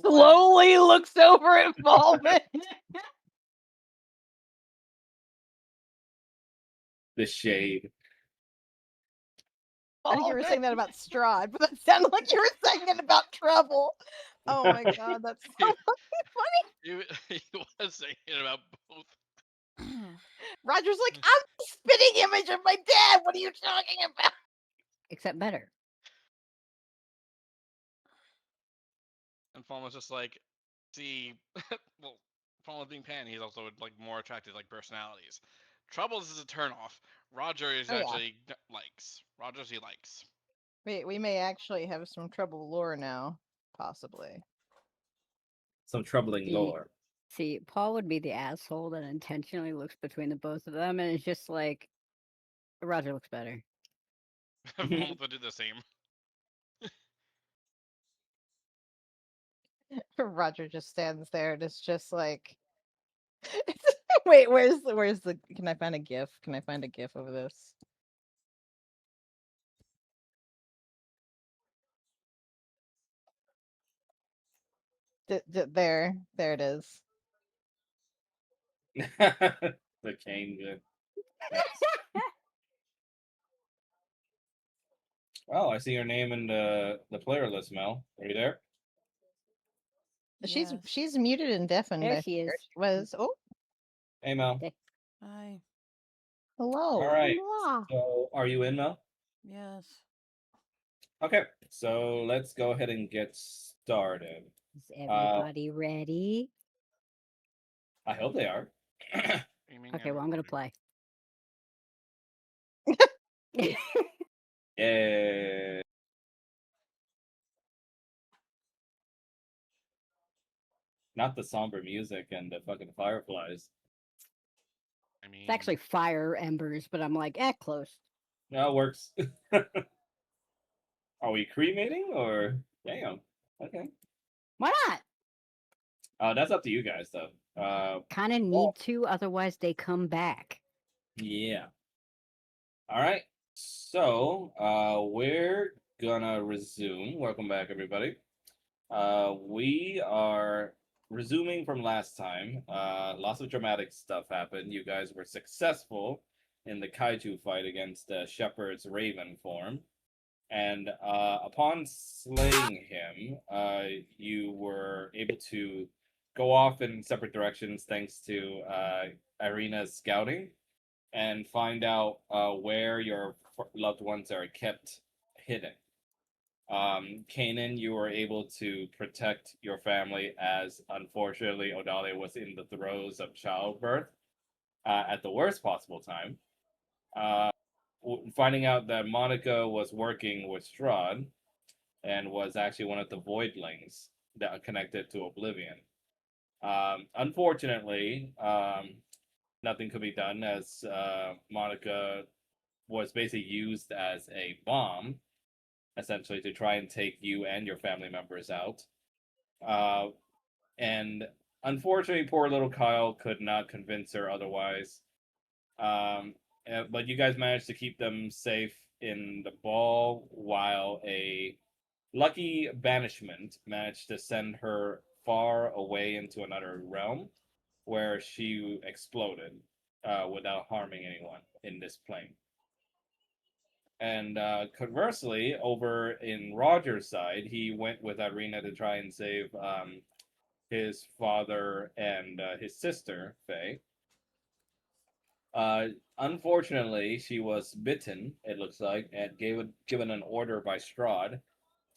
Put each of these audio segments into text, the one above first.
Slowly looks over at Baldwin. The shade. I think you were saying that about Strahd, but that sounded like you were saying it about Trouble. Oh my god, that's so funny. He was saying it about both. Roger's like, I'm the spitting image of my dad. What are you talking about? Except better. And Fawn was just like, see, well, Fawn with being Pan, he's also like more attracted to like personalities. Troubles is a turnoff. Roger is actually likes. Rogers he likes. Wait, we may actually have some Trouble lore now, possibly. Some troubling lore. See, Paul would be the asshole that intentionally looks between the both of them, and it's just like, Roger looks better. Fawn would do the same. Roger just stands there and it's just like wait, where's the can I find a GIF? Can I find a GIF of this? There it is. The cane good. Oh, I see your name in the player list, Mel. Are you there? Yes. She's muted and deafened. There she is. She was. Oh. Hey, Mel. Hi. Hello. All right. So, are you in, Mel? Yes. Okay. So let's go ahead and get started. Is everybody ready? I hope they are. Okay, well, I'm gonna play. Yeah. Not the somber music and the fucking fireflies. I mean, It's actually fire embers, but I'm like, close. No, it works. Are we cremating or damn? Okay. Why not? That's up to you guys, though. Kind of need to, otherwise they come back. Yeah. All right. So, we're gonna resume. Welcome back, everybody. We are resuming from last time. Lots of dramatic stuff happened. You guys were successful in the kaiju fight against Shepard's Raven form. And upon slaying him, you were able to go off in separate directions thanks to Irina's scouting and find out where your loved ones are kept hidden. Kanan, you were able to protect your family as, unfortunately, Odalia was in the throes of childbirth at the worst possible time. Finding out that Monica was working with Strahd and was actually one of the Voidlings that are connected to Oblivion. Unfortunately, nothing could be done as Monica was basically used as a bomb, essentially, to try and take you and your family members out. And unfortunately, poor little Kyle could not convince her otherwise. But you guys managed to keep them safe in the ball while a lucky banishment managed to send her far away into another realm where she exploded without harming anyone in this plane. And conversely, over in Roger's side, he went with Irina to try and save his father and his sister, Faye. Unfortunately, she was bitten, it looks like, and given an order by Strahd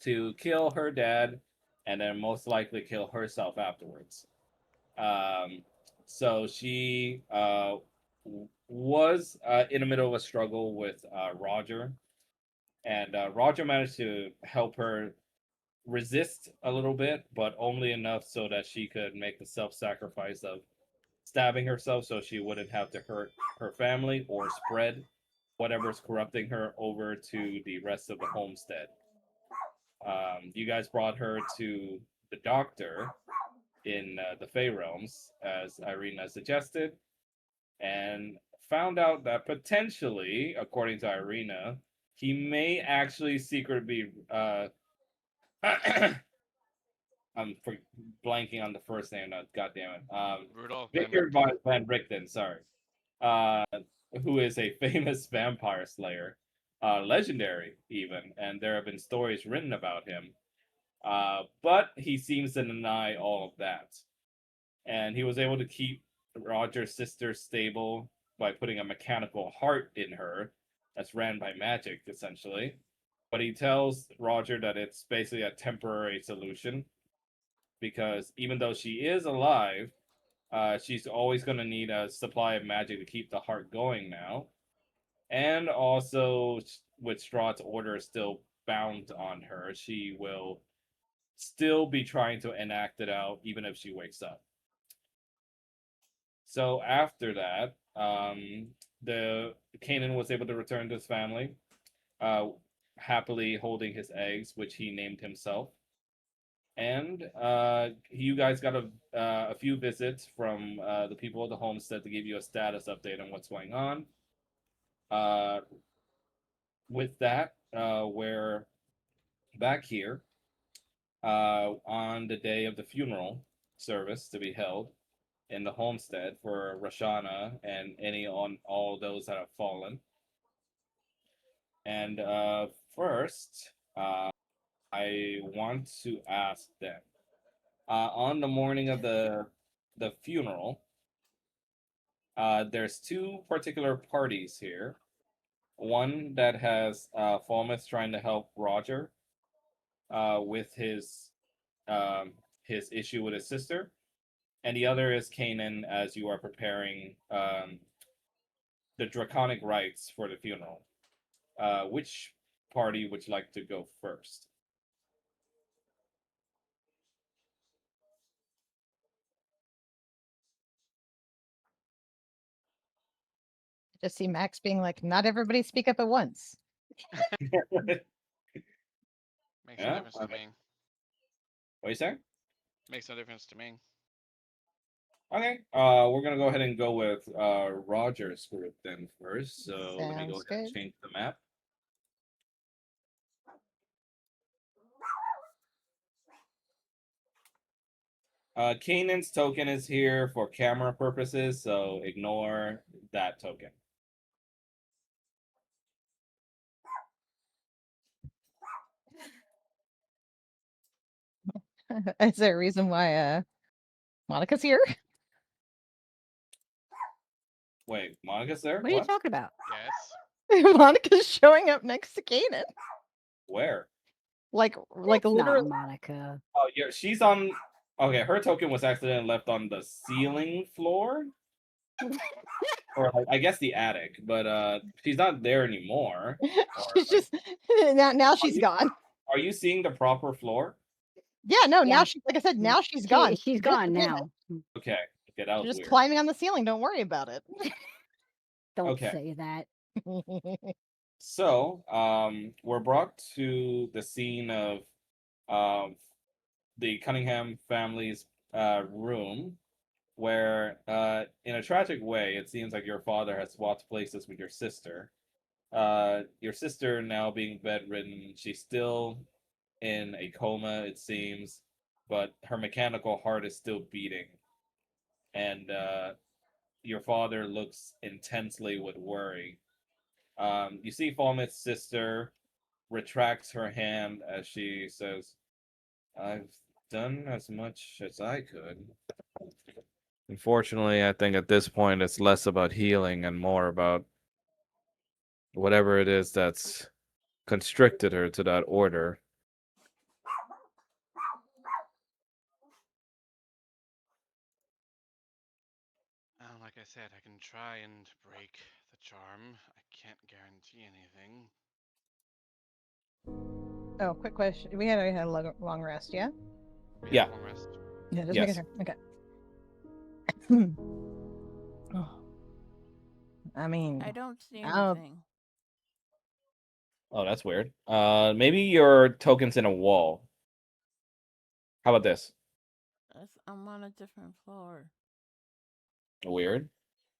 to kill her dad and then most likely kill herself afterwards. So she was in the middle of a struggle with Roger, and Roger managed to help her resist a little bit, but only enough so that she could make the self-sacrifice of stabbing herself so she wouldn't have to hurt her family or spread whatever's corrupting her over to the rest of the homestead. You guys brought her to the doctor in the Fey Realms, as Irina suggested, and found out that potentially, according to Irina, he may actually secretly I'm blanking on the first name. No, God damn it. Rudolph Van Victor Richten. Van Richten. Sorry. Uh, who is a famous vampire slayer, legendary even, and there have been stories written about him. But he seems to deny all of that, and he was able to keep Roger's sister stable by putting a mechanical heart in her that's ran by magic, essentially. But he tells Roger that it's basically a temporary solution because even though she is alive, she's always going to need a supply of magic to keep the heart going now. And also, with Strahd's order still bound on her, she will still be trying to enact it out even if she wakes up. So after that, the Kanan was able to return to his family, happily holding his eggs, which he named himself. And you guys got a few visits from the people of the homestead to give you a status update on what's going on. Uh, with that, we're back here on the day of the funeral service to be held in the homestead for Rashana and any on all those that have fallen. And first, I want to ask them on the morning of the funeral. There's two particular parties here. One that has Falmouth trying to help Roger with his issue with his sister, and the other is Kanan as you are preparing the draconic rites for the funeral. Which party would you like to go first? Just see Max being like, not everybody speak up at once. Makes no Yeah, difference to me. What are you saying? Makes no difference to me. Okay, we're gonna go ahead and go with Roger's group then first. So let me go Sounds ahead and good. change the map. Kanan's token is here for camera purposes, so ignore that token. Is there a reason why Monica's here? Wait, Monica's there? What are you talking about? Yes. Monica's showing up next to Kanan. Where? Like That's literally. not Monica. Oh, yeah, she's on. Okay, her token was accidentally left on the ceiling floor, or like, I guess the attic, but she's not there anymore. She's like- just now she's you- gone. Are you seeing the proper floor? Yeah, no, Yeah. now she, like I said, now she's gone. She's gone now. Okay, that was She's just weird. climbing on the ceiling. Don't worry about it. Don't Okay. say that. So, we're brought to the scene of the Cunningham family's room, where, in a tragic way, it seems like your father has swapped places with your sister. Your sister now being bedridden, she's still in a coma, it seems, but her mechanical heart is still beating. And your father looks intensely with worry. You see Falmouth's sister retracts her hand as she says, I've done as much as I could. Unfortunately, I think at this point it's less about healing and more about whatever it is that's constricted her to that order. Like I said, I can try and break the charm. I can't guarantee anything. Oh, quick question. We already had a long rest, yeah? Yeah. Long rest. Yeah, just Yes. making sure. Okay. Oh. I mean, I don't see Oh. anything. Oh, that's weird. Maybe your token's in a wall. How about this? I'm on a different floor. Weird.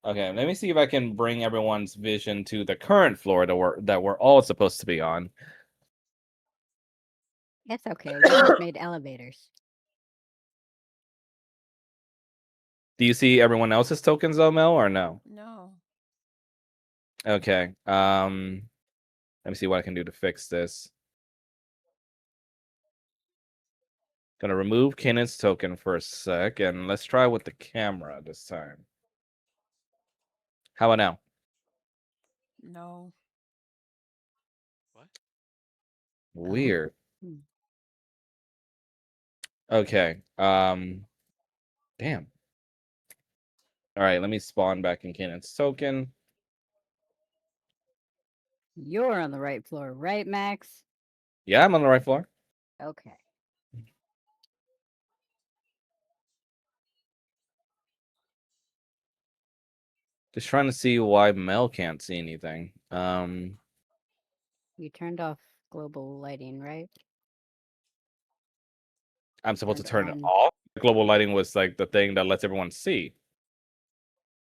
Okay, let me see if I can bring everyone's vision to the current floor that we're all supposed to be on. That's okay. We just made elevators. Do you see everyone else's tokens though, Mel, or no? No. Okay. Let me see what I can do to fix this. Gonna remove Kanan's token for a sec, and let's try with the camera this time. How about now? No. What? Weird. Hmm. Okay. Damn. All right, let me spawn back in Kanan's token. You're on the right floor, right, Max? Yeah, I'm on the right floor. Okay. Just trying to see why Mel can't see anything. You turned off global lighting, right? I'm supposed to Turned turn it on. off. Global lighting was like the thing that lets everyone see.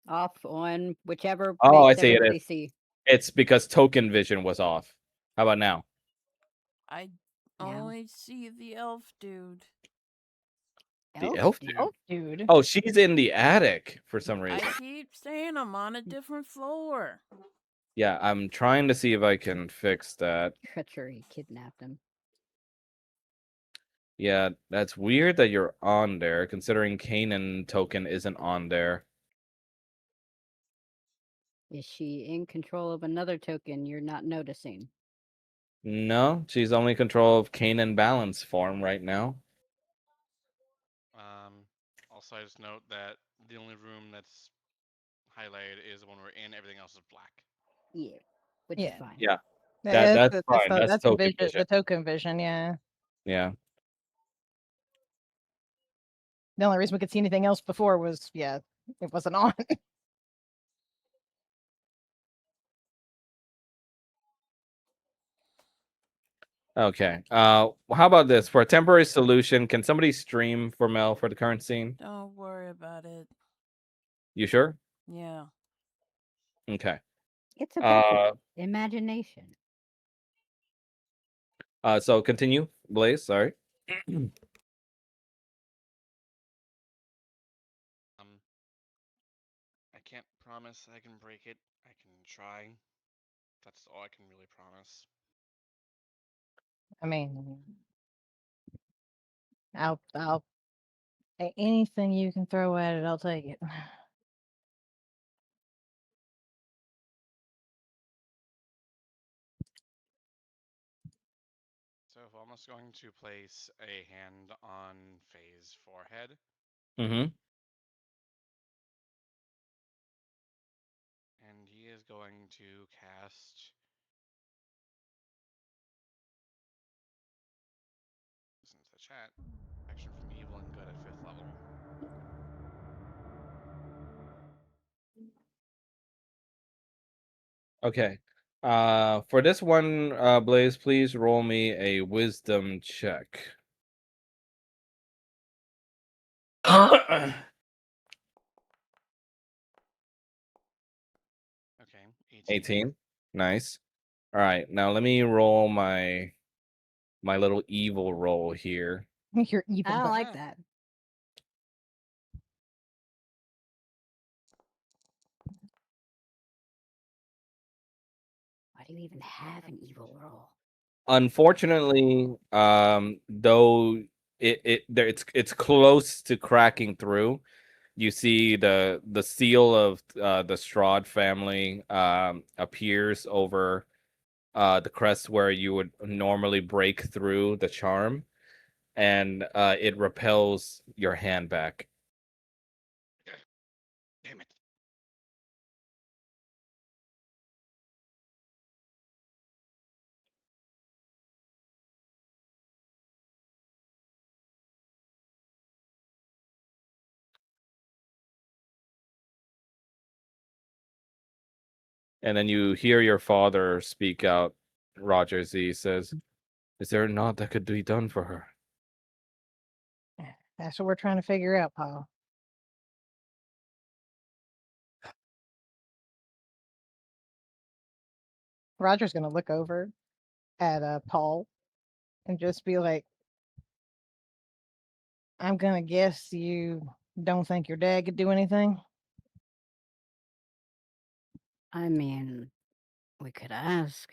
Off, on, whichever Oh, I makes see it everybody is. see. It's because token vision was off. How about now? I Now. only see the elf dude. The Elf elf dude. Oh, dude. Oh, she's in the attic for some I reason. keep saying I'm on a different floor. Yeah, I'm trying to see if I can fix that. Treachery kidnapped him. Yeah, that's weird that you're on there, considering Kanan token isn't on there. Is she in control of another token you're not noticing? No, she's only in control of Kanan balance form right now. Also, I just note that the only room that's highlighted is the one we're in. Everything else is black. Yeah, which is Yeah. fine. Yeah, That's that's the, fine. That's that's the token vision, vision. the token vision. Yeah. Yeah. The only reason we could see anything else before was it wasn't on. Okay. How about this? For a temporary solution, can somebody stream for Mel for the current scene? Don't worry about it. You sure? Yeah. Okay. It's about imagination. So continue, Blaze. Sorry. I can't promise I can break it. I can try. That's all I can really promise. I mean, I'll anything you can throw at it, I'll take it. So if I'm just going to place a hand on Faye's forehead, Mm-hmm. and he is going to cast. Listen to the chat. Action from evil and good at 5th level. Okay. For this one, Blaze, please roll me a wisdom check. Okay, 18. 18. Nice. All right. Now let me roll my little evil roll here. You're evil. I don't but- like that. Why do you even have an evil roll? Unfortunately, though it's close to cracking through. You see the seal of the Strahd family appears over the crest where you would normally break through the charm, and it repels your hand back. Damn it. And then you hear your father speak out, Roger Z says, "Is there naught that could be done for her?" That's what we're trying to figure out, Paul. Roger's gonna look over at Paul and just be like, "I'm gonna guess you Don't think your dad could do anything? I mean, we could ask.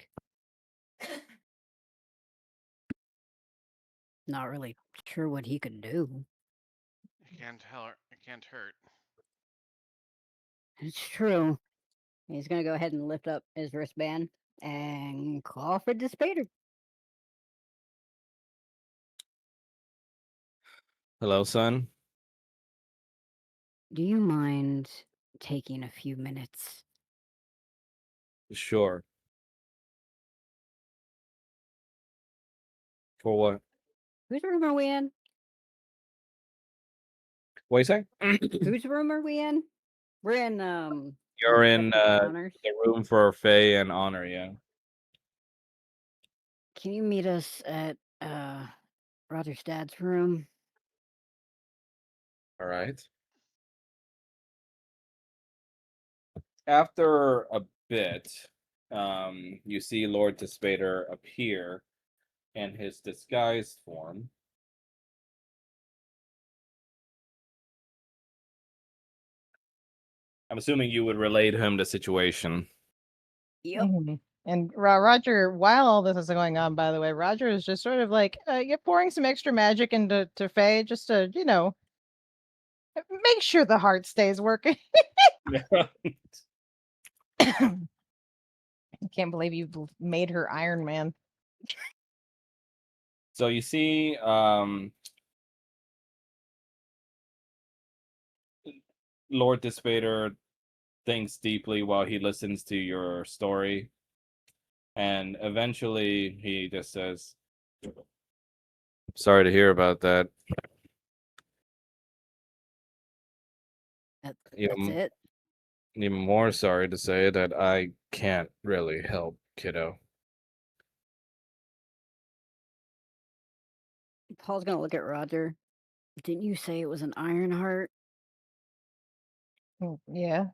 Not really sure what he could do. It can't hurt. It can't hurt. It's true. He's gonna go ahead and lift up his wristband and call for the spader. Hello, son. Do you mind taking a few minutes? Sure. For what? Whose room are we in? What you say? Whose room are we in? We're in You're in Acceptance and Honors. the room for Faye and Honor, yeah. Can you meet us at Roger's dad's room? All right. After a bit, you see Lord Despater appear in his disguised form. I'm assuming you would relay to him the situation. Yep. Mhm. And Roger, while all this is going on, by the way, Roger is just sort of like, you're pouring some extra magic into Faye just to, make sure the heart stays working. I can't believe you've made her Iron Man. So you see Lord Despater thinks deeply while he listens to your story. And eventually he just says, sorry to hear about that. That's Even, it. even more sorry to say that I can't really help, kiddo. Paul's gonna look at Roger. Didn't you say it was an iron heart? Yeah,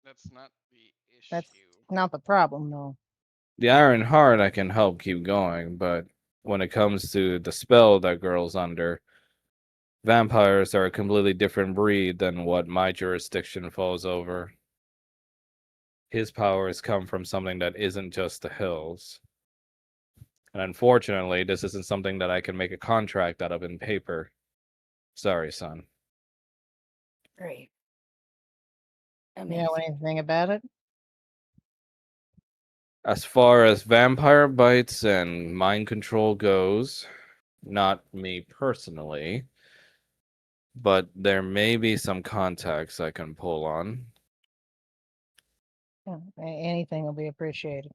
That's not the that's issue. not the problem, though. The Iron Heart I can help keep going, but when it comes to the spell that girl's under, vampires are a completely different breed than what my jurisdiction falls over. His powers come from something that isn't just the hills. And unfortunately, this isn't something that I can make a contract out of in paper. Sorry, son. Great. You know Amazing. anything about it? As far as vampire bites and mind control goes, not me personally, but there may be some contacts I can pull on. Yeah, anything will be appreciated.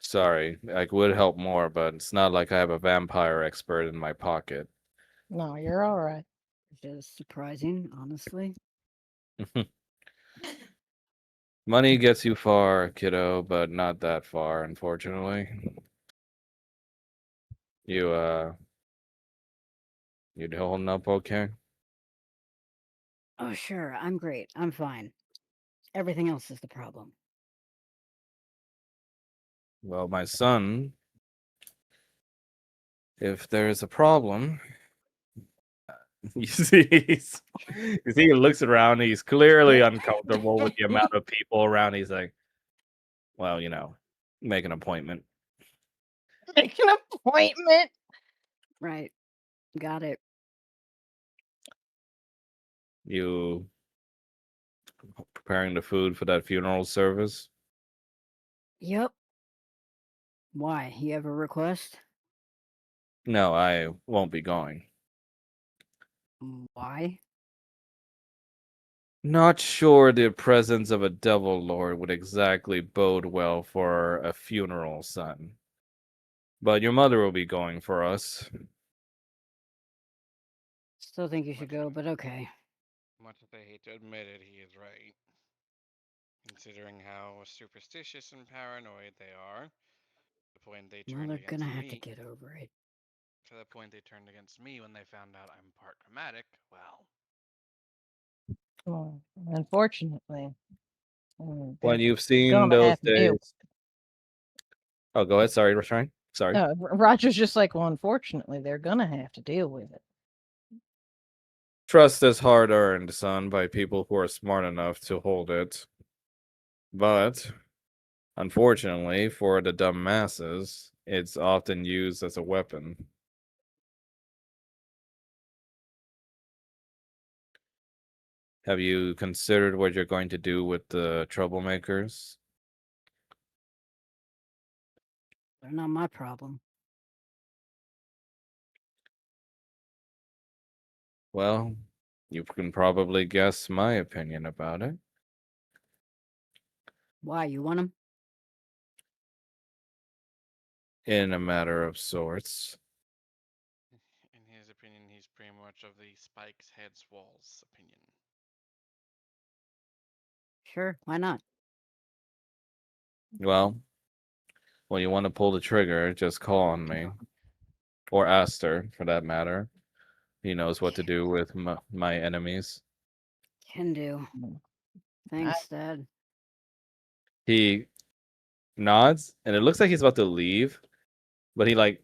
Sorry, I would help more, but it's not like I have a vampire expert in my pocket. No, you're all right. Which is surprising, honestly. Money gets you far, kiddo, but not that far, unfortunately. You holding up okay? Oh, sure. I'm great. I'm fine. Everything else is the problem. Well, my son, if there's a problem, you see, he looks around. He's clearly uncomfortable with the amount of people around. He's like, well, make an appointment. Make an appointment. Right. Got it. You preparing the food for that funeral service? Yep. Why? You have a request? No, I won't be going. Why? Not sure the presence of a devil lord would exactly bode well for a funeral, son. But your mother will be going for us. Still think you should Much go, as- but okay. Much as I hate to admit it, he is right. Considering how superstitious and paranoid they are, the point they Well, turned they're against gonna have to me, get over it. to the point they turned against me when they found out I'm part chromatic, well, Well, unfortunately, When they're you've seen gonna those have to deal. days. Oh, go ahead. Sorry, Restrain. Sorry. No, Roger's just like, well, unfortunately, they're gonna have to deal with it. Trust is hard earned, son, by people who are smart enough to hold it. But, unfortunately, for the dumb masses, it's often used as a weapon. Have you considered what you're going to do with the troublemakers? They're not my problem. Well, you can probably guess my opinion about it. Why, you want them? In a matter of sorts. In his opinion, he's pretty much of the spikes, heads, walls opinion. Sure, why not? Well, when you want to pull the trigger, just call on me. Or Aster, for that matter. He knows what to do with my enemies. Can do. Mm. Thanks, Dad. He nods, and it looks like he's about to leave, but he like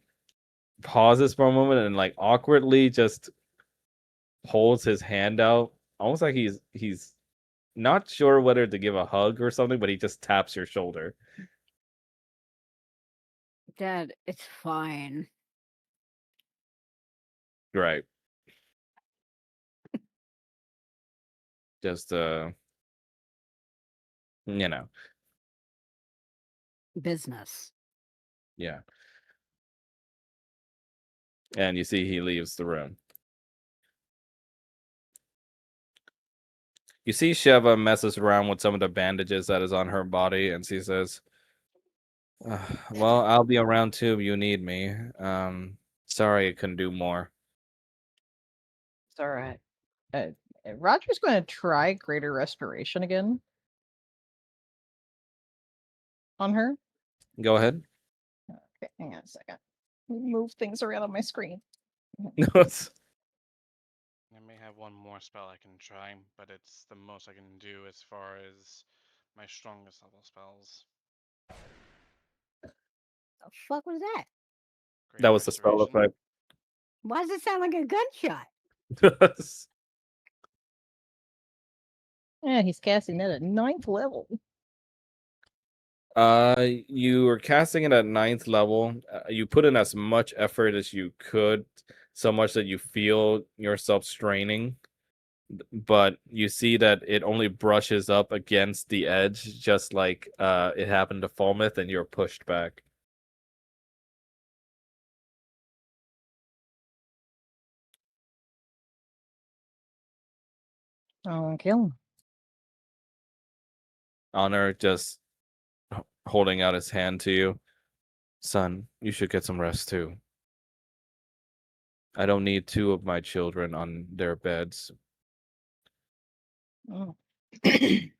pauses for a moment and like awkwardly just holds his hand out, almost like he's not sure whether to give a hug or something, but he just taps your shoulder. Dad, it's fine. Right. Just you know, Business. yeah. And you see he leaves the room. You see Sheva messes around with some of the bandages that is on her body, and she says, well, I'll be around too if you need me. Sorry I couldn't do more. It's all right. Roger's going to try greater restoration again on her. Go ahead. Okay, hang on a second. Move things around on my screen. I may have one more spell I can try, but it's the most I can do as far as my strongest level spells. The fuck was that? That Greater was the spell Restoration. effect. Why does it sound like a gunshot? Yeah, he's casting that at 9th level. You were casting it at 9th level. You put in as much effort as you could, so much that you feel yourself straining. But you see that it only brushes up against the edge, just like it happened to Falmouth, and you're pushed back. Oh, kill him. Honor just holding out his hand to you. Son, you should get some rest too. I don't need two of my children on their beds. Oh. Don't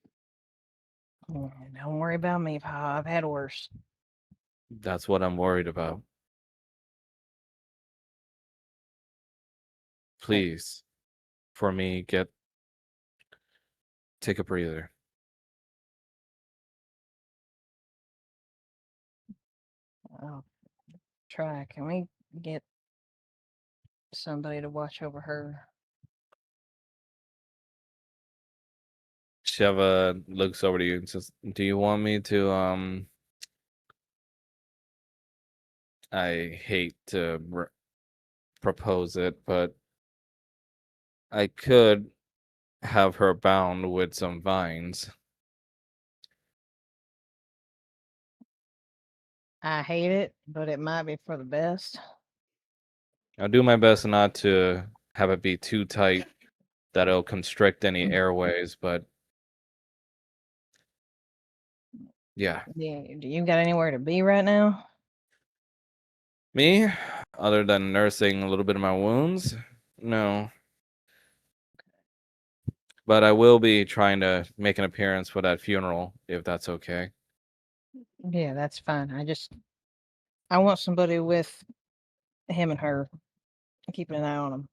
worry about me, Pa. I've had worse. That's what I'm worried about. Please, for me, take a breather. I'll try. Can we get somebody to watch over her? Sheva looks over to you and says, "Do you want me to I hate to propose it, but I could have her bound with some vines." I hate it, but it might be for the best. I'll do my best not to have it be too tight that it'll constrict any airways, but yeah. Do you got anywhere to be right now? Me, other than nursing a little bit of my wounds, no. But I will be trying to make an appearance for that funeral, if that's okay. Yeah, that's fine. I want somebody with him and her, keeping an eye on him.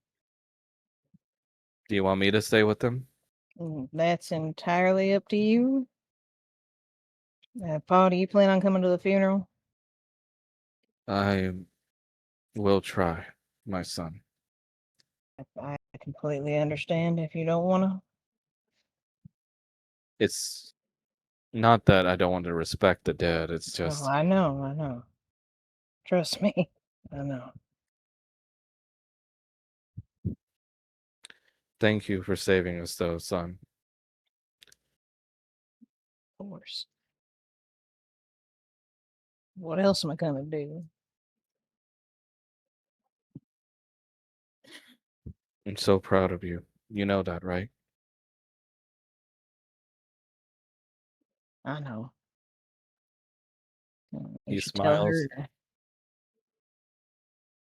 Do you want me to stay with them? That's entirely up to you. Paul, do you plan on coming to the funeral? I will try, my son. I completely understand if you don't want to. It's not that I don't want to respect the dead. It's Oh, just I know. Trust me, I know. thank you for saving us, though, son. Of course. What else am I gonna do? I'm so proud of you. You know that, right? I know. You He should tell her. smiles.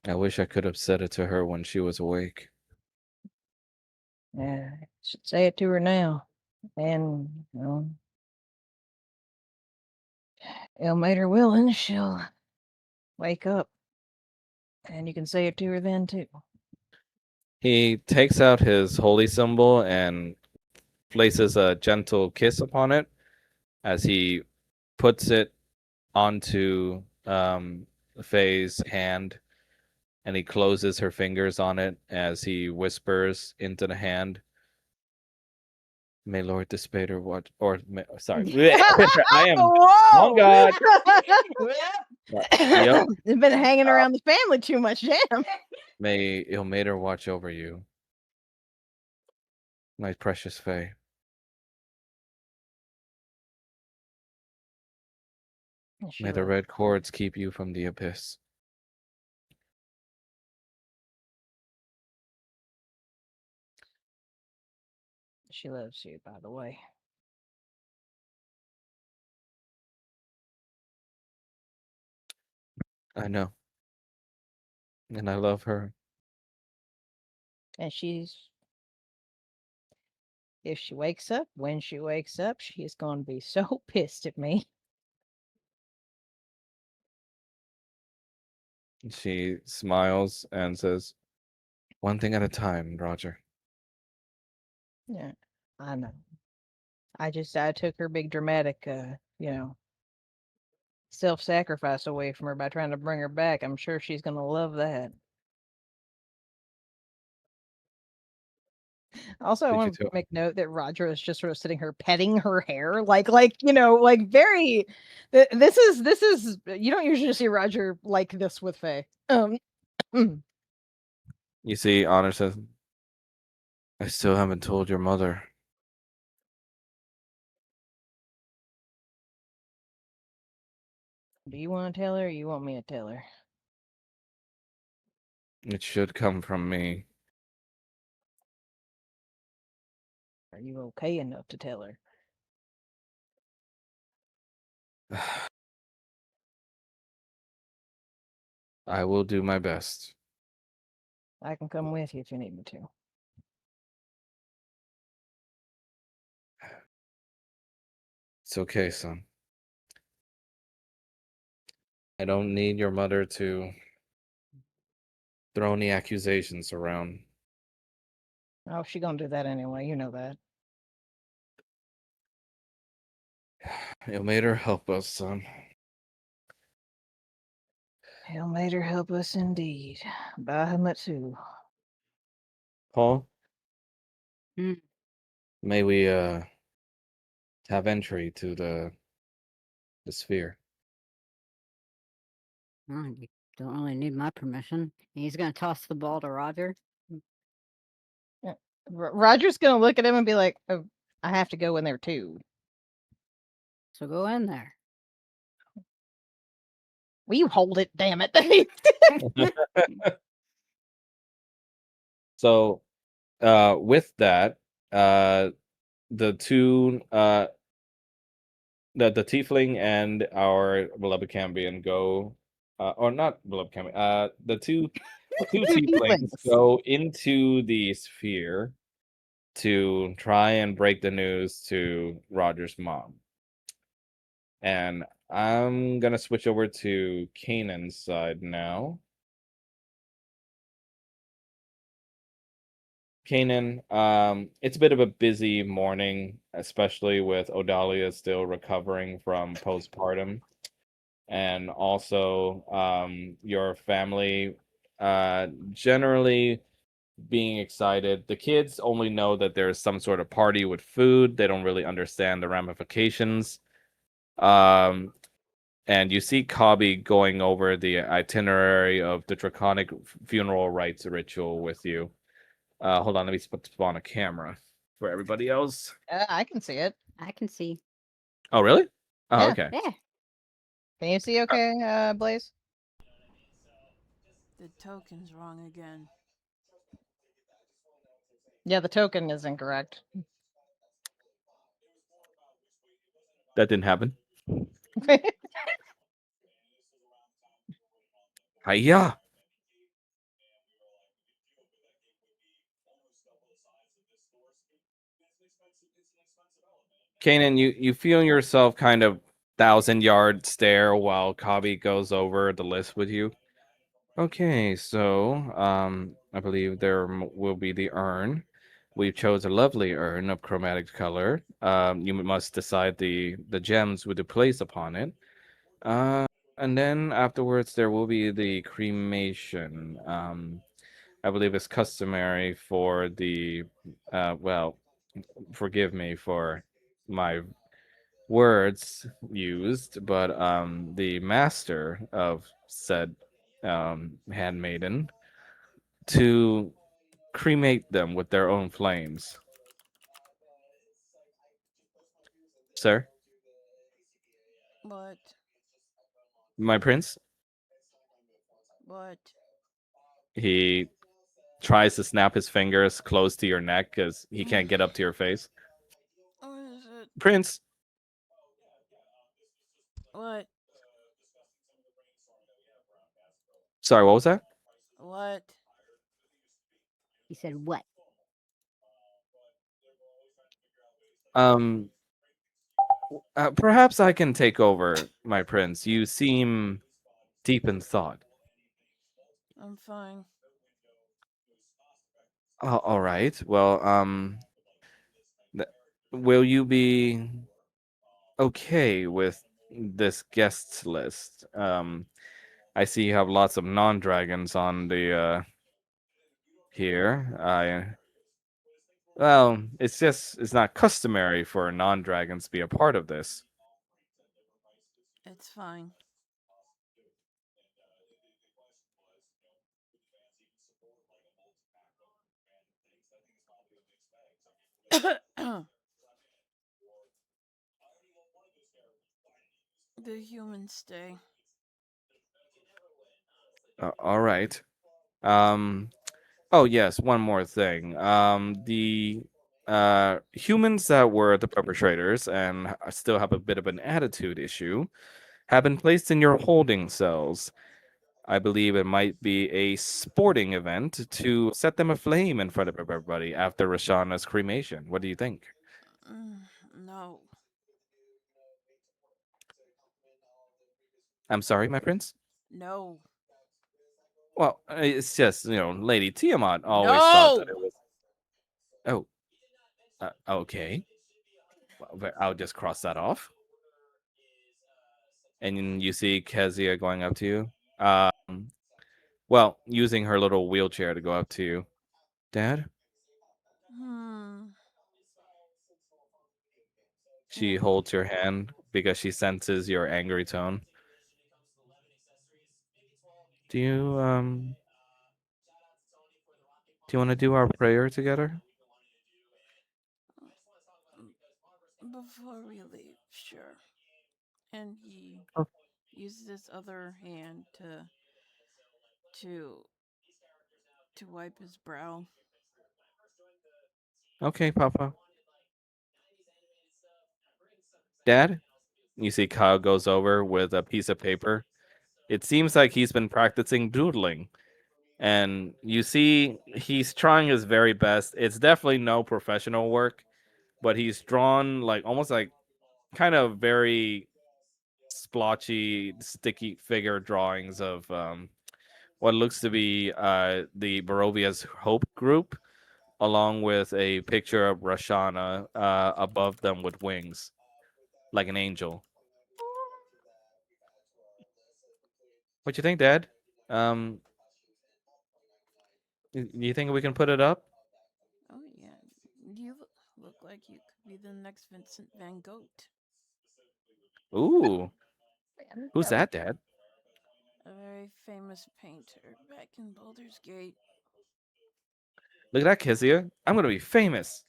I wish I could have said it to her when she was awake. Yeah, should say it to her now. And it'll make her willing. She'll wake up, and you can say it to her then too. He takes out his holy symbol and places a gentle kiss upon it as he puts it onto Faye's hand, and he closes her fingers on it as he whispers into the hand, "May Lord Despater watch." Sorry, I am on Whoa! God. Yep. It's been hanging around the family too much, damn. May Ilmater watch over you, my precious Faye. She May the loves, red cords keep you from the abyss. she loves you, by the way. I know. And I love her. And if she wakes up, when she wakes up, she is going to be so pissed at me. She smiles and says, "One thing at a time, Roger." Yeah, I know. I took her big dramatic, self-sacrifice away from her by trying to bring her back. I'm sure she's going to love that. Also, I Did you want to tell? make note that Roger is just sort of sitting her petting her hair, like very. This is you don't usually see Roger like this with Faye. You see, Honor says, "I still haven't told your mother." Do you want to tell her? Or you want me to tell her? It should come from me. Are you okay enough to tell her? I will do my best. I can come with you if you need me to. It's okay, son. I don't need your mother to throw any accusations around. Oh, she gonna do that anyway. You know that. It made her help us, son. Hail Mater, help us indeed. Bahamatu. Paul, Hmm. may we have entry to the sphere. Oh, you don't really need my permission. He's gonna toss the ball to Roger. Roger's gonna look at him and be like, "Oh, I have to go in there too." So go in there. Will you hold it? Damn it! So, with that, the two the tiefling and our beloved Cambion go, or not beloved Cambion, the two tieflings Feelings. go into the sphere to try and break the news to Roger's mom. And I'm gonna switch over to Kanan's side now. Kanan, it's a bit of a busy morning, especially with Odalia still recovering from postpartum. And also, your family generally being excited. The kids only know that there's some sort of party with food. They don't really understand the ramifications. Um, and you see Cobby going over the itinerary of the draconic funeral rites ritual with you. Hold on, let me spawn a camera for everybody else. I can see it. I can see. Oh, really? Oh, Yeah. okay. Yeah. Can you see okay, Blaze? The token's wrong again. Yeah, the token is incorrect. That didn't happen. Hiya! Kanan, you feel yourself kind of 1,000-yard stare while Cobby goes over the list with you. Okay, so I believe there will be the urn. We chose a lovely urn of chromatic color. You must decide the gems with the place upon it. And then afterwards there will be the cremation. I believe it's customary for the well, forgive me for my words used, but the master of said handmaiden to cremate them with their own flames. Sir, What? my prince, What? he tries to snap his fingers close to your neck because he can't get up to your face. What is it? Prince, What? sorry, what was that? What? He said what? Um, perhaps I can take over, my prince. You seem deep in thought. I'm fine. Oh, all right. Well, will you be okay with this guest list? I see you have lots of non-dragons on the here. Well, it's not customary for non-dragons to be a part of this. It's fine. The humans stay. All right. Um. Oh yes, one more thing. The humans that were the perpetrators and still have a bit of an attitude issue have been placed in your holding cells. I believe it might be a sporting event to set them aflame in front of everybody after Rashana's cremation. What do you think? No. I'm sorry, my prince? No. Well, it's just, Lady Tiamat always thought that No! it was. Oh, okay. Well, I'll just cross that off. And you see Kezia going up to you. Well, using her little wheelchair to go up to you. Dad? Hmm. She holds your hand because she senses your angry tone. Do you want to do our prayer together? Before we leave, sure. And he Oh. uses his other hand to wipe his brow. Okay, Papa. Dad? You see Kyle goes over with a piece of paper. It seems like he's been practicing doodling. And you see he's trying his very best. It's definitely no professional work, but he's drawn like almost like kind of very splotchy, sticky figure drawings of what looks to be the Barovia's Hope group, along with a picture of Rashana above them with wings, like an angel. What you think, Dad? Um, You think we can put it up? Oh yeah, you look like you could be the next Vincent Van Gogh. Ooh, Van who's Gogh. that, Dad? A very famous painter back in Baldur's Gate. Look at that, Kezia. I'm gonna be famous.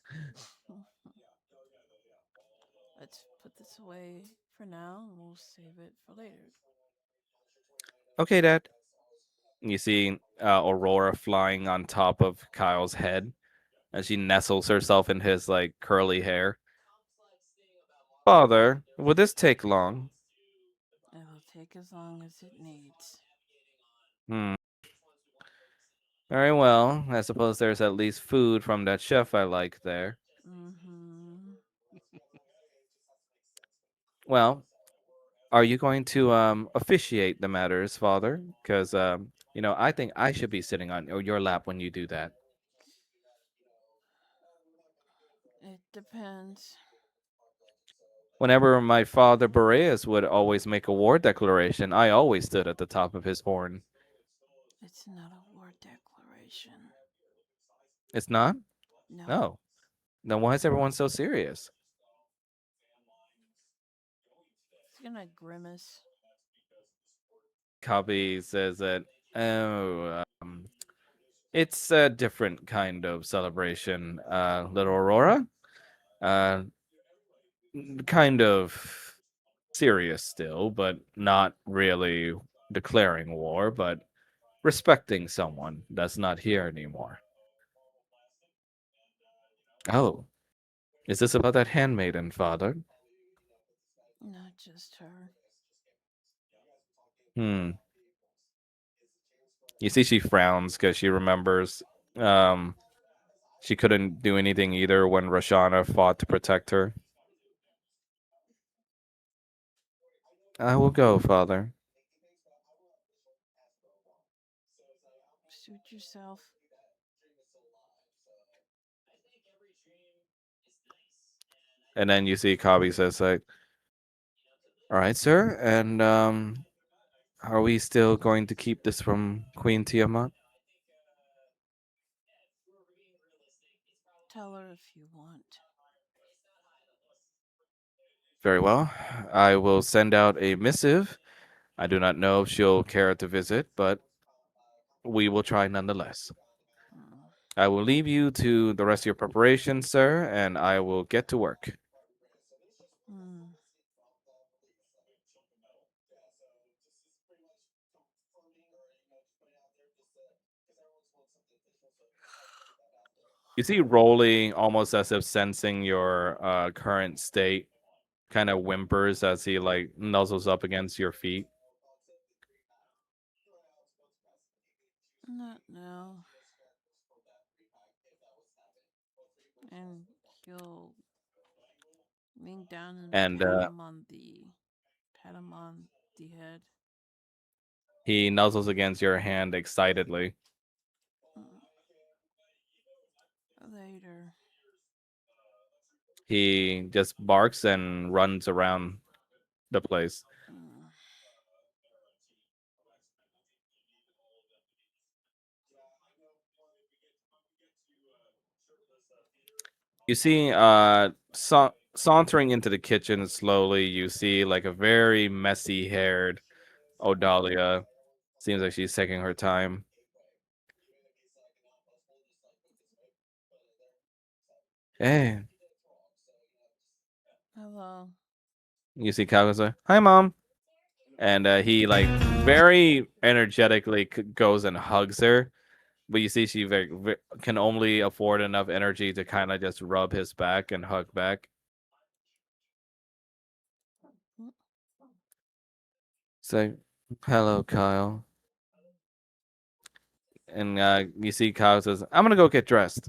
Let's put this away for now and we'll save it for later. Okay, Dad. You see Aurora flying on top of Kyle's head as she nestles herself in his like curly hair. Father, will this take long? It'll take as long as it needs. Hmm. Very well. I suppose there's at least food from that chef I like there. Mm-hmm. Well, are you going to officiate the matters, Father? Because I think I should be sitting on your lap when you do that. It depends. Whenever my father Boreas would always make a war declaration, I always stood at the top of his horn. It's not a war declaration. It's not? No. No. Then why is everyone so serious? It's gonna grimace. Copy says that, oh, it's a different kind of celebration, little Aurora. Uh, kind of serious still, but not really declaring war, but respecting someone that's not here anymore. Oh, is this about that handmaiden, Father? Not just her. Hmm. You see, she frowns because she remembers um, she couldn't do anything either when Rashana fought to protect her. I will go, Father. Suit yourself. And then you see Kabi says, like, all right, sir. And are we still going to keep this from Queen Tiamat? Tell her if you want. Very well. I will send out a missive. I do not know if she'll care to visit, but we will try nonetheless. Mm. I will leave you to the rest of your preparation, sir, and I will get to work. Mm. You see Rolly, almost as if sensing your current state, kind of whimpers as he like nuzzles up against your feet. Not now. And he'll lean down and And pat him on the head. he nuzzles against your hand excitedly. Mm. Later. He just barks and runs around the place. Mm. You see, sauntering into the kitchen slowly, you see like a very messy haired Odalia. Seems like she's taking her time. Hey, Hello. you see Calvin's like, hi, Mom. And he like very energetically goes and hugs her. But you see, she can only afford enough energy to kind of just rub his back and hug back. Mm. Say, hello, Kyle. And you see Kyle says, I'm going to go get dressed.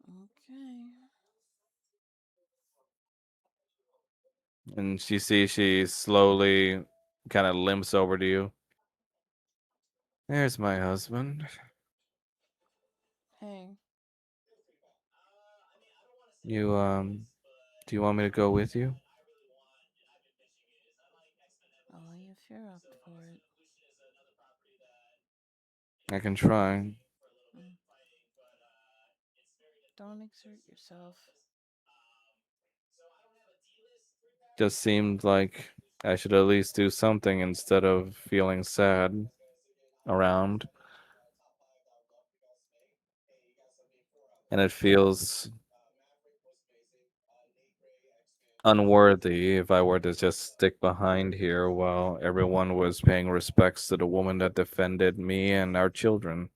Okay. And she slowly kind of limps over to you. There's my husband. Hey, You do you want me to go with you? only if you're up for it. I can try. Mm. Don't exert yourself. Just seemed like I should at least do something instead of feeling sad around. And it feels unworthy if I were to just stick behind here while everyone was paying respects to the woman that defended me and our children.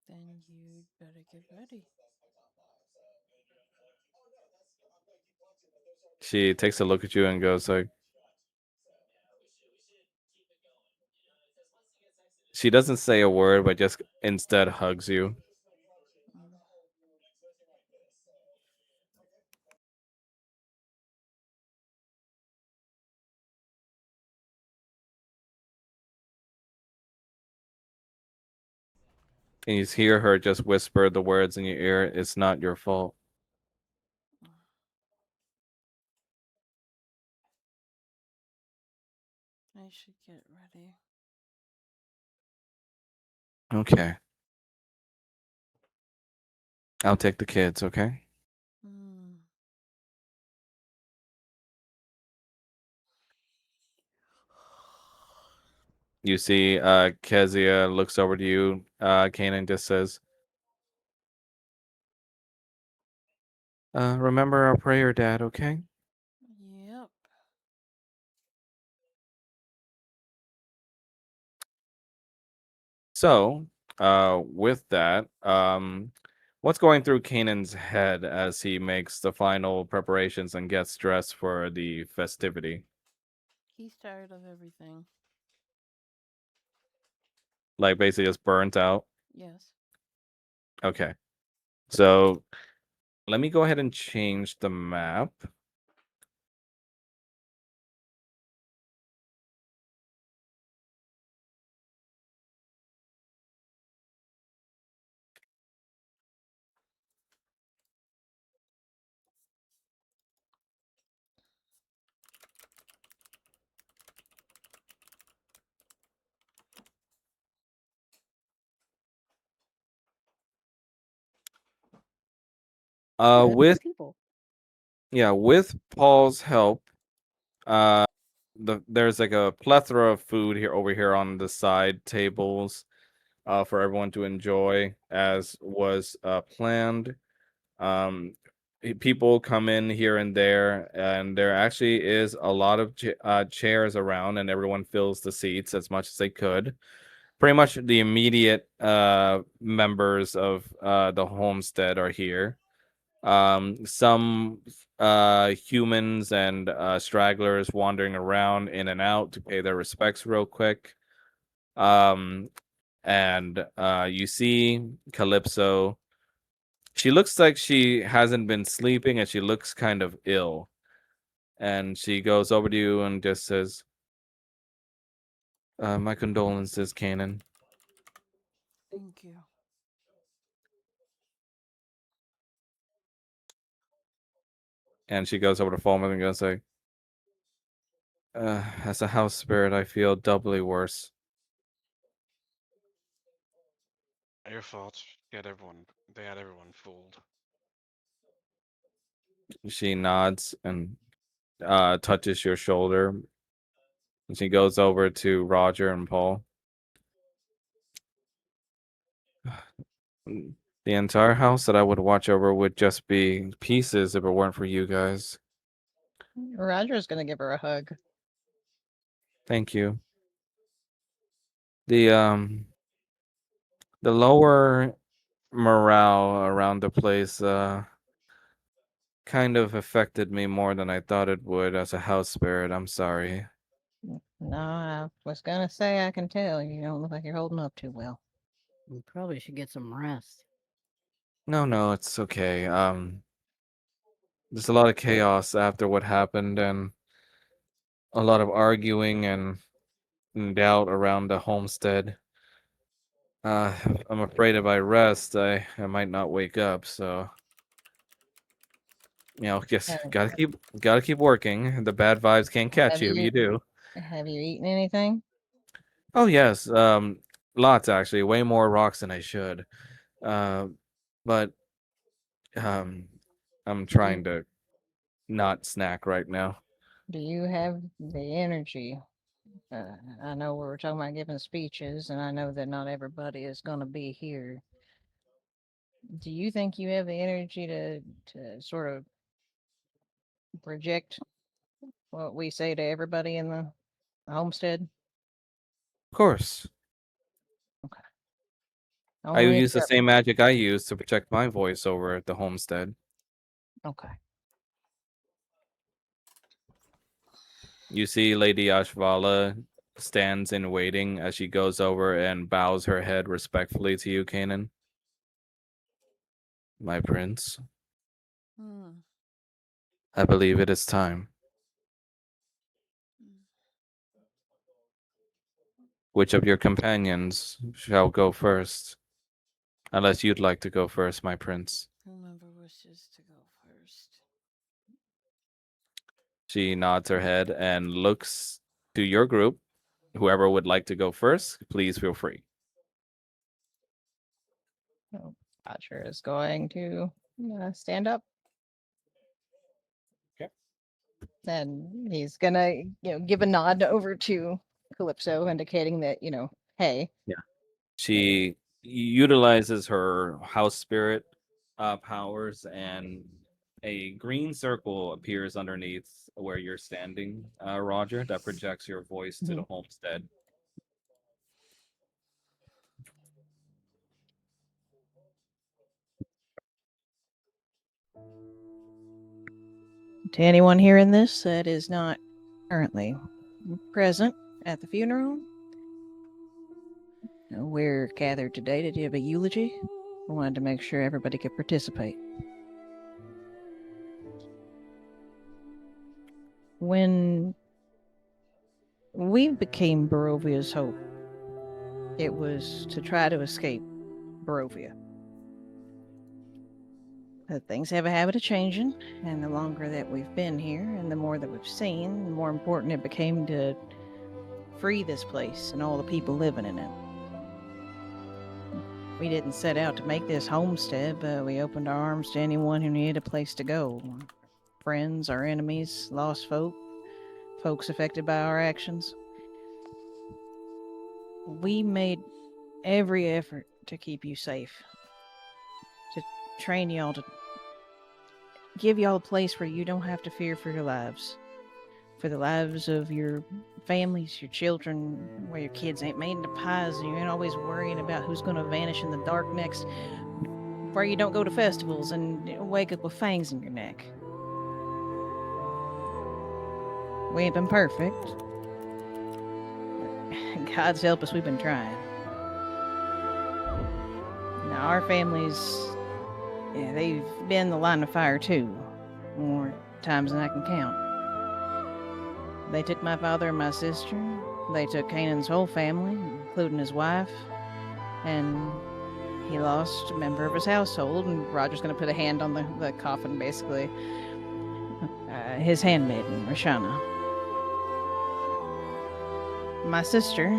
Then you'd better get ready. She takes a look at you and goes like, she doesn't say a word, but just instead hugs you. Mm. And you hear her just whisper the words in your ear, "It's not your fault." I should get ready. Okay. I'll take the kids, okay? Mm. You see, Kezia looks over to you. Kanan just says, remember our prayer, Dad, okay? Yep. So, with that, what's going through Kanan's head as he makes the final preparations and gets dressed for the festivity? He's tired of everything. Like, basically just burnt out? Yes. Okay. So, let me go ahead and change the map. Yeah, that's two With people. with Paul's help, uh, there's like a plethora of food here over here on the side tables, for everyone to enjoy, as was planned. Um, People come in here and there actually is a lot of chairs around, and everyone fills the seats as much as they could. Pretty much the immediate members of the homestead are here. Some humans and stragglers wandering around in and out to pay their respects real quick. Um, and you see Calypso. She looks like she hasn't been sleeping, and she looks kind of ill. And she goes over to you and just says, "My condolences, Kanan." Thank you. And she goes over to Fulman and goes like, "As a house spirit, I feel doubly worse." Your fault. They had everyone fooled. She nods and touches your shoulder. And she goes over to Roger and Paul. The entire house that I would watch over would just be pieces if it weren't for you guys. Roger's gonna give her a hug. Thank you. The the lower morale around the place kind of affected me more than I thought it would as a house spirit. I'm sorry. No, I was gonna say I can tell you don't look like you're holding up too well. You probably should get some rest. No, it's okay. There's a lot of chaos after what happened, and a lot of arguing and doubt around the homestead. Uh, I'm afraid if I rest, I might not wake up. So, guess And gotta keep working. The bad vibes can't catch have you if you you do. Have you eaten anything? Oh yes, lots actually, way more rocks than I should. Uh, but um, I'm trying to not snack right now. Do you have the energy? I know we were talking about giving speeches, and I know that not everybody is going to be here. Do you think you have the energy to sort of project what we say to everybody in the homestead? Of course, Okay. I Only if use the you're same magic I use to protect my voice over at the homestead. okay. You see, Lady Ashvala stands in waiting as she goes over and bows her head respectfully to you, Kanan. My prince, Hmm. I believe it is time. Hmm. Which of your companions shall go first? Unless you'd like to go first, my prince. Whomever wishes to go first. She nods her head and looks to your group. Whoever would like to go first, please feel free. So Roger is going to stand up. Okay. Then he's gonna, give a nod over to Calypso, indicating that, hey. Yeah. She utilizes her house spirit powers, and a green circle appears underneath where you're standing, Roger, that projects your voice to the Mhm. homestead. To anyone hearing this that is not currently present at the funeral, we're gathered today to give a eulogy. I wanted to make sure everybody could participate. When we became Barovia's hope, it was to try to escape Barovia. But things have a habit of changing, and the longer that we've been here and the more that we've seen, the more important it became to free this place and all the people living in it. We didn't set out to make this homestead, but we opened our arms to anyone who needed a place to go. Friends, our enemies, lost folk, folks affected by our actions. We made every effort to keep you safe, to train y'all, to give y'all a place where you don't have to fear for your lives, for the lives of your families, your children, where your kids ain't made into pies and you ain't always worrying about who's going to vanish in the dark next, where you don't go to festivals and wake up with fangs in your neck. We ain't been perfect. God's help us, we've been trying. Now, our families, they've been the line of fire too, more times than I can count. They took my father and my sister. They took Canaan's whole family, including his wife, and he lost a member of his household. And Roger's going to put a hand on the coffin, basically. His handmaiden, Rashana. My sister,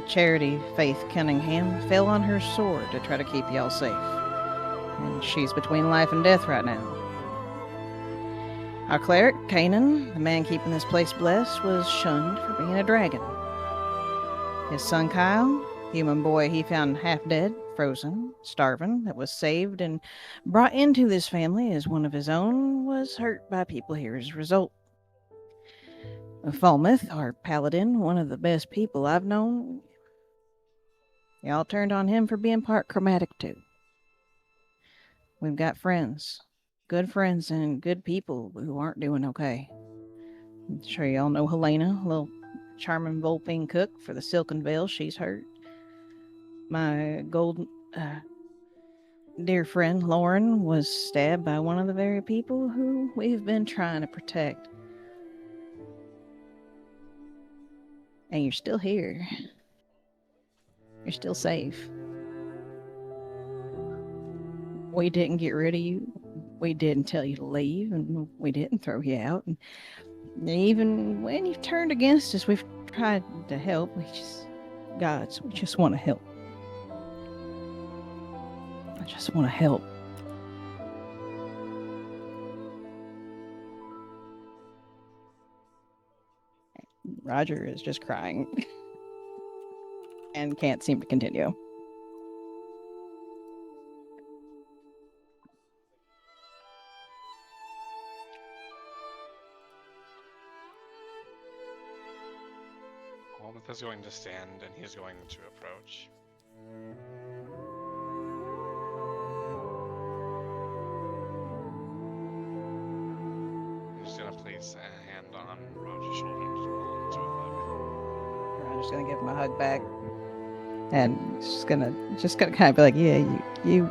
Charity Faith Cunningham, fell on her sword to try to keep y'all safe. And she's between life and death right now. Our cleric, Kanan, the man keeping this place blessed, was shunned for being a dragon. His son Kyle, human boy he found half dead, frozen, starving, that was saved and brought into this family as one of his own, was hurt by people here as a result. Falmouth, our paladin, one of the best people I've known, y'all turned on him for being part chromatic too. We've got friends, good friends and good people who aren't doing okay. I'm sure y'all know Helena, a little charming Volpine cook for the Silken Veil. She's hurt. My dear friend Lauren was stabbed by one of the very people who we've been trying to protect. And you're still here. You're still safe. We didn't get rid of you. We didn't tell you to leave, and we didn't throw you out. And Even when you've turned against us, we've tried to help. Gods, we just want to help. I just want to help. Roger is just crying and can't seem to continue. Almeth is going to stand and he's going to approach. I'm just gonna place a hand on Roger's shoulder and just pull him into a hug. Roger's gonna give him a hug back, and just gonna kind of be like, "Yeah, you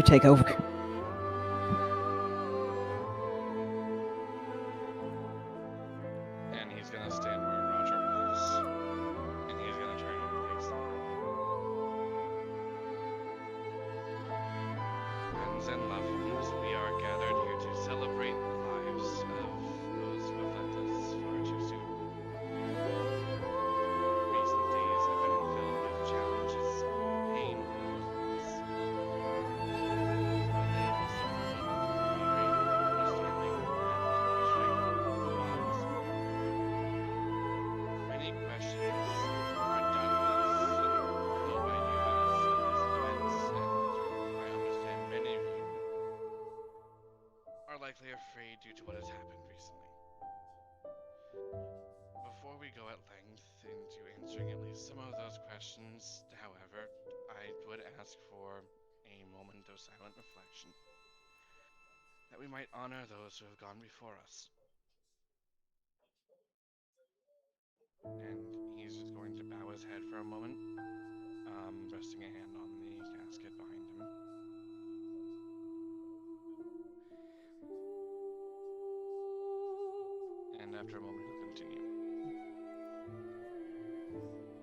take over." And he's gonna stand where Roger was. And he's gonna turn and face them. Friends and loved ones, we are gathered here to celebrate the lives of those who have left us far too soon. Recent days have been filled with challenges, pain, and loss. But they have also been filled with camaraderie, understanding, and strength of the bonds. Many questions are done go by you as these events, and I understand many of you are likely afraid due to what has happened recently. Before we go at length into answering at least some of those questions, however, I would ask for a moment of silent reflection, that we might honor those who have gone before us. And he's just going to bow his head for a moment, resting a hand on the casket behind him. And after a moment, he'll continue.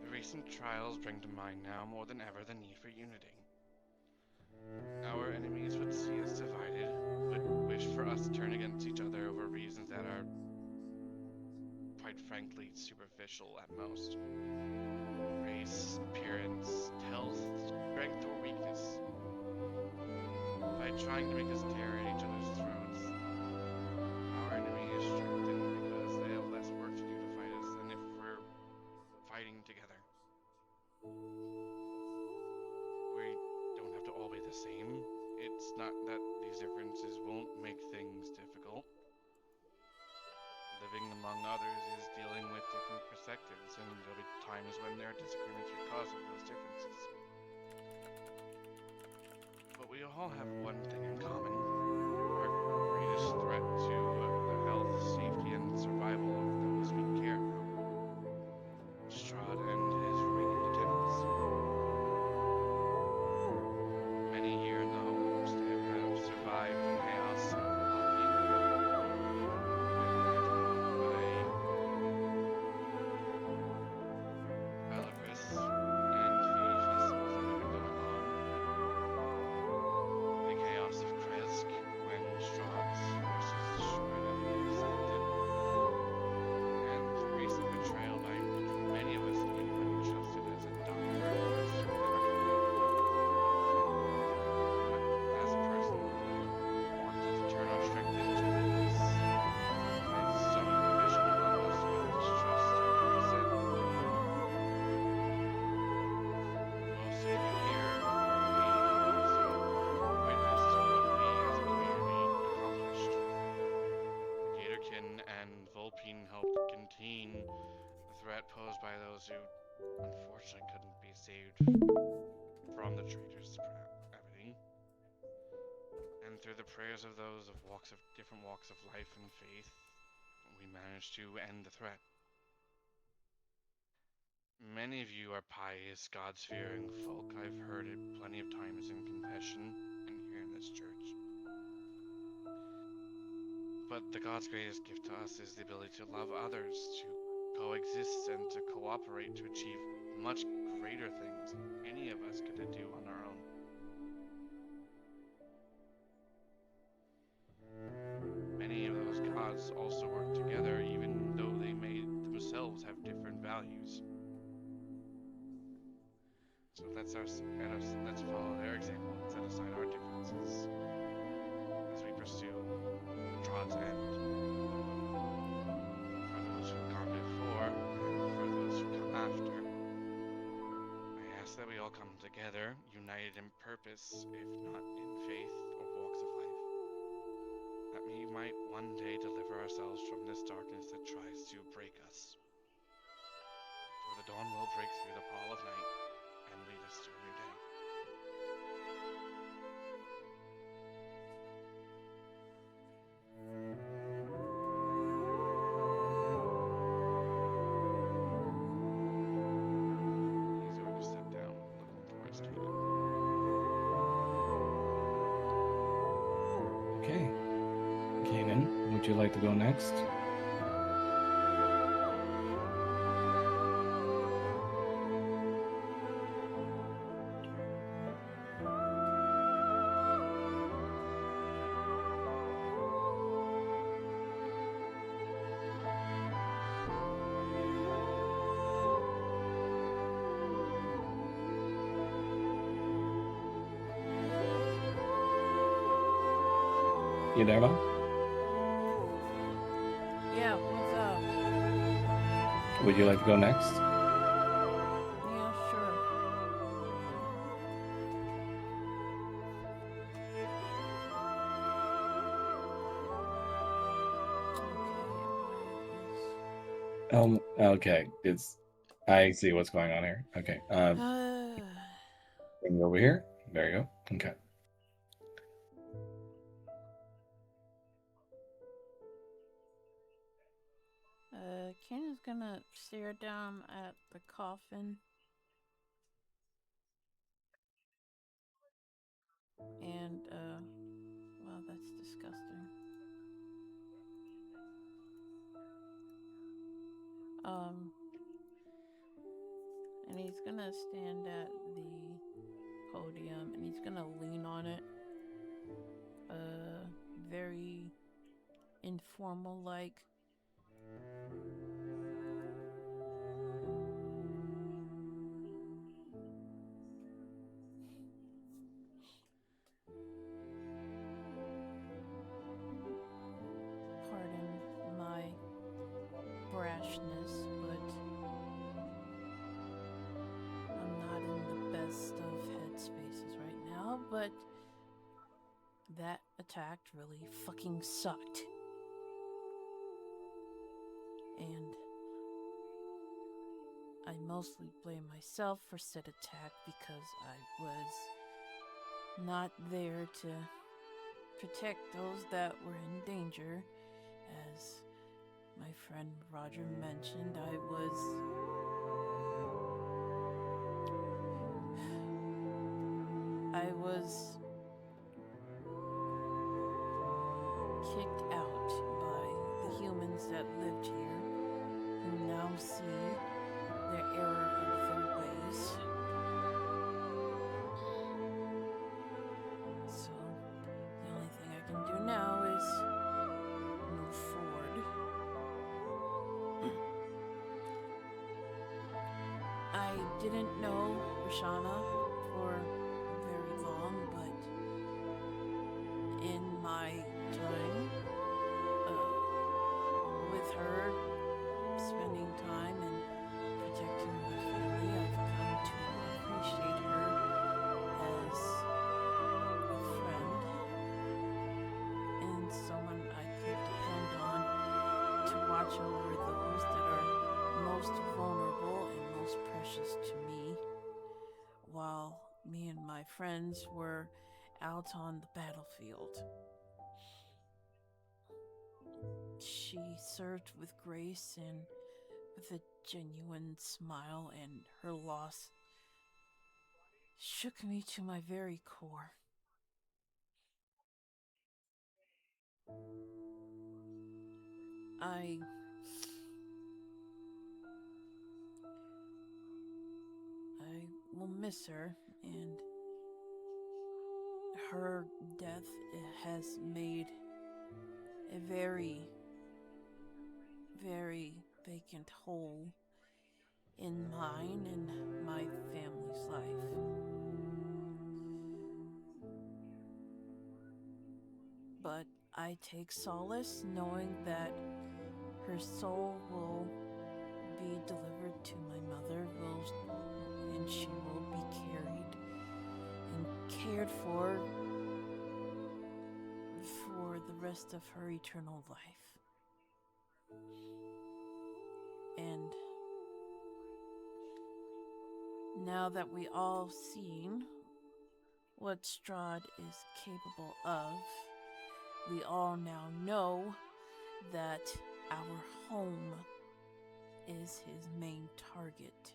The recent trials bring to mind now more than ever the need for unity. Our enemies would see us divided, would wish for us to turn against each other over reasons that are, quite frankly, superficial at most. Race, appearance, health, strength, or weakness. By trying to make us tear at each other's throats, our enemy is strengthened because they have less work to do to fight us than if we're fighting together. We don't have to all be the same. It's not that these differences won't make things difficult. Living among others is dealing with different perspectives, and there'll be times when there are disagreements because of those differences. But we all have one thing in common. Our greatest threat to the health, safety, and survival of those we care about. Strahd and his remaining lieutenants. Many here in the homestead have survived the chaos of Belarus and the festivals that have been going on. The chaos of Kresk when Strahd's forces destroyed and landed. And the recent betrayal by many of us that anyone trusted as a doctor or a nurse within our community. But as a person who wanted to turn our strength into weakness by sowing division among us with distrust and resentment. Most of you here are waiting to witness to what we as a community accomplished. The Gatorkin and Vulpine helped contain the threat posed by those who unfortunately couldn't be saved from the traitors depravity. And through the prayers of those of different walks of life and faith, we managed to end the threat. Many of you are pious, God-fearing folk. I've heard it plenty of times in confession and here in this church. But the God's greatest gift to us is the ability to love others, to coexist and to cooperate to achieve much greater things than any of us could do on our own. Many of those gods also work together even So let's follow their example and set aside our differences as we pursue Strahd's end. For those who've gone before and for those who come after, I ask that we all come together, united in purpose, if not in faith or walks of life. That we might one day deliver ourselves from this darkness that tries to break us. For the dawn will break through the pall of night and lead us to a new day. He's going to sit down, looking towards Strahd. Okay. Kanan, would you like to go next? You there, Mom? Yeah, what's up? Would you like to go next? Yeah, sure. Okay. I see what's going on here. Okay. Bring it over here. There you go. Okay. Kanan's gonna stare down at the coffin. And, wow, that's disgusting. And he's gonna stand at the podium and he's gonna lean on it. Very informal like. Pardon my brashness, but I'm not in the best of headspaces right now, but that attack really fucking sucked. And I mostly blame myself for said attack because I was not there to protect those that were in danger. As my friend Roger mentioned, I was kicked out by the humans that lived here, who now see the error of their ways. So, the only thing I can do now is move forward. I didn't know Rashana for very long, but in my time with her, spending time and protecting my family, I've come to appreciate her as a friend and someone I could depend on to watch over those that are most vulnerable and most precious to me, while me and my friends were out on the battlefield. She served with grace and with a genuine smile, and her loss shook me to my very core. I will miss her, and her death has made a very, very vacant hole in mine and my family's life. but I take solace knowing that her soul will be delivered to my mother, and she will be carried and cared for the rest of her eternal life. And now that we all seen what Strahd is capable of, we all now know that our home is his main target.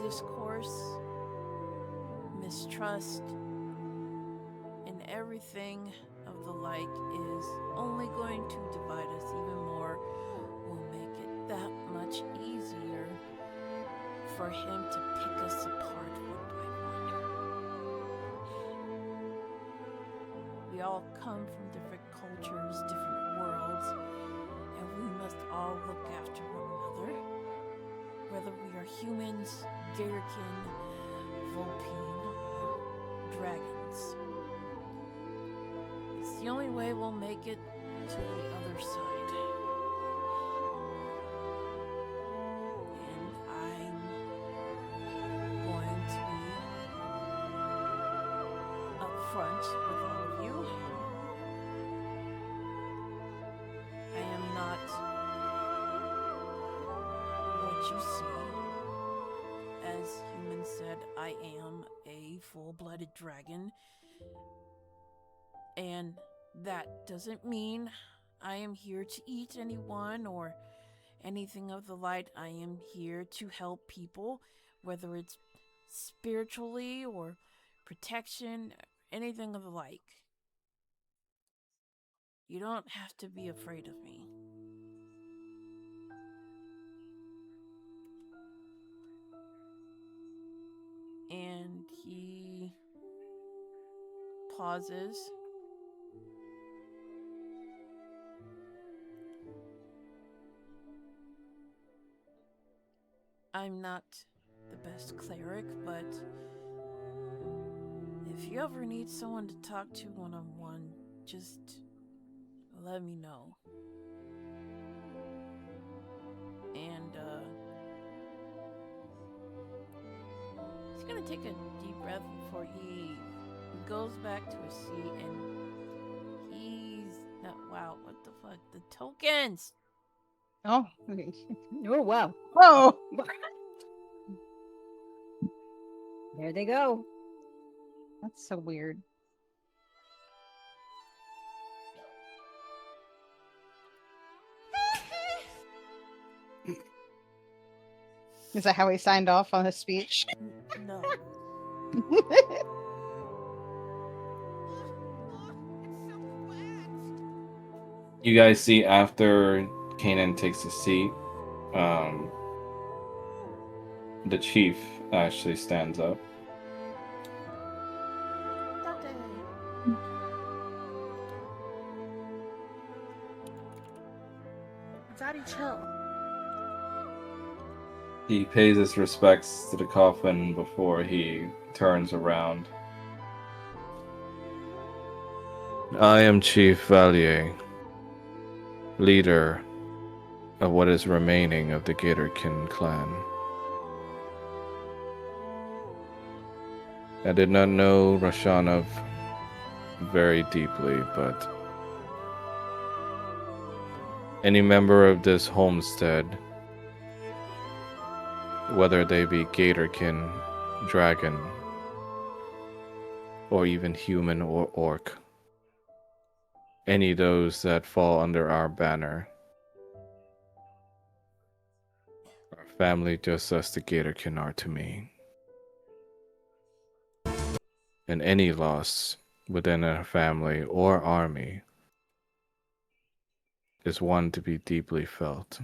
Discourse, mistrust, and everything of the like is only going to divide us even more, will make it that much easier for him to pick us apart one by one. We all come from different cultures, different worlds, and we must all look after one another, whether we are humans, Gatorkin, Vulpine, or dragons. It's the only way we'll make it to the other side. And I'm going to be upfront with all of you. I am not what you see. As humans said, I am a full-blooded dragon. And that doesn't mean I am here to eat anyone or anything of the like. I am here to help people, whether it's spiritually or protection, anything of the like. You don't have to be afraid of me. And he pauses. I'm not the best cleric, but if you ever need someone to talk to one-on-one, just let me know. And, he's gonna take a deep breath before he goes back to his seat, and he's not, wow, what the fuck? The tokens! Oh, Oh, wow. whoa! There they go. That's so weird. Is that how he signed off on his speech? No. You guys see after Kanan takes his seat, the chief actually stands up. Daddy, chill. He pays his respects to the coffin before he turns around. I am Chief Valier, leader of what is remaining of the Gatorkin clan. I did not know Rashanov very deeply, but any member of this homestead, whether they be Gatorkin, dragon, or even human or orc, any of those that fall under our banner, are family just as the Gatorkin are to me. And any loss within a family or army is one to be deeply felt.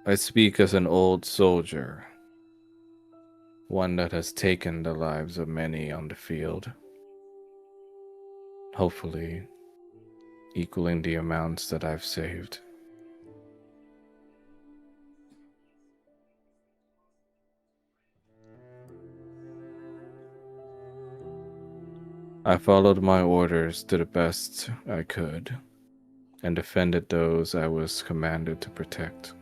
I speak as an old soldier, one that has taken the lives of many on the field, hopefully equaling the amounts that I've saved. I followed my orders to the best I could and defended those I was commanded to protect.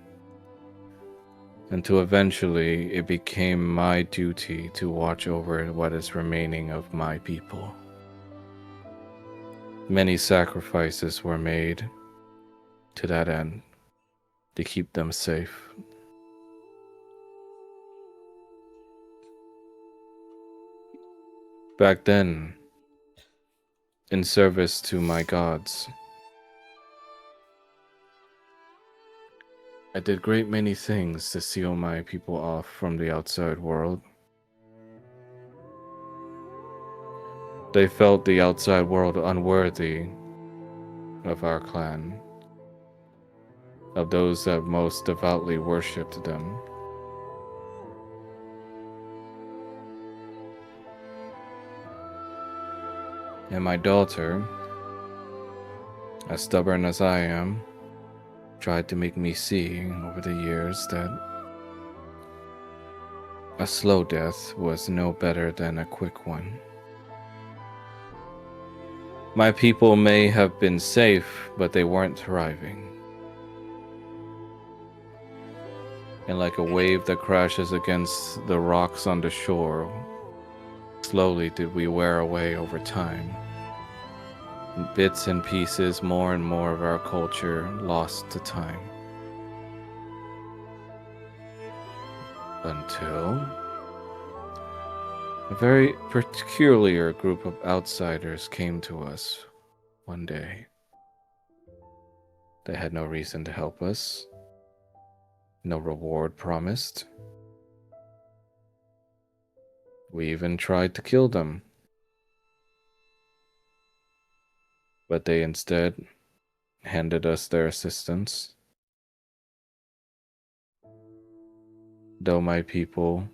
Until eventually it became my duty to watch over what is remaining of my people. Many sacrifices were made to that end to keep them safe. Back then, in service to my gods, I did great many things to seal my people off from the outside world. They felt the outside world unworthy of our clan, of those that most devoutly worshipped them. And my daughter, as stubborn as I am, tried to make me see over the years that a slow death was no better than a quick one. My people may have been safe, but they weren't thriving. And like a wave that crashes against the rocks on the shore, slowly did we wear away over time. In bits and pieces, more and more of our culture lost to time. Until a very peculiar group of outsiders came to us one day. They had no reason to help us, no reward promised. We even tried to kill them. But they instead handed us their assistance. Though my people,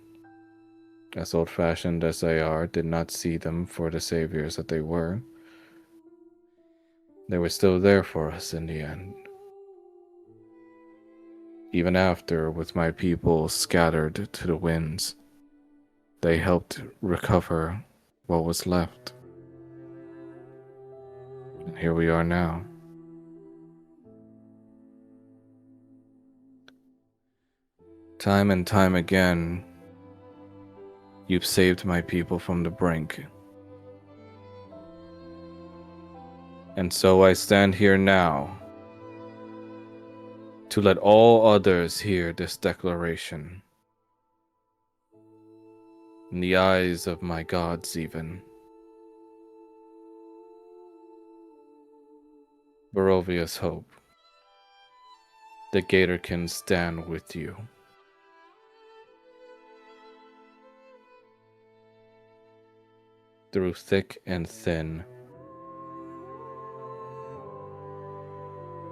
as old-fashioned as they are, did not see them for the saviors that they were still there for us in the end. Even after, with my people scattered to the winds, they helped recover what was left. And here we are now. Time and time again, you've saved my people from the brink. And so I stand here now to let all others hear this declaration. In the eyes of my gods even. Barovia's hope. The Gator can stand with you. Through thick and thin.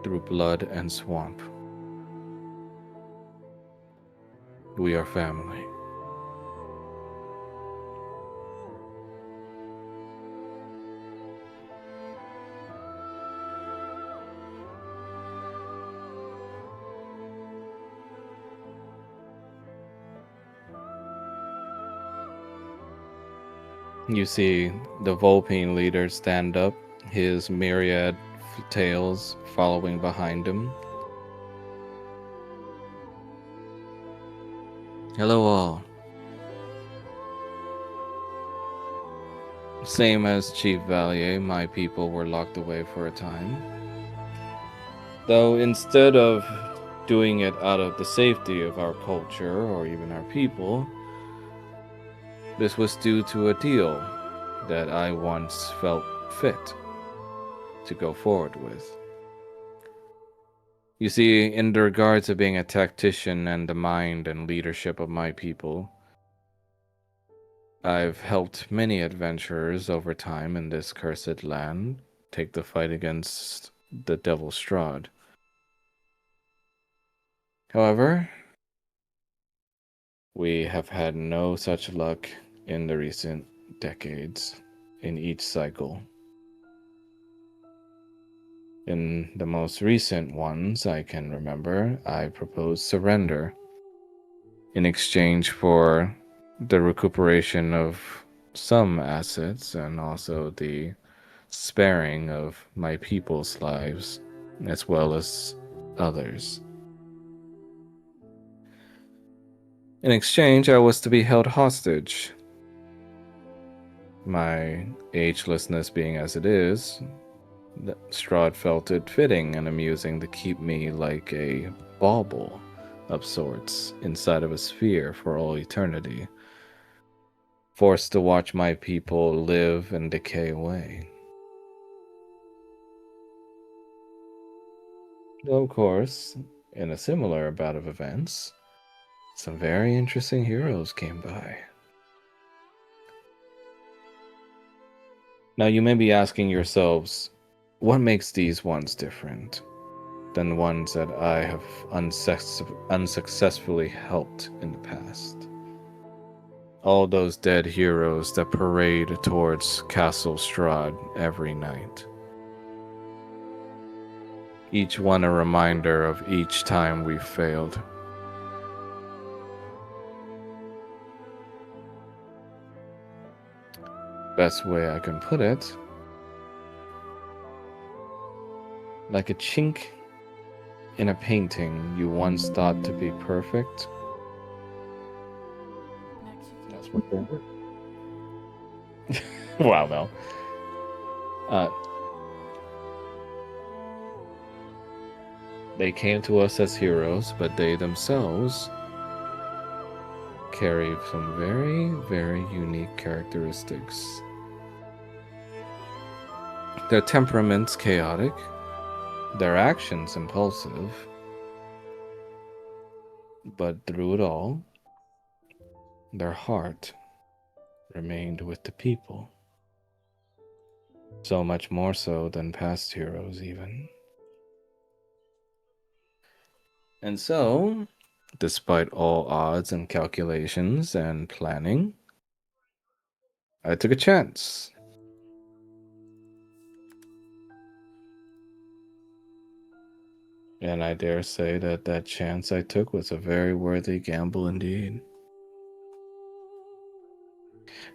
Through blood and swamp. We are family. You see the Vulpine leader stand up, his myriad tails following behind him. Hello all. Same as Chief Valier, my people were locked away for a time. Though instead of doing it out of the safety of our culture or even our people, this was due to a deal that I once felt fit to go forward with. You see, in regards to being a tactician and the mind and leadership of my people, I've helped many adventurers over time in this cursed land take the fight against the devil Strahd. However, we have had no such luck in the recent decades, in each cycle. In the most recent ones I can remember, I proposed surrender in exchange for the recuperation of some assets and also the sparing of my people's lives, as well as others. In exchange, I was to be held hostage. My agelessness being as it is, Strahd felt it fitting and amusing to keep me like a bauble of sorts inside of a sphere for all eternity, forced to watch my people live and decay away. Though, of course, in a similar bout of events, some very interesting heroes came by. Now, you may be asking yourselves, what makes these ones different than the ones that I have unsuccessfully helped in the past? All those dead heroes that parade towards Castle Strahd every night. Each one a reminder of each time we've failed. Best way I can put it, like a chink in a painting you once thought to be perfect. That's what they were. Wow, Mel. They came to us as heroes, but they themselves carry some very, very unique characteristics. Their temperament's chaotic, their actions impulsive, but through it all, their heart remained with the people. So much more so than past heroes, even. And so, despite all odds and calculations and planning, I took a chance. And I dare say that that chance I took was a very worthy gamble indeed.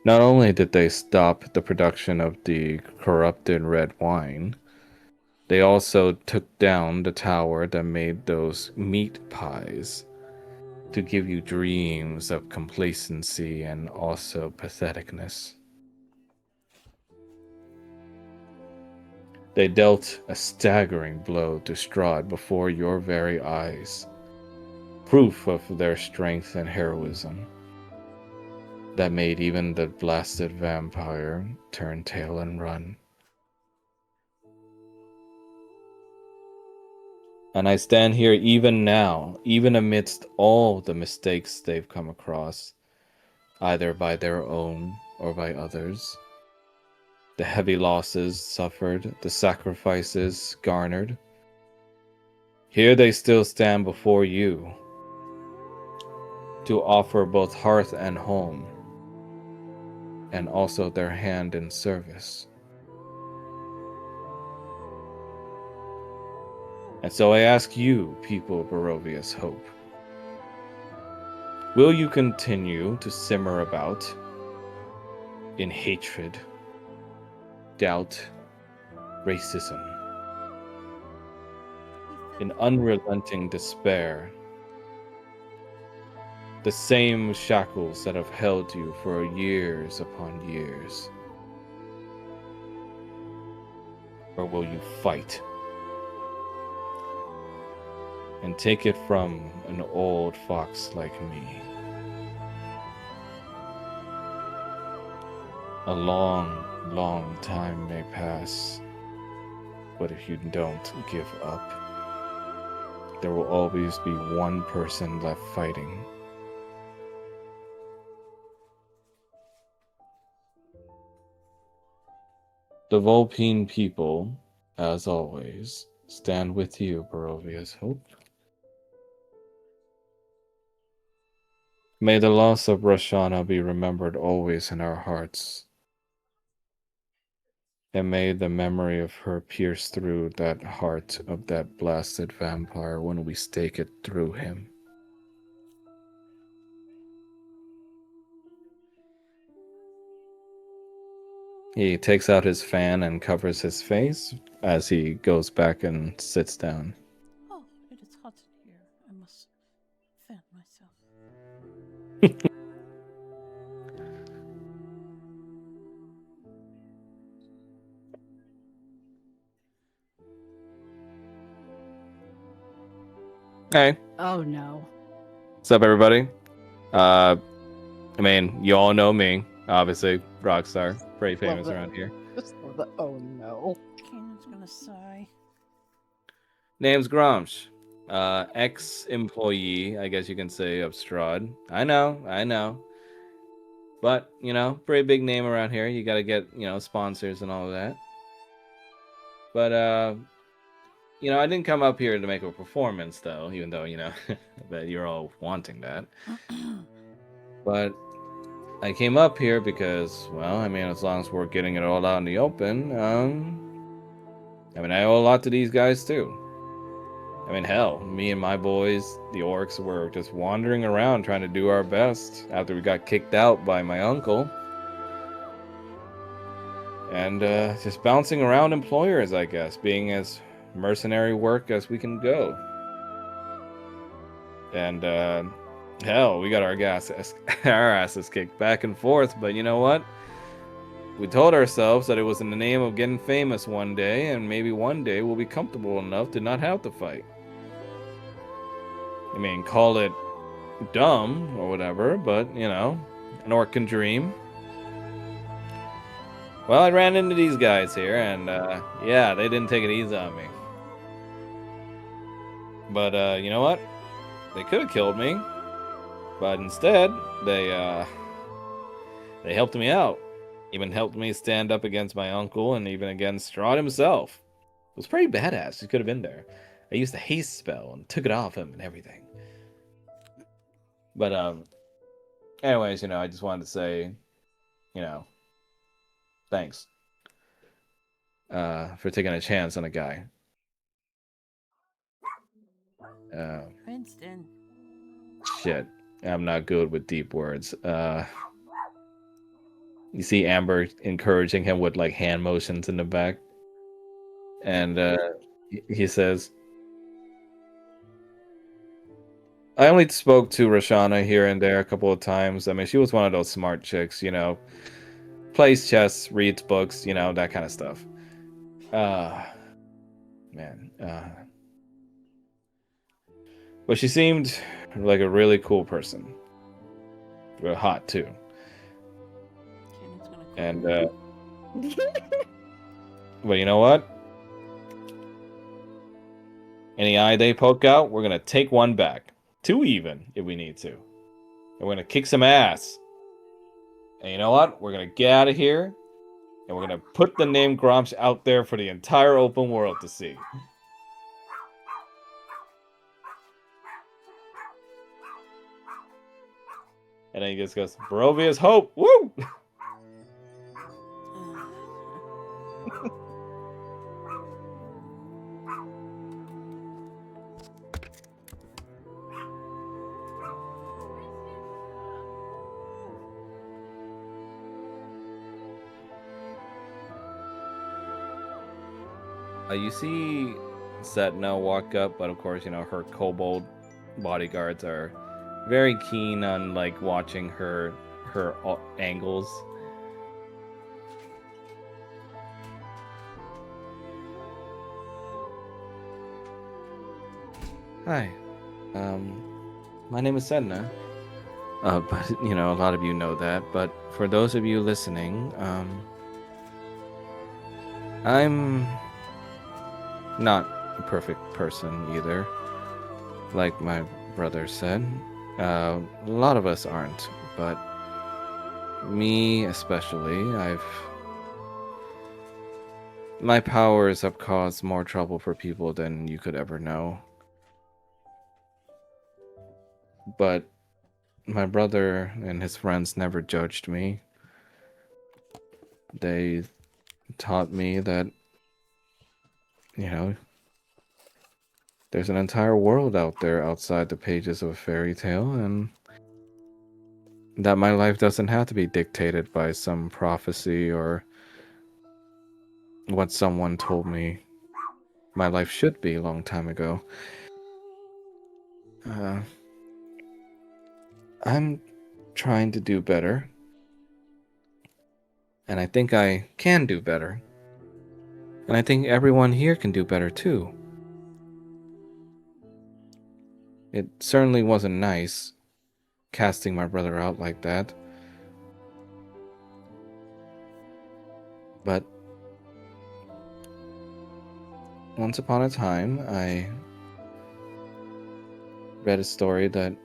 Not only did they stop the production of the corrupted red wine, they also took down the tower that made those meat pies to give you dreams of complacency and also patheticness. They dealt a staggering blow to Strahd before your very eyes, proof of their strength and heroism that made even the blasted vampire turn tail and run. And I stand here even now, even amidst all the mistakes they've come across, either by their own or by others, the heavy losses suffered, the sacrifices garnered. Here they still stand before you to offer both hearth and home, and also their hand in service. And so I ask you, people of Barovia's Hope, will you continue to simmer about in hatred, doubt, racism, in unrelenting despair, the same shackles that have held you for years upon years? Or will you fight and take it from an old fox like me? A long, long time may pass, but if you don't give up, there will always be one person left fighting. The Vulpine people, as always, stand with you, Barovia's Hope. May the loss of Roshana be remembered always in our hearts. And may the memory of her pierce through that heart of that blasted vampire when we stake it through him. He takes out his fan and covers his face as he goes back and sits down. Oh, it is hot in here. I must fan myself. Hey, Oh no. what's up, everybody? I mean, you all know me, obviously, Rockstar, pretty famous that. around here. Oh no. Kanan's gonna sigh. Name's Gromsh, ex-employee, I guess you can say, of Strahd. I know. But, you know, pretty big name around here. You gotta get, you know, sponsors and all of that. But, you know, I didn't come up here to make a performance, though, even though, you know, that you're all wanting that. But I came up here because, well, I mean, as long as we're getting it all out in the open, I mean, I owe a lot to these guys, too. I mean, hell, me and my boys, the orcs, were just wandering around trying to do our best after we got kicked out by my uncle. And just bouncing around employers, I guess, being as mercenary work as we can go. And hell, we got our asses kicked back and forth, but you know what? We told ourselves that it was in the name of getting famous one day, and maybe one day we'll be comfortable enough to not have to fight. I mean, call it dumb or whatever, but, you know, an orc can dream. Well, I ran into these guys here, and, yeah, they didn't take it easy on me. But, you know what? They could have killed me, but instead, they helped me out. Even helped me stand up against my uncle and even against Strahd himself. It was pretty badass. He could have been there. I used the haste spell and took it off him and everything. But, anyways, you know, I just wanted to say, you know, thanks. For taking a chance on a guy. Princeton. Shit. I'm not good with deep words. You see Amber encouraging him with, like, hand motions in the back. And, he says, I only spoke to Roshana here and there a couple of times. I mean, she was one of those smart chicks, you know. Plays chess, reads books, you know, that kind of stuff. Man. But she seemed like a really cool person. Real hot, too. Kanan's gonna And, but you know what? Any eye they poke out, we're gonna take one back. 2 even, if we need to. And we're gonna kick some ass. And you know what? We're gonna get out of here. And we're gonna put the name Gromsh out there for the entire open world to see. And then he just goes, Barovia's hope! Woo! You see Setna walk up, but of course, you know, her kobold bodyguards are very keen on, like, watching her angles. Hi, my name is Setna. But, you know, a lot of you know that, but for those of you listening, I'm not a perfect person either. Like my brother said, a lot of us aren't, but me especially, my powers have caused more trouble for people than you could ever know. But my brother and his friends never judged me. They taught me that, you know, there's an entire world out there outside the pages of a fairy tale, and that my life doesn't have to be dictated by some prophecy or what someone told me my life should be a long time ago. I'm trying to do better. And I think I can do better. And I think everyone here can do better too. It certainly wasn't nice casting my brother out like that. But once upon a time, I read a story that,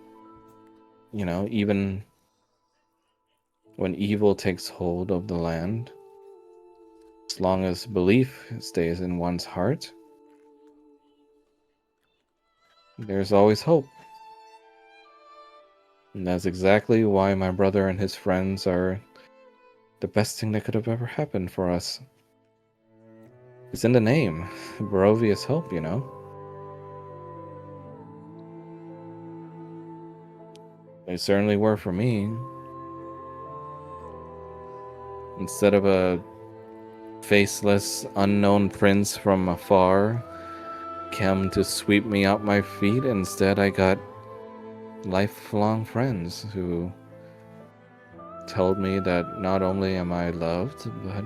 even when evil takes hold of the land, as long as belief stays in one's heart, there's always hope. And that's exactly why my brother and his friends are the best thing that could have ever happened for us. It's in the name, Barovia's Hope, They certainly were for me. Instead of a faceless, unknown prince from afar come to sweep me out my feet, instead I got lifelong friends who told me that not only am I loved, but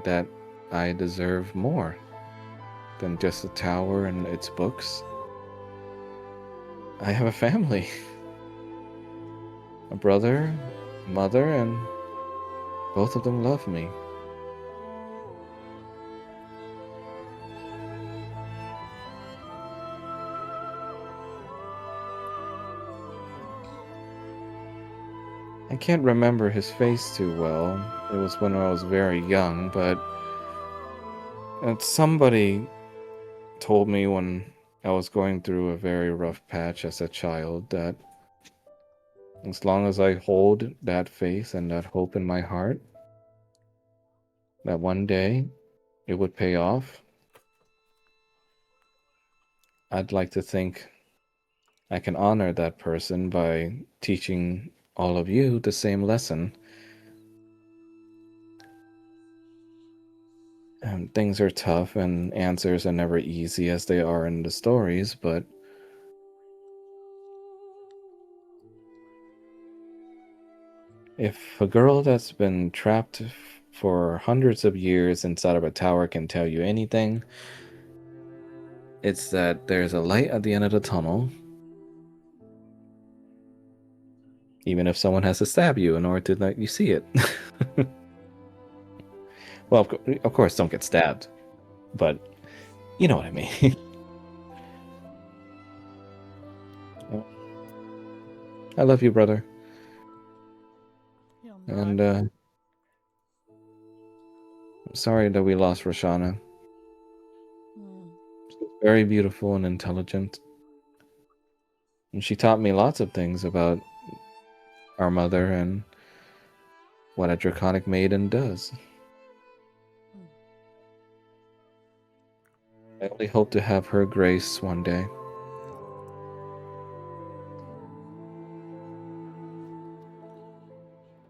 that I deserve more than just a tower and its books. I have a family. A brother, mother, and both of them love me. I can't remember his face too well. It was when I was very young, but somebody told me when I was going through a very rough patch as a child that as long as I hold that faith and that hope in my heart, that one day it would pay off. I'd like to think I can honor that person by teaching all of you the same lesson. And things are tough and answers are never easy as they are in the stories, but if a girl that's been trapped for hundreds of years inside of a tower can tell you anything, it's that there's a light at the end of the tunnel, even if someone has to stab you in order to let you see it. Well, of course, don't get stabbed, but you know what I mean. I love you, brother. And I'm sorry that we lost Roshana. She's very beautiful and intelligent. And she taught me lots of things about our mother and what a draconic maiden does. I only hope to have her grace one day.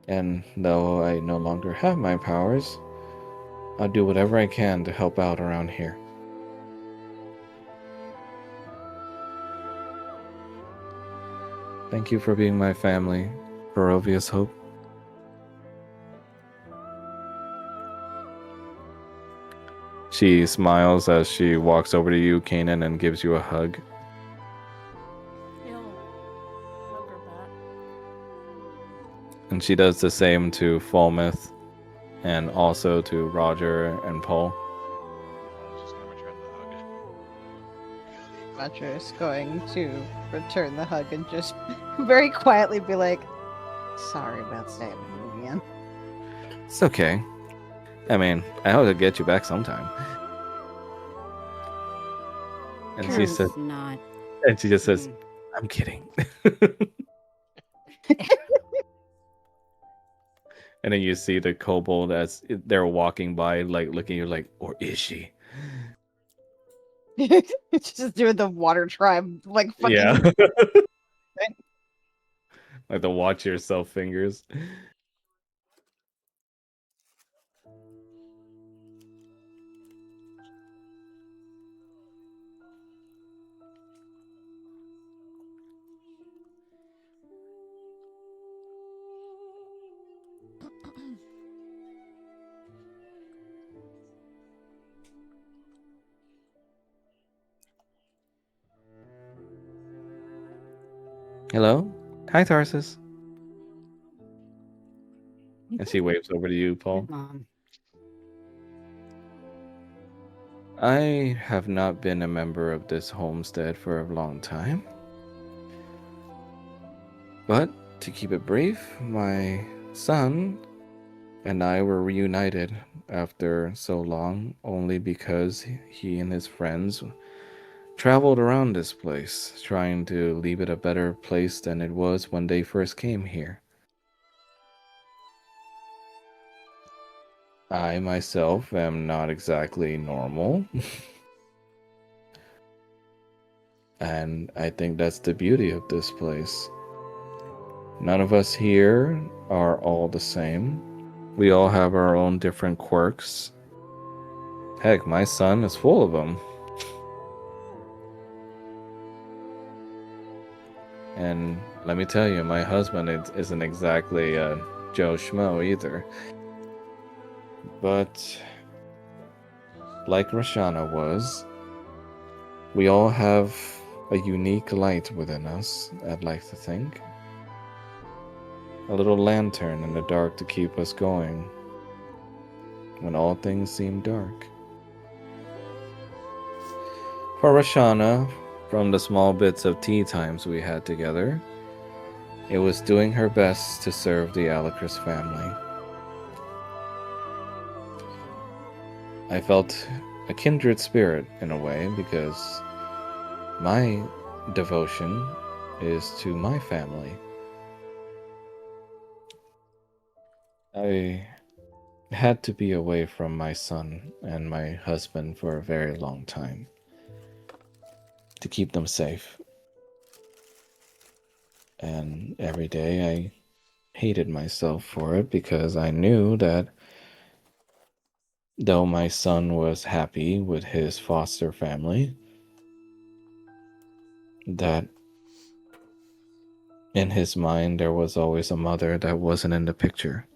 And though I no longer have my powers, I'll do whatever I can to help out around here. Thank you for being my family, Barovia's Hope. She smiles as she walks over to you, Kanan, and gives you a hug. He'll hug her back. And she does the same to Falmouth and also to Roger and Paul. Just gonna return the hug. Roger is going to return the hug and just very quietly be like, sorry about stabbing you again. It's okay. I mean, I hope to get you back sometime. And she Turns said, not. and she just says, I'm kidding. And then you see the kobold as they're walking by, like looking at you like, or is she? Just doing the water tribe, like fucking. Yeah. Like the watch yourself fingers. Hello? Hi, Tarsus. And she waves over to you, Paul. Mom. I have not been a member of this homestead for a long time. But to keep it brief, my son and I were reunited after so long only because he and his friends traveled around this place, trying to leave it a better place than it was when they first came here. I myself am not exactly normal. And I think that's the beauty of this place. None of us here are all the same. We all have our own different quirks. Heck, my son is full of them. And let me tell you, my husband isn't exactly Joe Schmo either. But like Rashana was, we all have a unique light within us, I'd like to think. A little lantern in the dark to keep us going when all things seem dark. For Rashana, from the small bits of tea times we had together, it was doing her best to serve the Alicris family. I felt a kindred spirit in a way because my devotion is to my family. I had to be away from my son and my husband for a very long time to keep them safe. And every day I hated myself for it because I knew that though my son was happy with his foster family, that in his mind there was always a mother that wasn't in the picture.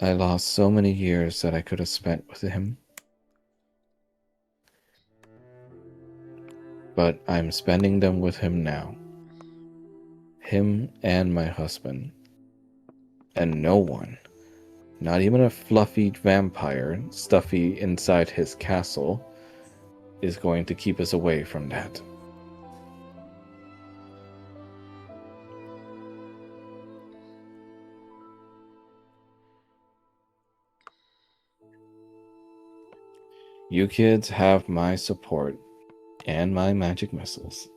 I lost so many years that I could have spent with him. But I'm spending them with him now. Him and my husband. And no one, not even a fluffy vampire stuffy inside his castle, is going to keep us away from that. You kids have my support and my magic missiles.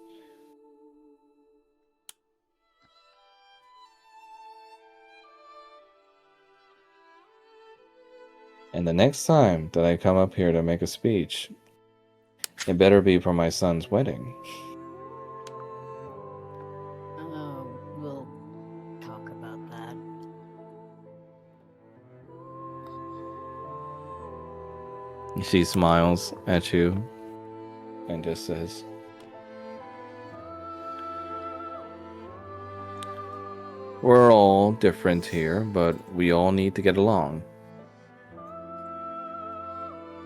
And the next time that I come up here to make a speech, it better be for my son's wedding. Oh, we'll talk about that. She smiles at you and just says, "We're all different here, but we all need to get along.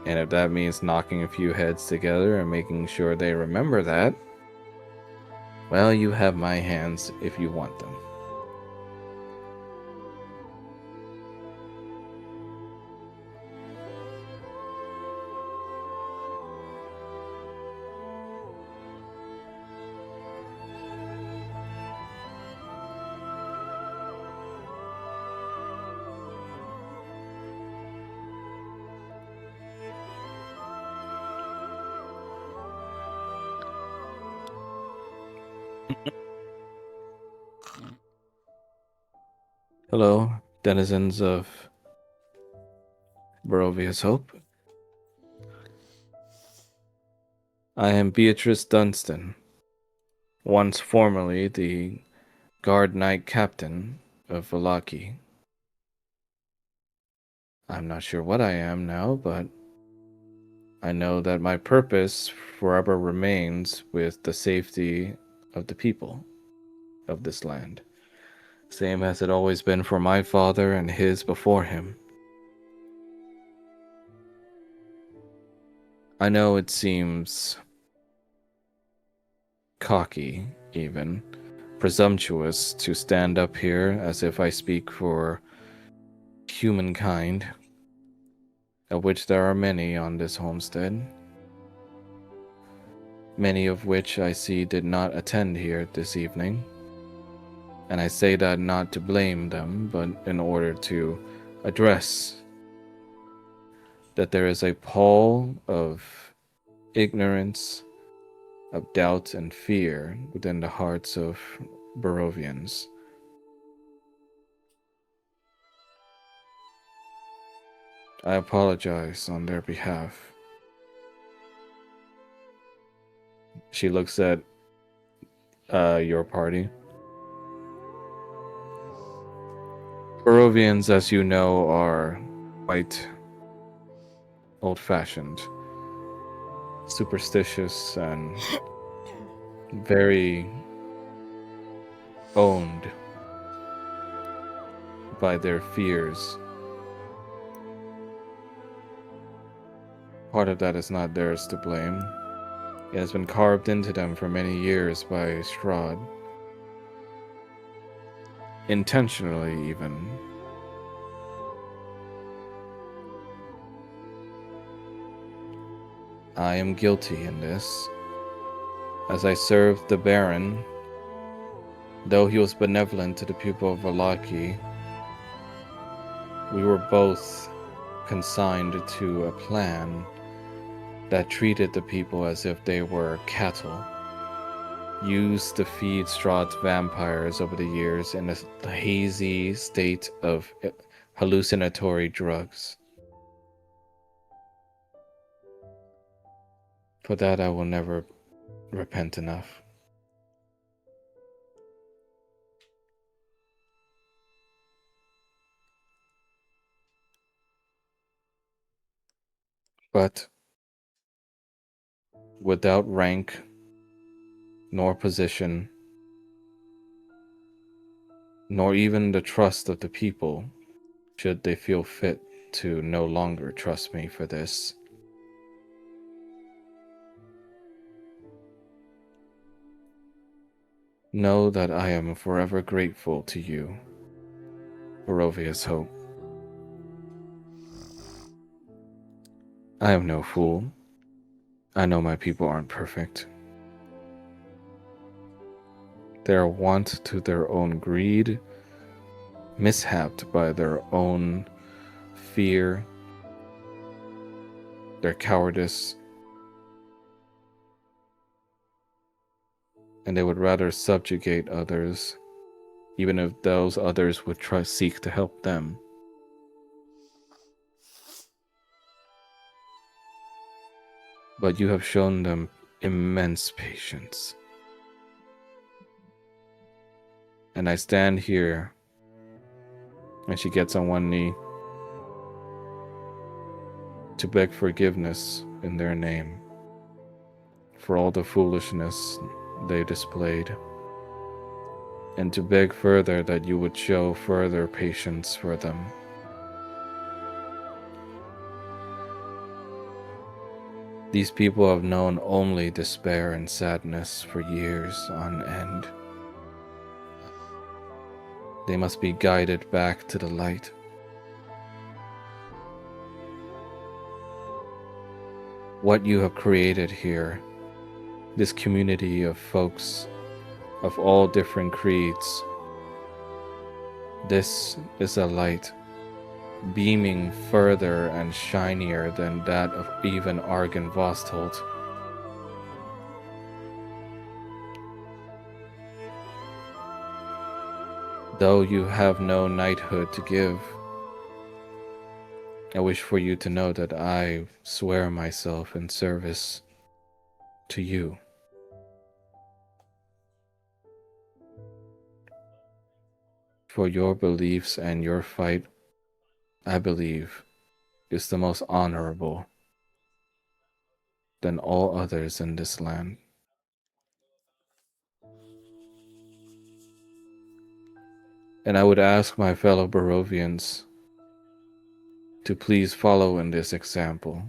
And if that means knocking a few heads together and making sure they remember that, well, you have my hands if you want them." Hello, denizens of Barovia's Hope. I am Beatrice Dunstan, once formerly the Guard Knight Captain of Vallaki. I'm not sure what I am now, but I know that my purpose forever remains with the safety of the people of this land, same as it always been for my father and his before him. I know it seems cocky, even presumptuous, to stand up here as if I speak for humankind, of which there are many on this homestead, many of which I see did not attend here this evening. And I say that not to blame them, but in order to address that there is a pall of ignorance, of doubt and fear within the hearts of Barovians. I apologize on their behalf. She looks at your party. Barovians, as you know, are quite old-fashioned, superstitious, and very owned by their fears. Part of that is not theirs to blame. It has been carved into them for many years by Strahd. Intentionally, even. I am guilty in this, as I served the Baron. Though he was benevolent to the people of Valaki, we were both consigned to a plan that treated the people as if they were cattle, used to feed Strahd's vampires over the years in a hazy state of hallucinatory drugs. For that I will never repent enough. But without rank nor position, nor even the trust of the people, should they feel fit to no longer trust me for this, know that I am forever grateful to you, Barovia's Hope. I am no fool. I know my people aren't perfect. They are wont to their own greed, mishapped by their own fear, their cowardice, and they would rather subjugate others, even if those others would seek to help them. But you have shown them immense patience. And I stand here, and she gets on one knee, to beg forgiveness in their name for all the foolishness they displayed, and to beg further that you would show further patience for them. These people have known only despair and sadness for years on end. They must be guided back to the light. What you have created here, this community of folks of all different creeds, this is a light beaming further and shinier than that of even Argon Vostholt. Though you have no knighthood to give, I wish for you to know that I swear myself in service to you. For your beliefs and your fight, I believe, is the most honorable than all others in this land. And I would ask my fellow Barovians to please follow in this example.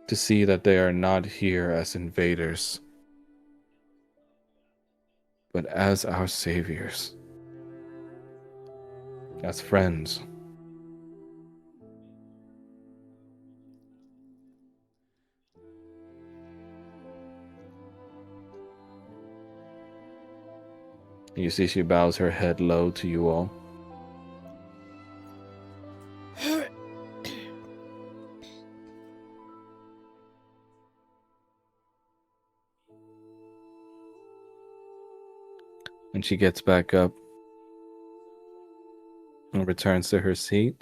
to see that they are not here as invaders, but as our saviors, as friends. You see, she bows her head low to you all. And she gets back up and returns to her seat.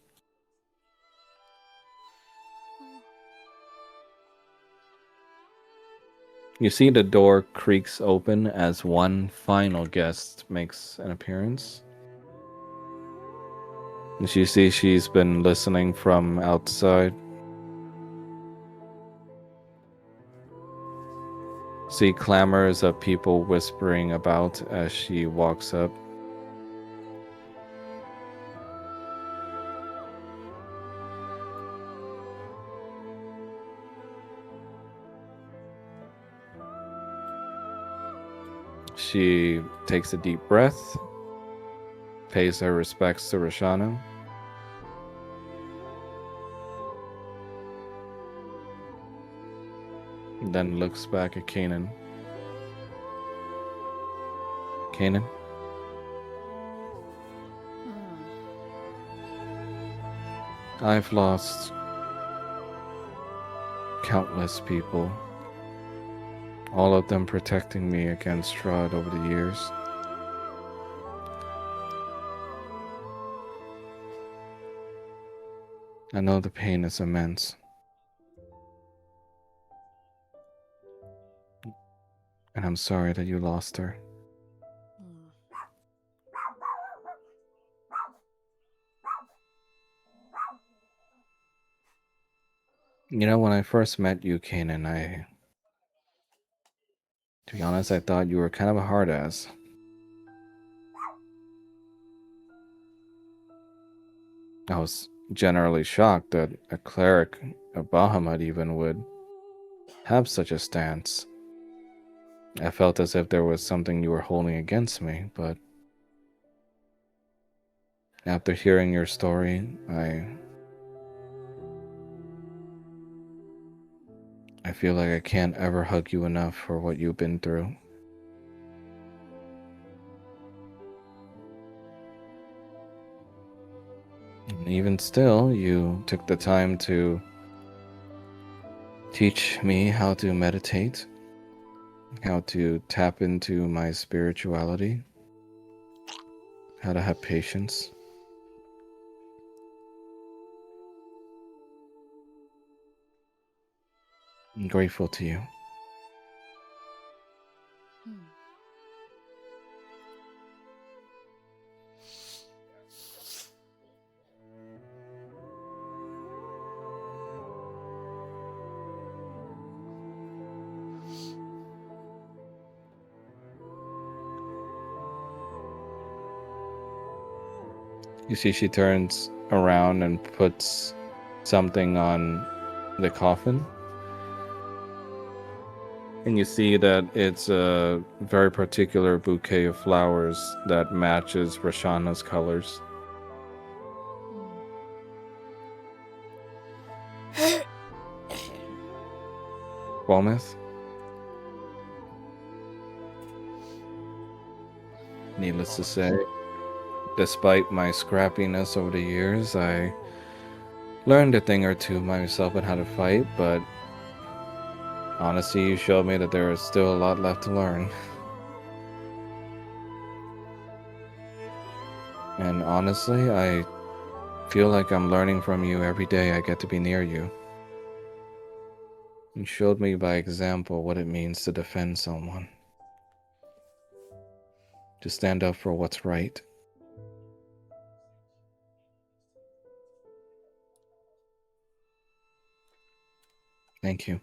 You see the door creaks open as one final guest makes an appearance. And you see she's been listening from outside. See clamors of people whispering about as she walks up. She takes a deep breath, pays her respects to Roshana, then looks back at Kanan. Kanan? I've lost countless people, all of them protecting me against Strahd over the years. I know the pain is immense. And I'm sorry that you lost her. You know, when I first met you, Kanan, to be honest, I thought you were kind of a hard ass. I was generally shocked that a cleric, a Bahamut even, would have such a stance. I felt as if there was something you were holding against me, but after hearing your story, I feel like I can't ever hug you enough for what you've been through. And even still, you took the time to teach me how to meditate, how to tap into my spirituality, how to have patience. I'm grateful to you. You see, she turns around and puts something on the coffin. And you see that it's a very particular bouquet of flowers that matches Roshana's colors. Walmouth? Needless to say, despite my scrappiness over the years, I learned a thing or two myself on how to fight, but honestly, you showed me that there is still a lot left to learn. And honestly, I feel like I'm learning from you every day I get to be near you. You showed me by example what it means to defend someone, to stand up for what's right. Thank you.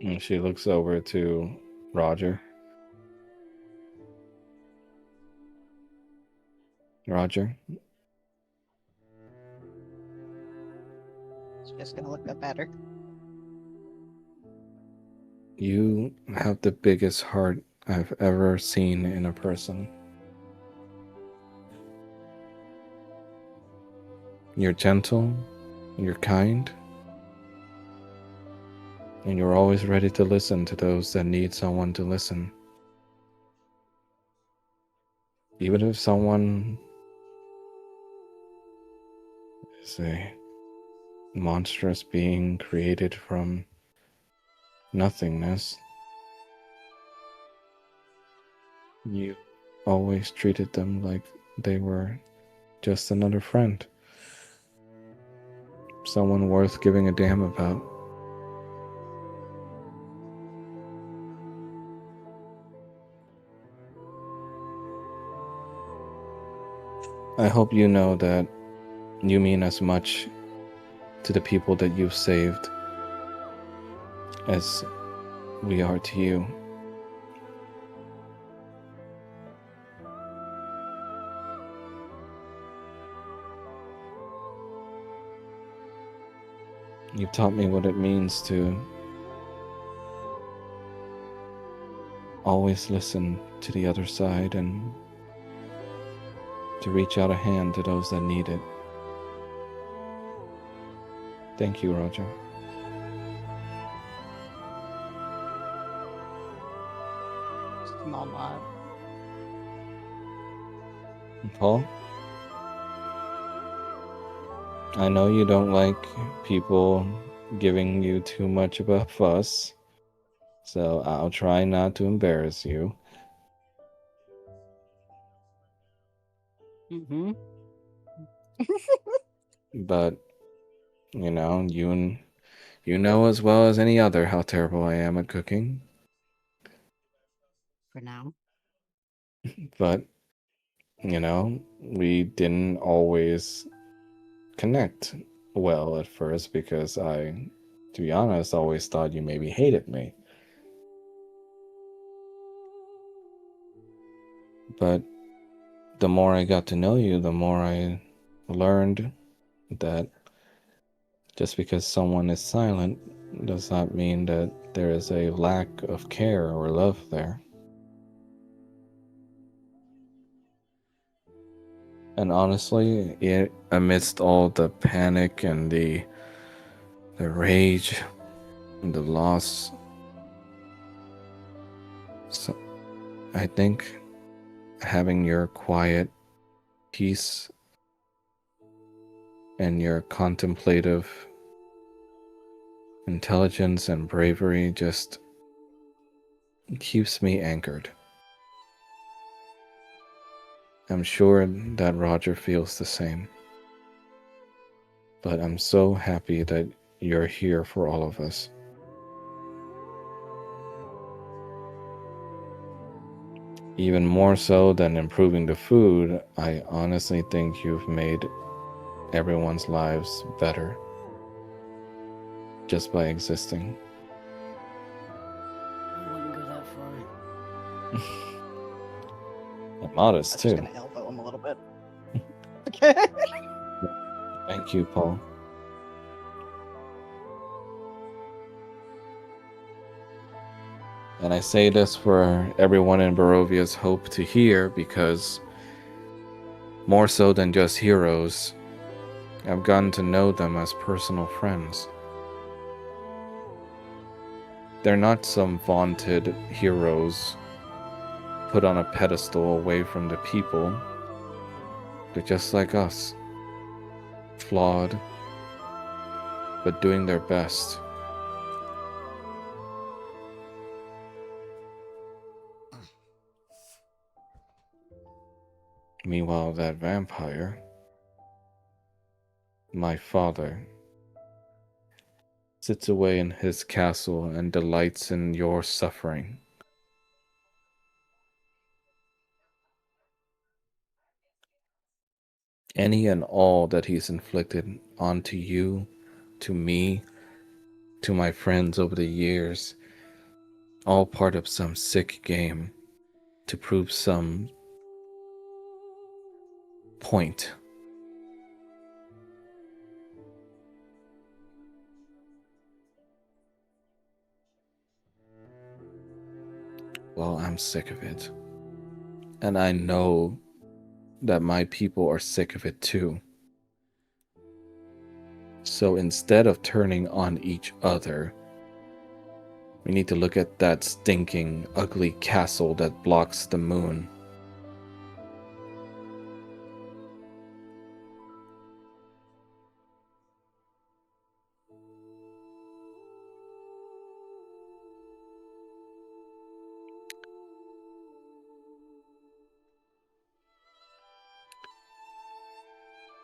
And she looks over to Roger. Roger, She's just gonna look up at her. you have the biggest heart I've ever seen in a person. You're gentle, you're kind, and you're always ready to listen to those that need someone to listen. Even if someone is a monstrous being created from nothingness, you always treated them like they were just another friend. Someone worth giving a damn about. I hope you know that you mean as much to the people that you've saved as we are to you. You've taught me what it means to always listen to the other side and to reach out a hand to those that need it. Thank you, Roger. Small nod. Paul? I know you don't like people giving you too much of a fuss, so I'll try not to embarrass you. Mm-hmm. But, you know, you know as well as any other how terrible I am at cooking. For now. But, you know, we didn't always connect well at first because I, to be honest, always thought you maybe hated me. But the more I got to know you, the more I learned that just because someone is silent does not mean that there is a lack of care or love there. And honestly, amidst all the panic and the rage and the loss, so I think having your quiet peace and your contemplative intelligence and bravery just keeps me anchored. I'm sure that Roger feels the same. But I'm so happy that you're here for all of us. Even more so than improving the food, I honestly think you've made everyone's lives better just by existing. I wouldn't go that far. And modest I'm too. just gonna elbow him a little bit. Thank you, Paul. And I say this for everyone in Barovia's hope to hear, because more so than just heroes, I've gotten to know them as personal friends. They're not some vaunted heroes put on a pedestal away from the people. They're just like us, flawed, but doing their best. Meanwhile, that vampire, my father, sits away in his castle and delights in your suffering. Any and all that he's inflicted onto you, to me, to my friends over the years, all part of some sick game to prove some point. Well, I'm sick of it. And I know that my people are sick of it too. So instead of turning on each other, we need to look at that stinking, ugly castle that blocks the moon.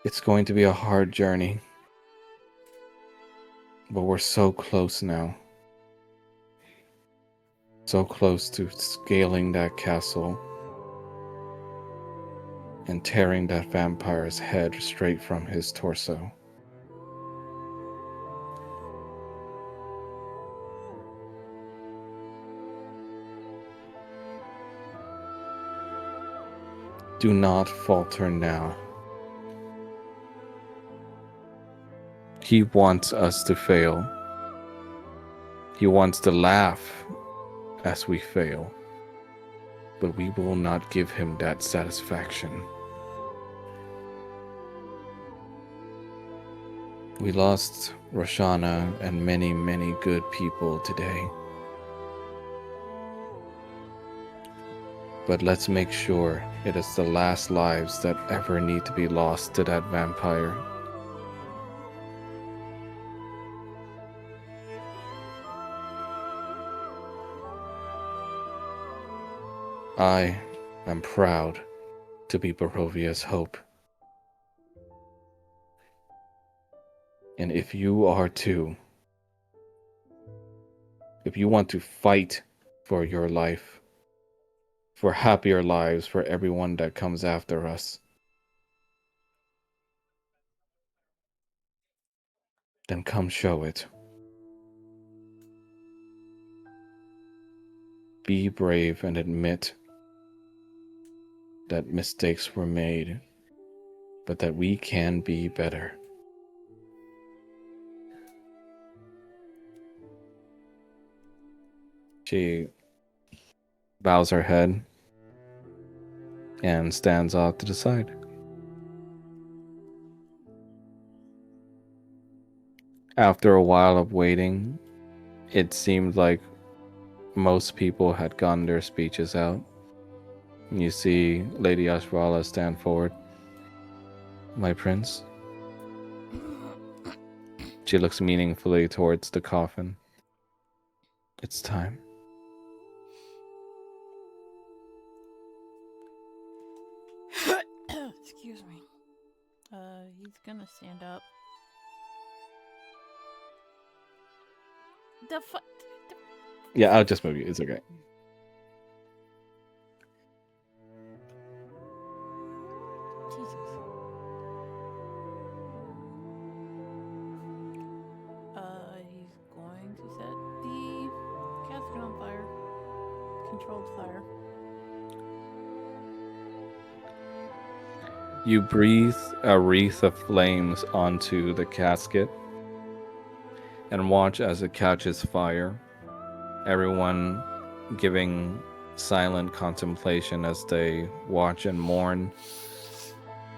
It's going to be a hard journey, but we're so close now. So close to scaling that castle and tearing that vampire's head straight from his torso. Do not falter now. He wants us to fail. He wants to laugh as we fail. But we will not give him that satisfaction. We lost Roshana and many, many good people today. But let's make sure it is the last lives that ever need to be lost to that vampire. I am proud to be Barovia's hope. And if you are too, if you want to fight for your life, for happier lives for everyone that comes after us, then come show it. Be brave and admit that mistakes were made, but that we can be better. She bows her head and stands off to the side. After a while of waiting, it seemed like most people had gotten their speeches out. You see Lady Ashwala stand forward. My prince. She looks meaningfully towards the coffin. It's time. Excuse me. He's gonna stand up. The fuck? Yeah, I'll just move you. It's okay. Jesus. He's going to set the casket on fire. Controlled fire. You breathe a wreath of flames onto the casket and watch as it catches fire. Everyone giving silent contemplation as they watch and mourn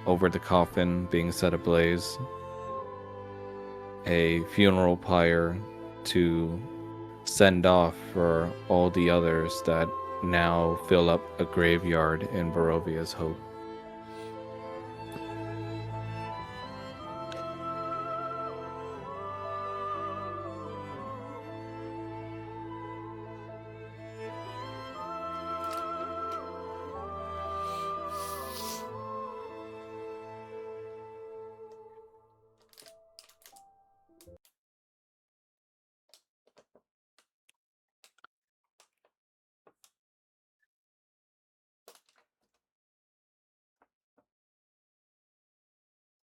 over the coffin being set ablaze. A funeral pyre to send off for all the others that now fill up a graveyard in Barovia's hope.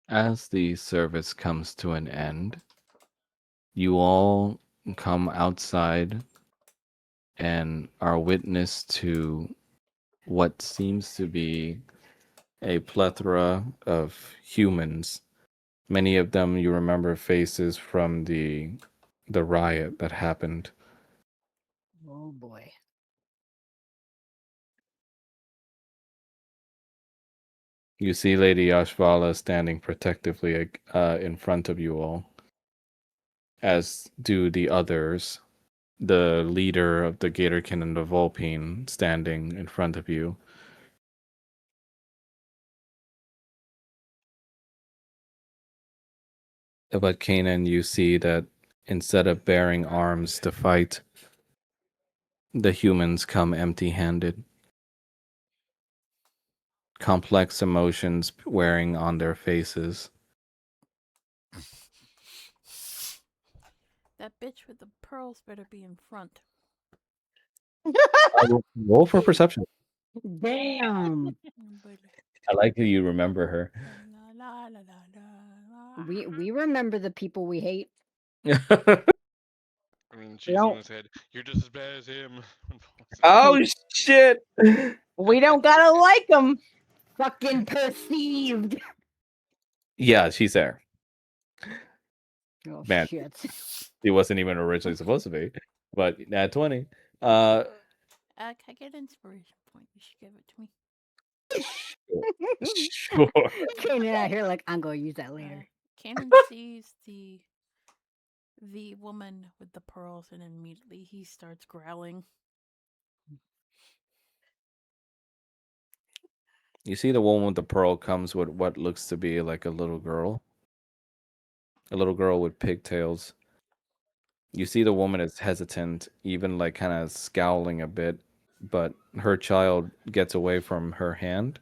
As the service comes to an end, you all come outside and are witness to what seems to be a plethora of humans. Many of them you remember faces from the riot that happened. Oh boy. You see Lady Ashvala standing protectively in front of you all, as do the others. The leader of the Gatorkin and the Volpine standing in front of you. But Kanan, you see that instead of bearing arms to fight, the humans come empty-handed. Complex emotions wearing on their faces. That bitch with the pearls better be in front. Roll for perception. Damn. I like how you remember her. La, la, la, la, la. We remember the people we hate. I mean, she's the don't- one who said, "You're just as bad as him." Oh shit! We don't gotta like them. Fucking perceived. Yeah, she's there. Oh Man. shit. He wasn't even originally supposed to be, but at 20. Can I get inspiration point? You should give it to me. Sure. Came out here like I'm gonna use that later. Kanan sees the woman with the pearls, and immediately he starts growling. You see the woman with the pearl comes with what looks to be like a little girl. A little girl with pigtails. You see the woman is hesitant, even like kind of scowling a bit, but her child gets away from her hand.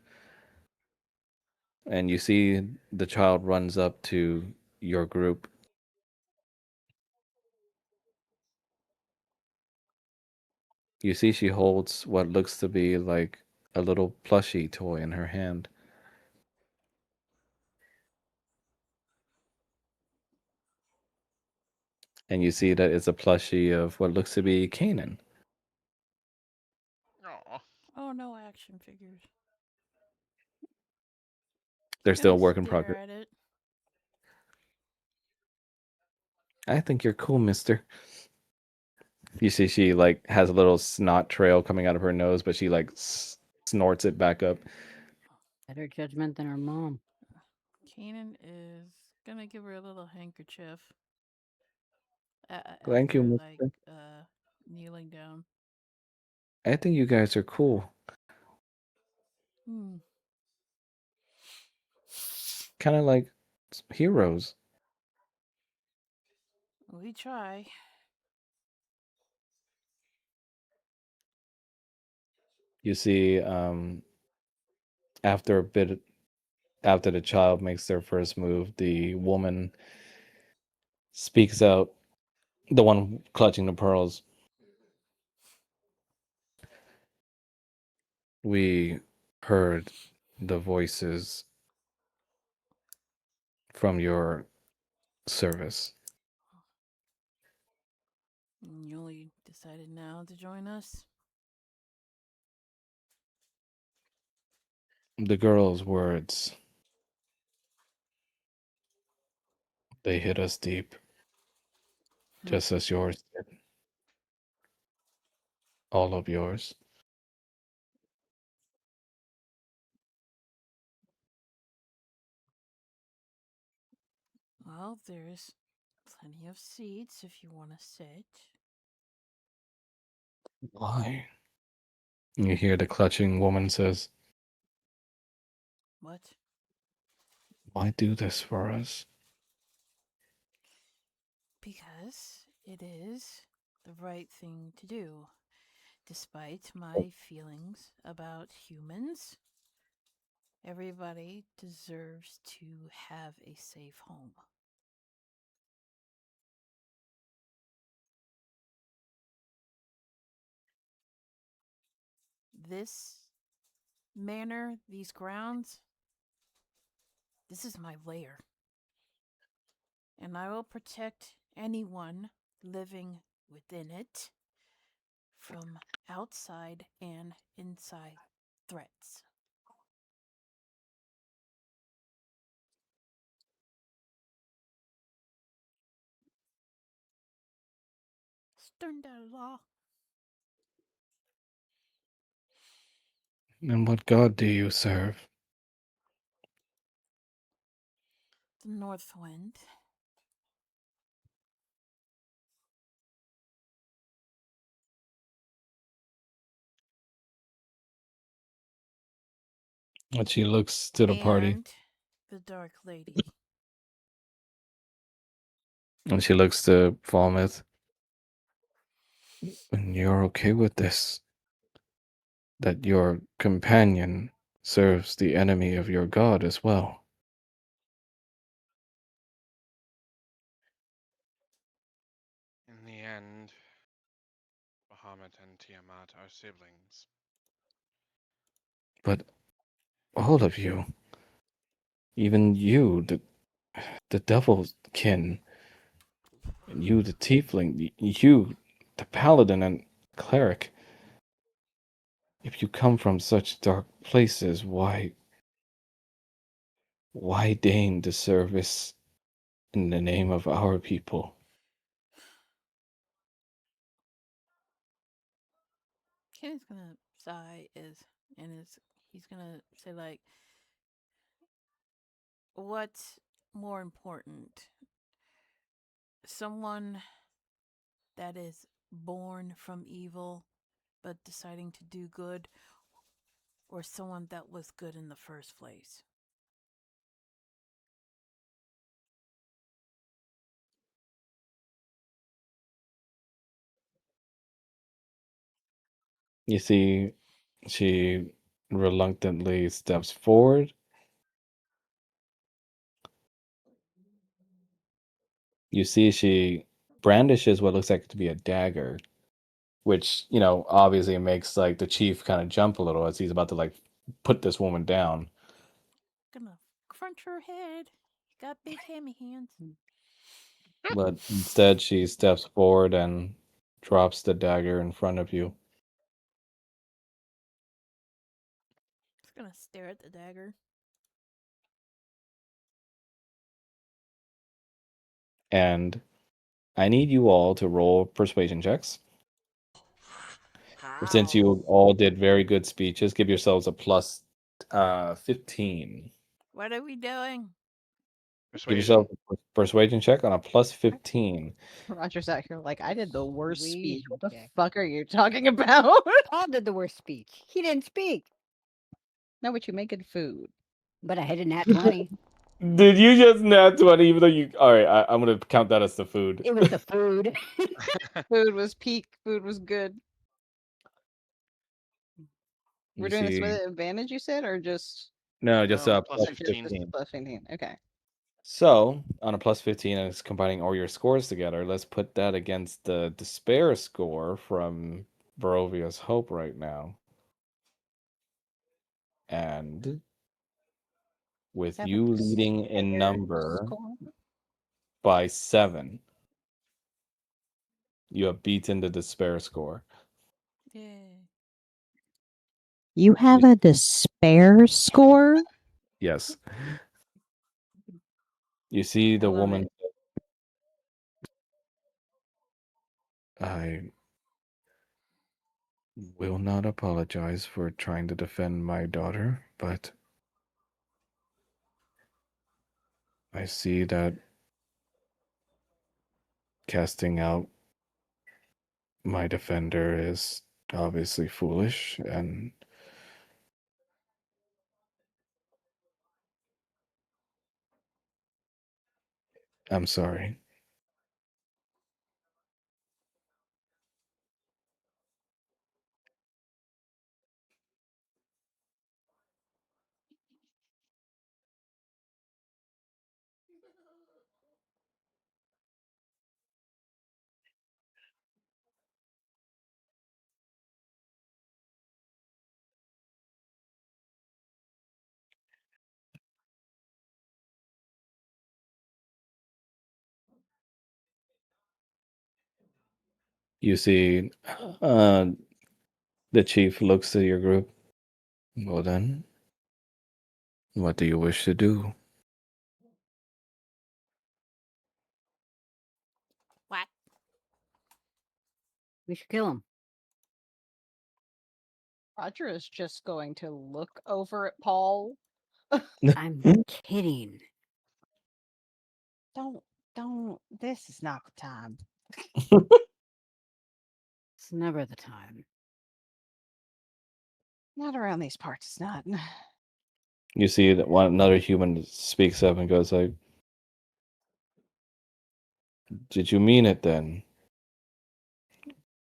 And you see the child runs up to your group. You see she holds what looks to be like a little plushie toy in her hand. And you see that it's a plushie of what looks to be Kanan. Aw. Oh, no action figures. They're still a Gonna work in stare progress. at it. I think you're cool, mister. You see she like has a little snot trail coming out of her nose, but she like snorts it back up. Better judgment than her mom. Kanan is gonna give her a little handkerchief. Thank you, After mister. kneeling down. I think you guys are cool. Hmm. Kind of like heroes. We try. You see, after a bit, after the child makes their first move, the woman speaks out, the one clutching the pearls. We heard the voices from your service. You only decided now to join us? The girl's words, they hit us deep, just as yours did. All of yours. Well, there's plenty of seats if you want to sit. Why? You hear the clutching woman says, What? why do this for us? Because it is the right thing to do. Despite my feelings about humans, everybody deserves to have a safe home. This manor, these grounds, this is my lair. And I will protect anyone living within it from outside and inside threats. Stern law. And what god do you serve? The north wind. And she looks to the party. And the dark lady. And she looks to Falmouth. And you're okay with this? That your companion serves the enemy of your god as well? In the end, Bahamut and Tiamat are siblings. But all of you, even you, the devil's kin, and you, the tiefling, you, the paladin and cleric, if you come from such dark places, why deign the service in the name of our people? Kenneth's gonna sigh he's gonna say like, what's more important? Someone that is born from evil but deciding to do good, or someone that was good in the first place? You see, she reluctantly steps forward. You see, she brandishes what looks like to be a dagger, which, obviously makes like the chief kind of jump a little as he's about to like put this woman down. Gonna crunch her head. You got big hammy hands. But instead, she steps forward and drops the dagger in front of you. Just gonna stare at the dagger. And I need you all to roll persuasion checks. Since you all did very good speeches, give yourselves a plus 15. What are we doing? Give Persuasion. yourself a persuasion check on a plus 15. Roger's out here like, I did the worst We speech. What the check. fuck are you talking about? Paul did the worst speech. He didn't speak, No, but you making food. but I hit a nat 20. Did you just nat 20 even though you... All right, I'm going to count that as the food. It was the food. Food was peak. Food was good. We're You doing this with see... advantage, you said, or just No, just No, plus plus just 15. 15. plus 15? Okay. So, on a plus 15, and it's combining all your scores together, let's put that against the despair score from Barovia's Hope right now. And with Have a you leading in despair number score? by 7, you have beaten the despair score. Yay. You have a despair score? Yes. You see the I love woman. it. I will not apologize for trying to defend my daughter, but I see that casting out my defender is obviously foolish, and I'm sorry. You see, uh, the chief looks at your group. Well then, what do you wish to do? What? We should kill him. Roger is just going to look over at Paul. I'm kidding. Don't. This is not the time. It's never the time. Not around these parts. It's not. You see that another human speaks up and goes like, "Did you mean it then?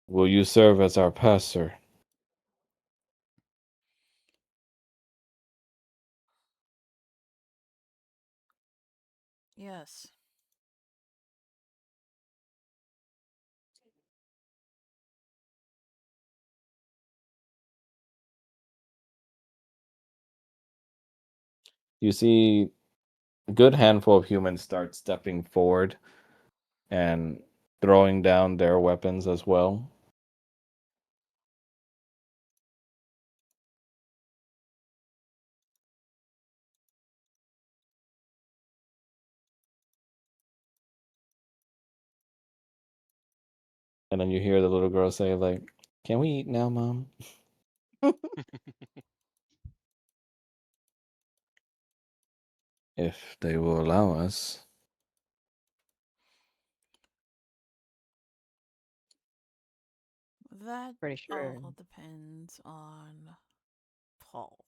Will you serve as our pastor?" Yes. You see a good handful of humans start stepping forward and throwing down their weapons as well. And then you hear the little girl say like, "Can we eat now, Mom?" If they will allow us. That Pretty sure. all depends on Paul.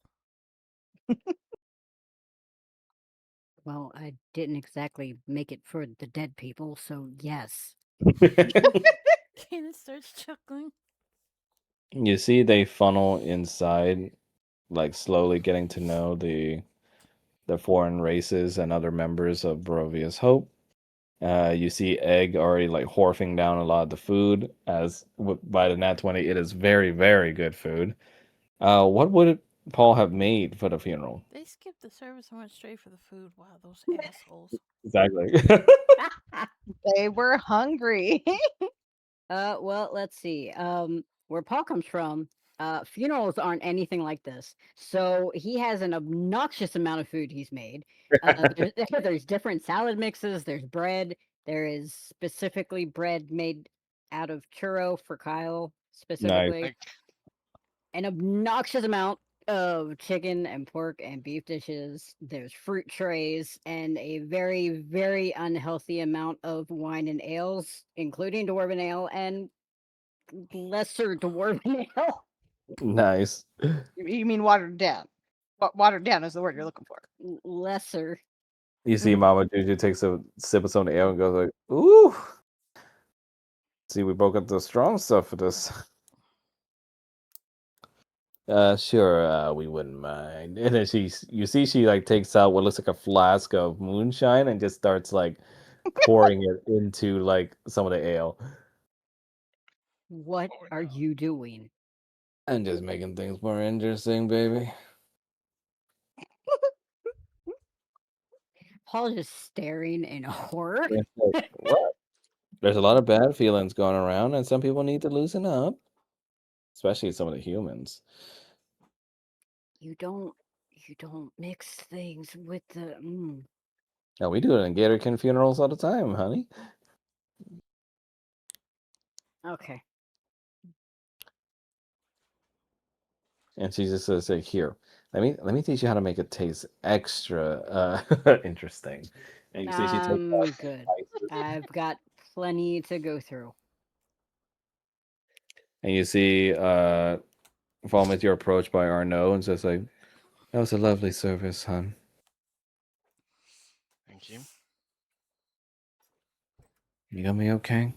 Well, I didn't exactly make it for the dead people, so yes. Kenneth starts chuckling. You see they funnel inside, like slowly getting to know the foreign races and other members of Barovia's Hope. You see Egg already like horfing down a lot of the food, as by the Nat 20, it is very, very good food. What would Paul have made for the funeral? They skipped the service and went straight for the food. Wow, those assholes. Exactly. They were hungry. Well, let's see. Where Paul comes from, funerals aren't anything like this. So he has an obnoxious amount of food he's made. There's different salad mixes. There's bread. There is specifically bread made out of churro for Kyle Nice. specifically. An obnoxious amount of chicken and pork and beef dishes. There's fruit trays and a very, very unhealthy amount of wine and ales, including dwarven ale and lesser dwarven ale. Nice. You mean watered down? Watered down is the word you're looking for. Lesser. You see Mama Juju takes a sip of some of the ale and goes like, "Ooh. See, we broke up the strong stuff for this." Sure, we wouldn't mind. And then you see she like takes out what looks like a flask of moonshine and just starts like pouring it into like some of the ale. What Oh, are no. you doing? And just making things more interesting, baby. Paul's just staring in horror. It's like, what? There's a lot of bad feelings going around, and some people need to loosen up, especially some of the humans. You don't mix things with the Now we do it in Gatorkin funerals all the time, honey. Okay. And she just says, like, "Here, let me teach you how to make it taste extra interesting." And you see she takes out Good. spices. I've got plenty to go through. And you see Vomit, you're approached by Arnaud and says like, "That was a lovely service, hon. Thank you. You got me okay?"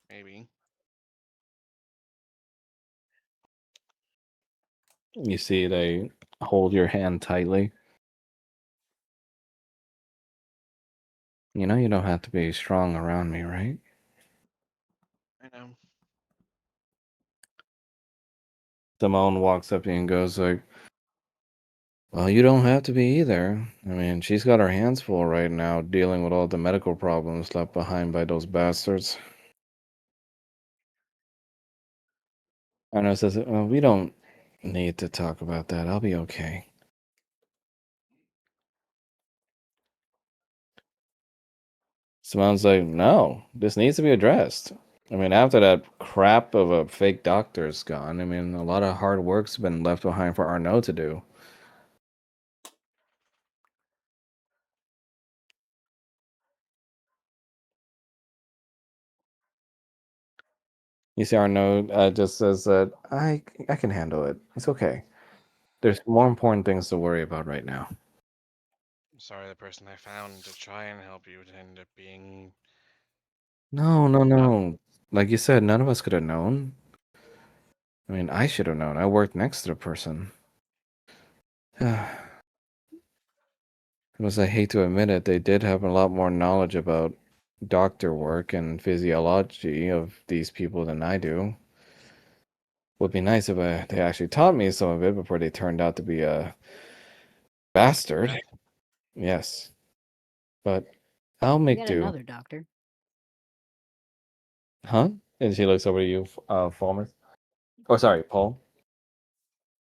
Maybe. You see they hold your hand tightly. You know you don't have to be strong around me, right? I know. Simone walks up to you and goes like, Well, you don't have to be either. I mean, she's got her hands full right now dealing with all the medical problems left behind by those bastards. Arno says, well, we don't need to talk about that. I'll be okay. Simone's like, no, this needs to be addressed. I mean, after that crap of a fake doctor's gone, I mean, a lot of hard work's been left behind for Arnaud to do. You see, Arnaud just says that I can handle it. It's okay. There's more important things to worry about right now. I'm sorry the person I found to try and help you ended up being. No. Like you said, none of us could have known. I mean, I should have known. I worked next to the person. Because I hate to admit it, they did have a lot more knowledge about doctor work and physiology of these people than I do. Would be nice if they actually taught me some of it before they turned out to be a bastard. Yes. But I'll We make got do. another doctor. Huh? And she looks over to you, Falmouth. Oh, sorry, Paul.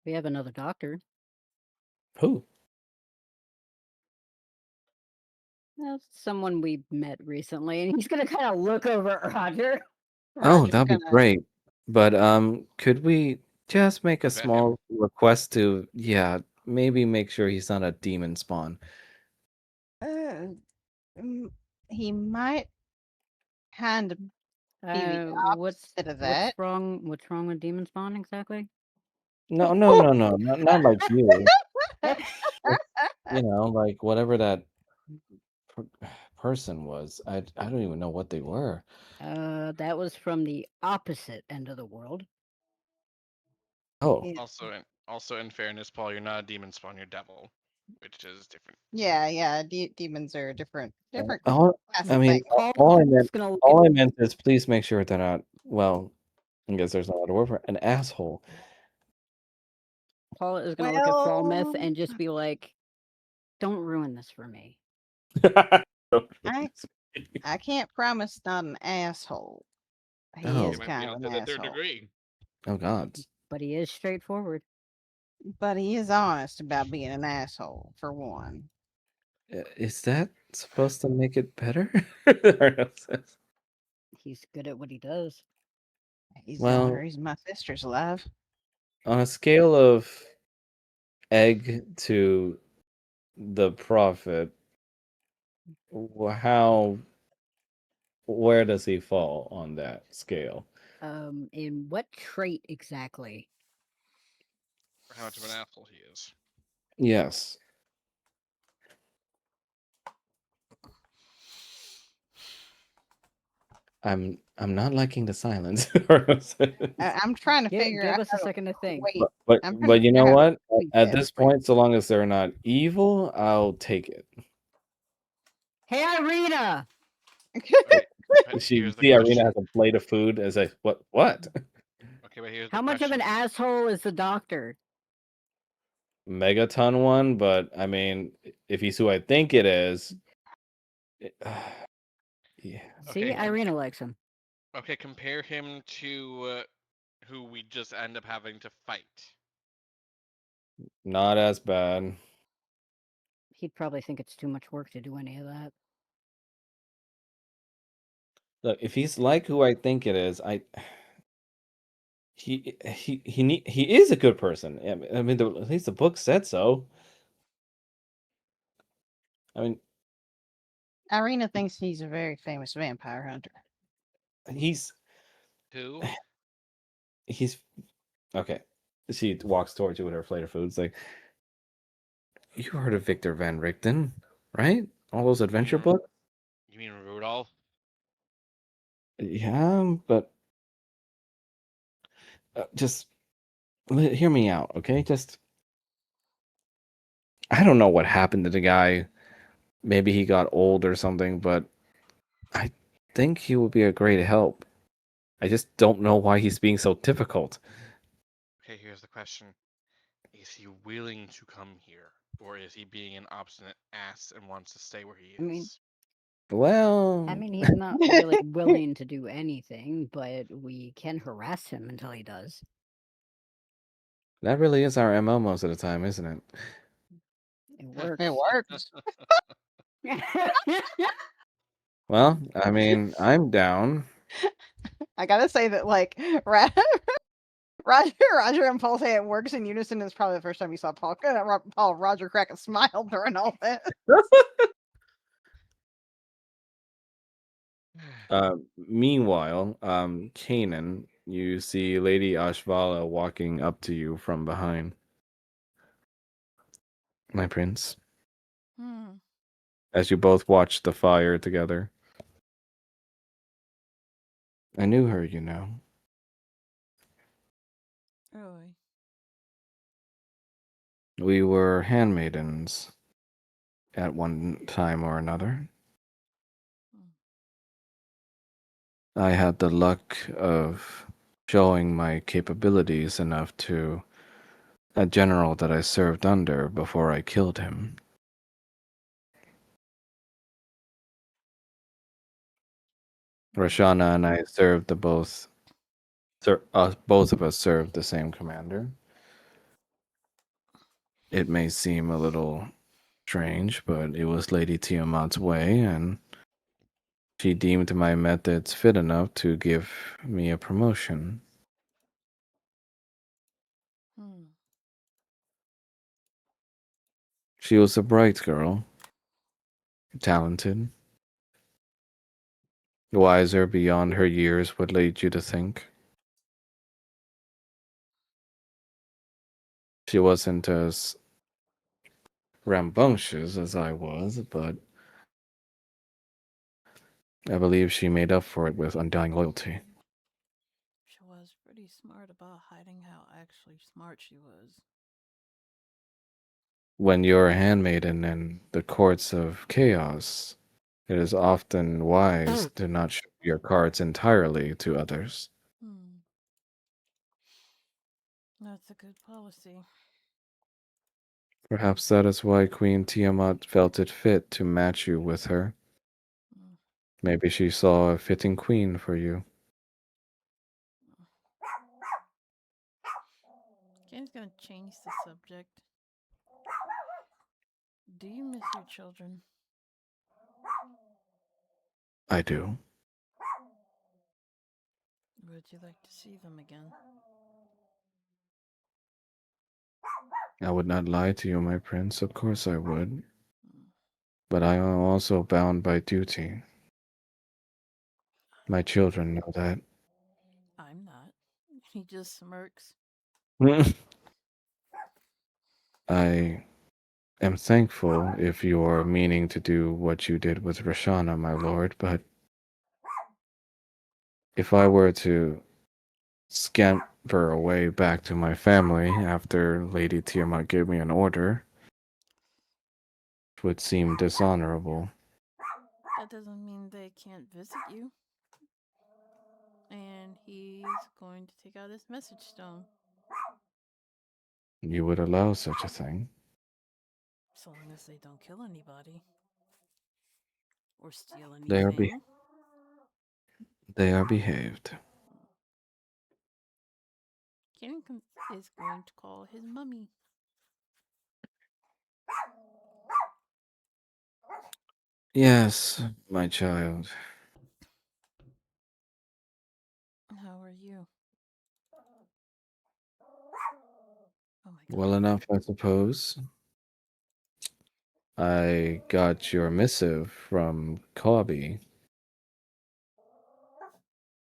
We have another doctor. Who? Someone we met recently, and he's gonna kind of look over at Roger. Oh, Roger's that'd be gonna- great. But could we just make a Vet him. small request to, maybe make sure he's not a demon spawn? He might kind of be the what's opposite of that. wrong? What's wrong with demon spawn exactly? No, not like you. You know, like whatever that person was. I don't even know what they were. That was from the opposite end of the world. Oh, Also in fairness, Paul, you're not a demon spawn, you're devil, which is different. Yeah. Demons are different all class I of mean, thing. all I Paul's meant, gonna look all I meant is please make sure they're not. Well, I guess there's no other word for it, an asshole. Paul is gonna look at Falmouth and just be like, "Don't ruin this for me." I can't promise not an asshole. He Oh. is He might be kind of on an to the third asshole. degree. Oh God. But he is straightforward. But he is honest about being an asshole, for one. Is that supposed to make it better? He's good at what he does. He's the Well- only reason my sister's alive. On a scale of egg to the prophet, where does he fall on that scale? In what trait exactly? For how much of an asshole he is. Yes. I'm not liking the silence. I'm trying to figure Give out. us a second to think. Wait, but I'm trying to you figure know out what? how to At get this it. Wait. point, so long as they're not evil, I'll take it. Hey, Irina! Okay, but She here's the see Irina question. has a plate of food as I what? Okay, but here's How the much of question. an asshole is the doctor? Megaton one, but I mean, if he's who I think it is, yeah. See, Okay, Irina likes him. Okay, compare him to who we just end up having to fight. Not as bad. He'd probably think it's too much work to do any of that. Look, if he's like who I think it is, he is a good person. I mean, at least the book said so. I mean, Irina thinks he's a very famous vampire hunter. he's Who? okay. She walks towards you with her plate of food. It's like, you heard of Victor Van Richten, right? All those adventure books. You mean Rudolph? Yeah, but just hear me out, okay? Just I don't know what happened to the guy. Maybe he got old or something, but I think he would be a great help. I just don't know why he's being so difficult. Okay, here's the question. Is he willing to come here? Or is he being an obstinate ass and wants to stay where he I mean, is? Well, he's not really willing to do anything, but we can harass him until he does. that really is our MO most of the time, isn't it? It works. It works. Well, I mean, I'm down. I gotta say that, like, Roger and Paul say it works in unison. It's probably the first time you saw Roger crack a smile during all this. Meanwhile, Kanan, you see Lady Ashvala walking up to you from behind. My prince, Hmm. as you both watch the fire together. I knew her, you know. Really? We were handmaidens at one time or another. Hmm. I had the luck of showing my capabilities enough to a general that I served under before I killed him. Rashana and I served the both. Both of us served the same commander. It may seem a little strange, but it was Lady Tiamat's way, and she deemed my methods fit enough to give me a promotion. Hmm. She was a bright girl, talented, wiser beyond her years would lead you to think. She wasn't as rambunctious as I was, but I believe she made up for it with undying loyalty. She was pretty smart about hiding how actually smart she was. When you're a handmaiden in the courts of chaos, it is often wise to not show your cards entirely to others. Hmm. That's a good policy. Perhaps that is why Queen Tiamat felt it fit to match you with her. Hmm. Maybe she saw a fitting queen for you. Ken's gonna change the subject. Do you miss your children? I do. Would you like to see them again? I would not lie to you, my prince. Of course I would. Hmm. But I am also bound by duty. My children know that. I'm not. He just smirks. I am thankful if you are meaning to do what you did with Rashana, my lord, but if I were to scamper away back to my family after Lady Tiamat gave me an order, it would seem dishonorable. That doesn't mean they can't visit you. And he's going to take out his message stone. You would allow such a thing? So long as they don't kill anybody. Or steal They are anything. they are behaved. Ken is going to call his mummy. Yes, my child. How are you? Oh my god. Well enough, I suppose. I got your missive from Kobe.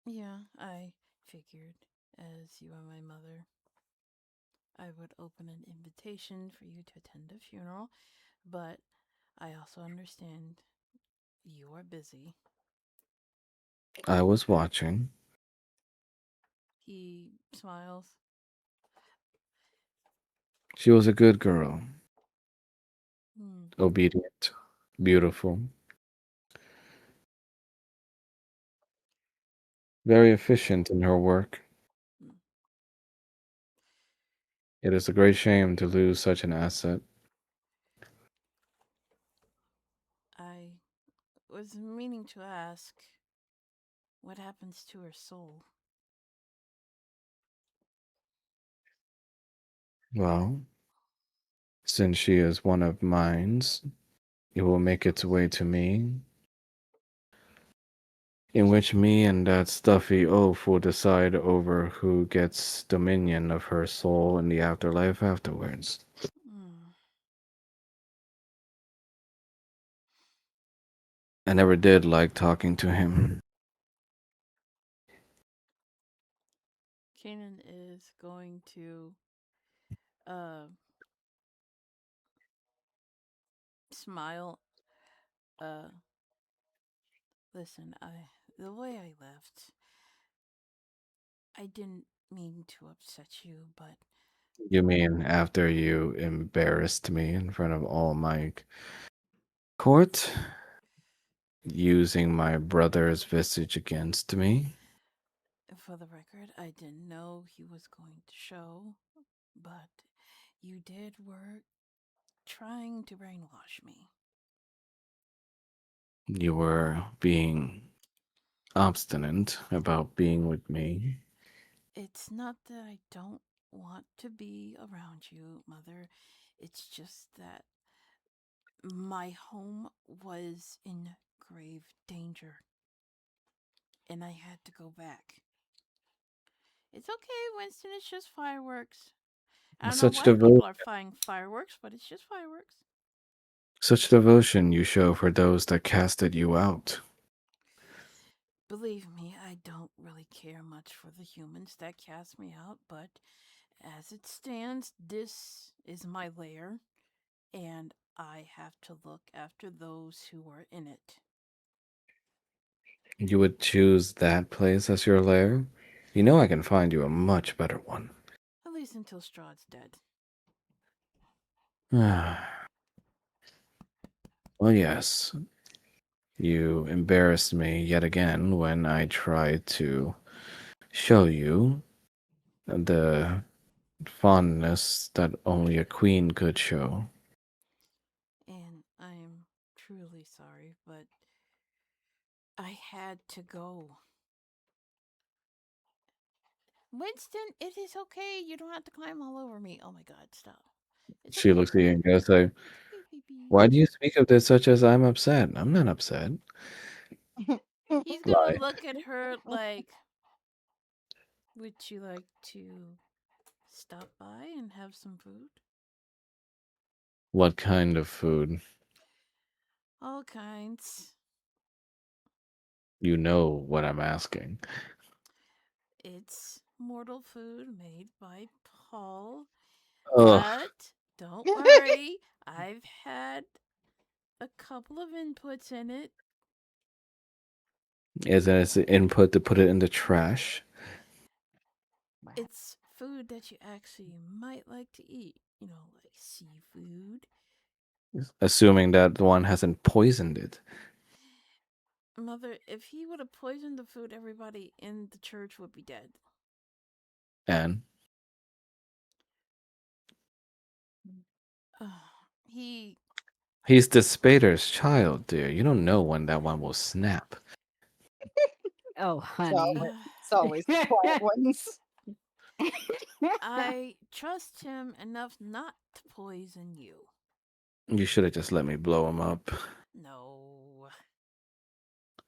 Yeah, I figured, as you are my mother, I would open an invitation for you to attend a funeral, but I also understand you are busy. I was watching. He smiles. She was a good girl, Hmm. obedient, beautiful, very efficient in her work. Hmm. It is a great shame to lose such an asset. I was meaning to ask what happens to her soul. Well, since she is one of mine, it will make its way to me, in which me and that stuffy oaf will decide over who gets dominion of her soul in the afterlife afterwards. Hmm. I never did like talking to him. Kanan is going to uh smile. Uh Listen, the way I left, I didn't mean to upset you, but You mean after you embarrassed me in front of all my court, using my brother's visage against me? for the record, I didn't know he was going to show, but you did work trying to brainwash me. You were being obstinate about being with me. It's not that I don't want to be around you, Mother. It's just that my home was in grave danger, and I had to go back. It's okay, Winston. It's just fireworks. I don't know Such why people are devotion, flying fireworks, but it's just fireworks. such devotion you show for those that casted you out. Believe me, I don't really care much for the humans that cast me out, but as it stands, this is my lair, and I have to look after those who are in it. You would choose that place as your lair? You know I can find you a much better one. At least until Strahd's dead. Well, yes. You embarrassed me yet again when I tried to show you the fondness that only a queen could show. And I'm truly sorry, but I had to go. Winston, it is okay. You don't have to climb all over me. Oh my god, stop. It's She okay. looks at you and goes like, It's okay, baby. why do you speak of this such as I'm upset? I'm not upset. He's gonna Lie. look at her like, would you like to stop by and have some food? What kind of food? All kinds. You know what I'm asking. It's mortal food made by Paul. Ugh. But don't worry, I've had a couple of inputs in it. Is it an input to put it in the trash? It's food that you actually might like to eat. You know, like seafood. Assuming that one hasn't poisoned it. Mother, if he would have poisoned the food, everybody in the church would be dead. And He he's the Spader's child, dear. You don't know when that one will snap. Oh, honey. It's always the quiet ones. I trust him enough not to poison you. You should have just let me blow him up. No.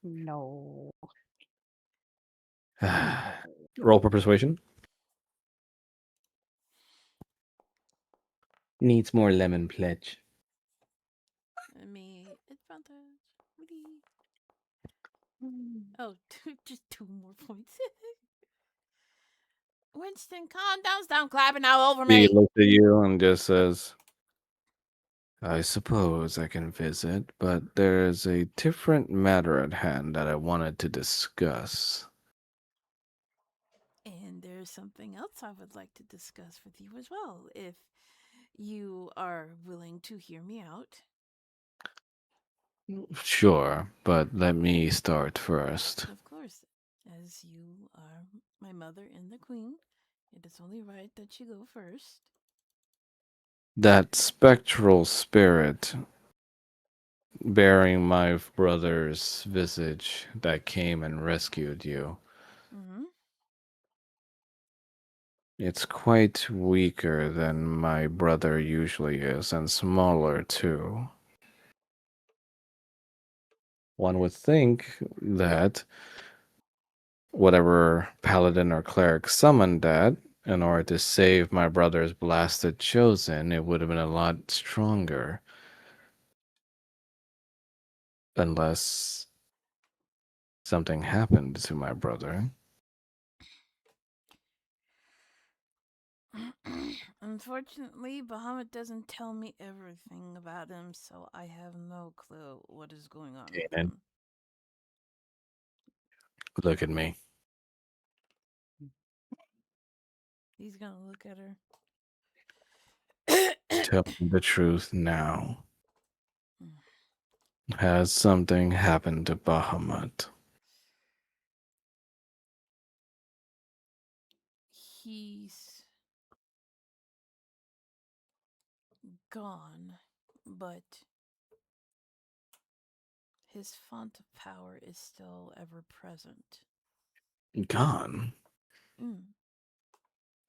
No. Roll for persuasion. Needs more lemon pledge. Me advantage. Woody. Oh, just 2 more points. Winston, calm down. Stop clapping all over He me. looks at you and just says, I suppose I can visit, but there's a different matter at hand that I wanted to discuss. And there's something else I would like to discuss with you as well, if you are willing to hear me out. Sure, but let me start first. Of course, as you are my mother and the queen, it is only right that you go first. That spectral spirit bearing my brother's visage that came and rescued you. Mm-hmm. It's quite weaker than my brother usually is, and smaller too. One would think that whatever paladin or cleric summoned that, in order to save my brother's blasted chosen, it would have been a lot stronger. Unless something happened to my brother. Unfortunately, Bahamut doesn't tell me everything about him, so I have no clue what is going on with Kanan, him. look at me. He's gonna look at her. Tell me the truth now. Has something happened to Bahamut? He's gone, but his font of power is still ever present. Gone? Mm.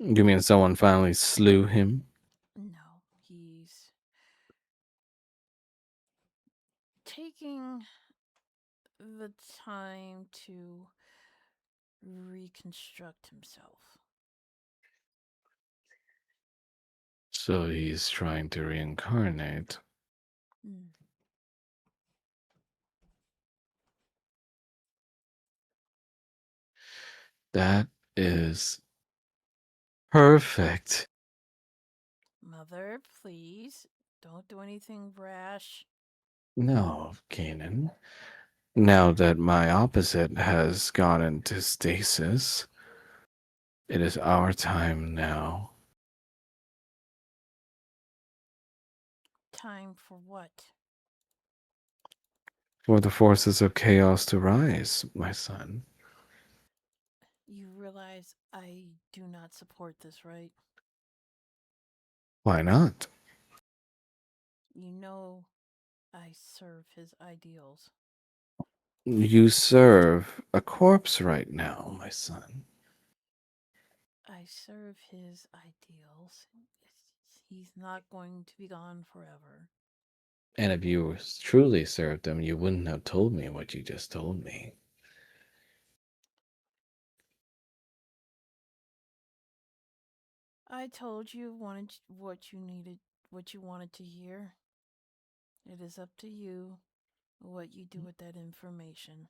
You mean someone finally slew him? No, he's taking the time to reconstruct himself. So he's trying to reincarnate. Mm. That is perfect. Mother, please don't do anything rash. No, Kanan. Now that my opposite has gone into stasis, it is our time now. Time for what? For the forces of chaos to rise, my son. You realize I do not support this, right? Why not? You know I serve his ideals. You serve a corpse right now, my son. I serve his ideals. He's not going to be gone forever. And if you truly served him, you wouldn't have told me what you just told me. I told you wanted what you needed, what you wanted to hear. It is up to you what you do with that information.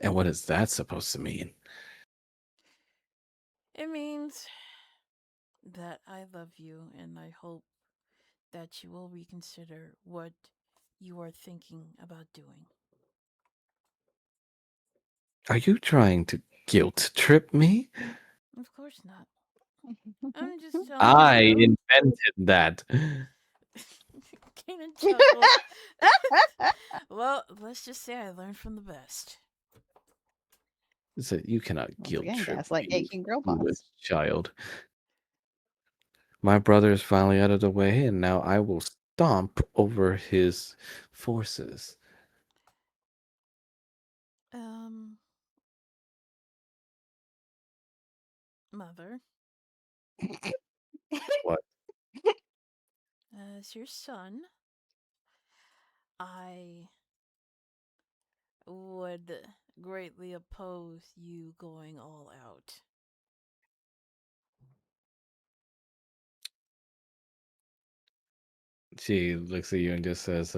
And what is that supposed to mean? It means that I love you and I hope that you will reconsider what you are thinking about doing. Are you trying to guilt trip me? Of course not. I'm just telling I you. invented that. Kanan chuckles. Well, let's just say I learned from the best. So you cannot Once guilt again, trip gaslight me, aching girl foolish boss. child. My brother is finally out of the way, and now I will stomp over his forces. Mother, What? as your son, I would greatly oppose you going all out. She looks at you and just says,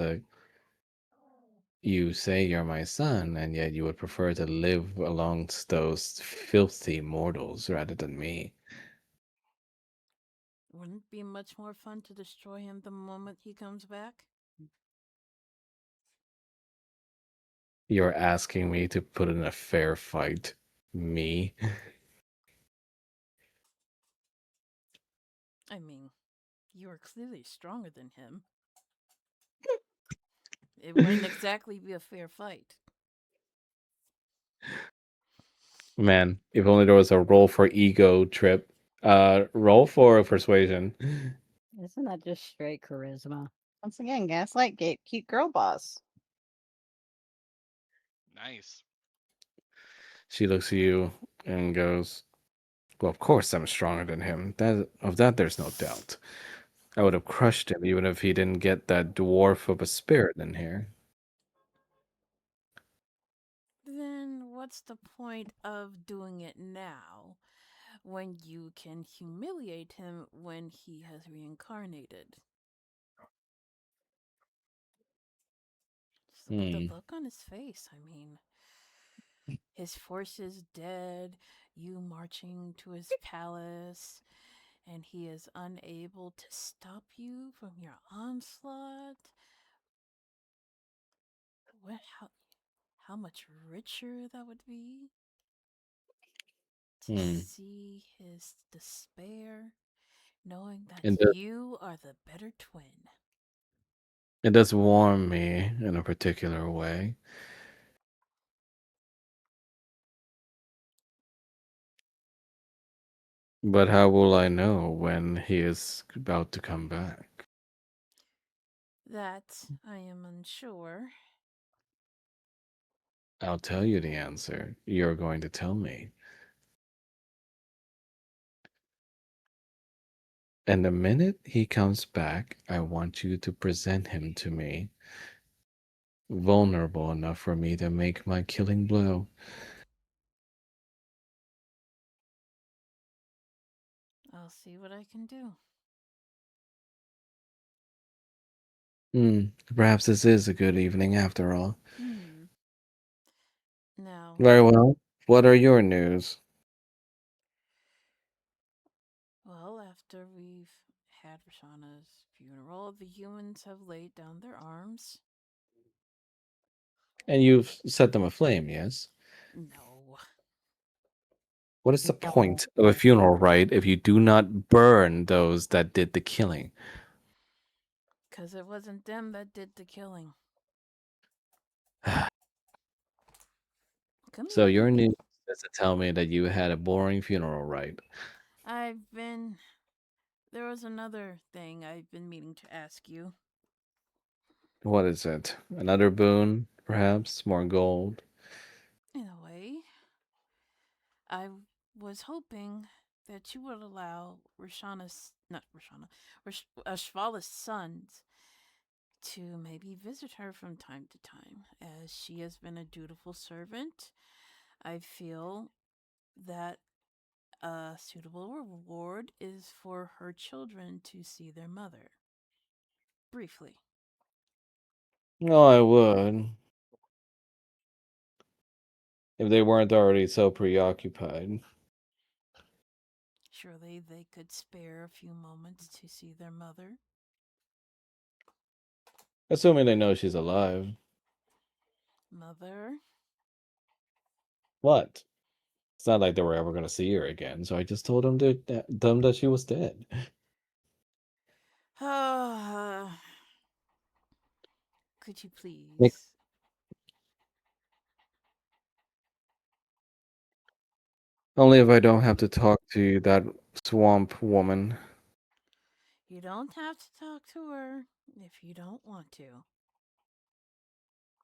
you say you're my son, and yet you would prefer to live amongst those filthy mortals rather than me. Wouldn't it be much more fun to destroy him the moment he comes back? You're asking me to put in a fair fight. Me? I mean, you are clearly stronger than him. It wouldn't exactly be a fair fight. Man, if only there was a roll for ego trip. Roll for persuasion. Isn't that just straight charisma? Once again, gaslight, gatekeep, girl boss. Nice. She looks at you and goes, "Well, of course I'm stronger than him. That there's no doubt. I would have crushed him even if he didn't get that dwarf of a spirit in here." Then what's the point of doing it now when you can humiliate him when he has reincarnated? Just look at the Hmm. look on his face. I mean, his forces dead, you marching to his palace, and he is unable to stop you from your onslaught. What? How much richer that would be to Hmm. see his despair, knowing that It does, you are the better twin. it does warm me in a particular way. But how will I know when he is about to come back? That I am unsure. I'll tell you the answer. You're going to tell me. And the minute he comes back, I want you to present him to me, vulnerable enough for me to make my killing blow. I'll see what I can do. Perhaps this is a good evening after all. Hmm. Now, Very well. What are your news? well, after we've had Rashana's funeral, the humans have laid down their arms. And you've set them aflame, yes? No, What is the No. point of a funeral rite if you do not burn those that did the killing? because it wasn't them that did the killing. Come So here, your baby. news is to tell me that you had a boring funeral rite. I've been. There was another thing I've been meaning to ask you. What is it? Another boon, perhaps? More gold? In a way, I was hoping that you would allow not Rashana, Ashvala's sons to maybe visit her from time to time, as she has been a dutiful servant. I feel that a suitable reward is for her children to see their mother. Briefly. Oh, I would. If they weren't already so preoccupied. Surely they could spare a few moments to see their mother. Assuming they know she's alive. Mother? What? It's not like they were ever going to see her again, so I just told them that she was dead. Could you Nick, please? only if I don't have to talk to that swamp woman. You don't have to talk to her if you don't want to.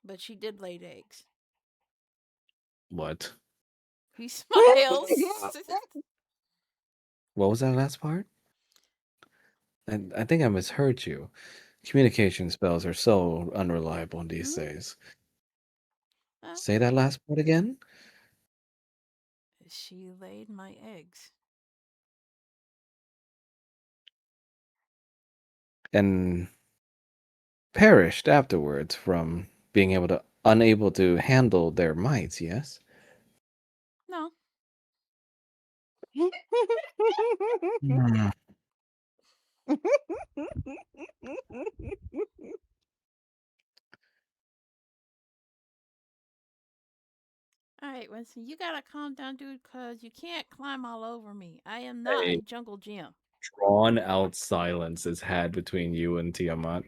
But she did lay eggs. What? He smiles. What was that last part? I think I misheard you. Communication spells are so unreliable these Hmm? days. Uh, Say that last part again? she laid my eggs. And perished afterwards from being unable to handle their might, yes? No. Hmm. All right, Winston, you gotta calm down, dude, because you can't climb all over me. I am not A a jungle gym. drawn out silence is had between you and Tiamat.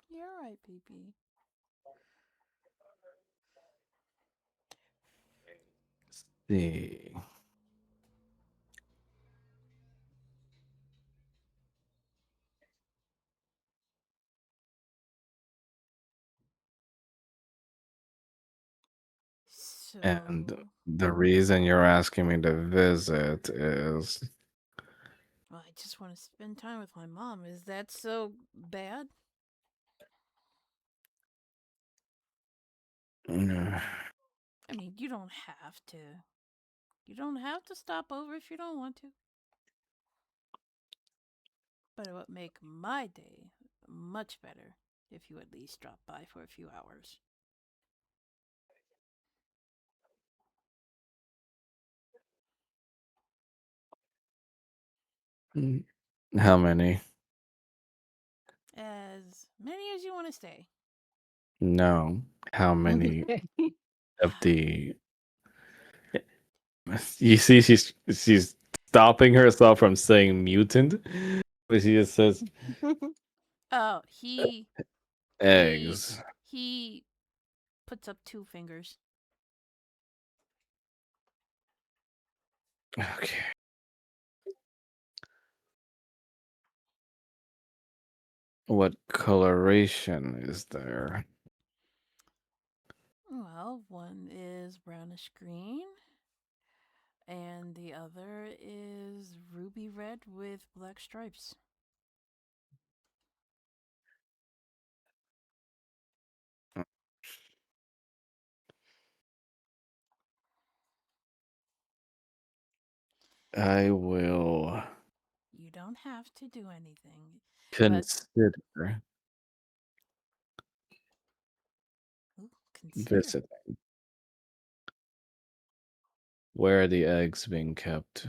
You're right, baby. see. And So, the reason you're asking me to visit is well, I just want to spend time with my mom. Is that so bad? I mean, you don't have to. You don't have to stop over if you don't want to. But it would make my day much better if you at least drop by for a few hours. how many? As many as you want to stay. No. How many of the you see she's stopping herself from saying mutant, but she just says Oh, he eggs. he puts up two fingers. Okay. What coloration is there? Well, one is brownish green, and the other is ruby red with black stripes. I will You don't have to do anything, but consider ooh, consider. visiting. Where are the eggs being kept?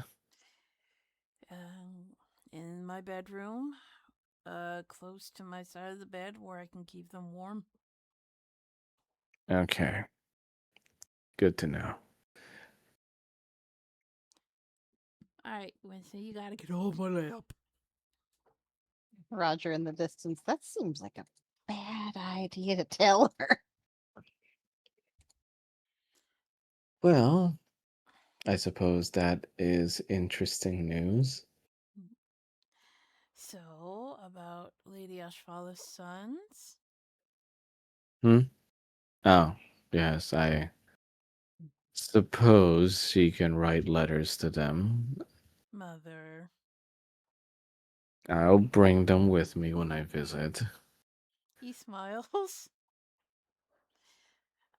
In my bedroom, close to my side of the bed where I can keep them warm. Okay. Good to know. All right, Winston, you gotta get off my lap. Roger in the distance. That seems like a bad idea to tell her. Well, I suppose that is interesting news. So, about Lady Ashfala's sons? Hmm? Oh, yes, I suppose she can write letters to them. Mother. I'll bring them with me when I visit. He smiles.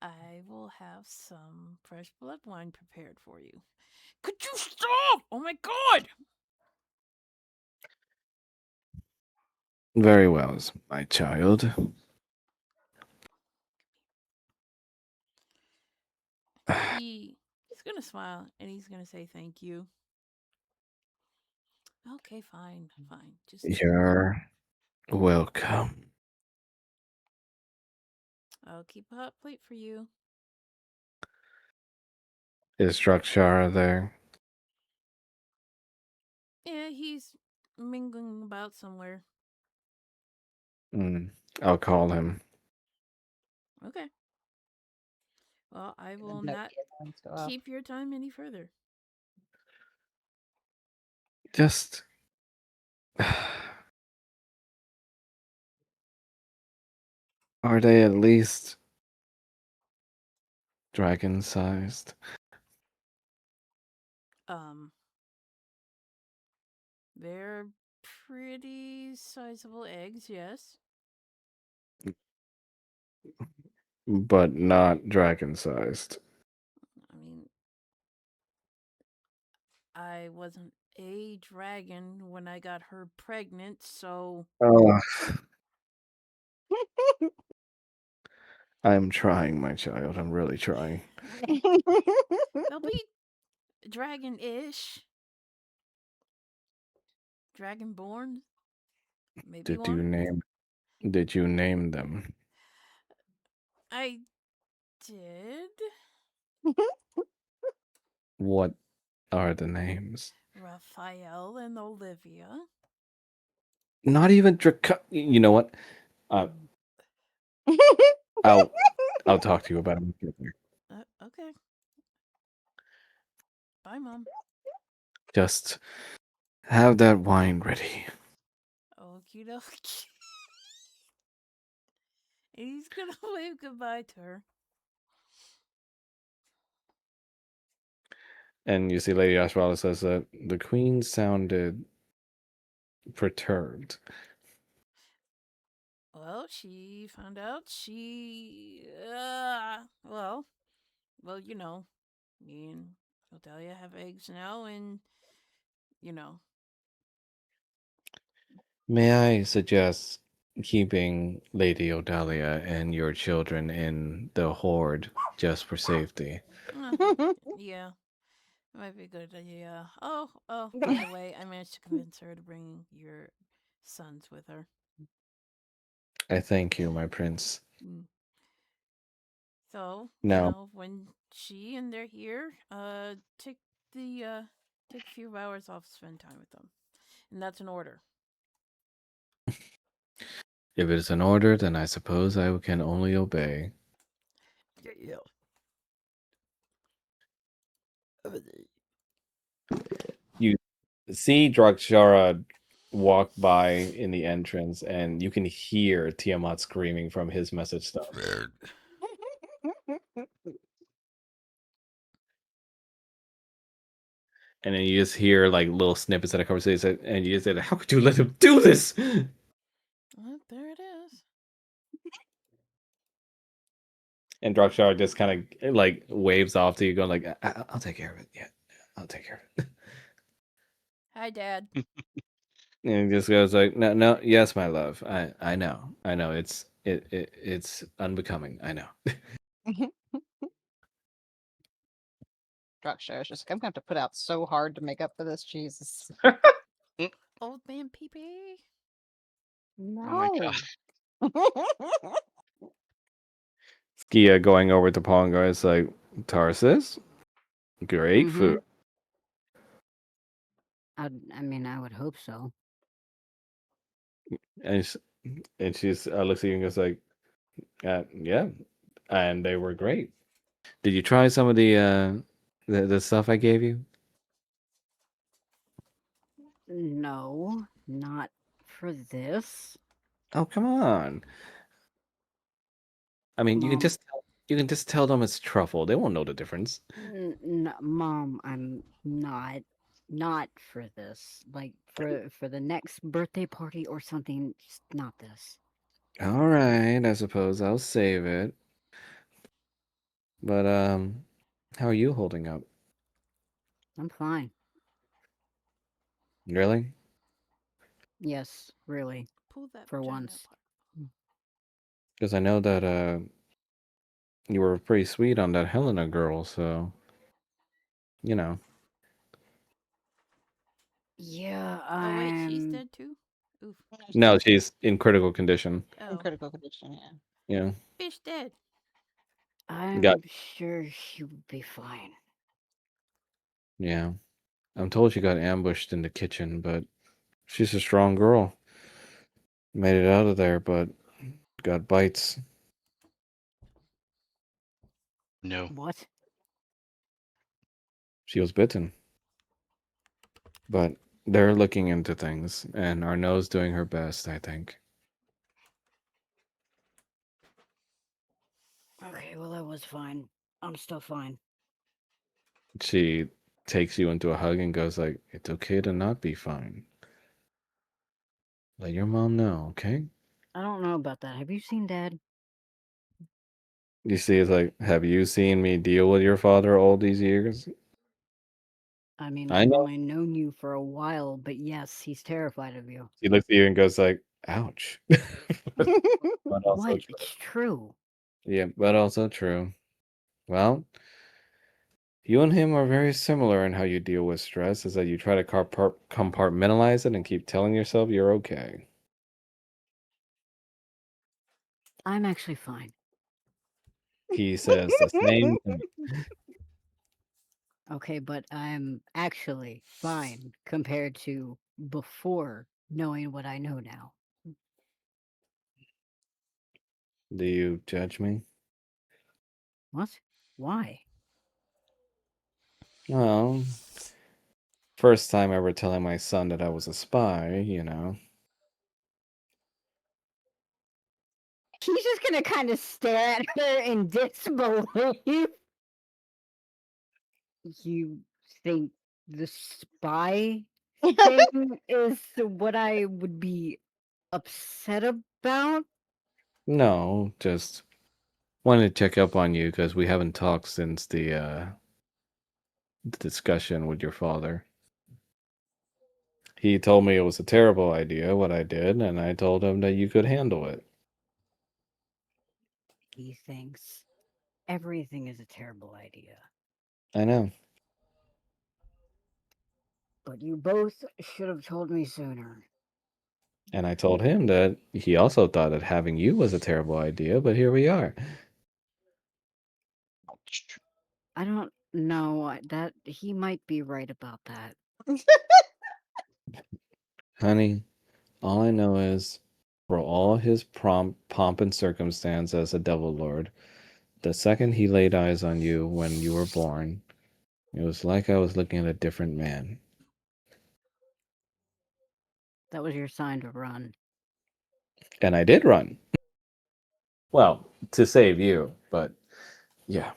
I will have some fresh blood wine prepared for you. Could you stop? Oh my god! Very well, my child. He's gonna smile and he's gonna say thank you. Okay, fine, fine. Just You're welcome. I'll keep a hot plate for you. Is Drakshara there? Yeah, he's mingling about somewhere. I'll call him. Okay. Well, I will No not alarms go off. keep your time any further. Just. Are they at least dragon sized? Um, they're pretty sizable eggs, yes. But not dragon sized. I mean, I wasn't a dragon when I got her pregnant, so Oh, I'm trying, my child. I'm really trying. they'll be dragon-ish, dragonborn, maybe Did you one. name? Did you name them? I did. What are the names? Raphael and Olivia. Not even Draco. You know what? Uh, I'll talk to you about it. Okay. Bye, Mom. Just have that wine ready. Okie dokie. He's gonna wave goodbye to her. And you see Lady Ashwala says that the queen sounded perturbed. Well, she found out well, you know, me and Odelia have eggs now, and you know, May I suggest keeping Lady Odalia and your children in the horde just for safety? yeah, it might be a good idea. Oh, by the way, I managed to convince her to bring your sons with her. I thank you, my prince. Mm. So, No, when she and they're here, take take a few hours off to spend time with them. And that's an order. if it is an order, then I suppose I can only obey. Yeah. You see Drakshara walk by in the entrance, and you can hear Tiamat screaming from his message stuff. And then you just hear like little snippets of the conversation, and you just say, "How could you let him do this?" Well, there it is. And Drakshar just kind of like waves off to you, going like, "I'll take care of it. Yeah, I'll take care of it." Hi, Dad. And he just goes like, "No, no, yes, my love. I know, I know. It's unbecoming. I know." Drugstore is just, I'm gonna have to put out so hard to make up for this. Jesus. Old man pee pee. Oh my No. god. Skia going over to Paul and goes like, "Tarsus, great food." I mean, I would hope so. And she's looks at you and goes like, "Yeah," and they were great. Did you try some of the stuff I gave you? No, not for this. Oh, come on. I mean, Mom, you can just tell them it's truffle. They won't know the difference. Mom, I'm not for this. Like for the next birthday party or something, just not this. All right, I suppose I'll save it. But how are you holding up? I'm fine. Really? Yes, really, Pull that for vagina once. apart. Because I know that you were pretty sweet on that Helena girl, so you know. Yeah, Oh wait, she's I'm dead too. Oof. No, she's in critical condition. In Oh, critical condition, yeah. Yeah. bitch dead. Got I'm sure she would be fine. yeah. I'm told she got ambushed in the kitchen, but she's a strong girl. Made it out of there, but got bites. No. What? She was bitten. But they're looking into things, and Arnaud's doing her best, I think. Okay, well, I was fine. I'm still fine. She takes you into a hug and goes like, "It's okay to not be fine. Let your mom know, okay?" I don't know about that. Have you seen Dad? You see, it's like, "Have you seen me deal with your father all these years?" I mean, I I've know. only known you for a while, but yes, he's terrified of you. She looks at you and goes like, "Ouch." But also What? true. It's true. Yeah, but also true. Well, you and him are very similar in how you deal with stress, is that you try to compartmentalize it and keep telling yourself you're okay. I'm actually fine. He says the same thing. Okay, but I'm actually fine compared to before knowing what I know now. Do you judge me? What? Why? Well, first time ever telling my son that I was a spy, you know. He's just gonna kind of stare at her in disbelief. You think the spy thing is what I would be upset about? No, just wanted to check up on you because we haven't talked since the discussion with your father. He told me it was a terrible idea what I did, and I told him that you could handle it. He thinks everything is a terrible idea. I know. But you both should have told me sooner. And I told him that he also thought that having you was a terrible idea, but here we are. I don't know that he might be right about that. Honey, all I know is, for all his pomp and circumstance as a devil lord, the second he laid eyes on you when you were born, it was like I was looking at a different man. That was your sign to run. And I did run. Well, to save you, but yeah.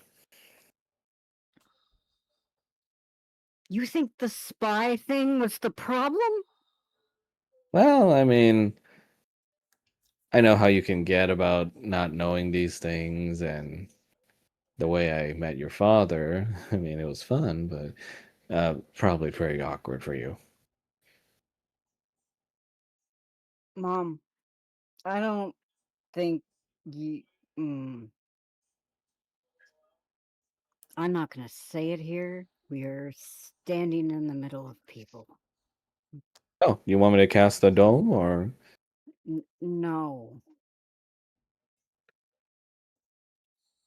You think the spy thing was the problem? Well, I mean, I know how you can get about not knowing these things, and the way I met your father, I mean, it was fun, but probably pretty awkward for you. Mom, I don't think you. Mm, I'm not going to say it here. We are standing in the middle of people. Oh, you want me to cast the dome, or No.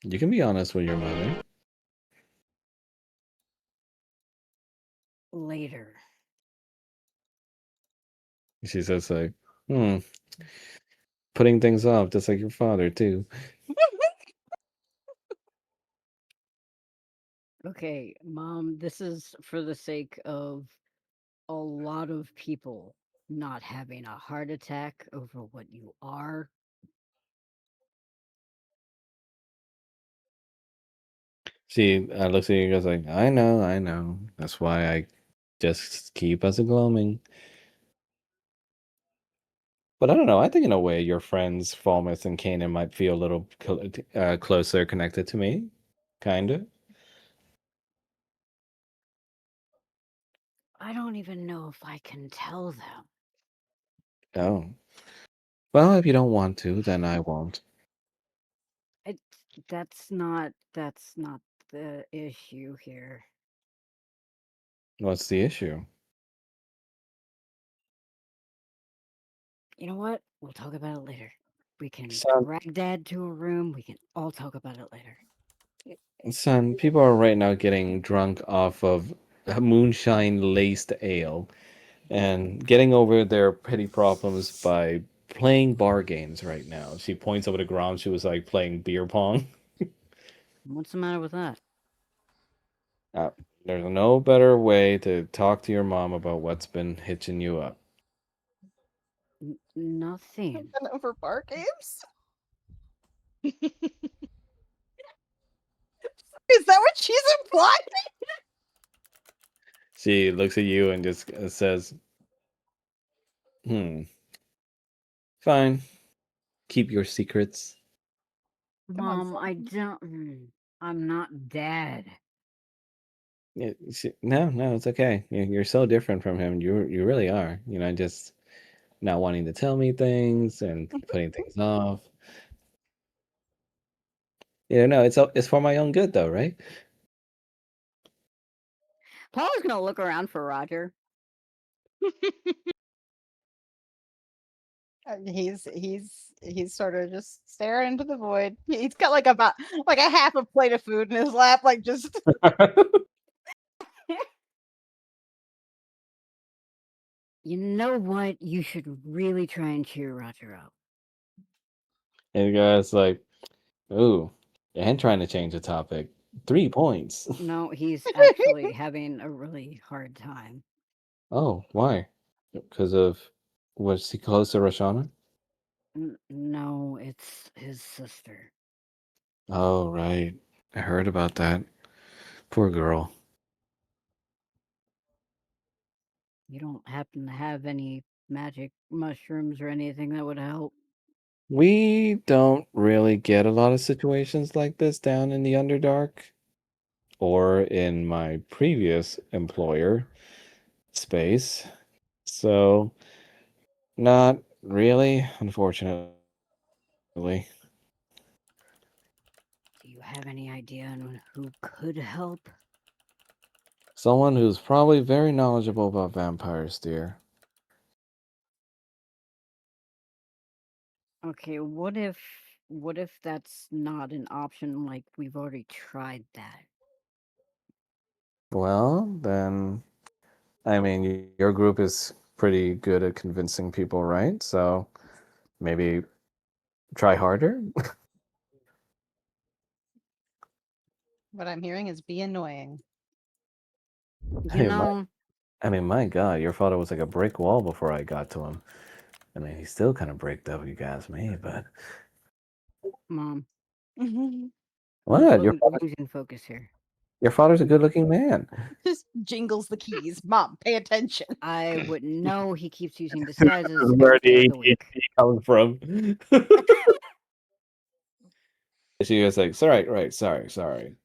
you can be honest with your mother? Later. She says like, hmm, putting things off, just like your father too. Okay, Mom, this is for the sake of a lot of people not having a heart attack over what you are. She looks at you and goes like, I know, I know. That's why I just keep us a gloaming. But I don't know. I think in a way, your friends Falmouth and Kanan might feel a little closer connected to me, kind of. I don't even know if I can tell them. Oh, well, if you don't want to, then I won't. It, that's not the issue here. What's the issue? You know what? We'll talk about it later. We can Son, drag Dad to a room. We can all talk about it later. son, people are right now getting drunk off of moonshine laced ale and getting over their petty problems by playing bar games right now. She points over the ground. She was like playing beer pong. What's the matter with that? Uh, there's no better way to talk to your mom about what's been hitching you up. Nothing. And over bar games? Is that what she's implying? She looks at you and just says, fine. Keep your secrets. Mom, I don't. I'm not Dad. Yeah, no, no, it's okay. You're so different from him. You really are. You know, just not wanting to tell me things and putting things off. Yeah, no, it's for my own good though, right? Paula's gonna look around for Roger. He's sort of just staring into the void. He's got like about like a half a plate of food in his lap, like just You know what? You should really try and cheer Roger up. And the guy's like, ooh, and trying to change the topic. 3 points. No, he's actually having a really hard time. Oh, why? Because of was he close to Roshana? No, it's his sister. Oh, right. I heard about that. Poor girl. You don't happen to have any magic mushrooms or anything that would help? We don't really get a lot of situations like this down in the Underdark or in my previous employer space. So, not really, unfortunately. Do you have any idea on who could help? Someone who's probably very knowledgeable about vampires, dear. Okay, what if that's not an option, like we've already tried that? Well, then, I mean, your group is pretty good at convincing people, right? So maybe try harder. What I'm hearing is be annoying. I You mean, know, my God, your father was like a brick wall before I got to him. I mean, he's still kind of bricked up, you ask me, but Mom, what? losing focus here. Your father's a good-looking man. Just jingles the keys. Mom, pay attention. I wouldn't know. He keeps using This disguises is and where the stays awake. ADHD comes from. She was like, "Sorry, right, sorry."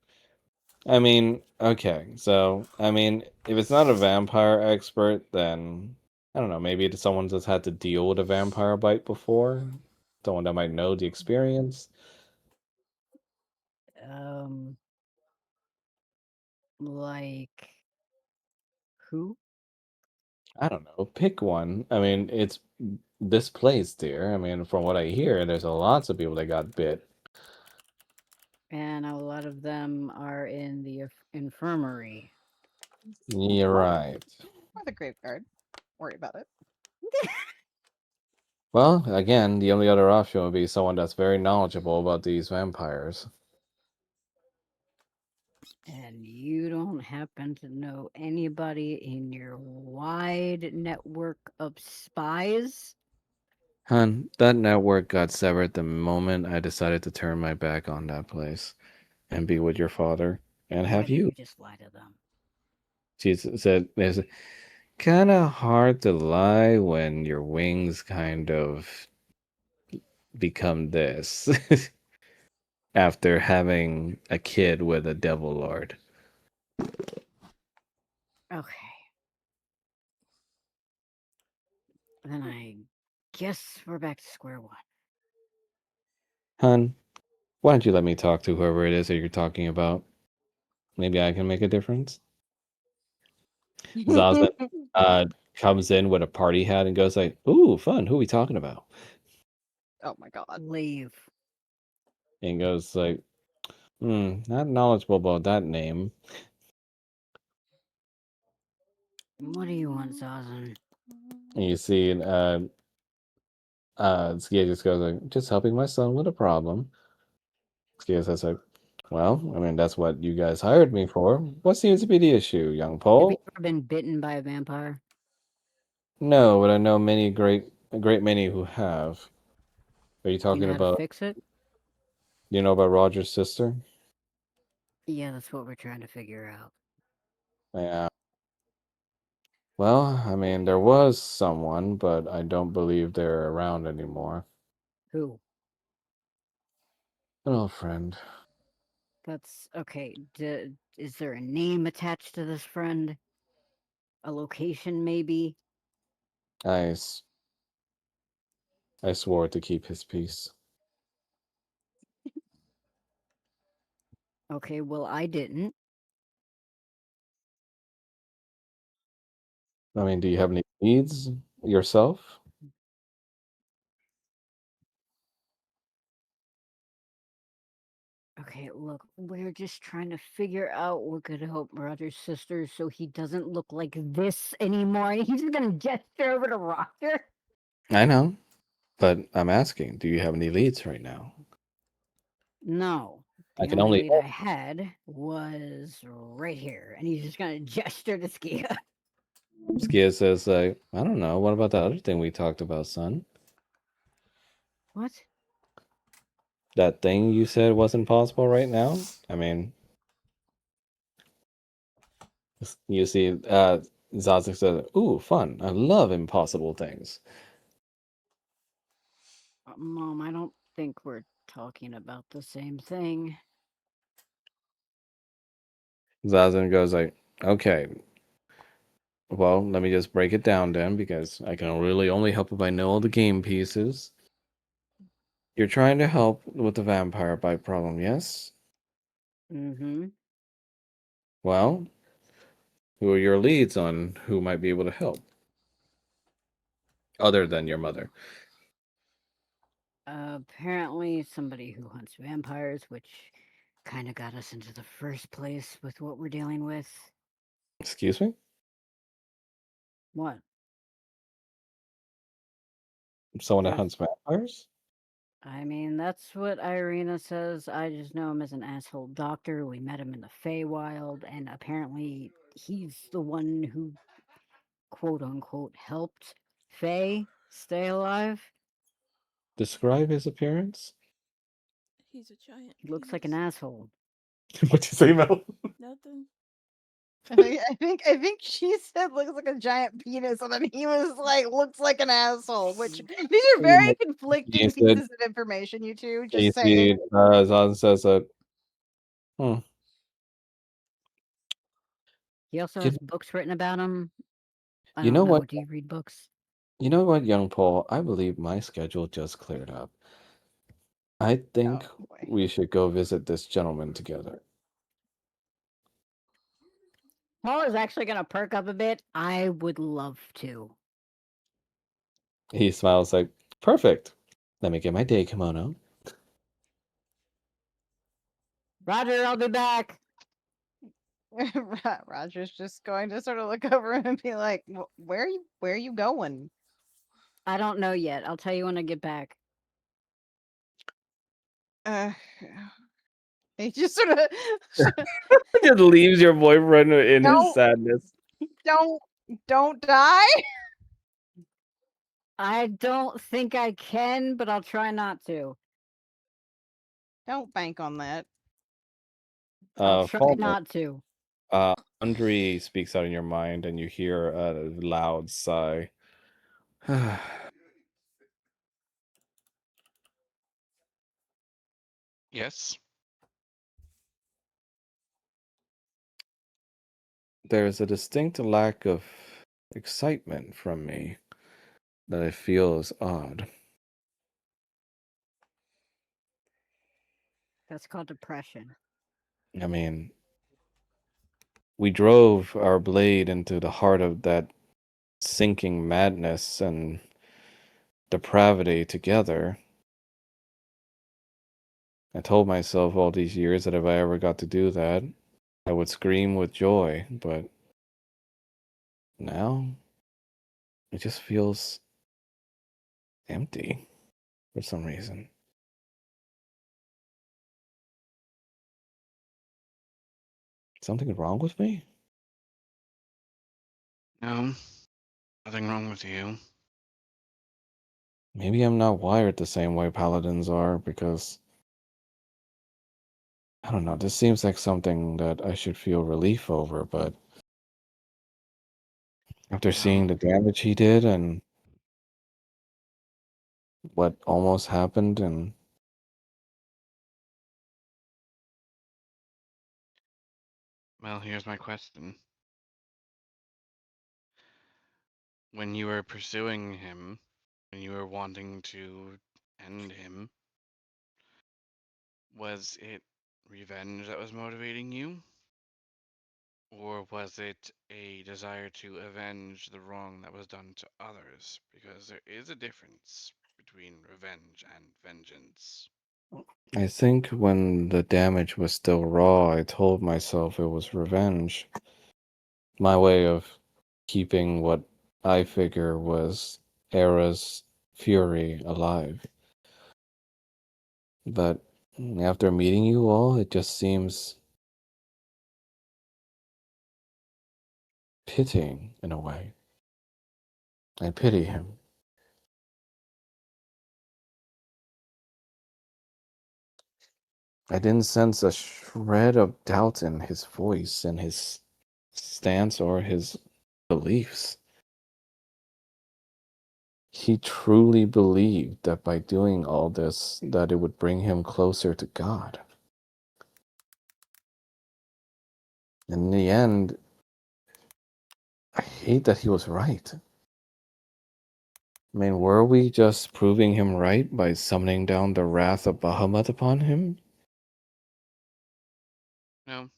I mean, okay, so I mean, if it's not a vampire expert, then I don't know. Maybe it's someone that's had to deal with a vampire bite before, someone that might know the experience. Um, like who? I don't know. Pick one. I mean, it's this place, dear. I mean, from what I hear, there's a lots of people that got bit. And a lot of them are in the infirmary. You're right. Or the graveyard. Worry about it. Well, again, the only other option would be someone that's very knowledgeable about these vampires. And you don't happen to know anybody in your wide network of spies? Hun, that network got severed the moment I decided to turn my back on that place and be with your father and Why have didn't you. you just lie to them? Said it's kind of hard to lie when your wings kind of become this after having a kid with a devil lord. Okay. Then I guess we're back to square one. Hun, why don't you let me talk to whoever it is that you're talking about? Maybe I can make a difference. Zazen uh, comes in with a party hat and goes like, "Ooh, fun! Who are we talking about?" Oh my god. Leave. And goes like, not knowledgeable about that name." What do you want, Zazen? And you see, Skia just goes like, "Just helping my son with a problem." Skia says like, "Well, I mean, that's what you guys hired me for. What seems to be the issue, young Have you Pole?" ever been bitten by a vampire? No, but I know a great many who have. Are you Do you know talking how to about? fix it? You know about Roger's sister? Yeah, that's what we're trying to figure out. Yeah. Well, I mean, there was someone, but I don't believe they're around anymore. Who? An old friend. That's okay. Is there a name attached to this friend? A location, maybe? I, s- I swore to keep his peace. Okay, well, I didn't. I mean, do you have any needs yourself? Okay, look, we're just trying to figure out what could help Roger's sister so he doesn't look like this anymore. And he's just gonna gesture over to Roger. I know, but I'm asking, do you have any leads right now? No. The I can only only lead I had was right here. And he's just going to gesture to Skia. Skia says, I don't know. What about that other thing we talked about, son? What? That thing you said wasn't possible right now? I mean, you see, Zazik said, ooh, fun. I love impossible things. Mom, I don't think we're talking about the same thing. Zazen goes like, okay, well, let me just break it down then, because I can really only help if I know all the game pieces. You're trying to help with the vampire bite problem, yes? Mm-hmm. Well, who are your leads on who might be able to help? Other than your mother. Apparently somebody who hunts vampires, which kind of got us into the first place with what we're dealing with. Excuse me? What? Someone that There's hunts vampires? I mean, that's what Irina says. I just know him as an asshole doctor. We met him in the Feywild, and apparently he's the one who, quote unquote, helped Faye stay alive. Describe his appearance? He's a giant He looks like penis. an asshole. What'd you say, Mel? Nothing. I think she said looks like a giant penis, and then he was like looks like an asshole. Which these are very He conflicting said, pieces of information. You two, you just saying. see, Zazen says that, hmm, He also you, has books written about him. I you don't know know. what? Do you read books? You know what, young Paul? I believe my schedule just cleared up. I think Oh boy. we should go visit this gentleman together. Paul is actually going to perk up a bit. I would love to. He smiles like, perfect. Let me get my day kimono. Roger, I'll be back. Roger's just going to sort of look over him and be like, Where are you going?" I don't know yet. I'll tell you when I get back. Uh, he just sort of Just leaves your boyfriend in his don't sadness. don't die. I don't think I can, but I'll try not to. Don't bank on that. I'll try Falmer, not to. Andre speaks out in your mind, and you hear a loud sigh. Yes. There's a distinct lack of excitement from me that I feel is odd. That's called depression. I mean, we drove our blade into the heart of that sinking madness and depravity together. I told myself all these years that if I ever got to do that, I would scream with joy, but now it just feels empty for some reason. Something wrong with me? No. Nothing wrong with you. Maybe I'm not wired the same way paladins are, because I don't know, this seems like something that I should feel relief over, but after seeing Well, the damage he did and what almost happened, and here's my question. When you were pursuing him, when you were wanting to end him, was it revenge that was motivating you? Or was it a desire to avenge the wrong that was done to others? Because there is a difference between revenge and vengeance. I think when the damage was still raw, I told myself it was revenge. My way of keeping what I figure was Era's fury alive. But After meeting you all, it just seems pitying in a way. I pity him. I didn't sense a shred of doubt in his voice and his stance or his beliefs. He truly believed that by doing all this, that it would bring him closer to God. In the end, I hate that he was right. I mean, were we just proving him right by summoning down the wrath of Bahamut upon him? No,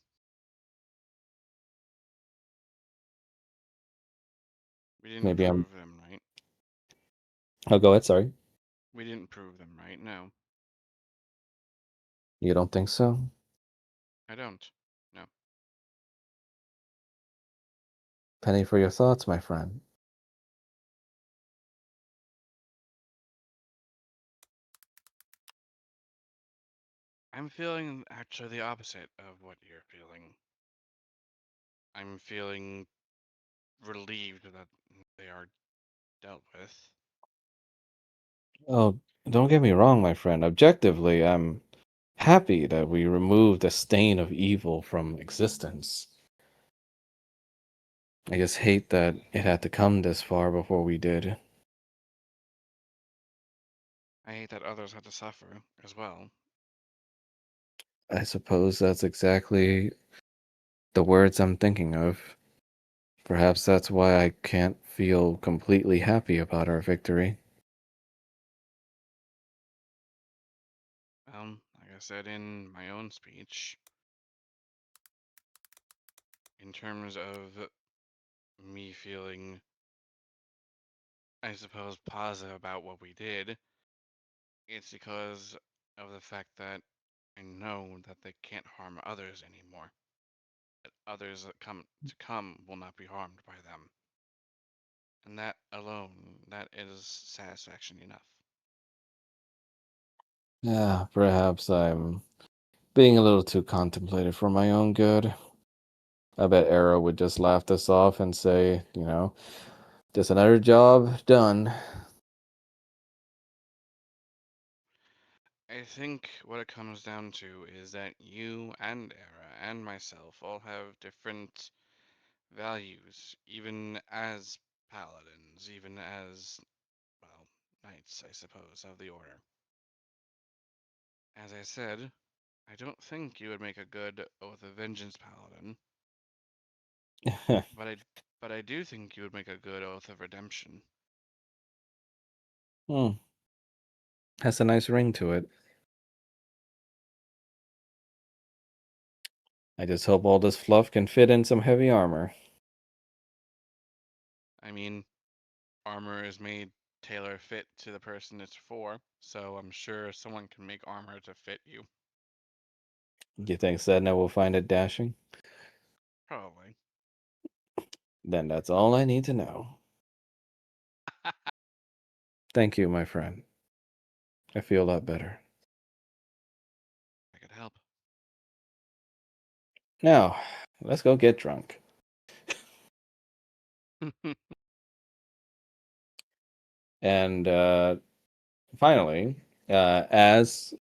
we didn't Maybe I'm. prove them right. Oh, go ahead, sorry. We didn't prove them right. No, You don't think so? I don't. No. Penny for your thoughts, my friend. I'm feeling actually the opposite of what you're feeling. I'm feeling relieved that they are dealt with. Oh, don't get me wrong, my friend. Objectively, I'm happy that we removed the stain of evil from existence. I just hate that it had to come this far before we did. I hate that others had to suffer as well. I suppose that's exactly the words I'm thinking of. Perhaps that's why I can't feel completely happy about our victory. Like I said in my own speech, in terms of me feeling, I suppose, positive about what we did, it's because of the fact that I know that they can't harm others anymore. That others that come will not be harmed by them. And that alone, that is satisfaction enough. Yeah, perhaps I'm being a little too contemplative for my own good. I bet Arrow would just laugh this off and say, just another job done. I think what it comes down to is that you and Era and myself all have different values, even as paladins, even as, well, knights, I suppose, of the order. As I said, I don't think you would make a good Oath of Vengeance paladin, but I do think you would make a good Oath of Redemption. Hmm. Has a nice ring to it. I just hope all this fluff can fit in some heavy armor. I mean, armor is made tailor fit to the person it's for, so I'm sure someone can make armor to fit you. You think Sedna will find it dashing? Probably. Then that's all I need to know. Thank you, my friend. I feel a lot better. I could help. Now, let's go get drunk. And finally, as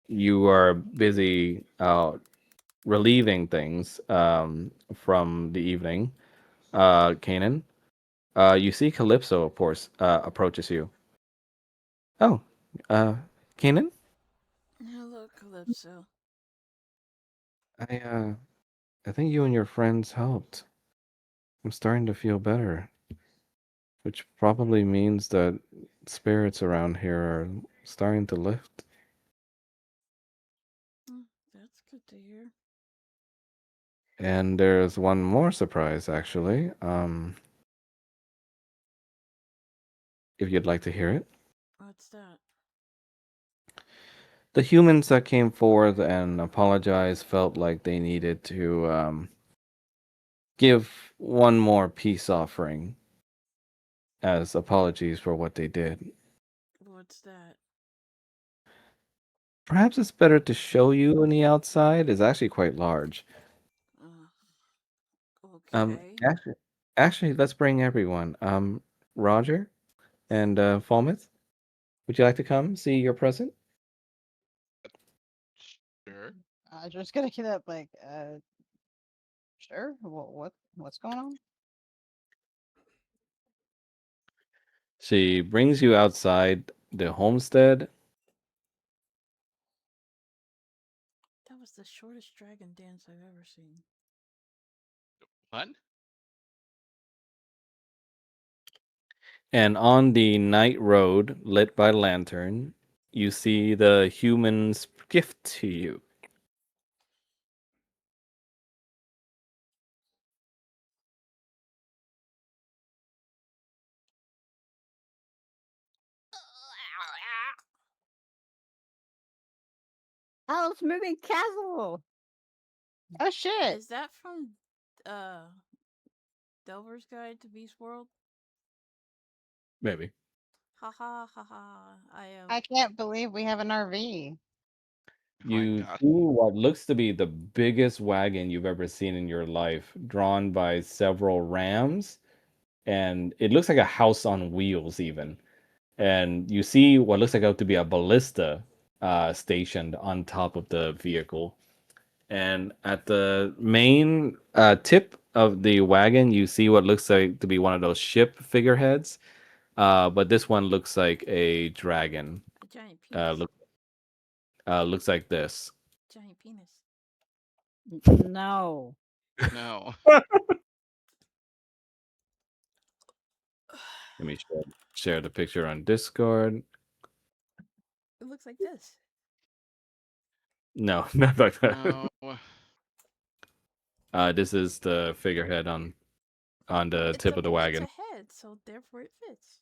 you are busy relieving things from the evening, Kanan, you see Calypso, of course, approaches you. Oh, uh, Kanan? Hello, Calypso. I I think you and your friends helped. I'm starting to feel better, which probably means that spirits around here are starting to lift. That's good to hear. And there's one more surprise, actually. If you'd like to hear it. What's that? The humans that came forth and apologized felt like they needed to give one more peace offering as apologies for what they did. What's that? Perhaps it's better to show you on the outside. It's actually quite large. Uh, Um, okay. actually, actually, let's bring everyone. Roger and Falmouth, would you like to come see your present? Sure. Just gonna get up like, sure. What's going on? She brings you outside the homestead. That was the shortest dragon dance I've ever seen. What? And on the night road lit by lantern, you see the human's gift to you. Alice moving castle. Oh shit! Is that from uh Delver's Guide to Beast World? Maybe. Ha ha ha ha. I am I can't believe we have an RV. Oh my You god. see what looks to be the biggest wagon you've ever seen in your life, drawn by several rams, and it looks like a house on wheels, even. And you see what looks like to be a ballista stationed on top of the vehicle. And at the main tip of the wagon, you see what looks like to be one of those ship figureheads. But this one looks like a dragon. a giant Uh, penis. look, looks like this. Giant penis. No. No. Let me share the picture on Discord. It looks like this. No, not like that. No. This is the figurehead on the tip of the It's wagon. a head, so therefore it fits.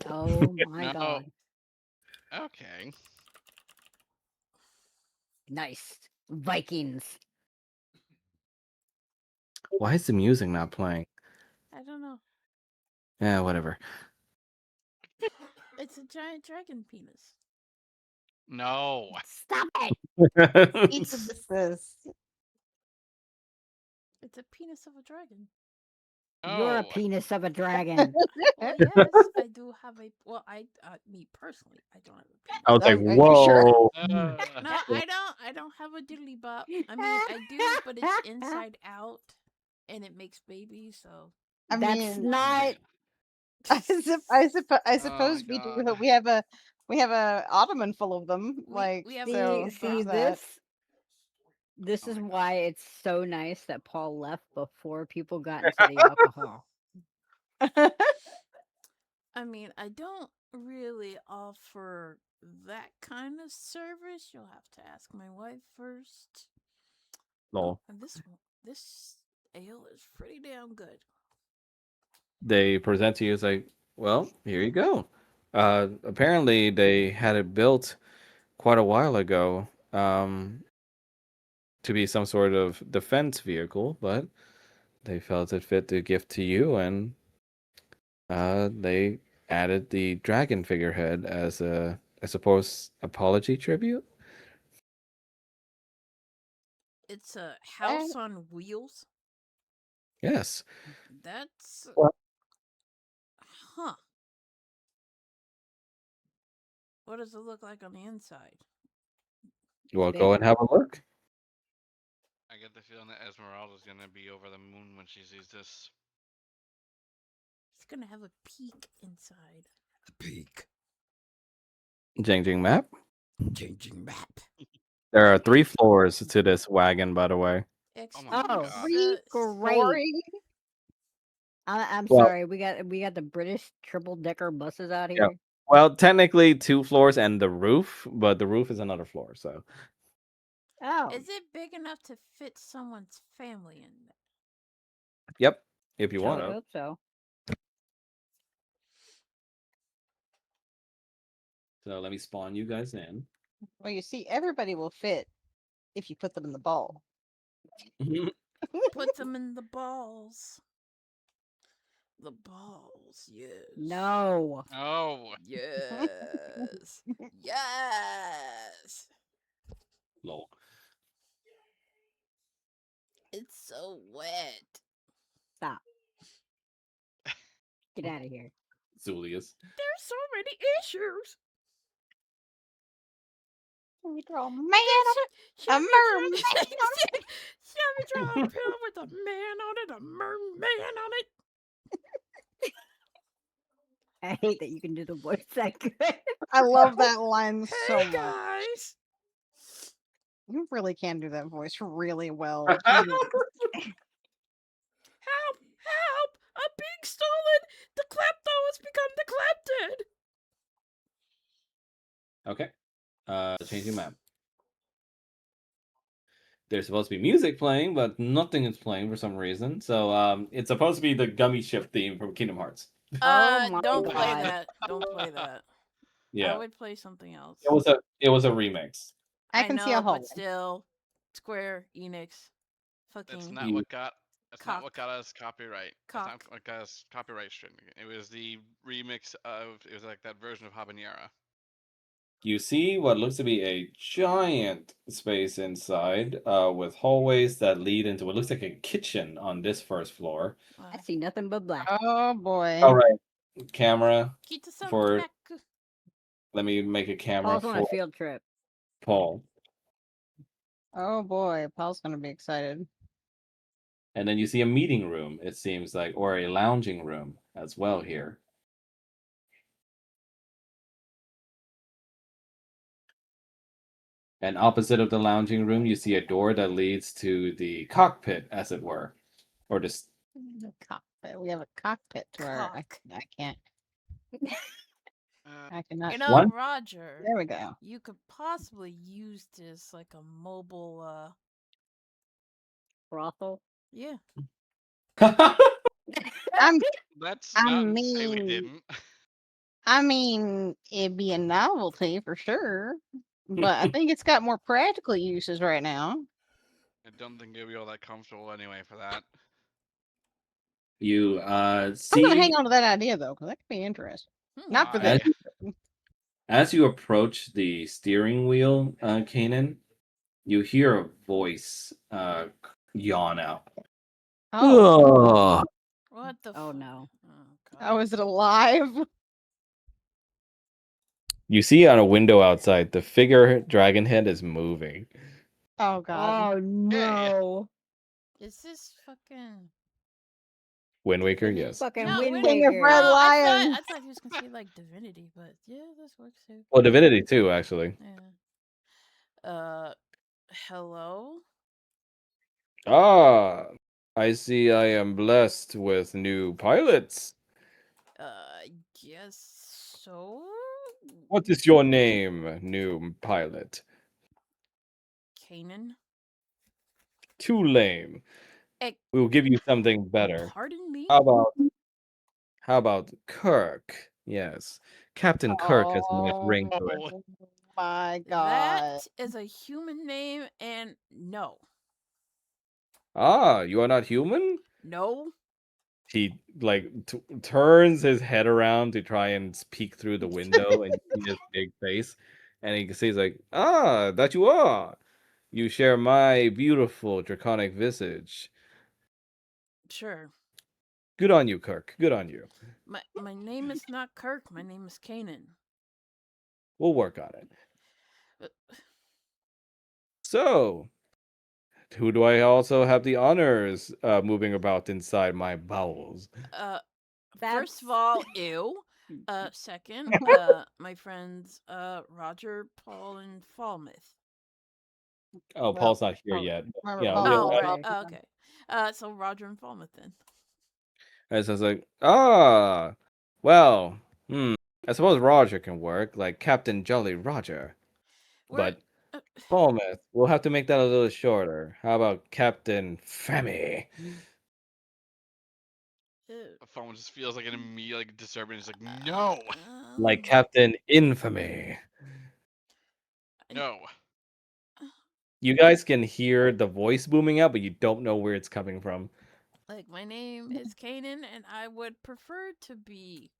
Oh my No. god. Okay. Nice. Vikings. Why is the music not playing? I don't know. Yeah, whatever. It's a giant dragon penis. No. Stop it. Penises. It's a penis of a dragon. You're a No. penis of a dragon. Well, yes, I do have a. Well, me personally, I don't have a penis. I was like, Are you sure? whoa. No, I don't have a diddly bop. I mean, I do, but it's inside out, and it makes babies. So I That's mean, not. I Oh my suppose we do. god. We have a ottoman full of them. we have See, So a see there's bop. that. this Oh is my god. why it's so nice that Paul left before people got into the alcohol. I mean, I don't really offer that kind of service. You'll have to ask my wife first. Oh, Lol. and this ale is pretty damn good. They present to you as like, well, here you go. Apparently they had it built quite a while ago, to be some sort of defense vehicle, but they felt it fit to gift to you, and they added the dragon figurehead as a, I suppose, apology tribute. It's a house on wheels. Yes. That's Well- huh. What does it look like on the inside? Well, Big. go and have a look. I get the feeling that Esmeralda's gonna be over the moon when she sees this. It's gonna have a peak inside. Peak. Changing map. Changing map. There are 3 floors to this wagon, by the way. Oh my Oh, god. Three great. story. I'm Well- sorry. We got the British triple decker buses out Yeah. here. Well, technically 2 floors and the roof, but the roof is another floor, so. Oh, Is it big enough to fit someone's family in there? Yep, if you sure want to. hope so. So let me spawn you guys in. Well, you see, everybody will fit if you put them in the ball. Put them in the balls. The balls, yes. No. Oh. Yes. Yes. Lol. It's so wet. Stop. Get out of here. Zulius. There's so many issues. We draw a man Shall on a we merman draw- on it. Shall we draw a pill with a man on it, a merman on it? I hate that you can do the voice that good. I love that line so Hey much. guys. You really can do that voice really well. Help! Help! I'm being stolen! The klepto has become the klepted! Okay. Changing map. There's supposed to be music playing, but nothing is playing for some reason. So it's supposed to be the gummy ship theme from Kingdom Hearts. Oh my Don't play God. that. Don't play that. I Yeah. would play something else. It was a remix. I can see a know, hole. but still, Square Enix, fucking. That's not You- what got. That's not what Cock. got us copyright. That's not Cock. what got us copyright stricken. It was the remix of. It was like that version of Habanera. You see what looks to be a giant space inside, with hallways that lead into what looks like a kitchen on this first floor. I see nothing but black. Oh boy. All right, camera. Kita-san For- back. Let me make a camera Paul's on a for field trip. Paul. Oh boy. Paul's gonna be excited. And then you see a meeting room, it seems like, or a lounging room as well here. And opposite of the lounging room, you see a door that leads to the cockpit, as it were. Or just The cockpit. We have a cockpit to our. Cock. I can't. Uh, I cannot. You know, One? Roger, There we go. you could possibly use this like a mobile, Brothel. yeah. I'm. let's I not say we mean- didn't. I mean, it'd be a novelty for sure, but I think it's got more practical uses right now. I don't think you'll be all that comfortable anyway for that. you I'm see gonna hang on to that idea though, because that could be interesting. Not for Why? this. as you approach the steering wheel, Kanan, you hear a voice yawn out. Oh, What the? Oh no. Oh god. how is it alive? You see on a window outside, the figure dragon head is moving. Oh god. Oh no. Is this fucking? Wind Waker, This is yes. Fucking No, Wind King of Waker. Red Oh, Lion. I thought he was gonna say like Divinity, but yeah, this works too. Well, Divinity too, actually. Yeah. Hello. Ah, I see I am blessed with new pilots. Guess so. What is your name, new pilot? Kanan. Too lame. Eh, We will give you something better. Pardon me. How about Kirk? Yes, Captain Kirk has a nice ring to it. Oh my god. That is a human name, and no, Ah, you are not human? no. He turns his head around to try and peek through the window and you see his big face, and he sees like, ah, that you are. You share my beautiful draconic visage. Sure. Good on you, Kirk. Good on you. My name is not Kirk. My name is Kanan. We'll work on it. Uh, So, who do I also have the honors moving about inside my bowels? First of all, ew. Second, my friends, Roger, Paul, and Falmouth. Oh, Well, Paul's not here oh, yet. remember Yeah, Paul we'll- Oh, was right. off. Oh, okay. So Roger and Falmouth then. And so it's like, ah, well, I suppose Roger can work, like Captain Jolly Roger. We're- But Falmouth, we'll have to make that a little shorter. How about Captain Femmy? uh, Phone just feels like an immediate like disturbance. It's like no, Like um, Captain Infamy. no. You guys can hear the voice booming out, but you don't know where it's coming from. Like, my name is Kanan, and I would prefer to be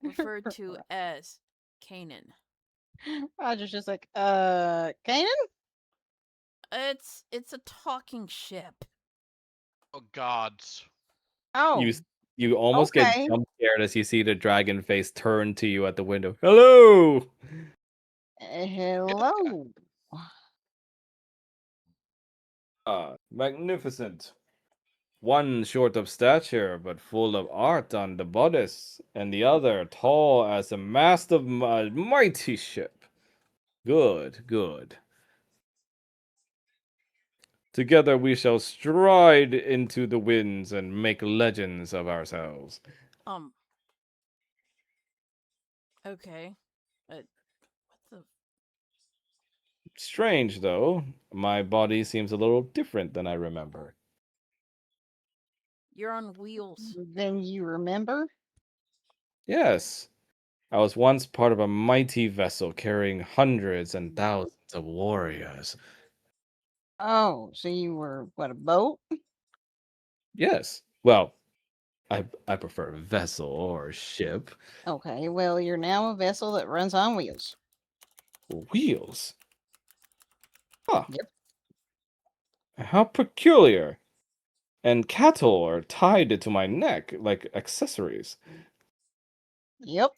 referred to as Kanan. Roger's just like, Kanan? It's a talking ship. Oh gods. Oh, You almost get okay. jump scared as you see the dragon face turn to you at the window. Hello. Hello. Magnificent. One short of stature, but full of art on the bodice, and the other tall as a mast of a mighty ship. Good, good. Together we shall stride into the winds and make legends of ourselves. Um. Okay. What the? Strange, though. My body seems a little different than I remember. You're on wheels. Then you remember? Yes, I was once part of a mighty vessel carrying hundreds and thousands of warriors. Oh, so you were what, a boat? Yes. Well, I prefer vessel or ship. Okay, well, you're now a vessel that runs on wheels. Wheels. Huh. Yep. How peculiar. And cattle are tied to my neck like accessories. Yep.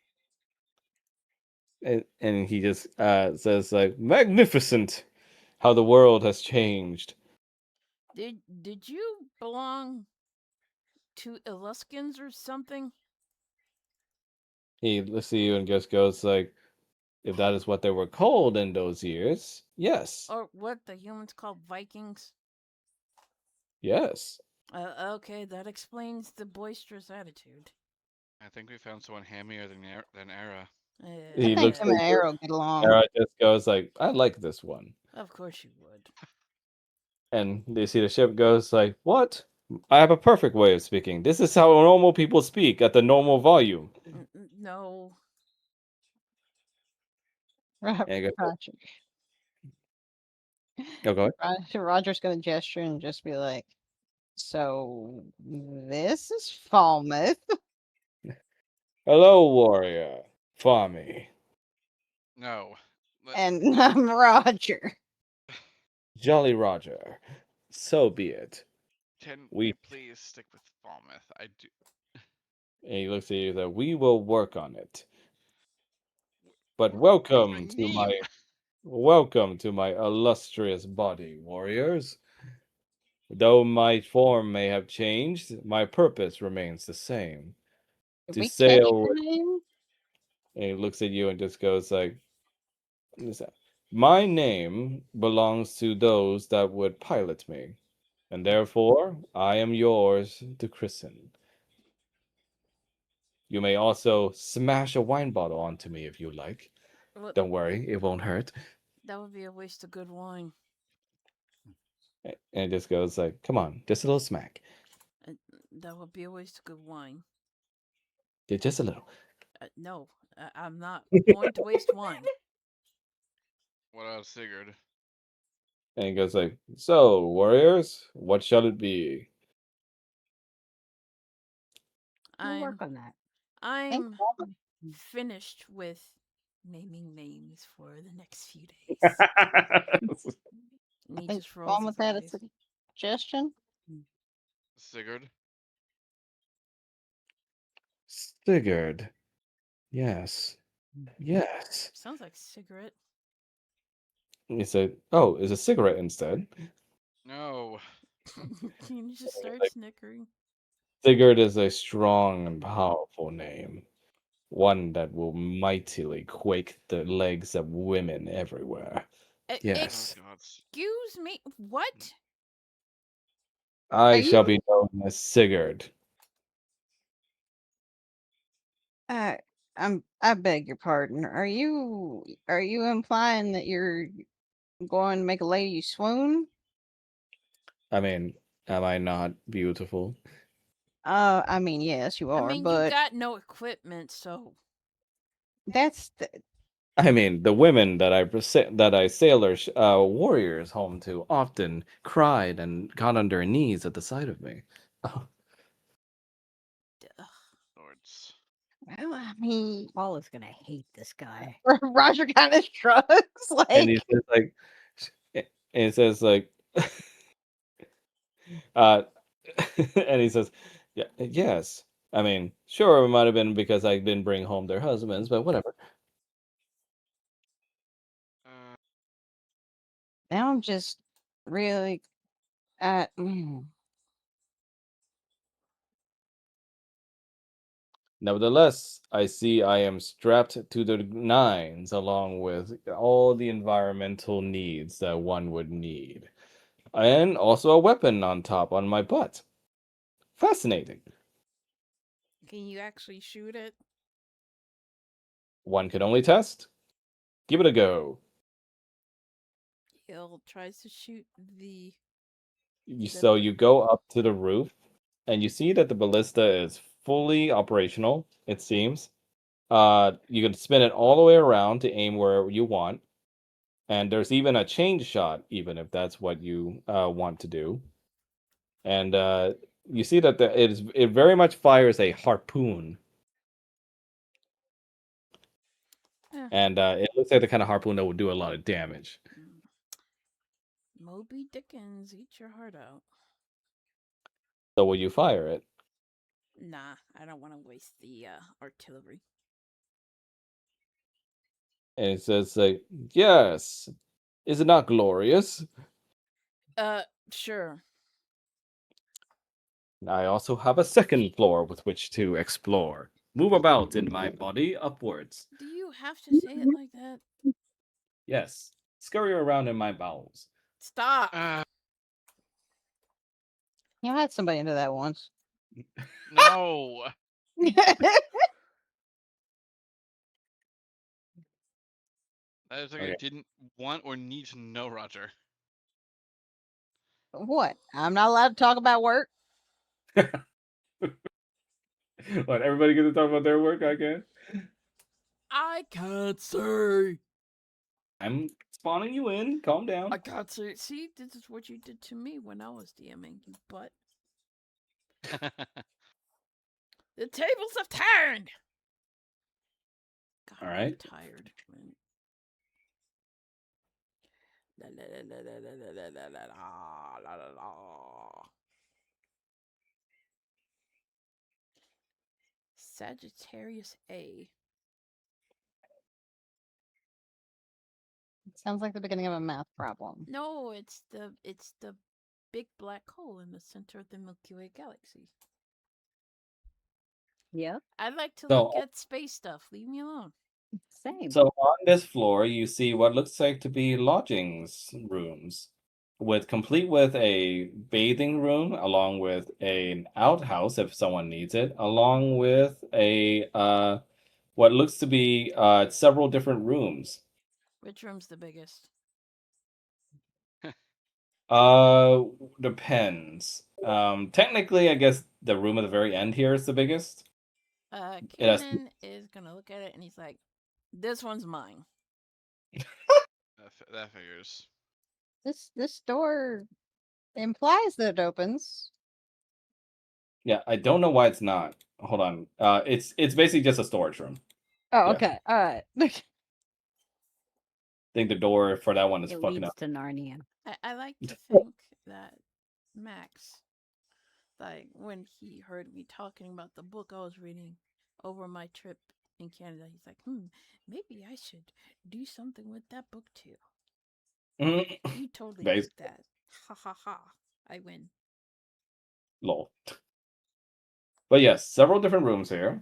And he just says like, magnificent how the world has changed. Did you belong to Eluskins or something? He looks at you and just goes like, if that is what they were called in those years, yes. Or what the humans call Vikings? Yes. Okay, that explains the boisterous attitude. I think we found someone hammier than Era. I He think looks him at and you. Arrow get along. Sarah just goes like, I like this one. Of course you would. And they see the ship goes like, what? I have a perfect way of speaking. This is how normal people speak at the normal volume. No. And he goes, Roger. oh, go Roger's gonna gesture and just be like, so this is Falmouth. hello, warrior. Fami. No. And I'm Roger. Jolly Roger. So be it. Can We we please stick with Falmouth? I do. And he looks at you that we will work on it. But What does that mean? welcome to my illustrious body, warriors. Though my form may have changed, my purpose remains the same. Did To we catch sail your with, name? and he looks at you and just goes like, my name belongs to those that would pilot me, and therefore I am yours to christen. You may also smash a wine bottle onto me if you like. What? Don't worry, it won't hurt. That would be a waste of good wine. And it just goes like, come on, just a little smack. That would be a waste of good wine. Just a little. No, I'm not going to waste wine. What about Sigurd? And he goes like, so, warriors, what shall it be? We'll work on that. I'm Falmouth. finished with naming names for the next few days. And I he think just rolls his Falmouth had a eyes. suggestion. Sigurd? Sigurd. Yes. Yes. Sounds like cigarette. He said, oh, is a cigarette instead? No. You just start Like, snickering. Sigurd is a strong and powerful name. One that will mightily quake the legs of women everywhere. Yes. Oh, God. Excuse me. What? I Are shall you? be known as Sigurd. I beg your pardon. Are you implying that you're going to make a lady swoon? I mean, am I not beautiful? I mean, yes, you I are, mean, you but got no equipment, so that's I mean, the women that I sailors, warriors home to often cried and got on their knees at the sight of me. Lords. well, I mean, Paul is gonna hate this guy. Roger kind of shrugs, And he's like, just like, And it says like, uh, and he says, "Yeah, yes. I mean, sure, it might have been because I didn't bring home their husbands, but whatever." Now I'm just really mm. Nevertheless, I see I am strapped to the nines along with all the environmental needs that one would need. And also a weapon on top on my butt. Fascinating. Can you actually shoot it? One can only test. Give it a go. He'll tries to shoot the So you go up to the roof, and you see that the ballista is fully operational, it seems. You can spin it all the way around to aim where you want. And there's even a change shot, even if that's what you want to do. And you see that it very much fires a harpoon. And it looks like the kind of harpoon that would do a lot of damage. Moby Dickens, eat your heart out. So will you fire it? Nah, I don't want to waste the artillery. And it says like, yes. Is it not glorious? Sure. I also have a second floor with which to explore. Move about in my body upwards. Do you have to say it like that? Yes. Scurry around in my bowels. Stop. You had somebody into that once. No. That is like I didn't want or need to know, Roger. What? I'm not allowed to talk about work? What, everybody get to talk about their work, I guess? I can't say. I'm spawning you in. Calm down. I can't say. See, this is what you did to me when I was DMing, you butt. The tables have turned. God, all right. I'm tired. Sagittarius A. It sounds like the beginning of a math problem. No, it's the big black hole in the center of the Milky Way galaxy. Yeah. I like to look at space stuff. Leave me alone. Same. So on this floor, you see what looks like to be lodgings rooms, complete with a bathing room, along with an outhouse if someone needs it, along with a what looks to be several different rooms. Which room's the biggest? Depends. Technically, I guess the room at the very end here is the biggest. Kanan is gonna look at it and he's like, "This one's mine." That figures. This door implies that it opens. Yeah, I don't know why it's not. Hold on. It's basically just a storage room. Oh, okay. All right. I think the door for that one is It fucking leads up. to Narnia. I like to think that Max, like when he heard me talking about the book I was reading over my trip in Canada, he's like, maybe I should do something with that book too. You totally did that. Ha ha ha. I win. Lol. But yes, several different rooms here,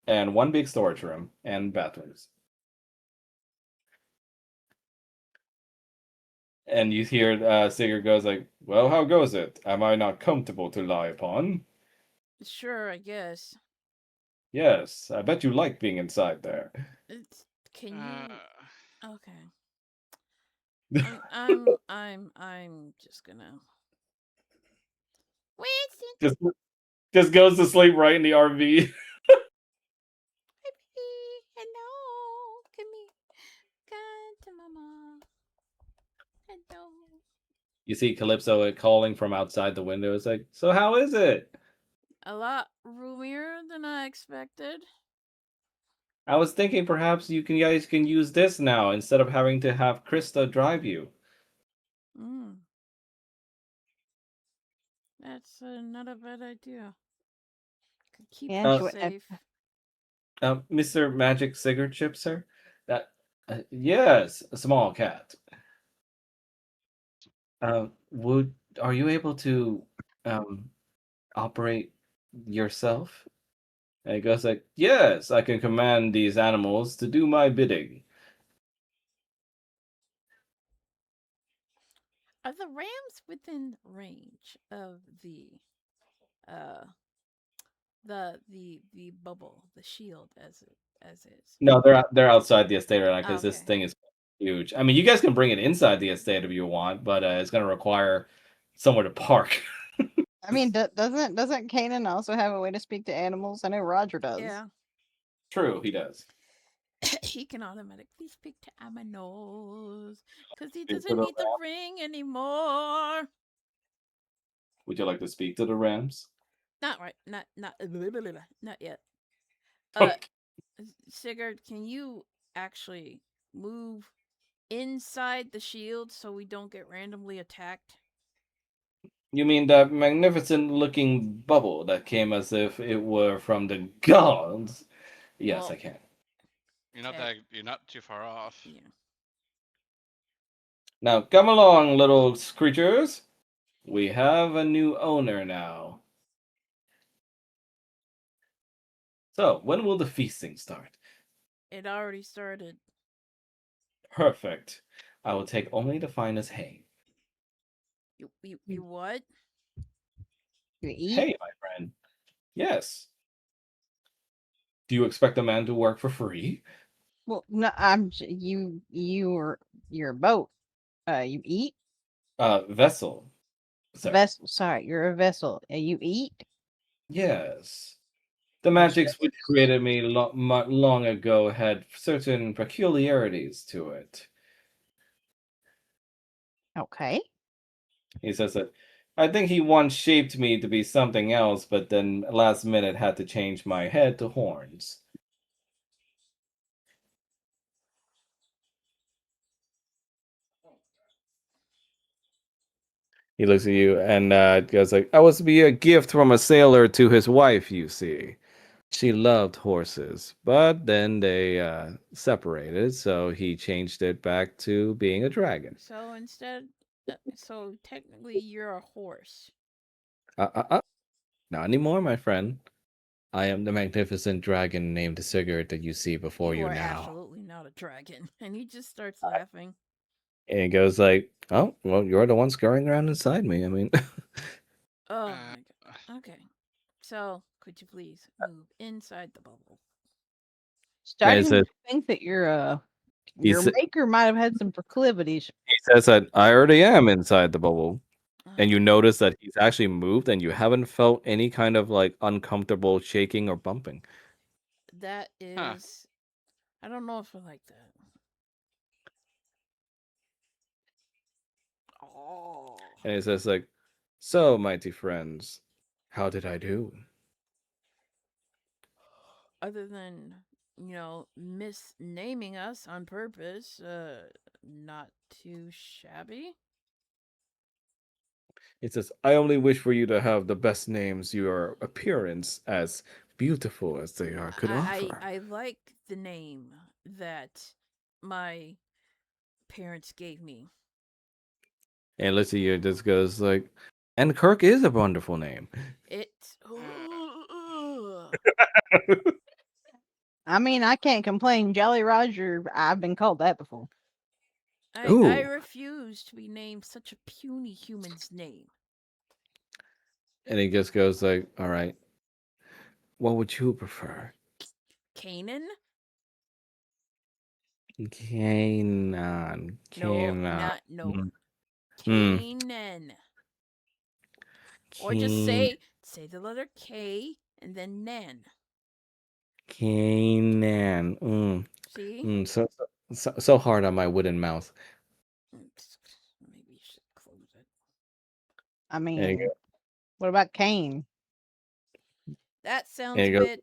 and one big storage room and bathrooms. And you hear Sigurd goes like, "Well, how goes it? Am I not comfortable to lie upon?" Sure, I guess. Yes, I bet you like being inside there. Can you? Okay. I'm just gonna. Just goes to sleep right in the RV. Hello, come to mama. Hello. You see Calypso calling from outside the window. It's like, "So how is it?" A lot roomier than I expected. I was thinking perhaps you guys can use this now instead of having to have Krista drive you. Mm. That's not a bad idea. Could keep Yeah, them she wouldn't safe. Mr. Magic Cigarette Chip, sir? That, yes, a small cat. Would are you able to um operate yourself? And he goes like, yes, I can command these animals to do my bidding. Are the rams within range of uh the bubble, the shield as is? No, they're outside the estate right now because this Okay. thing is huge. I mean, you guys can bring it inside the estate if you want, but it's going to require somewhere to park. I mean, doesn't Kanan also have a way to speak to animals? I know Roger does. Yeah. True, he does. He can automatically speak to Aminos because he Speak to doesn't the need the ring anymore. Would you like to speak to the Rams? Not right. Not yet. Okay. Sigurd, can you actually move inside the shield so we don't get randomly attacked? You mean that magnificent looking bubble that came as if it were from the gods? Yes, Well, I can. You're not too far off. Yeah. Now, come along, little creatures. We have a new owner now. So, when will the feasting start? It already started. Perfect. I will take only the finest hay. You what? You eat? Hey, my friend. Yes. Do you expect a man to work for free? Well, no, you're a boat. You eat? Vessel, sir. Vessel. Sorry, you're a vessel. You eat? Yes. The magics which created me long ago had certain peculiarities to it. Okay. He says that I think he once shaped me to be something else, but then last minute had to change my head to horns. He looks at you and goes like, "I was to be a gift from a sailor to his wife, you see. She loved horses, but then they separated, so he changed it back to being a dragon." So so technically you're a horse. Not anymore, my friend. I am the magnificent dragon named Sigurd that you see before You you are now. absolutely not a dragon. And he just starts laughing. And he goes like, "Oh, well, you're the one scurrying around inside me. I mean, Oh my god. Okay. So, could you please move inside the bubble? man Starting says to think that your he maker might have had some proclivities. says that I already am inside the bubble, and you Okay. notice that he's actually moved, and you haven't felt any kind of like uncomfortable shaking or bumping. That Huh. is. I don't know if I like that. Oh. And he says like, "So, mighty friends, how did I do?" Other than, misnaming us on purpose, not too shabby. It says, "I only wish for you to have the best names your appearance, as beautiful as they are, could offer." I like the name that my parents gave me. And Alicia just goes like, "And Kirk is a wonderful name." It. I mean, I can't complain. Jolly Roger, I've been called that before. I Ooh. refuse to be named such a puny human's name. And he just goes like, "All right, what would you prefer?" Kanan? Kanan. No, Kanan. not no. Hmm. Kanan. Or just Kanan. say the letter K and then Nan. Kanan. See? So hard on my wooden mouth. Maybe you should close it. I And he mean, what about Kane? That and sounds he a goes, bit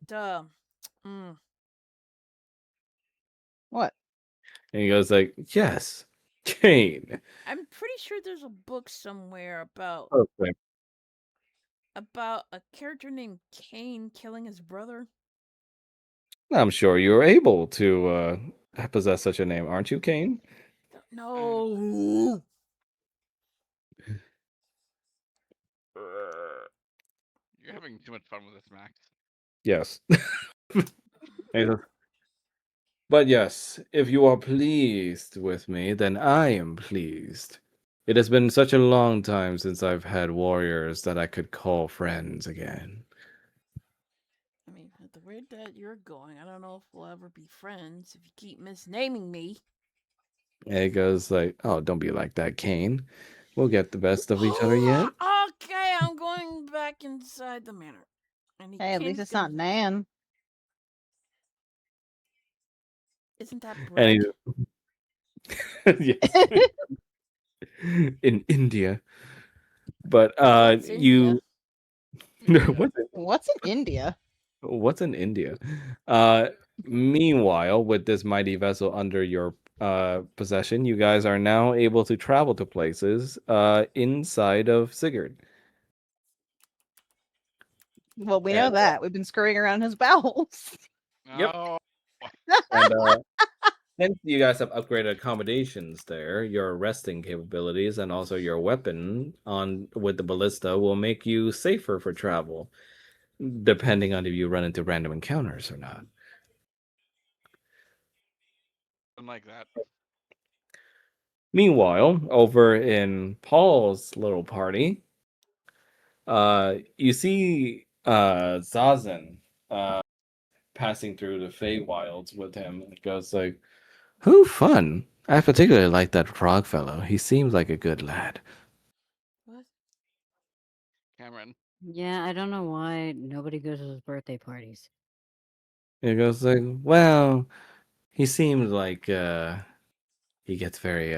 What? and he goes like, "Yes, Kane. I'm pretty sure there's a book somewhere Okay. about a character named Cain killing his brother. I'm sure you're able to possess such a name, aren't you, Kane? No. You're having too much fun with this, Max. Yes. But yes, if you are pleased with me, then I am pleased. It has been such a long time since I've had warriors that I could call friends again. I mean, at the rate that you're going, I don't know if we'll ever be friends if you keep misnaming me. And it goes like, oh, don't be like that, Kane. We'll get the best of each other yet. Okay, I'm going back inside the manor. And Hey, at least it's not Nan. Isn't that And bread? yes, in India. But What's you India? What's in India? what's in India? Meanwhile, with this mighty vessel under your possession, you guys are now able to travel to places inside of Sigurd. Well, we know And, that. We've been scurrying around his bowels. Yep. Oh, And since you guys have upgraded accommodations there, your resting capabilities and also your weapon on with the ballista will make you safer for travel, depending on if you run into random encounters or not. something like that. Meanwhile, over in Paul's little party, you see Zazen passing through the Feywilds with him. It goes like, "Who fun! I particularly like that frog fellow. He seems like a good lad." What? Cameron. Yeah, I don't know why nobody goes to his birthday parties. It goes like, "Well, he seems like he gets very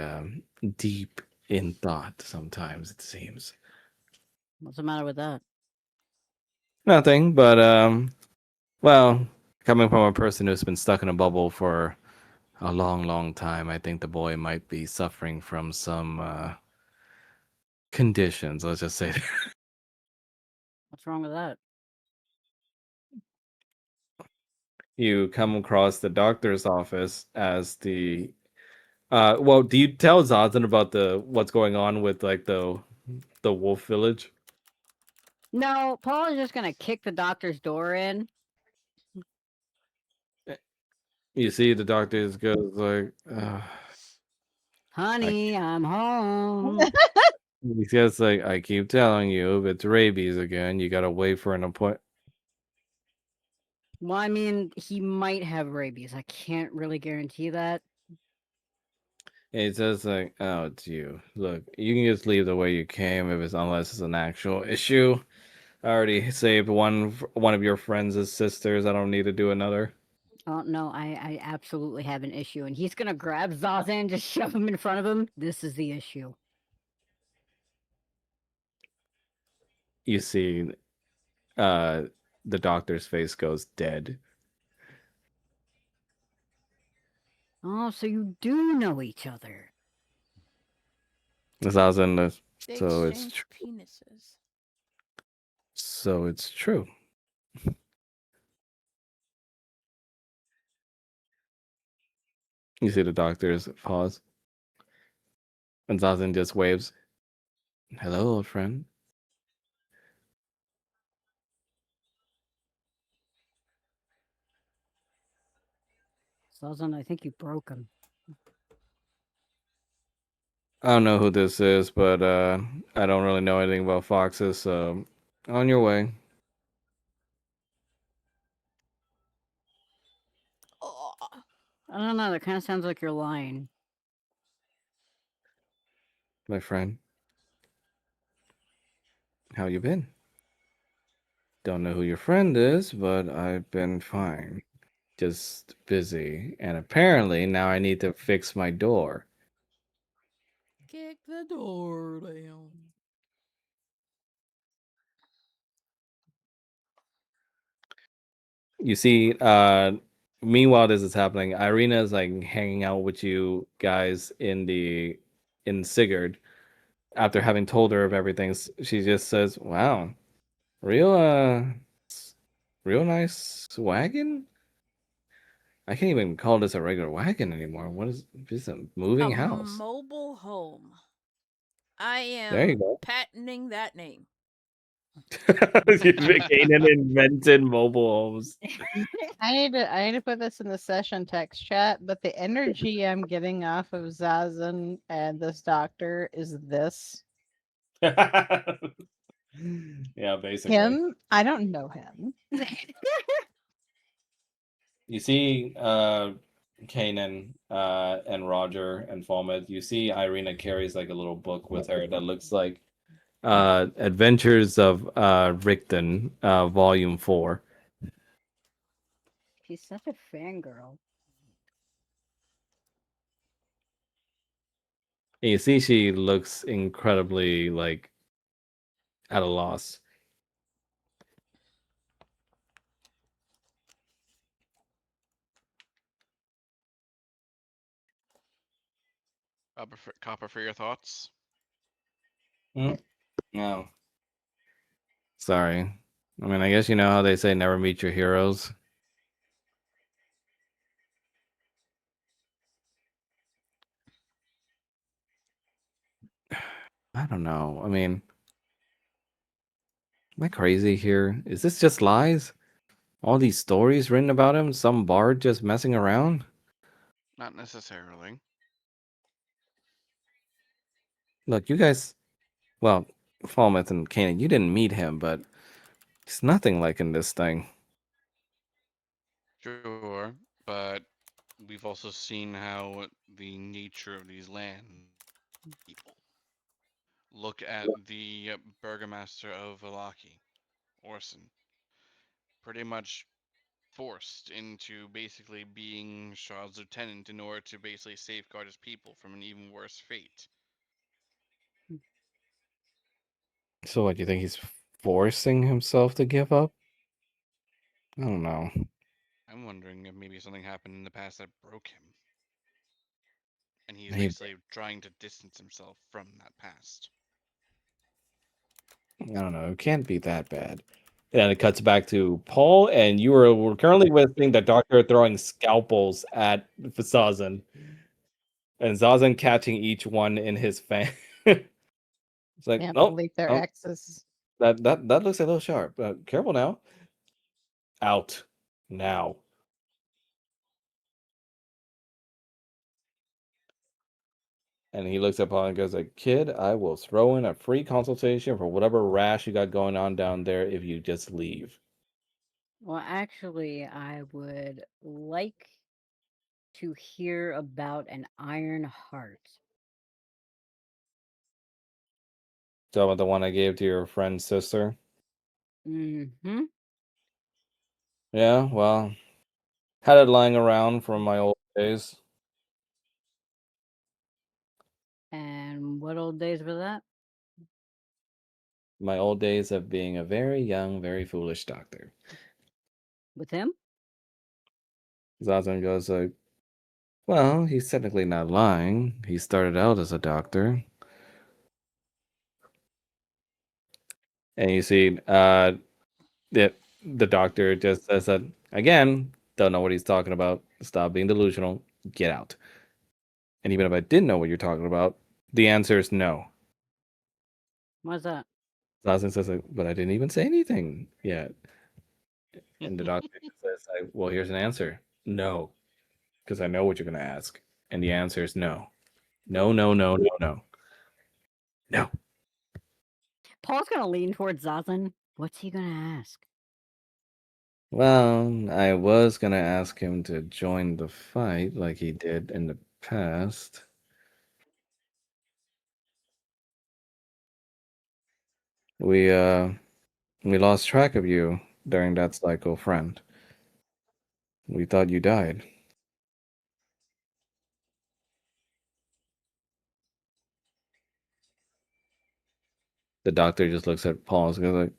deep in thought sometimes. It seems What's the matter with that? nothing, but well, coming from a person who's been stuck in a bubble for a long, long time, I think the boy might be suffering from some conditions. Let's just say that." What's wrong with that? You come across the doctor's office as the well, do you tell Zazen about the what's going on with like the wolf village? No, Paul is just gonna kick the doctor's door in. You see the doctor goes like Honey, I'm home. he says like, I keep telling you, if it's rabies again, you gotta wait for an appointment. Well, I mean, he might have rabies. I can't really guarantee that. He says like, oh, it's you. Look, you can just leave the way you came if it's unless it's an actual issue. I already saved one of your friends' sisters. I don't need to do another. Oh no, I absolutely have an issue, and he's gonna grab Zazen, just shove him in front of him. This is the issue. You see, uh, the doctor's face goes dead. Oh, so you do know each other. Zazen, They so it's exchanged penises. so it's true. You see the doctor's pause, and Zazen just waves. Hello, old friend. Zazen, I think you broke him. I don't know who this is, but I don't really know anything about foxes, so on your way. Oh, I don't know. That kind of sounds like you're lying. My friend. How you been? Don't know who your friend is, but I've been fine. Just busy. And apparently now I need to fix my door. kick the door down. You see, meanwhile this is happening, Irina is like hanging out with you guys in Sigurd. After having told her of everything, she just says, "Wow, real real nice wagon. I can't even call this a regular wagon anymore. What is this? A moving A house? mobile home. I There you am go." patenting that name. Kanan invented mobile homes. I need to put this in the session text chat, but the energy I'm getting off of Zazen and this doctor is this. Yeah, basically. Him, I don't know him. You see Kanan and Roger and Falmouth. You see Irina carries like a little book with her that looks like Adventures of Richten, Volume 4. She's such a fangirl. And you see she looks incredibly like at a loss. Copper for your thoughts. No. Sorry. I mean, I guess you know how they say never meet your heroes. I don't know. I mean, am I crazy here? Is this just lies? All these stories written about him? Some bard just messing around? Not necessarily. Look, you guys, well, Falmouth and Kanan, you didn't meet him, but he's nothing like in this thing. Sure, but we've also seen how the nature of these land people. Look at the Burgomaster of Valaki, Orson. Pretty much forced into basically being Strahd's lieutenant in order to basically safeguard his people from an even worse fate. So what, you think he's forcing himself to give up? I don't know. I'm wondering if maybe something happened in the past that broke him. And he's Maybe. basically trying to distance himself from that past. I don't know. It can't be that bad. And it cuts back to Paul, and you are currently witnessing the doctor throwing scalpels at Zazen, and Zazen catching each one in his fang. It's like, Can't nope, believe their nope, exes. that looks a little sharp. Careful now. Out now. And he looks at Paul and goes like, "Kid, I will throw in a free consultation for whatever rash you got going on down there if you just leave." Well, actually, I would like to hear about an iron heart. So about the one I gave to your friend's sister? Mm-hmm. Yeah, well, had it lying around from my old days. And what old days were that? My old days of being a very young, very foolish doctor. With him? Zazen goes like, "Well, he's technically not lying. He started out as a doctor." And you see, the doctor just says that again. Don't know what he's talking about. Stop being delusional. Get out. And even if I didn't know what you're talking about, the answer is no. What's that? Zazen says, like, "But I didn't even say anything yet." And the doctor just says, like, "Well, here's an answer. No, because I know what you're going to ask." And the answer is no. No, no, no, no, no. No. Paul's gonna lean towards Zazen. What's he gonna ask? Well, I was going to ask him to join the fight like he did in the past. We, uh, we lost track of you during that cycle, friend. We thought you died. The doctor just looks at Paul and goes like,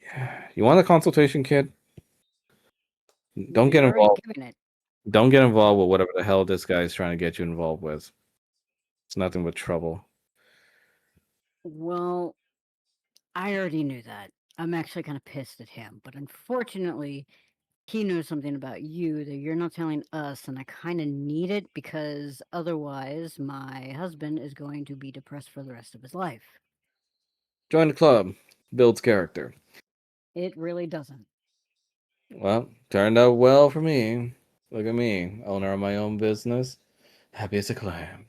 "Yeah, you want a consultation, kid?" Don't You've get already involved. given it. Don't get involved with whatever the hell this guy is trying to get you involved with. It's nothing but trouble. Well, I already knew that. I'm actually kind of pissed at him, but unfortunately, he knows something about you that you're not telling us, and I kind of need it because otherwise, my husband is going to be depressed for the rest of his life. Join the club. Builds character. It really doesn't. Well, turned out well for me. Look at me, owner of my own business. Happy as a clam.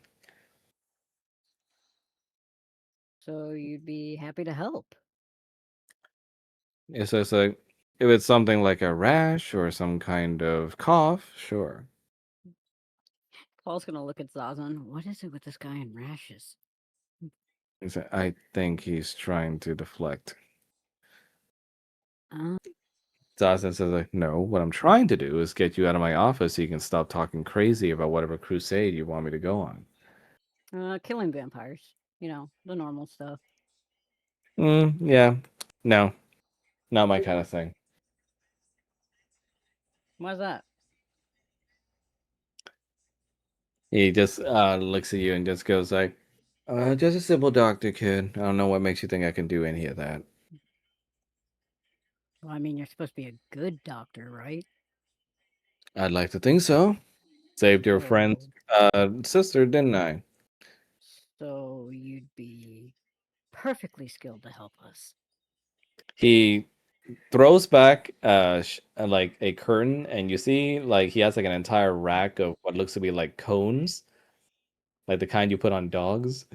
So you'd be happy to help. It's like, if it's something like a rash or some kind of cough, sure. Paul's gonna look at Zazan. What is it with this guy and rashes? I think he's trying to deflect. Uh, Zazen says, like, no, what I'm trying to do is get you out of my office so you can stop talking crazy about whatever crusade you want me to go on. killing vampires. You know, the normal stuff. Yeah. No, not my kind of thing. Why's that? He just looks at you and just goes like, just a simple doctor, kid. I don't know what makes you think I can do any of that. Well, I mean, you're supposed to be a good doctor, right? I'd like to think so. Saved your friend's sister, didn't I? So you'd be perfectly skilled to help us. He throws back like a curtain, and you see like he has like an entire rack of what looks to be like cones, like the kind you put on dogs.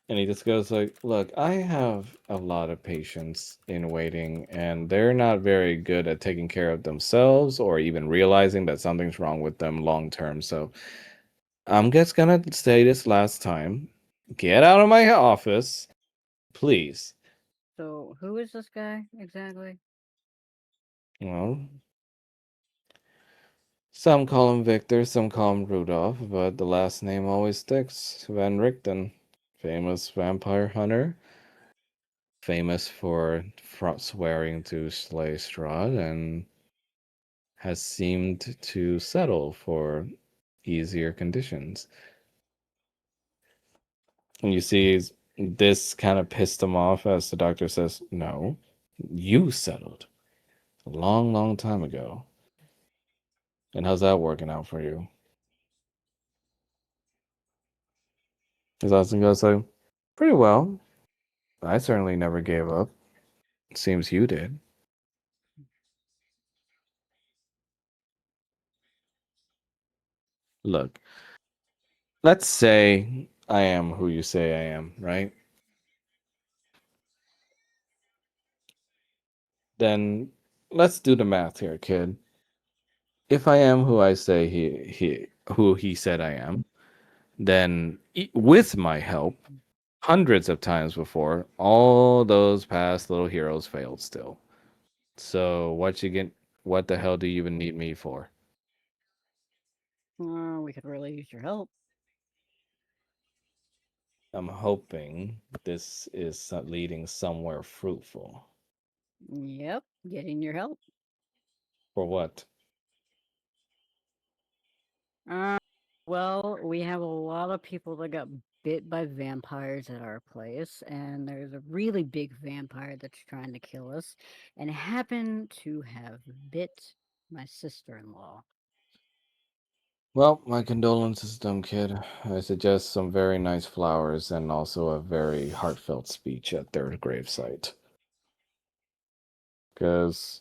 And he just goes like, "Look, I have a lot of patients in waiting, and they're not very good at taking care of themselves or even realizing that something's wrong with them long term. So I'm just gonna say this last time. Get out of my office, please." So who is this guy exactly? Well, some call him Victor, some call him Rudolph, but the last name always sticks. Van Richten, famous vampire hunter, famous for swearing to slay Strahd, and has seemed to settle for easier conditions. And you see, this kind of pissed him off as the doctor says, "No, you settled a long, long time ago. And how's that working out for you?" His husband goes like, "Pretty well. I certainly never gave up. Seems you did." Look, let's say I am who you say I am, right? Then let's do the math here, kid. If I am who I say he said I am, then with my help, hundreds of times before, all those past little heroes failed still. So what the hell do you even need me for? We could really use your help. I'm hoping this is leading somewhere fruitful. Yep, getting your help. For what? Uh, well, we have a lot of people that got bit by vampires at our place, and there's a really big vampire that's trying to kill us, and happened to have bit my sister-in-law. Well, my condolences, dumb kid. I suggest some very nice flowers and also a very heartfelt speech at their gravesite. Because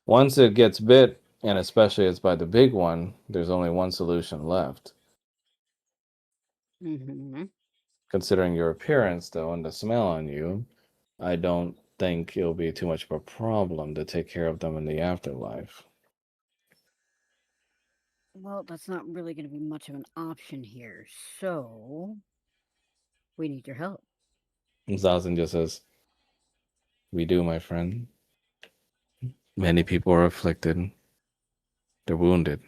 once it gets bit, and especially it's by the big one, there's only one solution left. Mm-hmm. Considering your appearance, though, and the smell on you, I don't think it'll be too much of a problem to take care of them in the afterlife. Well, that's not really going to be much of an option here, so we need your help. Zazen just says, "We do, my friend. Many people are afflicted. They're wounded.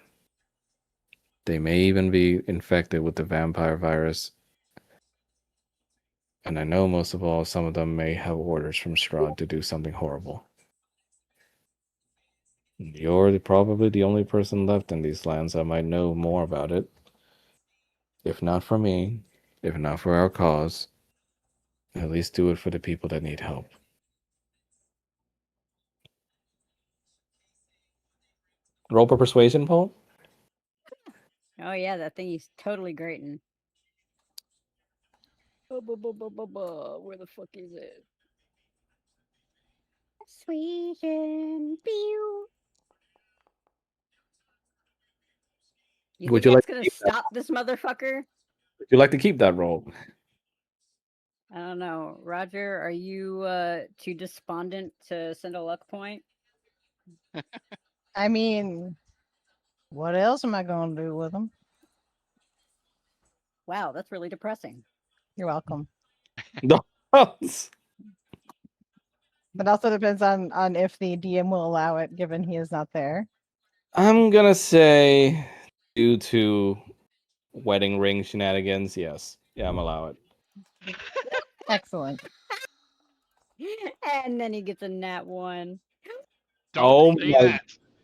They may even be infected with the vampire virus. And I know most of all, some of them may have orders from Strahd to do something horrible." You're probably the only person left in these lands that might know more about it. If not for me, if not for our cause, at least do it for the people that need help. Roll for persuasion, Paul? Oh yeah, that thing is totally grating. Where the fuck is it? Persuasion. Pew. You Would think you like that's to gonna keep that? stop this motherfucker? Would you like to keep that roll? I don't know. Roger, are you too despondent to send a luck point? I mean, what else am I going to do with them? Wow, that's really depressing. You're welcome. No. But also depends on if the DM will allow it, given he is not there. I'm gonna say, due to wedding ring shenanigans, yes. Yeah, I'm allow it. Excellent. And then he gets a nat one. Don't Oh say my that.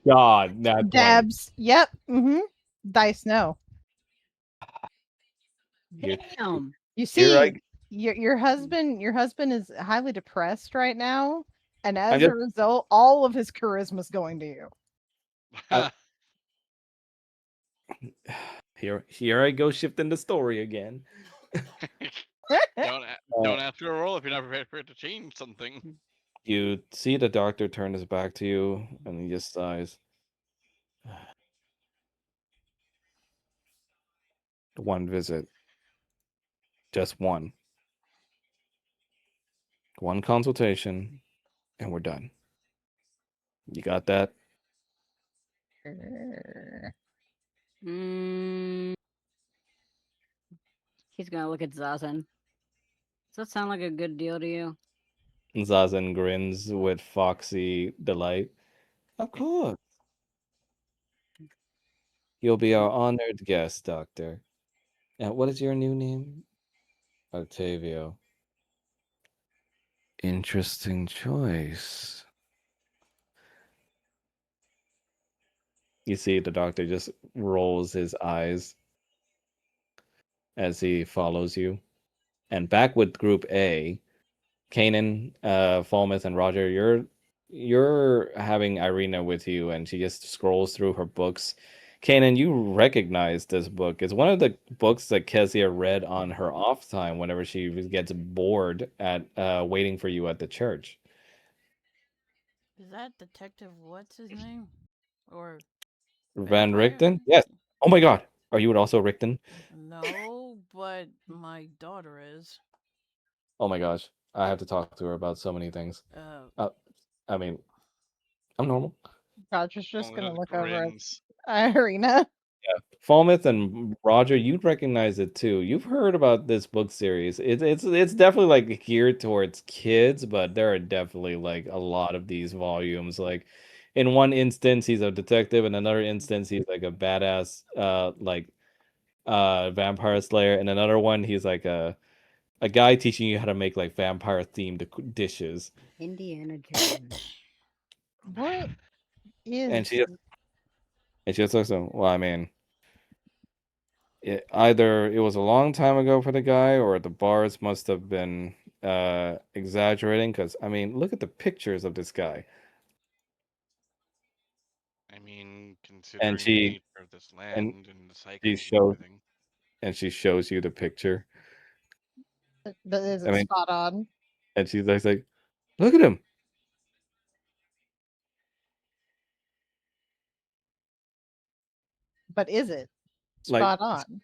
god, that 20. Dabs. Yep. Dice. No. Here, Damn. You here I, see, your husband is highly depressed right now, and I'm as a just, result, all of his charisma's going to you. I, here I go shifting the story again. Uh, don't ask for a roll if you're not prepared for it to change something. you see the doctor turn his back to you, and he just sighs. One visit, just one. One consultation, and we're done. You got that? Mm, he's gonna look at Zazen. Does that sound like a good deal to you? Zazen grins with foxy delight. Of course. You'll be our honored guest, Doctor. And what is your new name? Octavio. Interesting choice. You see the doctor just rolls his eyes as he follows you. And back with group A, Kanan, Falmouth, and Roger, you're having Irina with you, and she just scrolls through her books. Kanan, you recognize this book. It's one of the books that Kezia read on her off time whenever she gets bored at waiting for you at the church. Is that Detective what's his name? Or Van vampire? Richten? Yes. Oh my God. Are you also Richten? No, but my daughter is. Oh my gosh. I have to talk to her about so many things. Uh, Uh, I mean, I'm normal. Roger's just Oh, gonna just look over at grins. Irina. Falmouth and Roger, you'd recognize it too. You've heard about this book series. It's definitely like geared towards kids, but there are definitely like a lot of these volumes. Like in one instance, he's a detective, in another instance, he's like a badass vampire slayer, and another one, he's like a guy teaching you how to make like vampire themed dishes. Indiana Jones. What And is she just looks at, well, I mean, either it was a long time ago for the guy, or the bars must have been exaggerating. Because I mean, look at the pictures of this guy, I mean, and considering the she nature of this and land and the she cycles and shows everything. she shows you the picture. but is I it mean, spot on? and she's like, look at him. But is it Like spot on?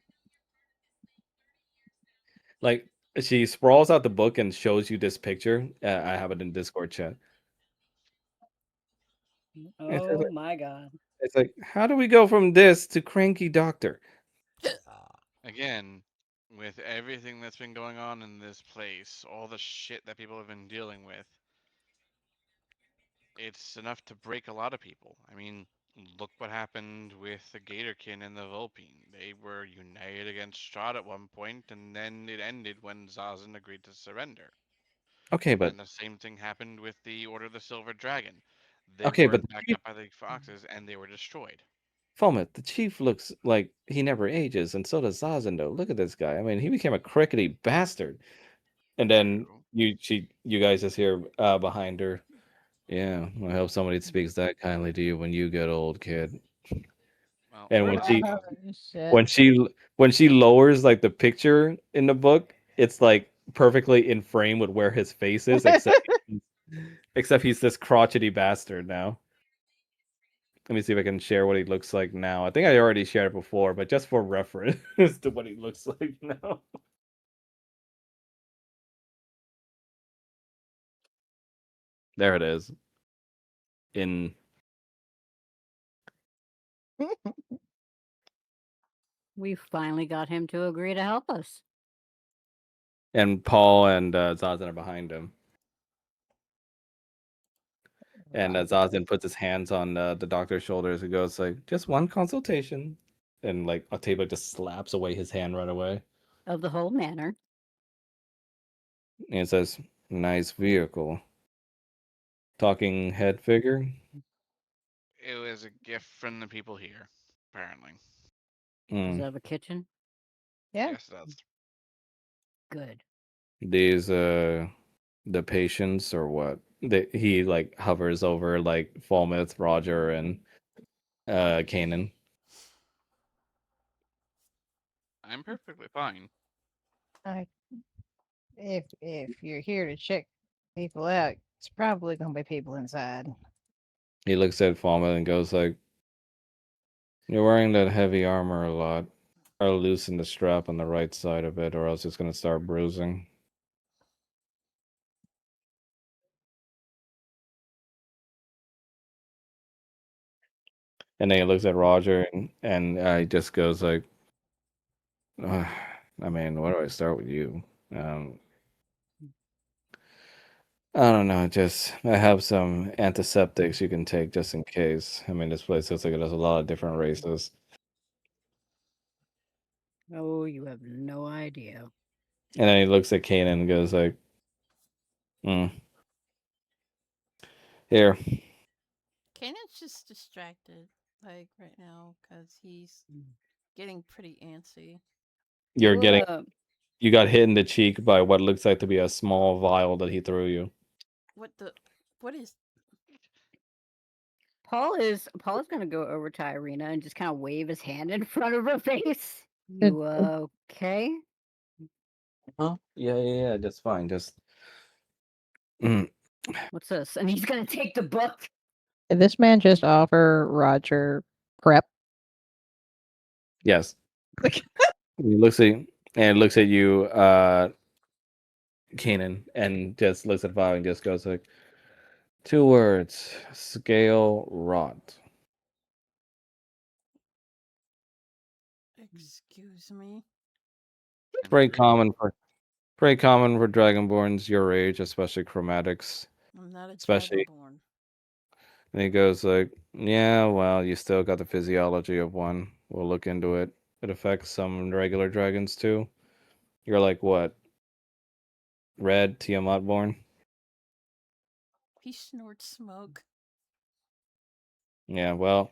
like she sprawls out the book and shows you this picture. I have it in Discord chat. Oh my god. It's like, how do we go from this to cranky doctor? Again, with everything that's been going on in this place, all the shit that people have been dealing with, it's enough to break a lot of people. I mean, look what happened with the Gatorkin and the Vulpine. They were united against Strahd at one point, and then it ended when Zazen agreed to surrender. Okay, And but then the same thing happened with the Order of the Silver Dragon. They Okay, but weren't the backed chief, up by the foxes, and they were destroyed. Fomet, the chief looks like he never ages, and so does Zazen. Look at this guy. I mean, he became a crickety bastard. And then True. you guys just hear behind her. Yeah, I hope somebody speaks that kindly to you when you get old, kid. Well, And we're when not she though. Shit. when she lowers like the picture in the book, it's like perfectly in frame with where his face is, except he's this crotchety bastard now. Let me see if I can share what he looks like now. I think I already shared it before, but just for reference to what he looks like now. There it is. In We finally got him to agree to help us. and Paul and Zazen are behind him. And Zazen puts his hands on the doctor's shoulders and goes like, "Just one consultation," and like Octavia just slaps away his hand right away. Of the whole manor. And it says, "Nice vehicle." Talking head figure. It was a gift from the people here, apparently. Does it Mm. have a kitchen? Yeah. Yes, that's Good. These the patients or what? He like hovers over like Falmouth, Roger, and Kanan. I'm perfectly fine. I, if you're here to check people out, it's probably gonna be people inside. He looks at Falmouth and goes like, "You're wearing that heavy armor a lot. I'll loosen the strap on the right side of it, or else it's gonna start bruising." And then he looks at Roger and he just goes like, "Ugh, I mean, where do I start with you? Um, I don't know. Just I have some antiseptics you can take just in case. I mean, this place looks like it has a lot of different races." Oh, you have no idea. And then he looks at Kanan and goes like, mm, "Here, Kanan's just distracted, like right now, because he's getting pretty antsy. you're getting Uh, you got hit in the cheek by what looks like to be a small vial that he threw you." What the? What is? Paul is gonna go over to Irina and just kind of wave his hand in front of her face. Did, You okay? Huh? Yeah. That's fine. Just mm, What's this? And he's gonna take the book. did this man just offer Roger prep? yes. He looks at you, Kanan, and just looks at Vial and just goes like, "Two words: scale rot." Excuse me. It's very common for Dragonborns your age, especially chromatics. I'm not a Especially, dragonborn. and he goes like, "Yeah, well, you still got the physiology of one. We'll look into it. It affects some regular dragons too. You're like what? Red Tiamat born? He snorts smoke. Yeah, well,